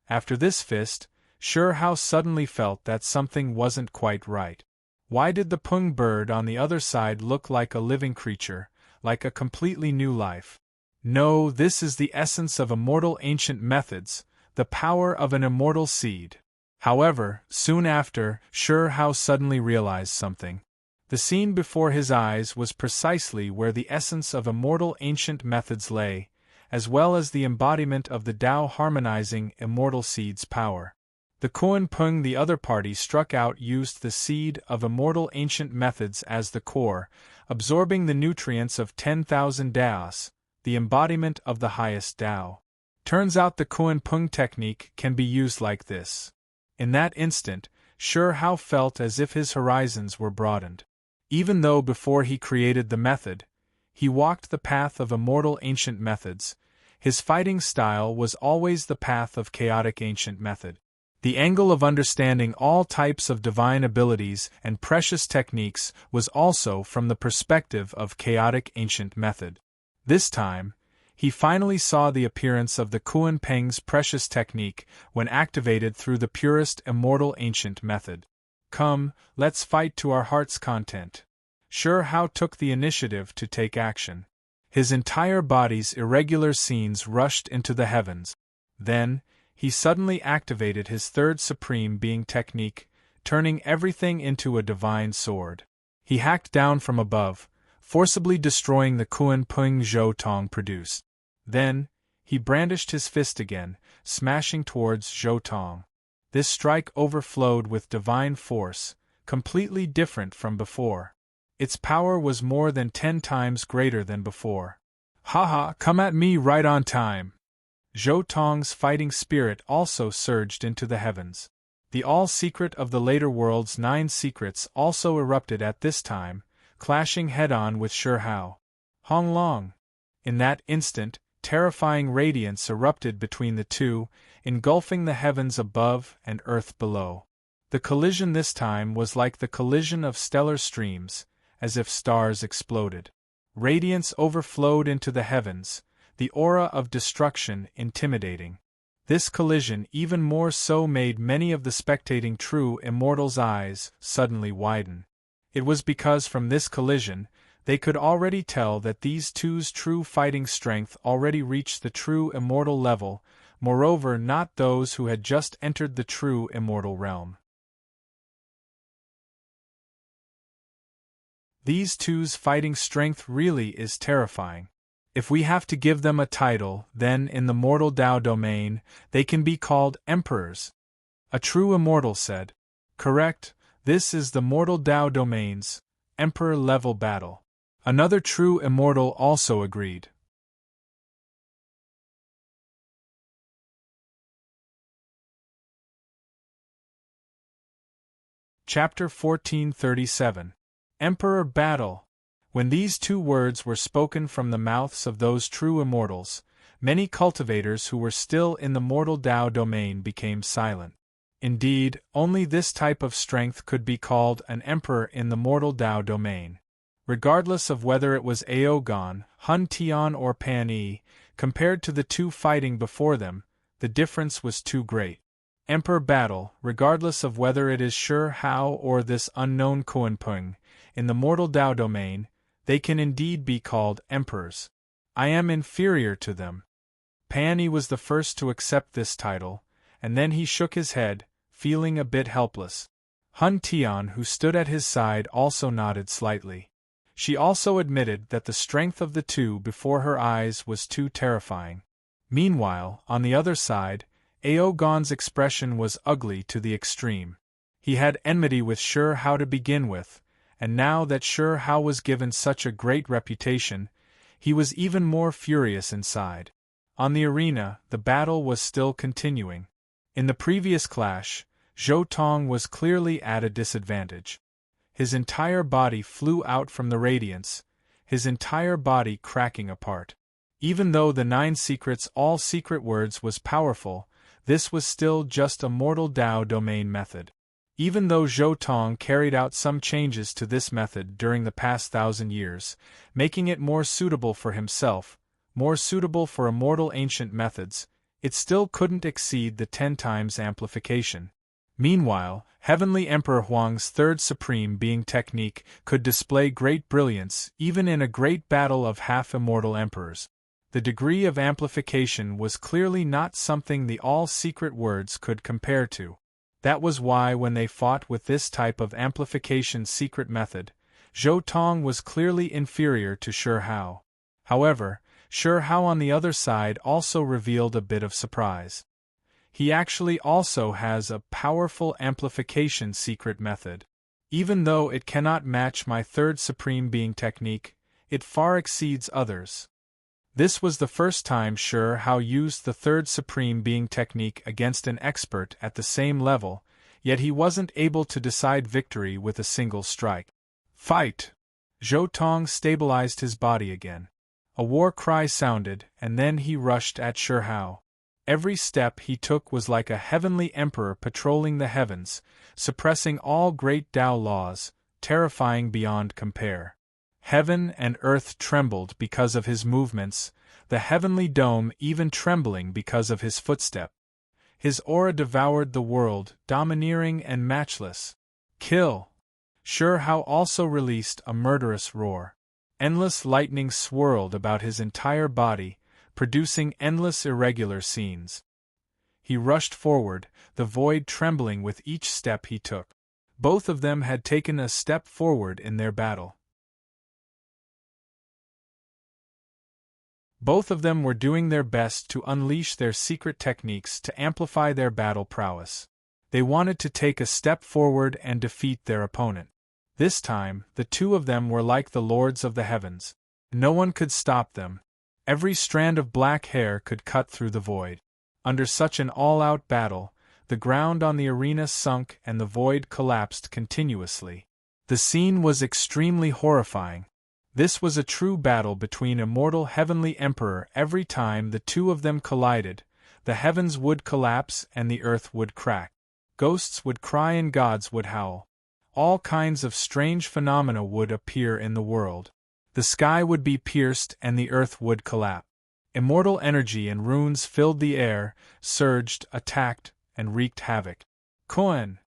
[SPEAKER 1] After this fist, Sure Hao suddenly felt that something wasn't quite right. Why did the pung bird on the other side look like a living creature, like a completely new life? No, this is the essence of immortal ancient methods, the power of an immortal seed. However, soon after, Sure Hao suddenly realized something. The scene before his eyes was precisely where the essence of immortal ancient methods lay, as well as the embodiment of the Tao harmonizing immortal seed's power. The Kuan Pung the other party struck out used the seed of immortal ancient methods as the core, absorbing the nutrients of 10,000 Daos, the embodiment of the highest Tao. Turns out the Kuan Pung technique can be used like this. In that instant, Sure Hao felt as if his horizons were broadened. Even though before he created the method, he walked the path of immortal ancient methods, his fighting style was always the path of chaotic ancient method. The angle of understanding all types of divine abilities and precious techniques was also from the perspective of chaotic ancient method. This time, he finally saw the appearance of the Kuan Peng's precious technique when activated through the purest immortal ancient method. Come, let's fight to our heart's content. Sure Hao took the initiative to take action. His entire body's irregular scenes rushed into the heavens. Then, he suddenly activated his third supreme being technique, turning everything into a divine sword. He hacked down from above, forcibly destroying the Kuan Pung Zhou Tong produced. Then, he brandished his fist again, smashing towards Zhou Tong. This strike overflowed with divine force, completely different from before. Its power was more than 10 times greater than before. Haha, come at me right on time! Zhou Tong's fighting spirit also surged into the heavens. The all-secret of the later world's 9 secrets also erupted at this time, clashing head-on with Sure Hao. Honglong! In that instant, terrifying radiance erupted between the two, engulfing the heavens above and earth below. The collision this time was like the collision of stellar streams, as if stars exploded. Radiance overflowed into the heavens, the aura of destruction intimidating. This collision even more so made many of the spectating true immortals' eyes suddenly widen. It was because from this collision, they could already tell that these two's true fighting strength already reached the true immortal level, moreover not those who had just entered the true immortal realm. These two's fighting strength really is terrifying. If we have to give them a title, then in the mortal Tao domain, they can be called emperors. A true immortal said. Correct, this is the mortal Tao domain's emperor-level battle. Another true immortal also agreed. Chapter 1437. Emperor Battle. When these 2 words were spoken from the mouths of those true immortals, many cultivators who were still in the mortal Tao domain became silent. Indeed, only this type of strength could be called an emperor in the mortal Tao domain. Regardless of whether it was Aogon, Hun Tian or Pan Yi, compared to the 2 fighting before them, the difference was too great. Emperor Battle, regardless of whether it is Sure Hao or this unknown Kuan Pung, in the mortal Tao domain, they can indeed be called emperors. I am inferior to them. Pan Yi was the first to accept this title, and then he shook his head, feeling a bit helpless. Hun Tian, who stood at his side, also nodded slightly. She also admitted that the strength of the 2 before her eyes was too terrifying. Meanwhile, on the other side, Aogon's expression was ugly to the extreme. He had enmity with Sure Hao to begin with, and now that Sure Hao was given such a great reputation, he was even more furious inside. On the arena, the battle was still continuing. In the previous clash, Zhou Tong was clearly at a disadvantage. His entire body flew out from the radiance, his entire body cracking apart. Even though the 9 secrets all secret words was powerful, this was still just a mortal Tao domain method. Even though Zhou Tong carried out some changes to this method during the past 1,000 years, making it more suitable for himself, more suitable for immortal ancient methods, it still couldn't exceed the 10 times amplification. Meanwhile, Heavenly Emperor Huang's third supreme being technique could display great brilliance even in a great battle of half-immortal emperors. The degree of amplification was clearly not something the all-secret words could compare to. That was why when they fought with this type of amplification secret method, Zhou Tong was clearly inferior to Shi Hao. However, Shi Hao on the other side also revealed a bit of surprise. He actually also has a powerful amplification secret method. Even though it cannot match my third supreme being technique, it far exceeds others. This was the first time Shi Hao used the third supreme being technique against an expert at the same level, yet he wasn't able to decide victory with a single strike. Fight! Zhou Tong stabilized his body again. A war cry sounded, and then he rushed at Shi Hao. Every step he took was like a heavenly emperor patrolling the heavens, suppressing all great Tao laws, terrifying beyond compare. Heaven and earth trembled because of his movements, the heavenly dome even trembling because of his footstep. His aura devoured the world, domineering and matchless. Kill! Shi Hao also released a murderous roar. Endless lightning swirled about his entire body, producing endless irregular scenes. He rushed forward, the void trembling with each step he took. Both of them had taken a step forward in their battle. Both of them were doing their best to unleash their secret techniques to amplify their battle prowess. They wanted to take a step forward and defeat their opponent. This time, the two of them were like the lords of the heavens. No one could stop them. Every strand of black hair could cut through the void. Under such an all-out battle, the ground on the arena sunk and the void collapsed continuously. The scene was extremely horrifying. This was a true battle between immortal heavenly emperor. Every time the two of them collided, the heavens would collapse and the earth would crack. Ghosts would cry and gods would howl. All kinds of strange phenomena would appear in the world. The sky would be pierced and the earth would collapse. Immortal energy and runes filled the air, surged, attacked, and wreaked havoc. Koan!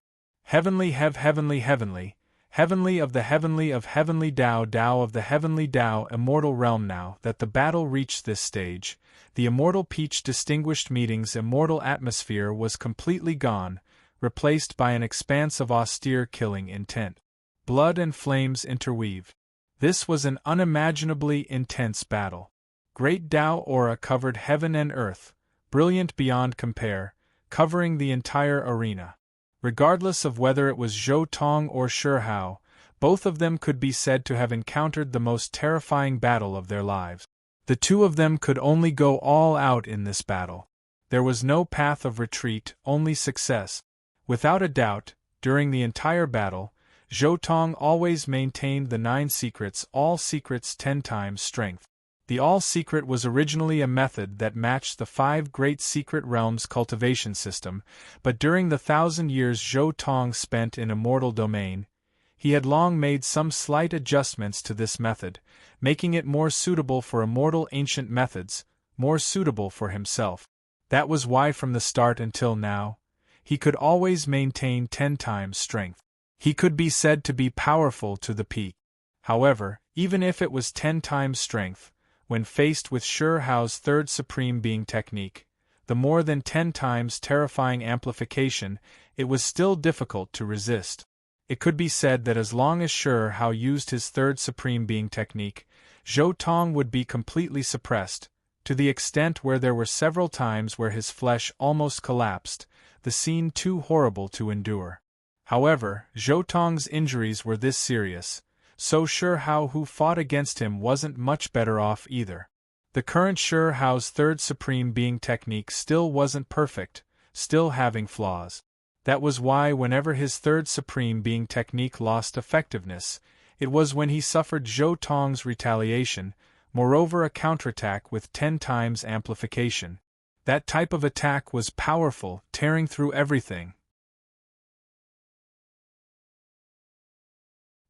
[SPEAKER 1] Heavenly heavenly of the heavenly Tao of the heavenly Tao immortal realm. Now that the battle reached this stage, the immortal Peach distinguished meeting's immortal atmosphere was completely gone, replaced by an expanse of austere killing intent. Blood and flames interweaved. This was an unimaginably intense battle. Great Tao aura covered heaven and earth, brilliant beyond compare, covering the entire arena. Regardless of whether it was Zhou Tong or Shi Hao, both of them could be said to have encountered the most terrifying battle of their lives. The two of them could only go all out in this battle. There was no path of retreat, only success. Without a doubt, during the entire battle, Zhou Tong always maintained the 9 secrets, all secrets 10 times strength. The all secret was originally a method that matched the 5 great secret realms cultivation system, but during the 1,000 years Zhou Tong spent in immortal domain, he had long made some slight adjustments to this method, making it more suitable for immortal ancient methods, more suitable for himself. That was why from the start until now, he could always maintain 10 times strength. He could be said to be powerful to the peak. However, even if it was 10 times strength, when faced with Shi Hao's third supreme being technique, the more than 10 times terrifying amplification, it was still difficult to resist. It could be said that as long as Shi Hao used his third supreme being technique, Zhou Tong would be completely suppressed, to the extent where there were several times where his flesh almost collapsed, the scene too horrible to endure. However, Zhou Tong's injuries were this serious, so Shi Hao who fought against him wasn't much better off either. The current Shi Hao's third supreme being technique still wasn't perfect, still having flaws. That was why whenever his third supreme being technique lost effectiveness, it was when he suffered Zhou Tong's retaliation, moreover a counterattack with 10 times amplification. That type of attack was powerful, tearing through everything.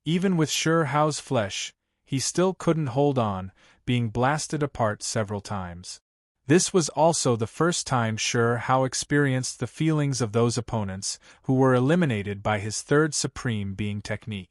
[SPEAKER 1] Even with Sure Hao's flesh, he still couldn't hold on, being blasted apart several times. This was also the first time Sure Hao experienced the feelings of those opponents who were eliminated by his third Supreme Being technique.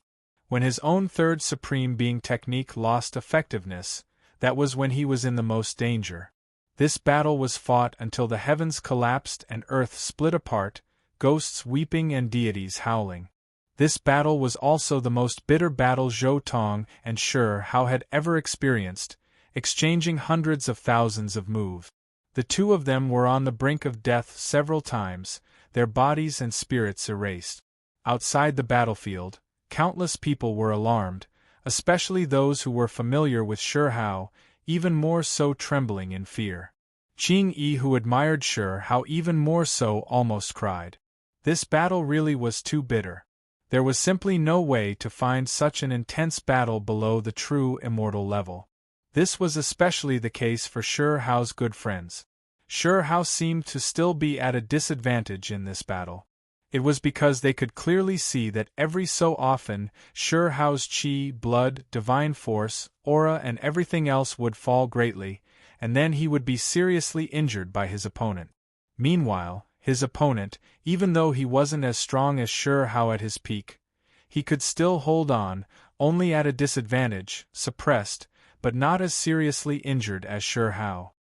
[SPEAKER 1] When his own third Supreme Being technique lost effectiveness, that was when he was in the most danger. This battle was fought until the heavens collapsed and earth split apart, ghosts weeping and deities howling. This battle was also the most bitter battle Zhou Tong and Sure Hao had ever experienced, exchanging hundreds of thousands of moves. The two of them were on the brink of death several times, their bodies and spirits erased. Outside the battlefield, countless people were alarmed, especially those who were familiar with Sure Hao, even more so trembling in fear. Qing Yi, who admired Sure Hao even more so, almost cried. This battle really was too bitter. There was simply no way to find such an intense battle below the true immortal level. This was especially the case for Sure Hao's good friends. Sure Hao seemed to still be at a disadvantage in this battle. It was because they could clearly see that every so often Sure Hao's qi, blood, divine force, aura and everything else would fall greatly, and then he would be seriously injured by his opponent. Meanwhile, his opponent, even though he wasn't as strong as Sure Hao at his peak, he could still hold on, only at a disadvantage, suppressed, but not as seriously injured as Sure Hao.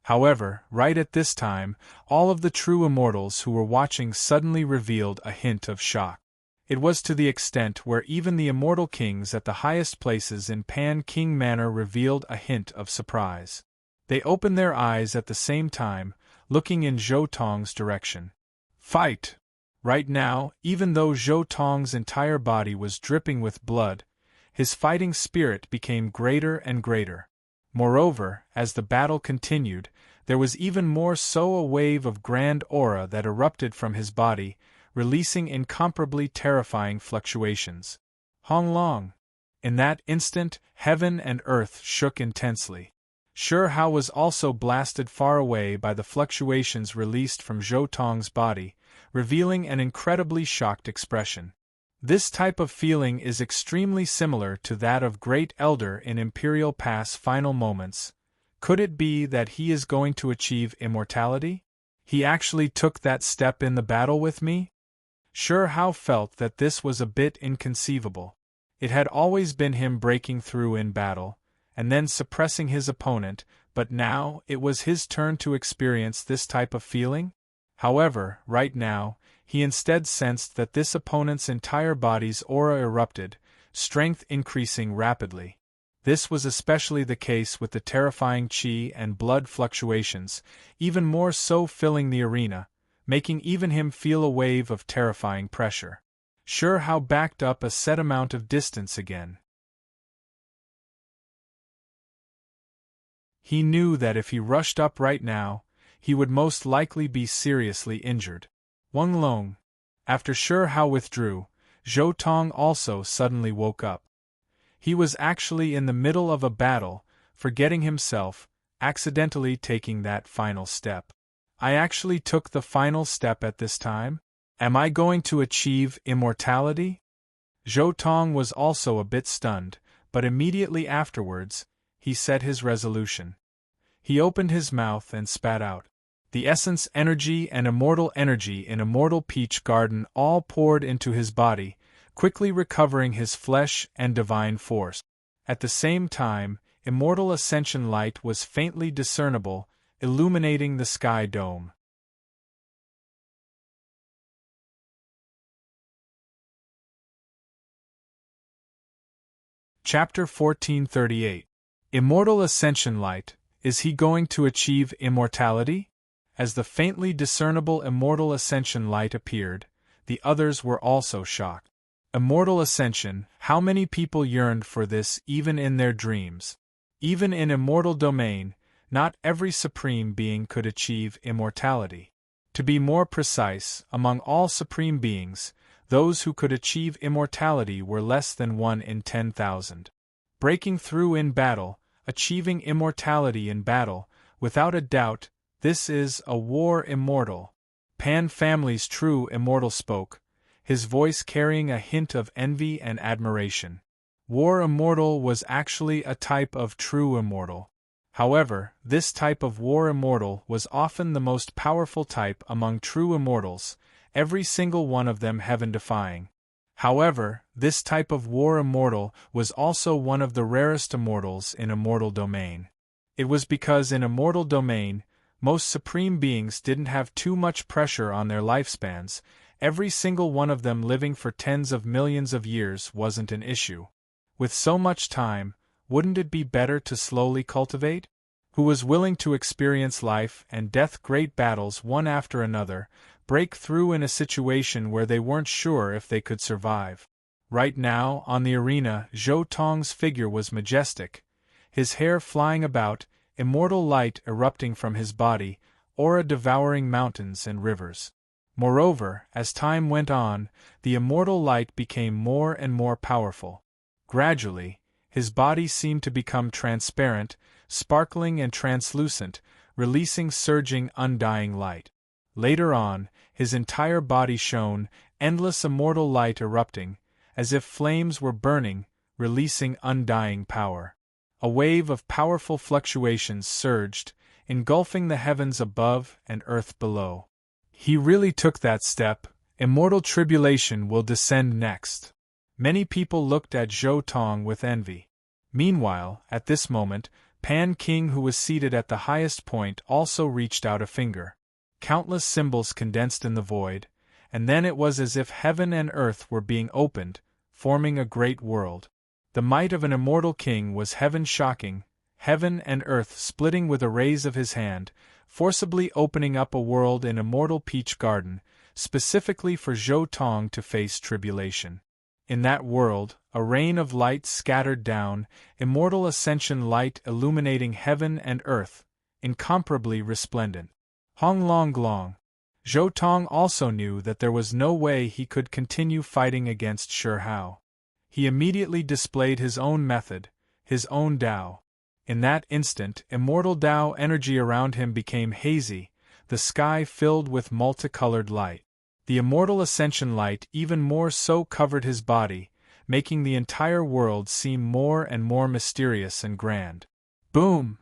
[SPEAKER 1] However, right at this time, all of the true immortals who were watching suddenly revealed a hint of shock. It was to the extent where even the immortal kings at the highest places in Pan-King Manor revealed a hint of surprise. They opened their eyes at the same time, looking in Zhou Tong's direction. Fight! Right now, even though Zhou Tong's entire body was dripping with blood, his fighting spirit became greater and greater. Moreover, as the battle continued, there was even more so a wave of grand aura that erupted from his body, releasing incomparably terrifying fluctuations. Hong Long! In that instant, heaven and earth shook intensely. Sure Hao was also blasted far away by the fluctuations released from Zhou Tong's body, revealing an incredibly shocked expression. This type of feeling is extremely similar to that of Great Elder in Imperial Pass final moments. Could it be that he is going to achieve immortality? He actually took that step in the battle with me? Sure Hao felt that this was a bit inconceivable. It had always been him breaking through in battle, and then suppressing his opponent, but now it was his turn to experience this type of feeling? However, right now, he instead sensed that this opponent's entire body's aura erupted, strength increasing rapidly. This was especially the case with the terrifying qi and blood fluctuations, even more so filling the arena, making even him feel a wave of terrifying pressure. Sure Hao backed up a set amount of distance again. He knew that if he rushed up right now, he would most likely be seriously injured. Wang Long. After Sure Hao withdrew, Zhou Tong also suddenly woke up. He was actually in the middle of a battle, forgetting himself, accidentally taking that final step. I actually took the final step at this time? Am I going to achieve immortality? Zhou Tong was also a bit stunned, but immediately afterwards, he set his resolution. He opened his mouth and spat out. The essence energy and immortal energy in Immortal Peach Garden all poured into his body, quickly recovering his flesh and divine force. At the same time, immortal ascension light was faintly discernible, illuminating the sky dome. Chapter 1438. Immortal Ascension Light, is he going to achieve immortality? As the faintly discernible immortal ascension light appeared, the others were also shocked. Immortal ascension, how many people yearned for this even in their dreams? Even in immortal domain, not every supreme being could achieve immortality. To be more precise, among all supreme beings, those who could achieve immortality were less than 1 in 10,000. Breaking through in battle, achieving immortality in battle, without a doubt, this is a war immortal. Pan family's true immortal spoke, his voice carrying a hint of envy and admiration. War Immortal was actually a type of true immortal. However, this type of War Immortal was often the most powerful type among true immortals, every single one of them heaven-defying. However, this type of War Immortal was also one of the rarest immortals in Immortal Domain. It was because in Immortal Domain, most supreme beings didn't have too much pressure on their lifespans, every single one of them living for tens of millions of years wasn't an issue. With so much time, wouldn't it be better to slowly cultivate? Who was willing to experience life and death great battles one after another, break through in a situation where they weren't sure if they could survive. Right now, on the arena, Zhou Tong's figure was majestic, his hair flying about, immortal light erupting from his body, aura devouring mountains and rivers. Moreover, as time went on, the immortal light became more and more powerful. Gradually, his body seemed to become transparent, sparkling and translucent, releasing surging, undying light. Later on, his entire body shone, endless immortal light erupting, as if flames were burning, releasing undying power. A wave of powerful fluctuations surged, engulfing the heavens above and earth below. He really took that step. Immortal tribulation will descend next. Many people looked at Zhou Tong with envy. Meanwhile, at this moment, Pan King, who was seated at the highest point, also reached out a finger. Countless symbols condensed in the void, and then it was as if heaven and earth were being opened, forming a great world. The might of an immortal king was heaven-shocking, heaven and earth splitting with a raise of his hand, forcibly opening up a world in Immortal Peach Garden, specifically for Zhou Tong to face tribulation. In that world, a rain of light scattered down, immortal ascension light illuminating heaven and earth, incomparably resplendent. Hong Long Glong. Zhou Tong also knew that there was no way he could continue fighting against Shi Hao. He immediately displayed his own method, his own Tao. In that instant, immortal Tao energy around him became hazy, the sky filled with multicolored light. The immortal ascension light even more so covered his body, making the entire world seem more and more mysterious and grand. Boom!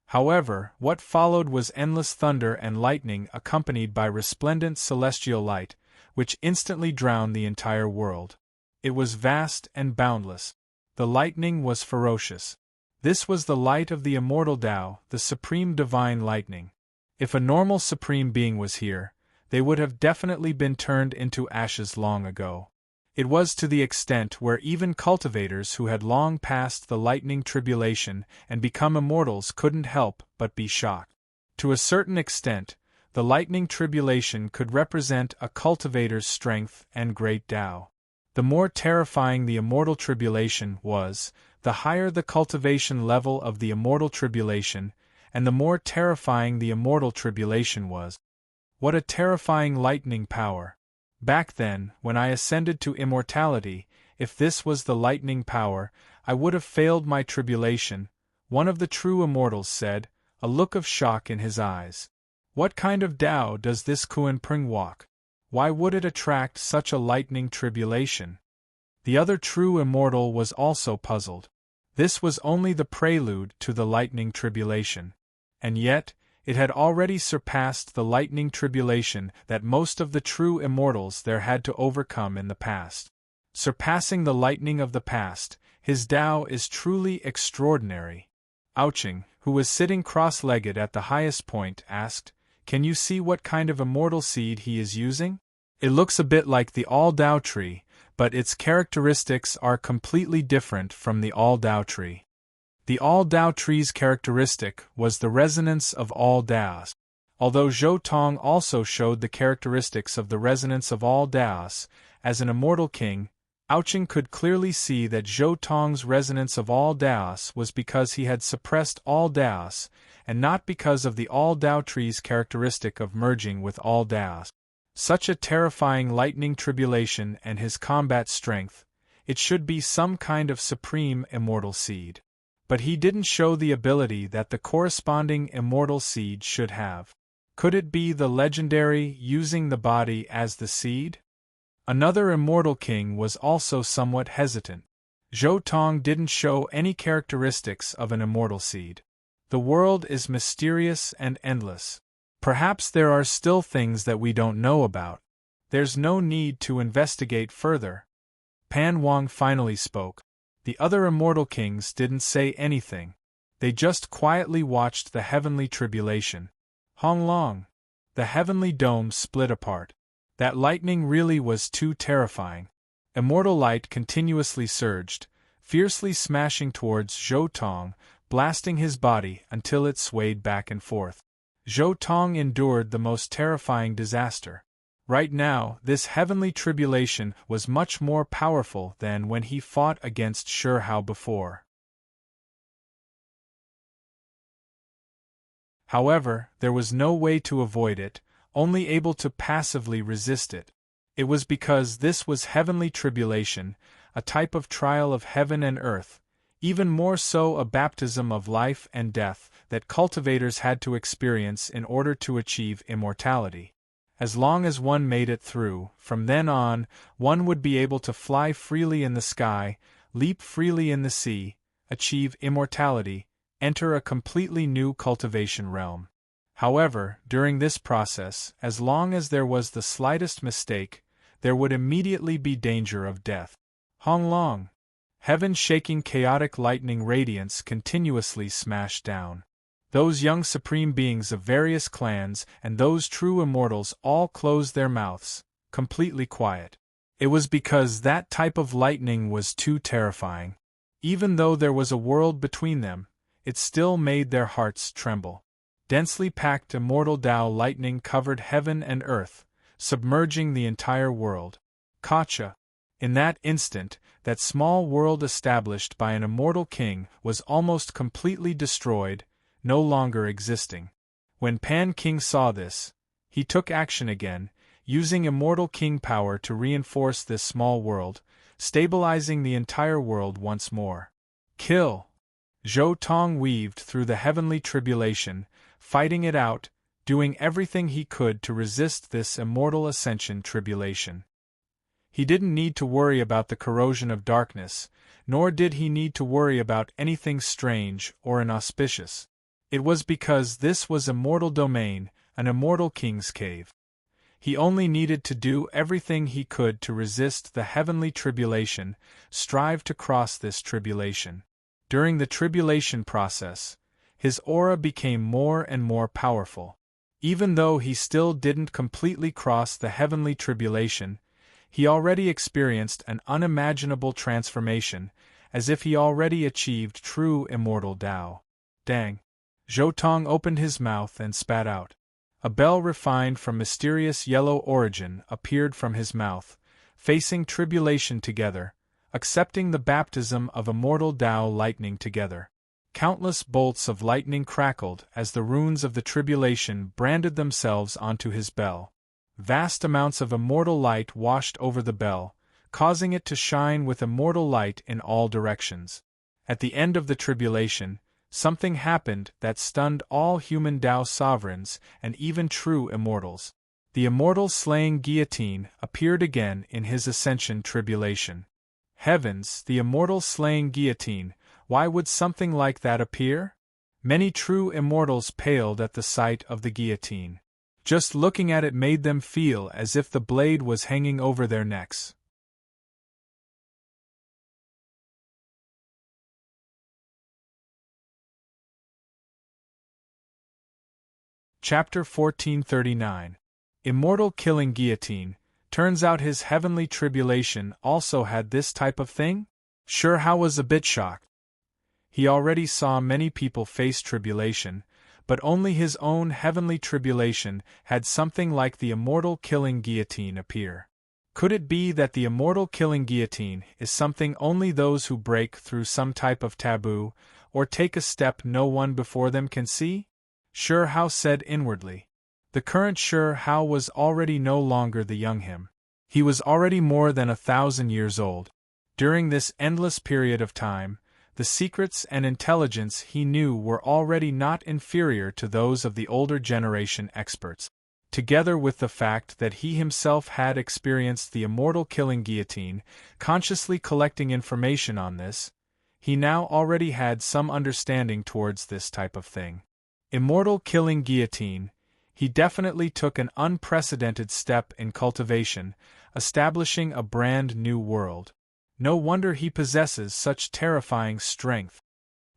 [SPEAKER 1] However, what followed was endless thunder and lightning accompanied by resplendent celestial light, which instantly drowned the entire world. It was vast and boundless. The lightning was ferocious. This was the light of the immortal Tao, the supreme divine lightning. If a normal supreme being was here, they would have definitely been turned into ashes long ago. It was to the extent where even cultivators who had long passed the lightning tribulation and become immortals couldn't help but be shocked. To a certain extent, the lightning tribulation could represent a cultivator's strength and great Tao. The more terrifying the immortal tribulation was, the higher the cultivation level of the immortal tribulation, and the more terrifying the immortal tribulation was. What a terrifying lightning power! Back then, when I ascended to immortality, if this was the lightning power, I would have failed my tribulation, one of the true immortals said, a look of shock in his eyes. What kind of Tao does this Kuan Pring walk? Why would it attract such a lightning tribulation? The other true immortal was also puzzled. This was only the prelude to the lightning tribulation. And yet, it had already surpassed the lightning tribulation that most of the true immortals there had to overcome in the past. Surpassing the lightning of the past, his Tao is truly extraordinary. Ouching, who was sitting cross-legged at the highest point, asked, "Can you see what kind of immortal seed he is using? It looks a bit like the All-Tao tree, but its characteristics are completely different from the All-Tao tree." The All-Tao tree's characteristic was the resonance of all Taos. Although Zhou Tong also showed the characteristics of the resonance of all Taos, as an immortal king, Ouching could clearly see that Zhou Tong's resonance of all Taos was because he had suppressed all Taos, and not because of the All-Tao tree's characteristic of merging with all Taos. Such a terrifying lightning tribulation and his combat strength, it should be some kind of supreme immortal seed. But he didn't show the ability that the corresponding immortal seed should have. Could it be the legendary using the body as the seed? Another immortal king was also somewhat hesitant. Zhou Tong didn't show any characteristics of an immortal seed. The world is mysterious and endless. Perhaps there are still things that we don't know about. There's no need to investigate further. Pan Wang finally spoke. The other immortal kings didn't say anything. They just quietly watched the heavenly tribulation. Hong Long. The heavenly dome split apart. That lightning really was too terrifying. Immortal light continuously surged, fiercely smashing towards Zhou Tong, blasting his body until it swayed back and forth. Zhou Tong endured the most terrifying disaster. Right now, this heavenly tribulation was much more powerful than when he fought against Shi Hao before. However, there was no way to avoid it, only able to passively resist it. It was because this was heavenly tribulation, a type of trial of heaven and earth, even more so a baptism of life and death, that cultivators had to experience in order to achieve immortality. As long as one made it through, from then on, one would be able to fly freely in the sky, leap freely in the sea, achieve immortality, enter a completely new cultivation realm. However, during this process, as long as there was the slightest mistake, there would immediately be danger of death. Hong Long. Heaven-shaking chaotic lightning radiance continuously smashed down. Those young supreme beings of various clans and those true immortals all closed their mouths, completely quiet. It was because that type of lightning was too terrifying. Even though there was a world between them, it still made their hearts tremble. Densely packed immortal Tao lightning covered heaven and earth, submerging the entire world. Kacha. In that instant, that small world established by an immortal king was almost completely destroyed, no longer existing. When Pan King saw this, he took action again, using immortal king power to reinforce this small world, stabilizing the entire world once more. Kill! Zhou Tong weaved through the heavenly tribulation, fighting it out, doing everything he could to resist this immortal ascension tribulation. He didn't need to worry about the corrosion of darkness, nor did he need to worry about anything strange or inauspicious. It was because this was immortal domain, an immortal king's cave. He only needed to do everything he could to resist the heavenly tribulation, strive to cross this tribulation. During the tribulation process, his aura became more and more powerful. Even though he still didn't completely cross the heavenly tribulation, he already experienced an unimaginable transformation, as if he already achieved true immortal Tao. Dang! Zhou Tong opened his mouth and spat out. A bell refined from mysterious yellow origin appeared from his mouth, facing tribulation together, accepting the baptism of immortal Tao lightning together. Countless bolts of lightning crackled as the runes of the tribulation branded themselves onto his bell. Vast amounts of immortal light washed over the bell, causing it to shine with immortal light in all directions. At the end of the tribulation, something happened that stunned all human Tao sovereigns and even true immortals. The immortal slaying guillotine appeared again in his ascension tribulation. Heavens, the immortal slaying guillotine, why would something like that appear? Many true immortals paled at the sight of the guillotine. Just looking at it made them feel as if the blade was hanging over their necks. Chapter 1439. Immortal Killing Guillotine. Turns out his heavenly tribulation also had this type of thing? Shi Hao was a bit shocked. He already saw many people face tribulation, but only his own heavenly tribulation had something like the immortal killing guillotine appear. Could it be that the immortal killing guillotine is something only those who break through some type of taboo, or take a step no one before them can see? Shi Hao said inwardly. The current Shi Hao was already no longer the young him. He was already more than 1,000 years old. During this endless period of time, The secrets and intelligence he knew were already not inferior to those of the older generation experts. Together with the fact that he himself had experienced the immortal killing guillotine, consciously collecting information on this, he now already had some understanding towards this type of thing. Immortal killing guillotine, he definitely took an unprecedented step in cultivation, establishing a brand new world. No wonder he possesses such terrifying strength.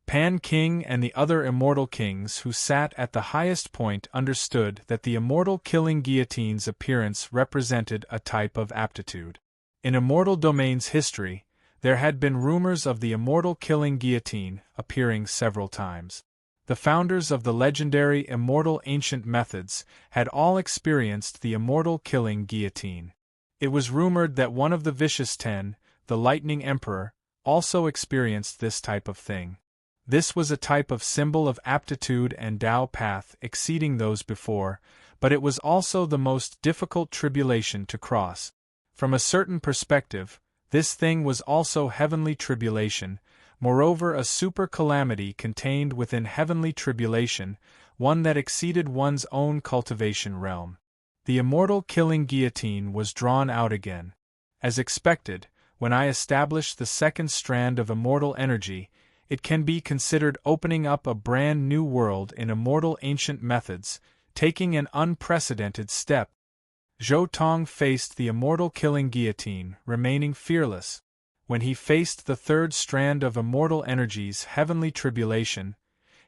[SPEAKER 1] Pan King and the other immortal kings who sat at the highest point understood that the immortal killing guillotine's appearance represented a type of aptitude. In immortal domain's history, there had been rumors of the immortal killing guillotine appearing several times. The founders of the legendary immortal ancient methods had all experienced the immortal killing guillotine. It was rumored that one of the Vicious 10, the Lightning Emperor, also experienced this type of thing. This was a type of symbol of aptitude and Tao path exceeding those before, but it was also the most difficult tribulation to cross. From a certain perspective, this thing was also heavenly tribulation, moreover a super calamity contained within heavenly tribulation, one that exceeded one's own cultivation realm. The immortal killing guillotine was drawn out again. As expected, when I established the second strand of immortal energy, it can be considered opening up a brand new world in immortal ancient methods, taking an unprecedented step. Zhou Tong faced the immortal killing guillotine, remaining fearless. When he faced the third strand of immortal energy's heavenly tribulation,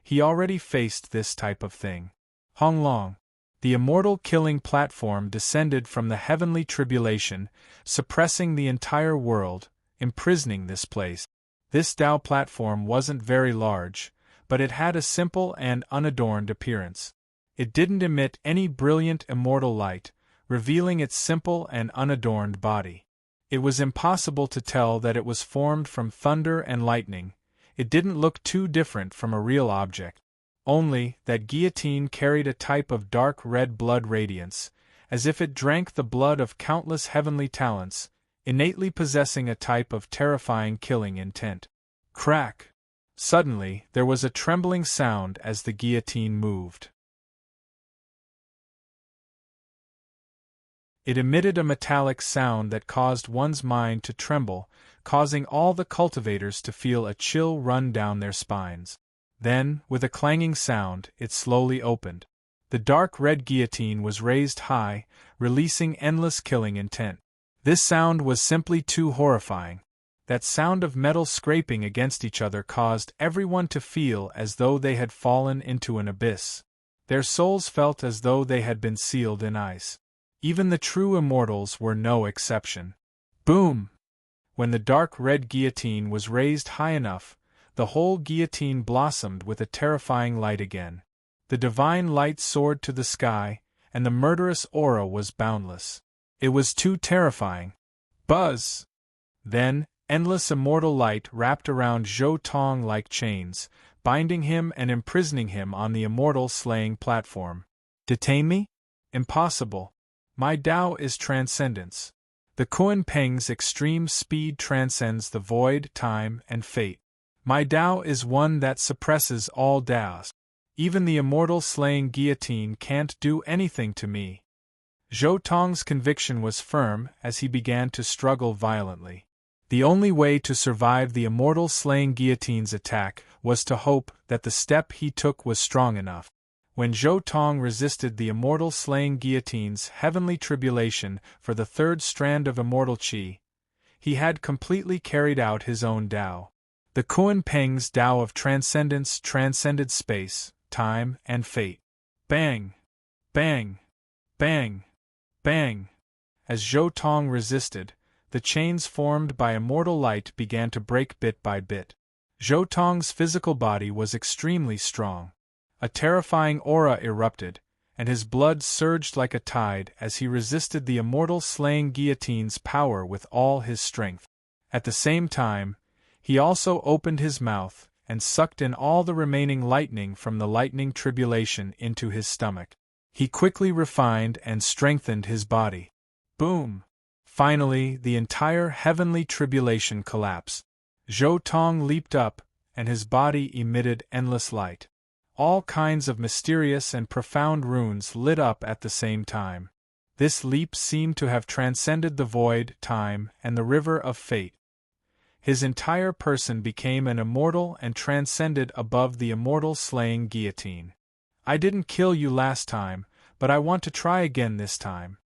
[SPEAKER 1] he already faced this type of thing. Honglong. The immortal killing platform descended from the heavenly tribulation, suppressing the entire world, imprisoning this place. This Tao platform wasn't very large, but it had a simple and unadorned appearance. It didn't emit any brilliant immortal light, revealing its simple and unadorned body. It was impossible to tell that it was formed from thunder and lightning. It didn't look too different from a real object. Only that guillotine carried a type of dark red blood radiance, as if it drank the blood of countless heavenly talents, innately possessing a type of terrifying killing intent. Crack! Suddenly, there was a trembling sound as the guillotine moved. It emitted a metallic sound that caused one's mind to tremble, causing all the cultivators to feel a chill run down their spines. Then, with a clanging sound, it slowly opened. The dark red guillotine was raised high, releasing endless killing intent. This sound was simply too horrifying. That sound of metal scraping against each other caused everyone to feel as though they had fallen into an abyss. Their souls felt as though they had been sealed in ice. Even the true immortals were no exception. Boom! When the dark red guillotine was raised high enough, the whole guillotine blossomed with a terrifying light again. The divine light soared to the sky, and the murderous aura was boundless. It was too terrifying. Buzz! Then, endless immortal light wrapped around Zhou Tong like chains, binding him and imprisoning him on the immortal slaying platform. Detain me? Impossible. My Tao is transcendence. The Kuan Peng's extreme speed transcends the void, time, and fate. My Tao is one that suppresses all Taos. Even the immortal slaying guillotine can't do anything to me. Zhou Tong's conviction was firm as he began to struggle violently. The only way to survive the immortal slaying guillotine's attack was to hope that the step he took was strong enough. When Zhou Tong resisted the immortal slaying guillotine's heavenly tribulation for the third strand of immortal qi, he had completely carried out his own Tao. The Kuan Peng's Tao of transcendence transcended space, time, and fate. Bang! Bang! Bang! Bang! As Zhou Tong resisted, the chains formed by immortal light began to break bit by bit. Zhou Tong's physical body was extremely strong. A terrifying aura erupted, and his blood surged like a tide as he resisted the immortal slaying guillotine's power with all his strength. At the same time, he also opened his mouth and sucked in all the remaining lightning from the lightning tribulation into his stomach. He quickly refined and strengthened his body. Boom! Finally, the entire heavenly tribulation collapsed. Zhou Tong leaped up, and his body emitted endless light. All kinds of mysterious and profound runes lit up at the same time. This leap seemed to have transcended the void, time, and the river of fate. His entire person became an immortal and transcended above the immortal slaying guillotine. I didn't kill you last time, but I want to try again this time.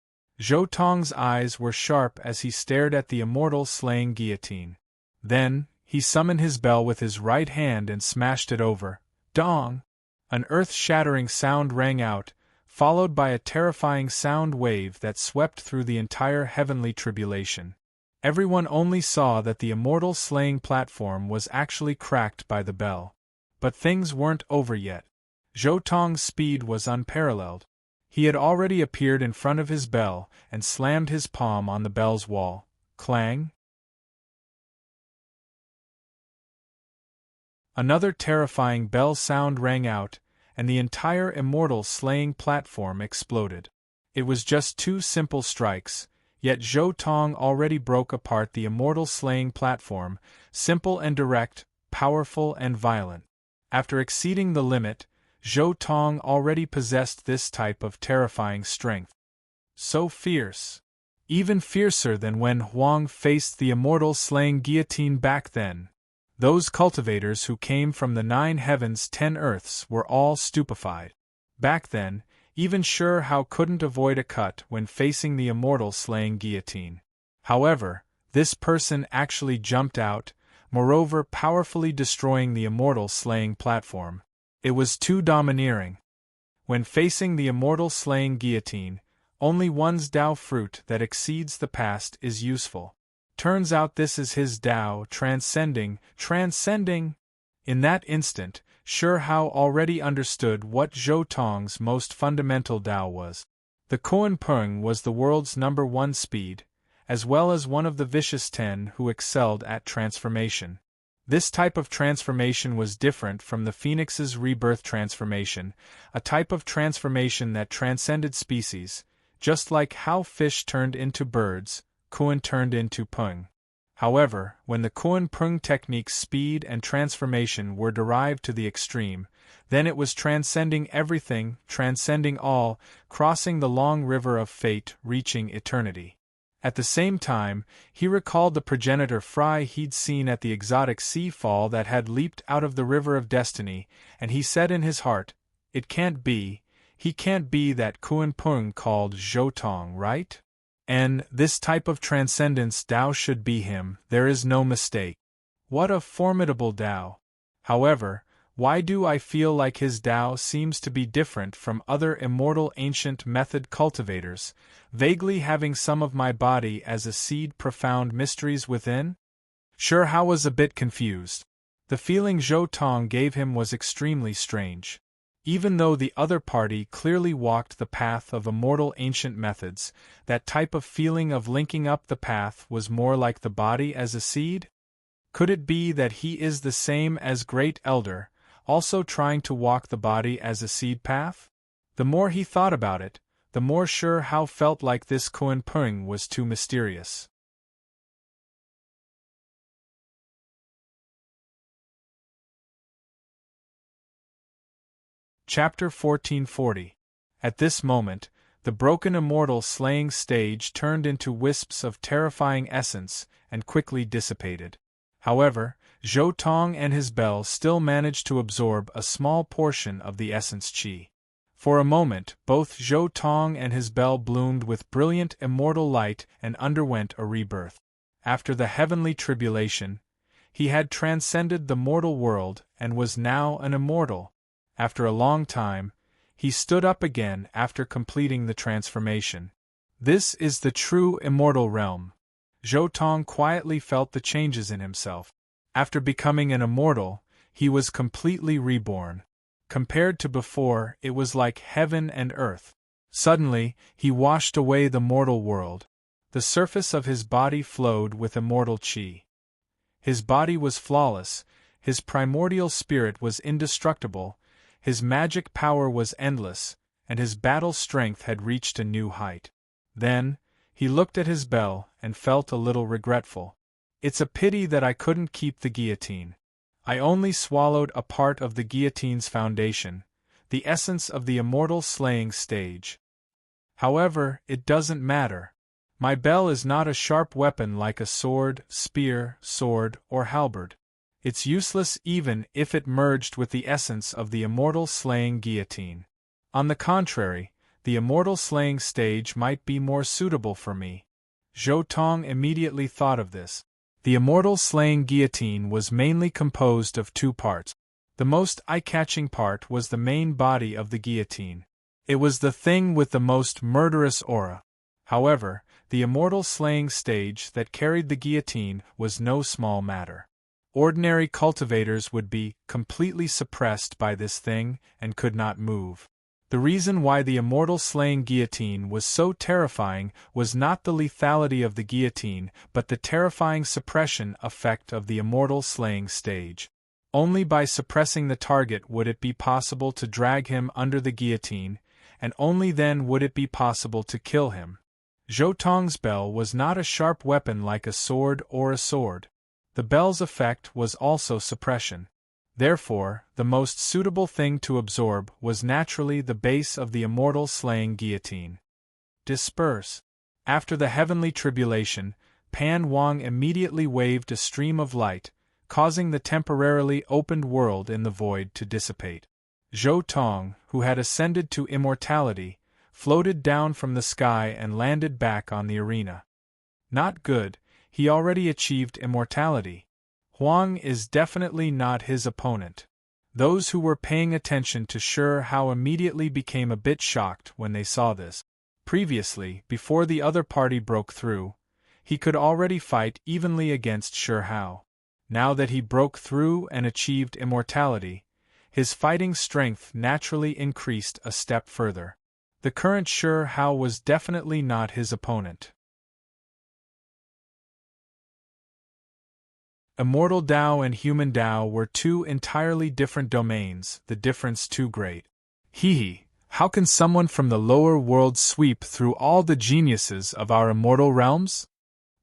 [SPEAKER 1] Zhou Tong's eyes were sharp as he stared at the immortal slaying guillotine. Then, he summoned his bell with his right hand and smashed it over. Dong! An earth-shattering sound rang out, followed by a terrifying sound wave that swept through the entire heavenly tribulation. Everyone only saw that the immortal slaying platform was actually cracked by the bell. But things weren't over yet. Zhou Tong's speed was unparalleled. He had already appeared in front of his bell and slammed his palm on the bell's wall. Clang! Another terrifying bell sound rang out, and the entire immortal slaying platform exploded. It was just 2 simple strikes, yet Zhou Tong already broke apart the immortal slaying platform, simple and direct, powerful and violent. After exceeding the limit, Zhou Tong already possessed this type of terrifying strength. So fierce. Even fiercer than when Huang faced the immortal slaying guillotine back then. Those cultivators who came from the 9 heavens 10 earths were all stupefied. Back then, even Sure Hao couldn't avoid a cut when facing the immortal slaying guillotine. However, this person actually jumped out, moreover powerfully destroying the immortal slaying platform. It was too domineering. When facing the immortal slaying guillotine, only one's Dao fruit that exceeds the past is useful. Turns out this is his Dao transcending. In that instant, Sure Hao already understood what Zhou Tong's most fundamental Dao was. The Kuan Peng was the world's #1 speed, as well as one of the vicious 10 who excelled at transformation. This type of transformation was different from the phoenix's rebirth transformation, a type of transformation that transcended species, just like how fish turned into birds, Kuan turned into Peng. However, when the Kuan Peng technique's speed and transformation were derived to the extreme, then it was transcending everything, transcending all, crossing the long river of fate, reaching eternity. At the same time, he recalled the progenitor fry he'd seen at the exotic sea fall that had leaped out of the river of destiny, and he said in his heart, "It can't be, he can't be that Kuan Peng called Zhou Tong, right? And this type of transcendence Dao should be him, there is no mistake. What a formidable Dao! However, why do I feel like his Dao seems to be different from other immortal ancient method cultivators, vaguely having some of my body as a seed profound mysteries within?" Sure Hao was a bit confused. The feeling Zhou Tong gave him was extremely strange. Even though the other party clearly walked the path of immortal ancient methods, that type of feeling of linking up the path was more like the body as a seed? Could it be that he is the same as Great Elder, also trying to walk the body as a seed path? The more he thought about it, the more Sure Hao felt like this Kuan Peng was too mysterious. Chapter 1440. At this moment, the broken immortal slaying stage turned into wisps of terrifying essence and quickly dissipated. However, Zhou Tong and his bell still managed to absorb a small portion of the essence qi. For a moment, both Zhou Tong and his bell bloomed with brilliant immortal light and underwent a rebirth. After the heavenly tribulation, he had transcended the mortal world and was now an immortal. After a long time, he stood up again after completing the transformation. This is the true immortal realm. Zhou Tong quietly felt the changes in himself. After becoming an immortal, he was completely reborn. Compared to before, it was like heaven and earth. Suddenly, he washed away the mortal world. The surface of his body flowed with immortal qi. His body was flawless, his primordial spirit was indestructible, his magic power was endless, and his battle strength had reached a new height. Then, he looked at his bell and felt a little regretful. It's a pity that I couldn't keep the guillotine. I only swallowed a part of the guillotine's foundation, the essence of the immortal slaying stage. However, it doesn't matter. My bell is not a sharp weapon like a sword, spear, sword, or halberd. It's useless even if it merged with the essence of the immortal slaying guillotine. On the contrary, the immortal slaying stage might be more suitable for me. Zhou Tong immediately thought of this. The immortal slaying guillotine was mainly composed of two parts. The most eye-catching part was the main body of the guillotine. It was the thing with the most murderous aura. However, the immortal slaying stage that carried the guillotine was no small matter. Ordinary cultivators would be completely suppressed by this thing and could not move. The reason why the immortal slaying guillotine was so terrifying was not the lethality of the guillotine but the terrifying suppression effect of the immortal slaying stage. Only by suppressing the target would it be possible to drag him under the guillotine, and only then would it be possible to kill him. Zhou Tong's bell was not a sharp weapon like a sword or a sword. The bell's effect was also suppression. Therefore, the most suitable thing to absorb was naturally the base of the immortal slaying guillotine. Disperse. After the heavenly tribulation, Pan Wang immediately waved a stream of light, causing the temporarily opened world in the void to dissipate. Zhou Tong, who had ascended to immortality, floated down from the sky and landed back on the arena. Not good, he already achieved immortality. Huang is definitely not his opponent. Those who were paying attention to Shi Hao immediately became a bit shocked when they saw this. Previously, before the other party broke through, he could already fight evenly against Shi Hao. Now that he broke through and achieved immortality, his fighting strength naturally increased a step further. The current Shi Hao was definitely not his opponent. Immortal Tao and human Tao were two entirely different domains, the difference too great. How can someone from the lower world sweep through all the geniuses of our immortal realms?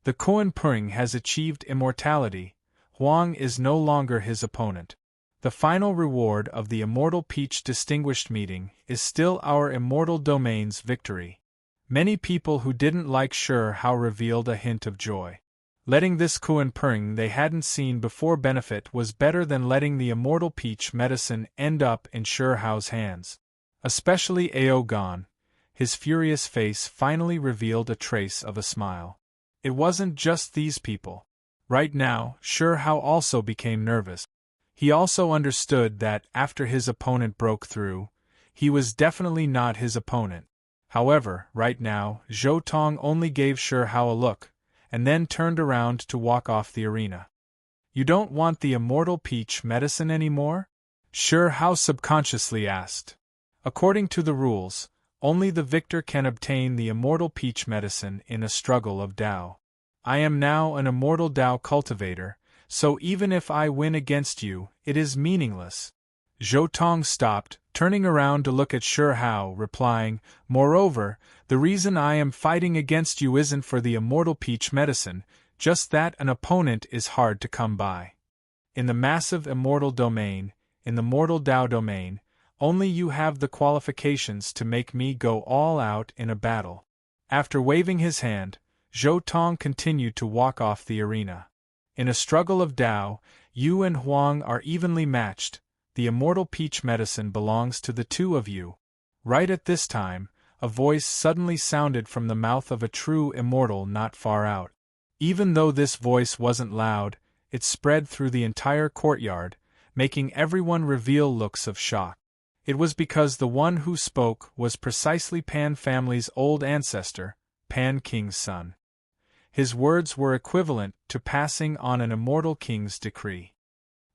[SPEAKER 1] The Koan Pring has achieved immortality. Huang is no longer his opponent. The final reward of the Immortal Peach Distinguished Meeting is still our immortal domain's victory. Many people who didn't like Shi Hao revealed a hint of joy. Letting this Koan Pring they hadn't seen before benefit was better than letting the Immortal Peach medicine end up in Shi Hao's hands. Especially Ao Gan. His furious face finally revealed a trace of a smile. It wasn't just these people. Right now, Shi Hao also became nervous. He also understood that, after his opponent broke through, he was definitely not his opponent. However, right now, Zhou Tong only gave Shi Hao a look, and then turned around to walk off the arena. You don't want the Immortal Peach medicine anymore? Shi Hao subconsciously asked. According to the rules, only the victor can obtain the Immortal Peach medicine in a struggle of Tao. I am now an Immortal Tao cultivator, so even if I win against you, it is meaningless. Zhou Tong stopped, turning around to look at Shi Hao, replying, Moreover, the reason I am fighting against you isn't for the Immortal Peach medicine, just that an opponent is hard to come by. In the massive immortal domain, in the mortal Tao domain, only you have the qualifications to make me go all out in a battle. After waving his hand, Zhou Tong continued to walk off the arena. In a struggle of Tao, you and Huang are evenly matched. The Immortal Peach medicine belongs to the two of you. Right at this time, a voice suddenly sounded from the mouth of a true immortal not far out. Even though this voice wasn't loud, it spread through the entire courtyard, making everyone reveal looks of shock. It was because the one who spoke was precisely Pan family's old ancestor, Pan King's son. His words were equivalent to passing on an immortal king's decree.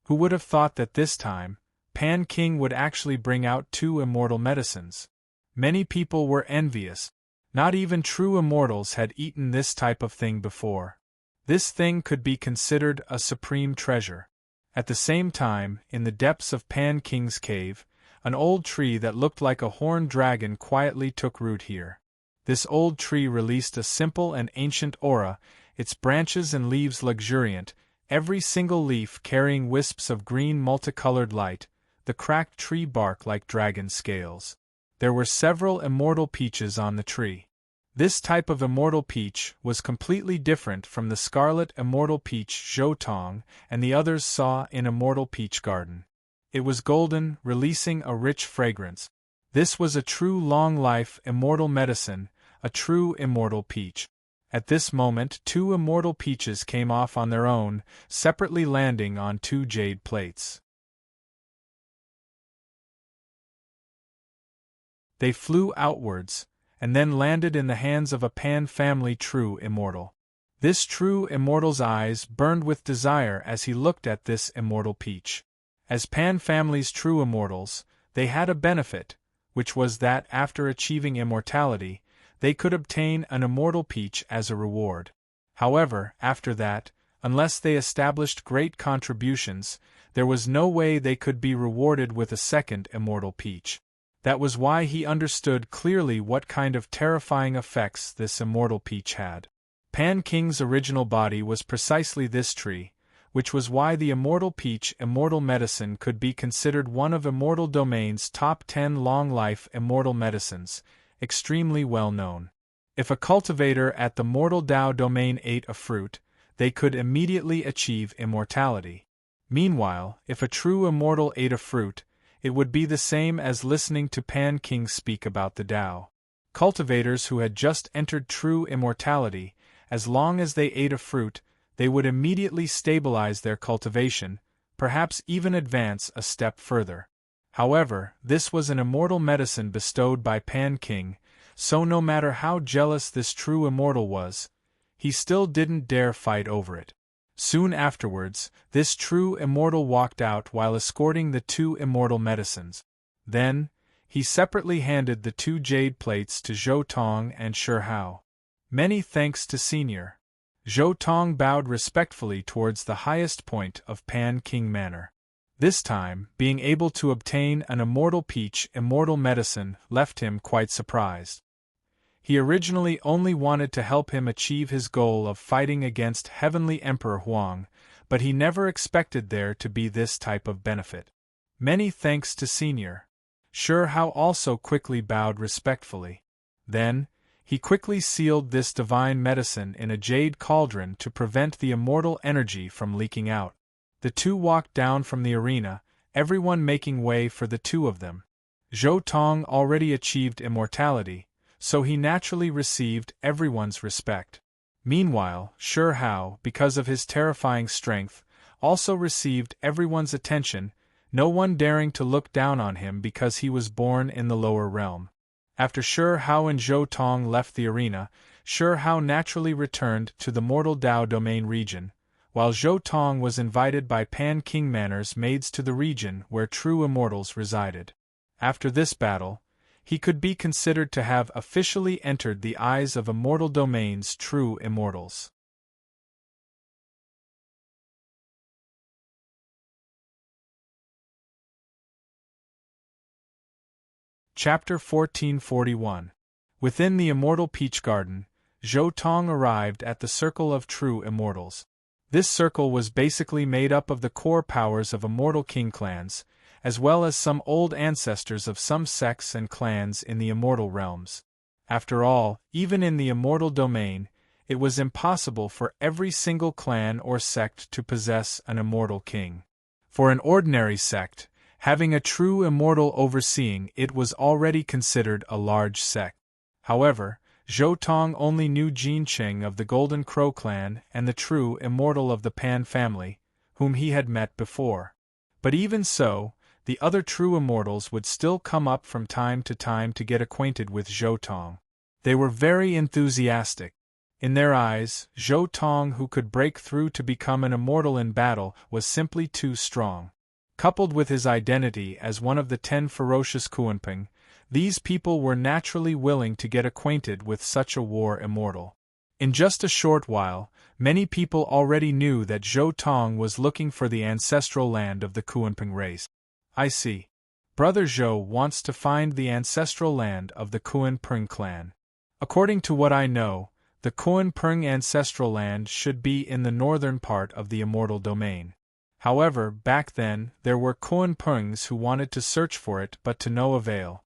[SPEAKER 1] Who would have thought that this time, Pan King would actually bring out two immortal medicines? Many people were envious. Not even true immortals had eaten this type of thing before. This thing could be considered a supreme treasure. At the same time, in the depths of Pan King's cave, an old tree that looked like a horned dragon quietly took root here. This old tree released a simple and ancient aura, its branches and leaves luxuriant, every single leaf carrying wisps of green multicolored light, the cracked tree bark like dragon scales. There were several immortal peaches on the tree. This type of immortal peach was completely different from the scarlet immortal peach Zhou Tong and the others saw in Immortal Peach Garden. It was golden, releasing a rich fragrance. This was a true long-life immortal medicine, a true immortal peach. At this moment 2 immortal peaches came off on their own, separately landing on 2 jade plates. They flew outwards, and then landed in the hands of a Pan family true immortal. This true immortal's eyes burned with desire as he looked at this immortal peach. As Pan family's true immortals, they had a benefit, which was that after achieving immortality, they could obtain an immortal peach as a reward. However, after that, unless they established great contributions, there was no way they could be rewarded with a second immortal peach. That was why he understood clearly what kind of terrifying effects this immortal peach had. Pan King's original body was precisely this tree, which was why the immortal peach immortal medicine could be considered one of Immortal Domain's top 10 long-life immortal medicines, extremely well known. If a cultivator at the Mortal Dao domain ate a fruit, they could immediately achieve immortality. Meanwhile, if a true immortal ate a fruit, it would be the same as listening to Pan King speak about the Dao. Cultivators who had just entered true immortality, as long as they ate a fruit, they would immediately stabilize their cultivation, perhaps even advance a step further. However, this was an immortal medicine bestowed by Pan King, so no matter how jealous this true immortal was, he still didn't dare fight over it. Soon afterwards, this true immortal walked out while escorting the 2 immortal medicines. Then, he separately handed the 2 jade plates to Zhou Tong and Shi Hao. Many thanks to Senior. Zhou Tong bowed respectfully towards the highest point of Pan King Manor. This time, being able to obtain an immortal peach immortal medicine left him quite surprised. He originally only wanted to help him achieve his goal of fighting against Heavenly Emperor Huang, but he never expected there to be this type of benefit. Many thanks to Senior. Shi Hao also quickly bowed respectfully. Then, he quickly sealed this divine medicine in a jade cauldron to prevent the immortal energy from leaking out. The 2 walked down from the arena, everyone making way for the 2 of them. Zhou Tong already achieved immortality, so he naturally received everyone's respect. Meanwhile, Shi Hao, because of his terrifying strength, also received everyone's attention, no one daring to look down on him because he was born in the lower realm. After Shi Hao and Zhou Tong left the arena, Shi Hao naturally returned to the Mortal Dao domain region, while Zhou Tong was invited by Pan King Manor's maids to the region where true immortals resided. After this battle, he could be considered to have officially entered the eyes of Immortal Domain's true immortals. Chapter 1441. Within the Immortal Peach Garden, Zhou Tong arrived at the Circle of True Immortals. This circle was basically made up of the core powers of immortal king clans, as well as some old ancestors of some sects and clans in the immortal realms. After all, even in the immortal domain, it was impossible for every single clan or sect to possess an immortal king. For an ordinary sect, having a true immortal overseeing it was already considered a large sect. However, Zhou Tong only knew Jin Cheng of the Golden Crow clan and the true immortal of the Pan family, whom he had met before. But even so, the other true immortals would still come up from time to get acquainted with Zhou Tong. They were very enthusiastic. In their eyes, Zhou Tong, who could break through to become an immortal in battle, was simply too strong. Coupled with his identity as one of the 10 ferocious Kuanping, these people were naturally willing to get acquainted with such a war immortal. In just a short while, many people already knew that Zhou Tong was looking for the ancestral land of the Kuanping race. I see. Brother Zhou wants to find the ancestral land of the Kuanping clan. According to what I know, the Kuan-Pung ancestral land should be in the northern part of the immortal domain. However, back then, there were Kuan-Pungs who wanted to search for it but to no avail.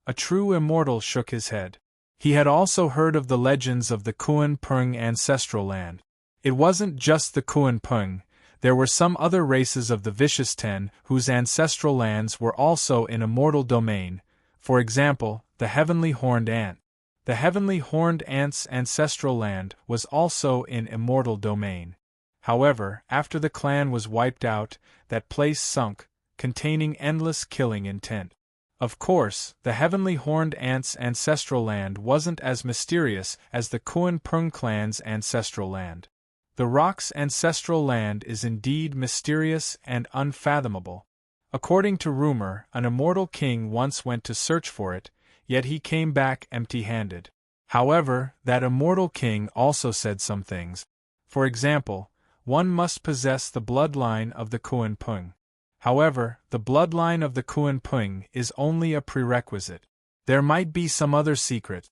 [SPEAKER 1] A true immortal shook his head. He had also heard of the legends of the Kuan-Pung ancestral land. It wasn't just the Kuan-Pung, there were some other races of the Vicious Ten whose ancestral lands were also in immortal domain, for example, the Heavenly Horned Ant. The Heavenly Horned Ant's ancestral land was also in immortal domain. However, after the clan was wiped out, that place sunk, containing endless killing intent. Of course, the Heavenly Horned Ant's ancestral land wasn't as mysterious as the Kuan-Pung clan's ancestral land. The Rock's ancestral land is indeed mysterious and unfathomable. According to rumor, an immortal king once went to search for it, yet he came back empty-handed. However, that immortal king also said some things. For example, one must possess the bloodline of the Kuan-Pung. However, the bloodline of the Kuan-Pung is only a prerequisite. There might be some other secret.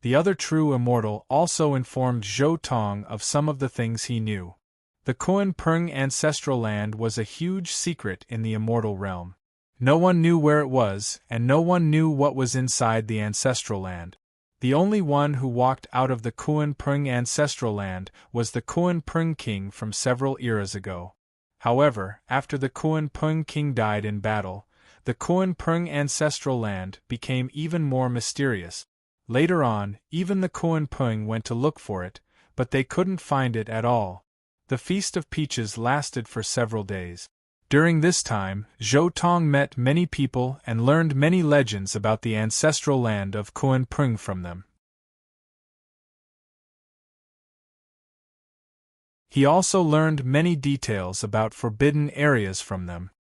[SPEAKER 1] The other true immortal also informed Zhou Tong of some of the things he knew. The Kuan-Pung ancestral land was a huge secret in the immortal realm. No one knew where it was, and no one knew what was inside the ancestral land. The only one who walked out of the Kuan-Pung ancestral land was the Kuan-Pung king from several eras ago. However, after the Kuan-Pung king died in battle, the Kuan-Pung ancestral land became even more mysterious. Later on, even the Kuan-Pung went to look for it, but they couldn't find it at all. The Feast of Peaches lasted for several days. During this time, Zhou Tong met many people and learned many legends about the ancestral land of Kuan-Pung from them. He also learned many details about forbidden areas from them.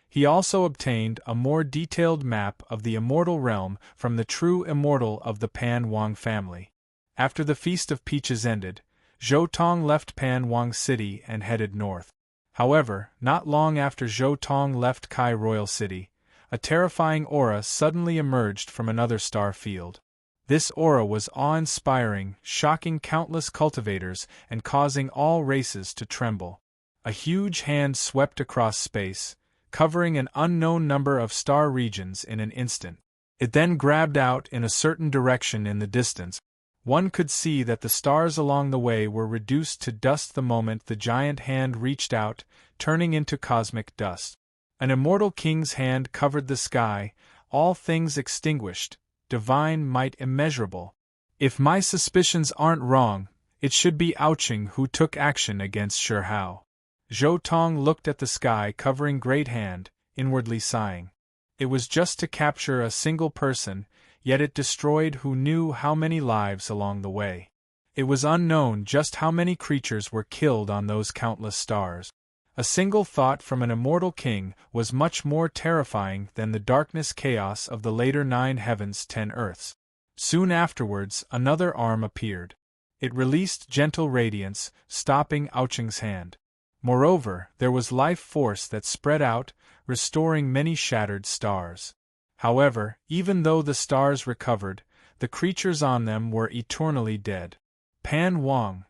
[SPEAKER 1] He also obtained a more detailed map of the immortal realm from the true immortal of the Pan Wang family. After the Feast of Peaches ended, Zhou Tong left Pan Wang City and headed north. However, not long after Zhou Tong left Kai Royal City, a terrifying aura suddenly emerged from another star field. This aura was awe-inspiring, shocking countless cultivators and causing all races to tremble. A huge hand swept across space, covering an unknown number of star regions in an instant. It then grabbed out in a certain direction in the distance. One could see that the stars along the way were reduced to dust the moment the giant hand reached out, turning into cosmic dust. An immortal king's hand covered the sky, all things extinguished, divine might immeasurable. If my suspicions aren't wrong, it should be Ouching who took action against Shi Hao. Zhou Tong looked at the sky covering Great Hand, inwardly sighing. It was just to capture a single person, yet it destroyed who knew how many lives along the way. It was unknown just how many creatures were killed on those countless stars. A single thought from an immortal king was much more terrifying than the darkness chaos of the later 9 heavens 10 earths. Soon afterwards, another arm appeared. It released gentle radiance, stopping Ouching's hand. Moreover, there was life force that spread out, restoring many shattered stars. However, even though the stars recovered, the creatures on them were eternally dead. Pan Wang.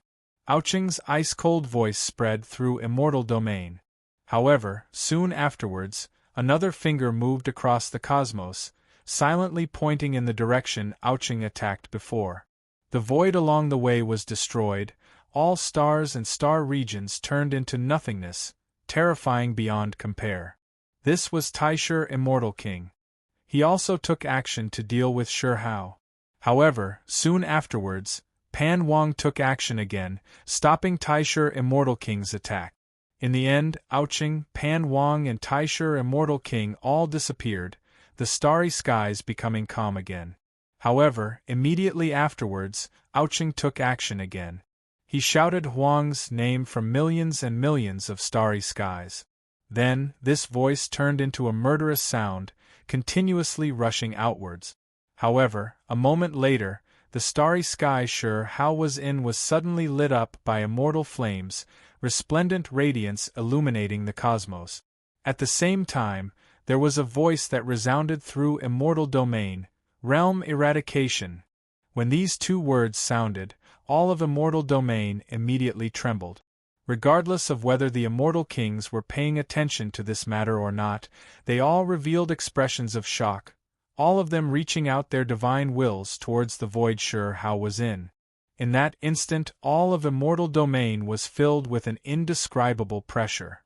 [SPEAKER 1] Ouching's ice-cold voice spread through immortal domain. However, soon afterwards, another finger moved across the cosmos, silently pointing in the direction Ouching attacked before. The void along the way was destroyed, all stars and star regions turned into nothingness, terrifying beyond compare. This was Taishur Immortal King. He also took action to deal with Shi Hao. However, soon afterwards, Pan Wang took action again, stopping Taishur Immortal King's attack. In the end, Ouching, Pan Wang and Taishur Immortal King all disappeared, the starry skies becoming calm again. However, immediately afterwards, Ouching took action again. He shouted Huang's name from millions and millions of starry skies. Then, this voice turned into a murderous sound, continuously rushing outwards. However, a moment later, the starry sky Shi Hao was in was suddenly lit up by immortal flames, resplendent radiance illuminating the cosmos. At the same time, there was a voice that resounded through immortal domain, realm eradication. When these two words sounded, all of Immortal Domain immediately trembled. Regardless of whether the immortal kings were paying attention to this matter or not, they all revealed expressions of shock, all of them reaching out their divine wills towards the void Sure How was in. In that instant, all of Immortal Domain was filled with an indescribable pressure.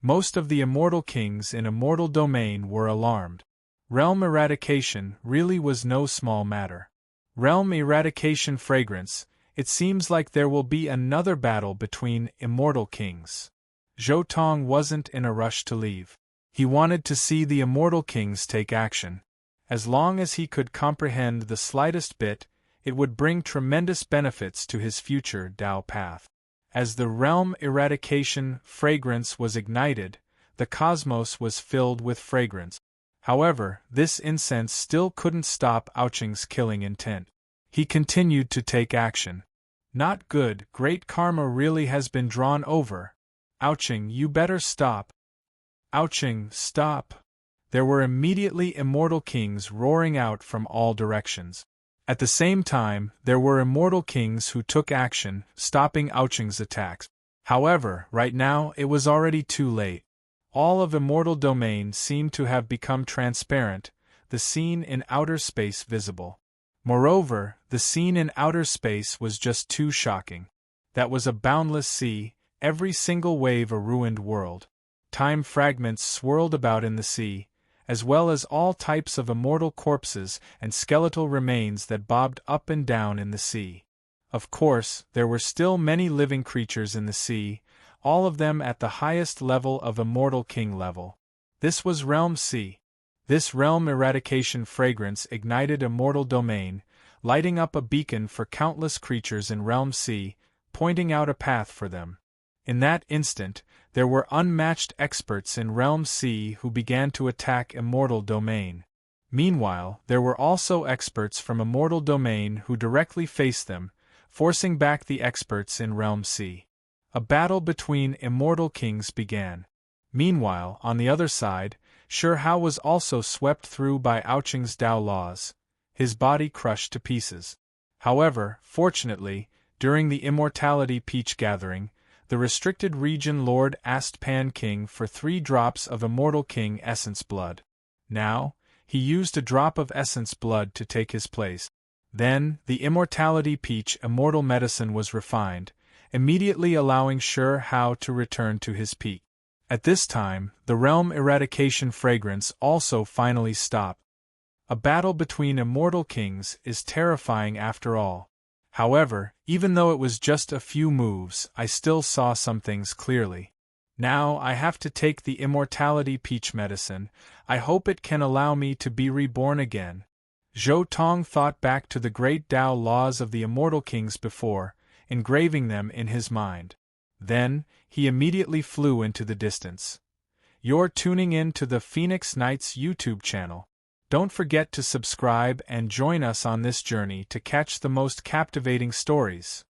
[SPEAKER 1] Most of the immortal kings in Immortal Domain were alarmed. Realm eradication really was no small matter. Realm eradication fragrance, it seems like there will be another battle between immortal kings. Zhou Tong wasn't in a rush to leave. He wanted to see the immortal kings take action. As long as he could comprehend the slightest bit, it would bring tremendous benefits to his future Dao path. As the realm eradication fragrance was ignited, the cosmos was filled with fragrance. However, this incense still couldn't stop Ouching's killing intent. He continued to take action. Not good, great karma really has been drawn over. Ouching, you better stop. Ouching, stop. There were immediately immortal kings roaring out from all directions. At the same time, there were immortal kings who took action, stopping Ouching's attacks. However, right now it was already too late. All of Immortal Domain seemed to have become transparent, the scene in outer space visible. Moreover, the scene in outer space was just too shocking. That was a boundless sea, every single wave a ruined world. Time fragments swirled about in the sea, as well as all types of immortal corpses and skeletal remains that bobbed up and down in the sea. Of course, there were still many living creatures in the sea, all of them at the highest level of Immortal King level. This was Realm C. This realm eradication fragrance ignited Immortal Domain, lighting up a beacon for countless creatures in Realm C, pointing out a path for them. In that instant, there were unmatched experts in Realm C who began to attack Immortal Domain. Meanwhile, there were also experts from Immortal Domain who directly faced them, forcing back the experts in Realm C. A battle between immortal kings began. Meanwhile, on the other side, Sure How was also swept through by Ouching's Dao laws, his body crushed to pieces. However, fortunately, during the Immortality Peach gathering, the restricted region lord asked Pan King for 3 drops of Immortal King Essence Blood. Now, he used a drop of Essence Blood to take his place. Then, the Immortality Peach Immortal Medicine was refined, immediately allowing Sure How to return to his peak. At this time, the realm eradication fragrance also finally stopped. A battle between immortal kings is terrifying after all. However, even though it was just a few moves, I still saw some things clearly. Now I have to take the Immortality Peach medicine. I hope it can allow me to be reborn again. Zhou Tong thought back to the great Dao laws of the immortal kings before, engraving them in his mind. Then, he immediately flew into the distance. You're tuning in to the Phoenix Knights YouTube channel. Don't forget to subscribe and join us on this journey to catch the most captivating stories.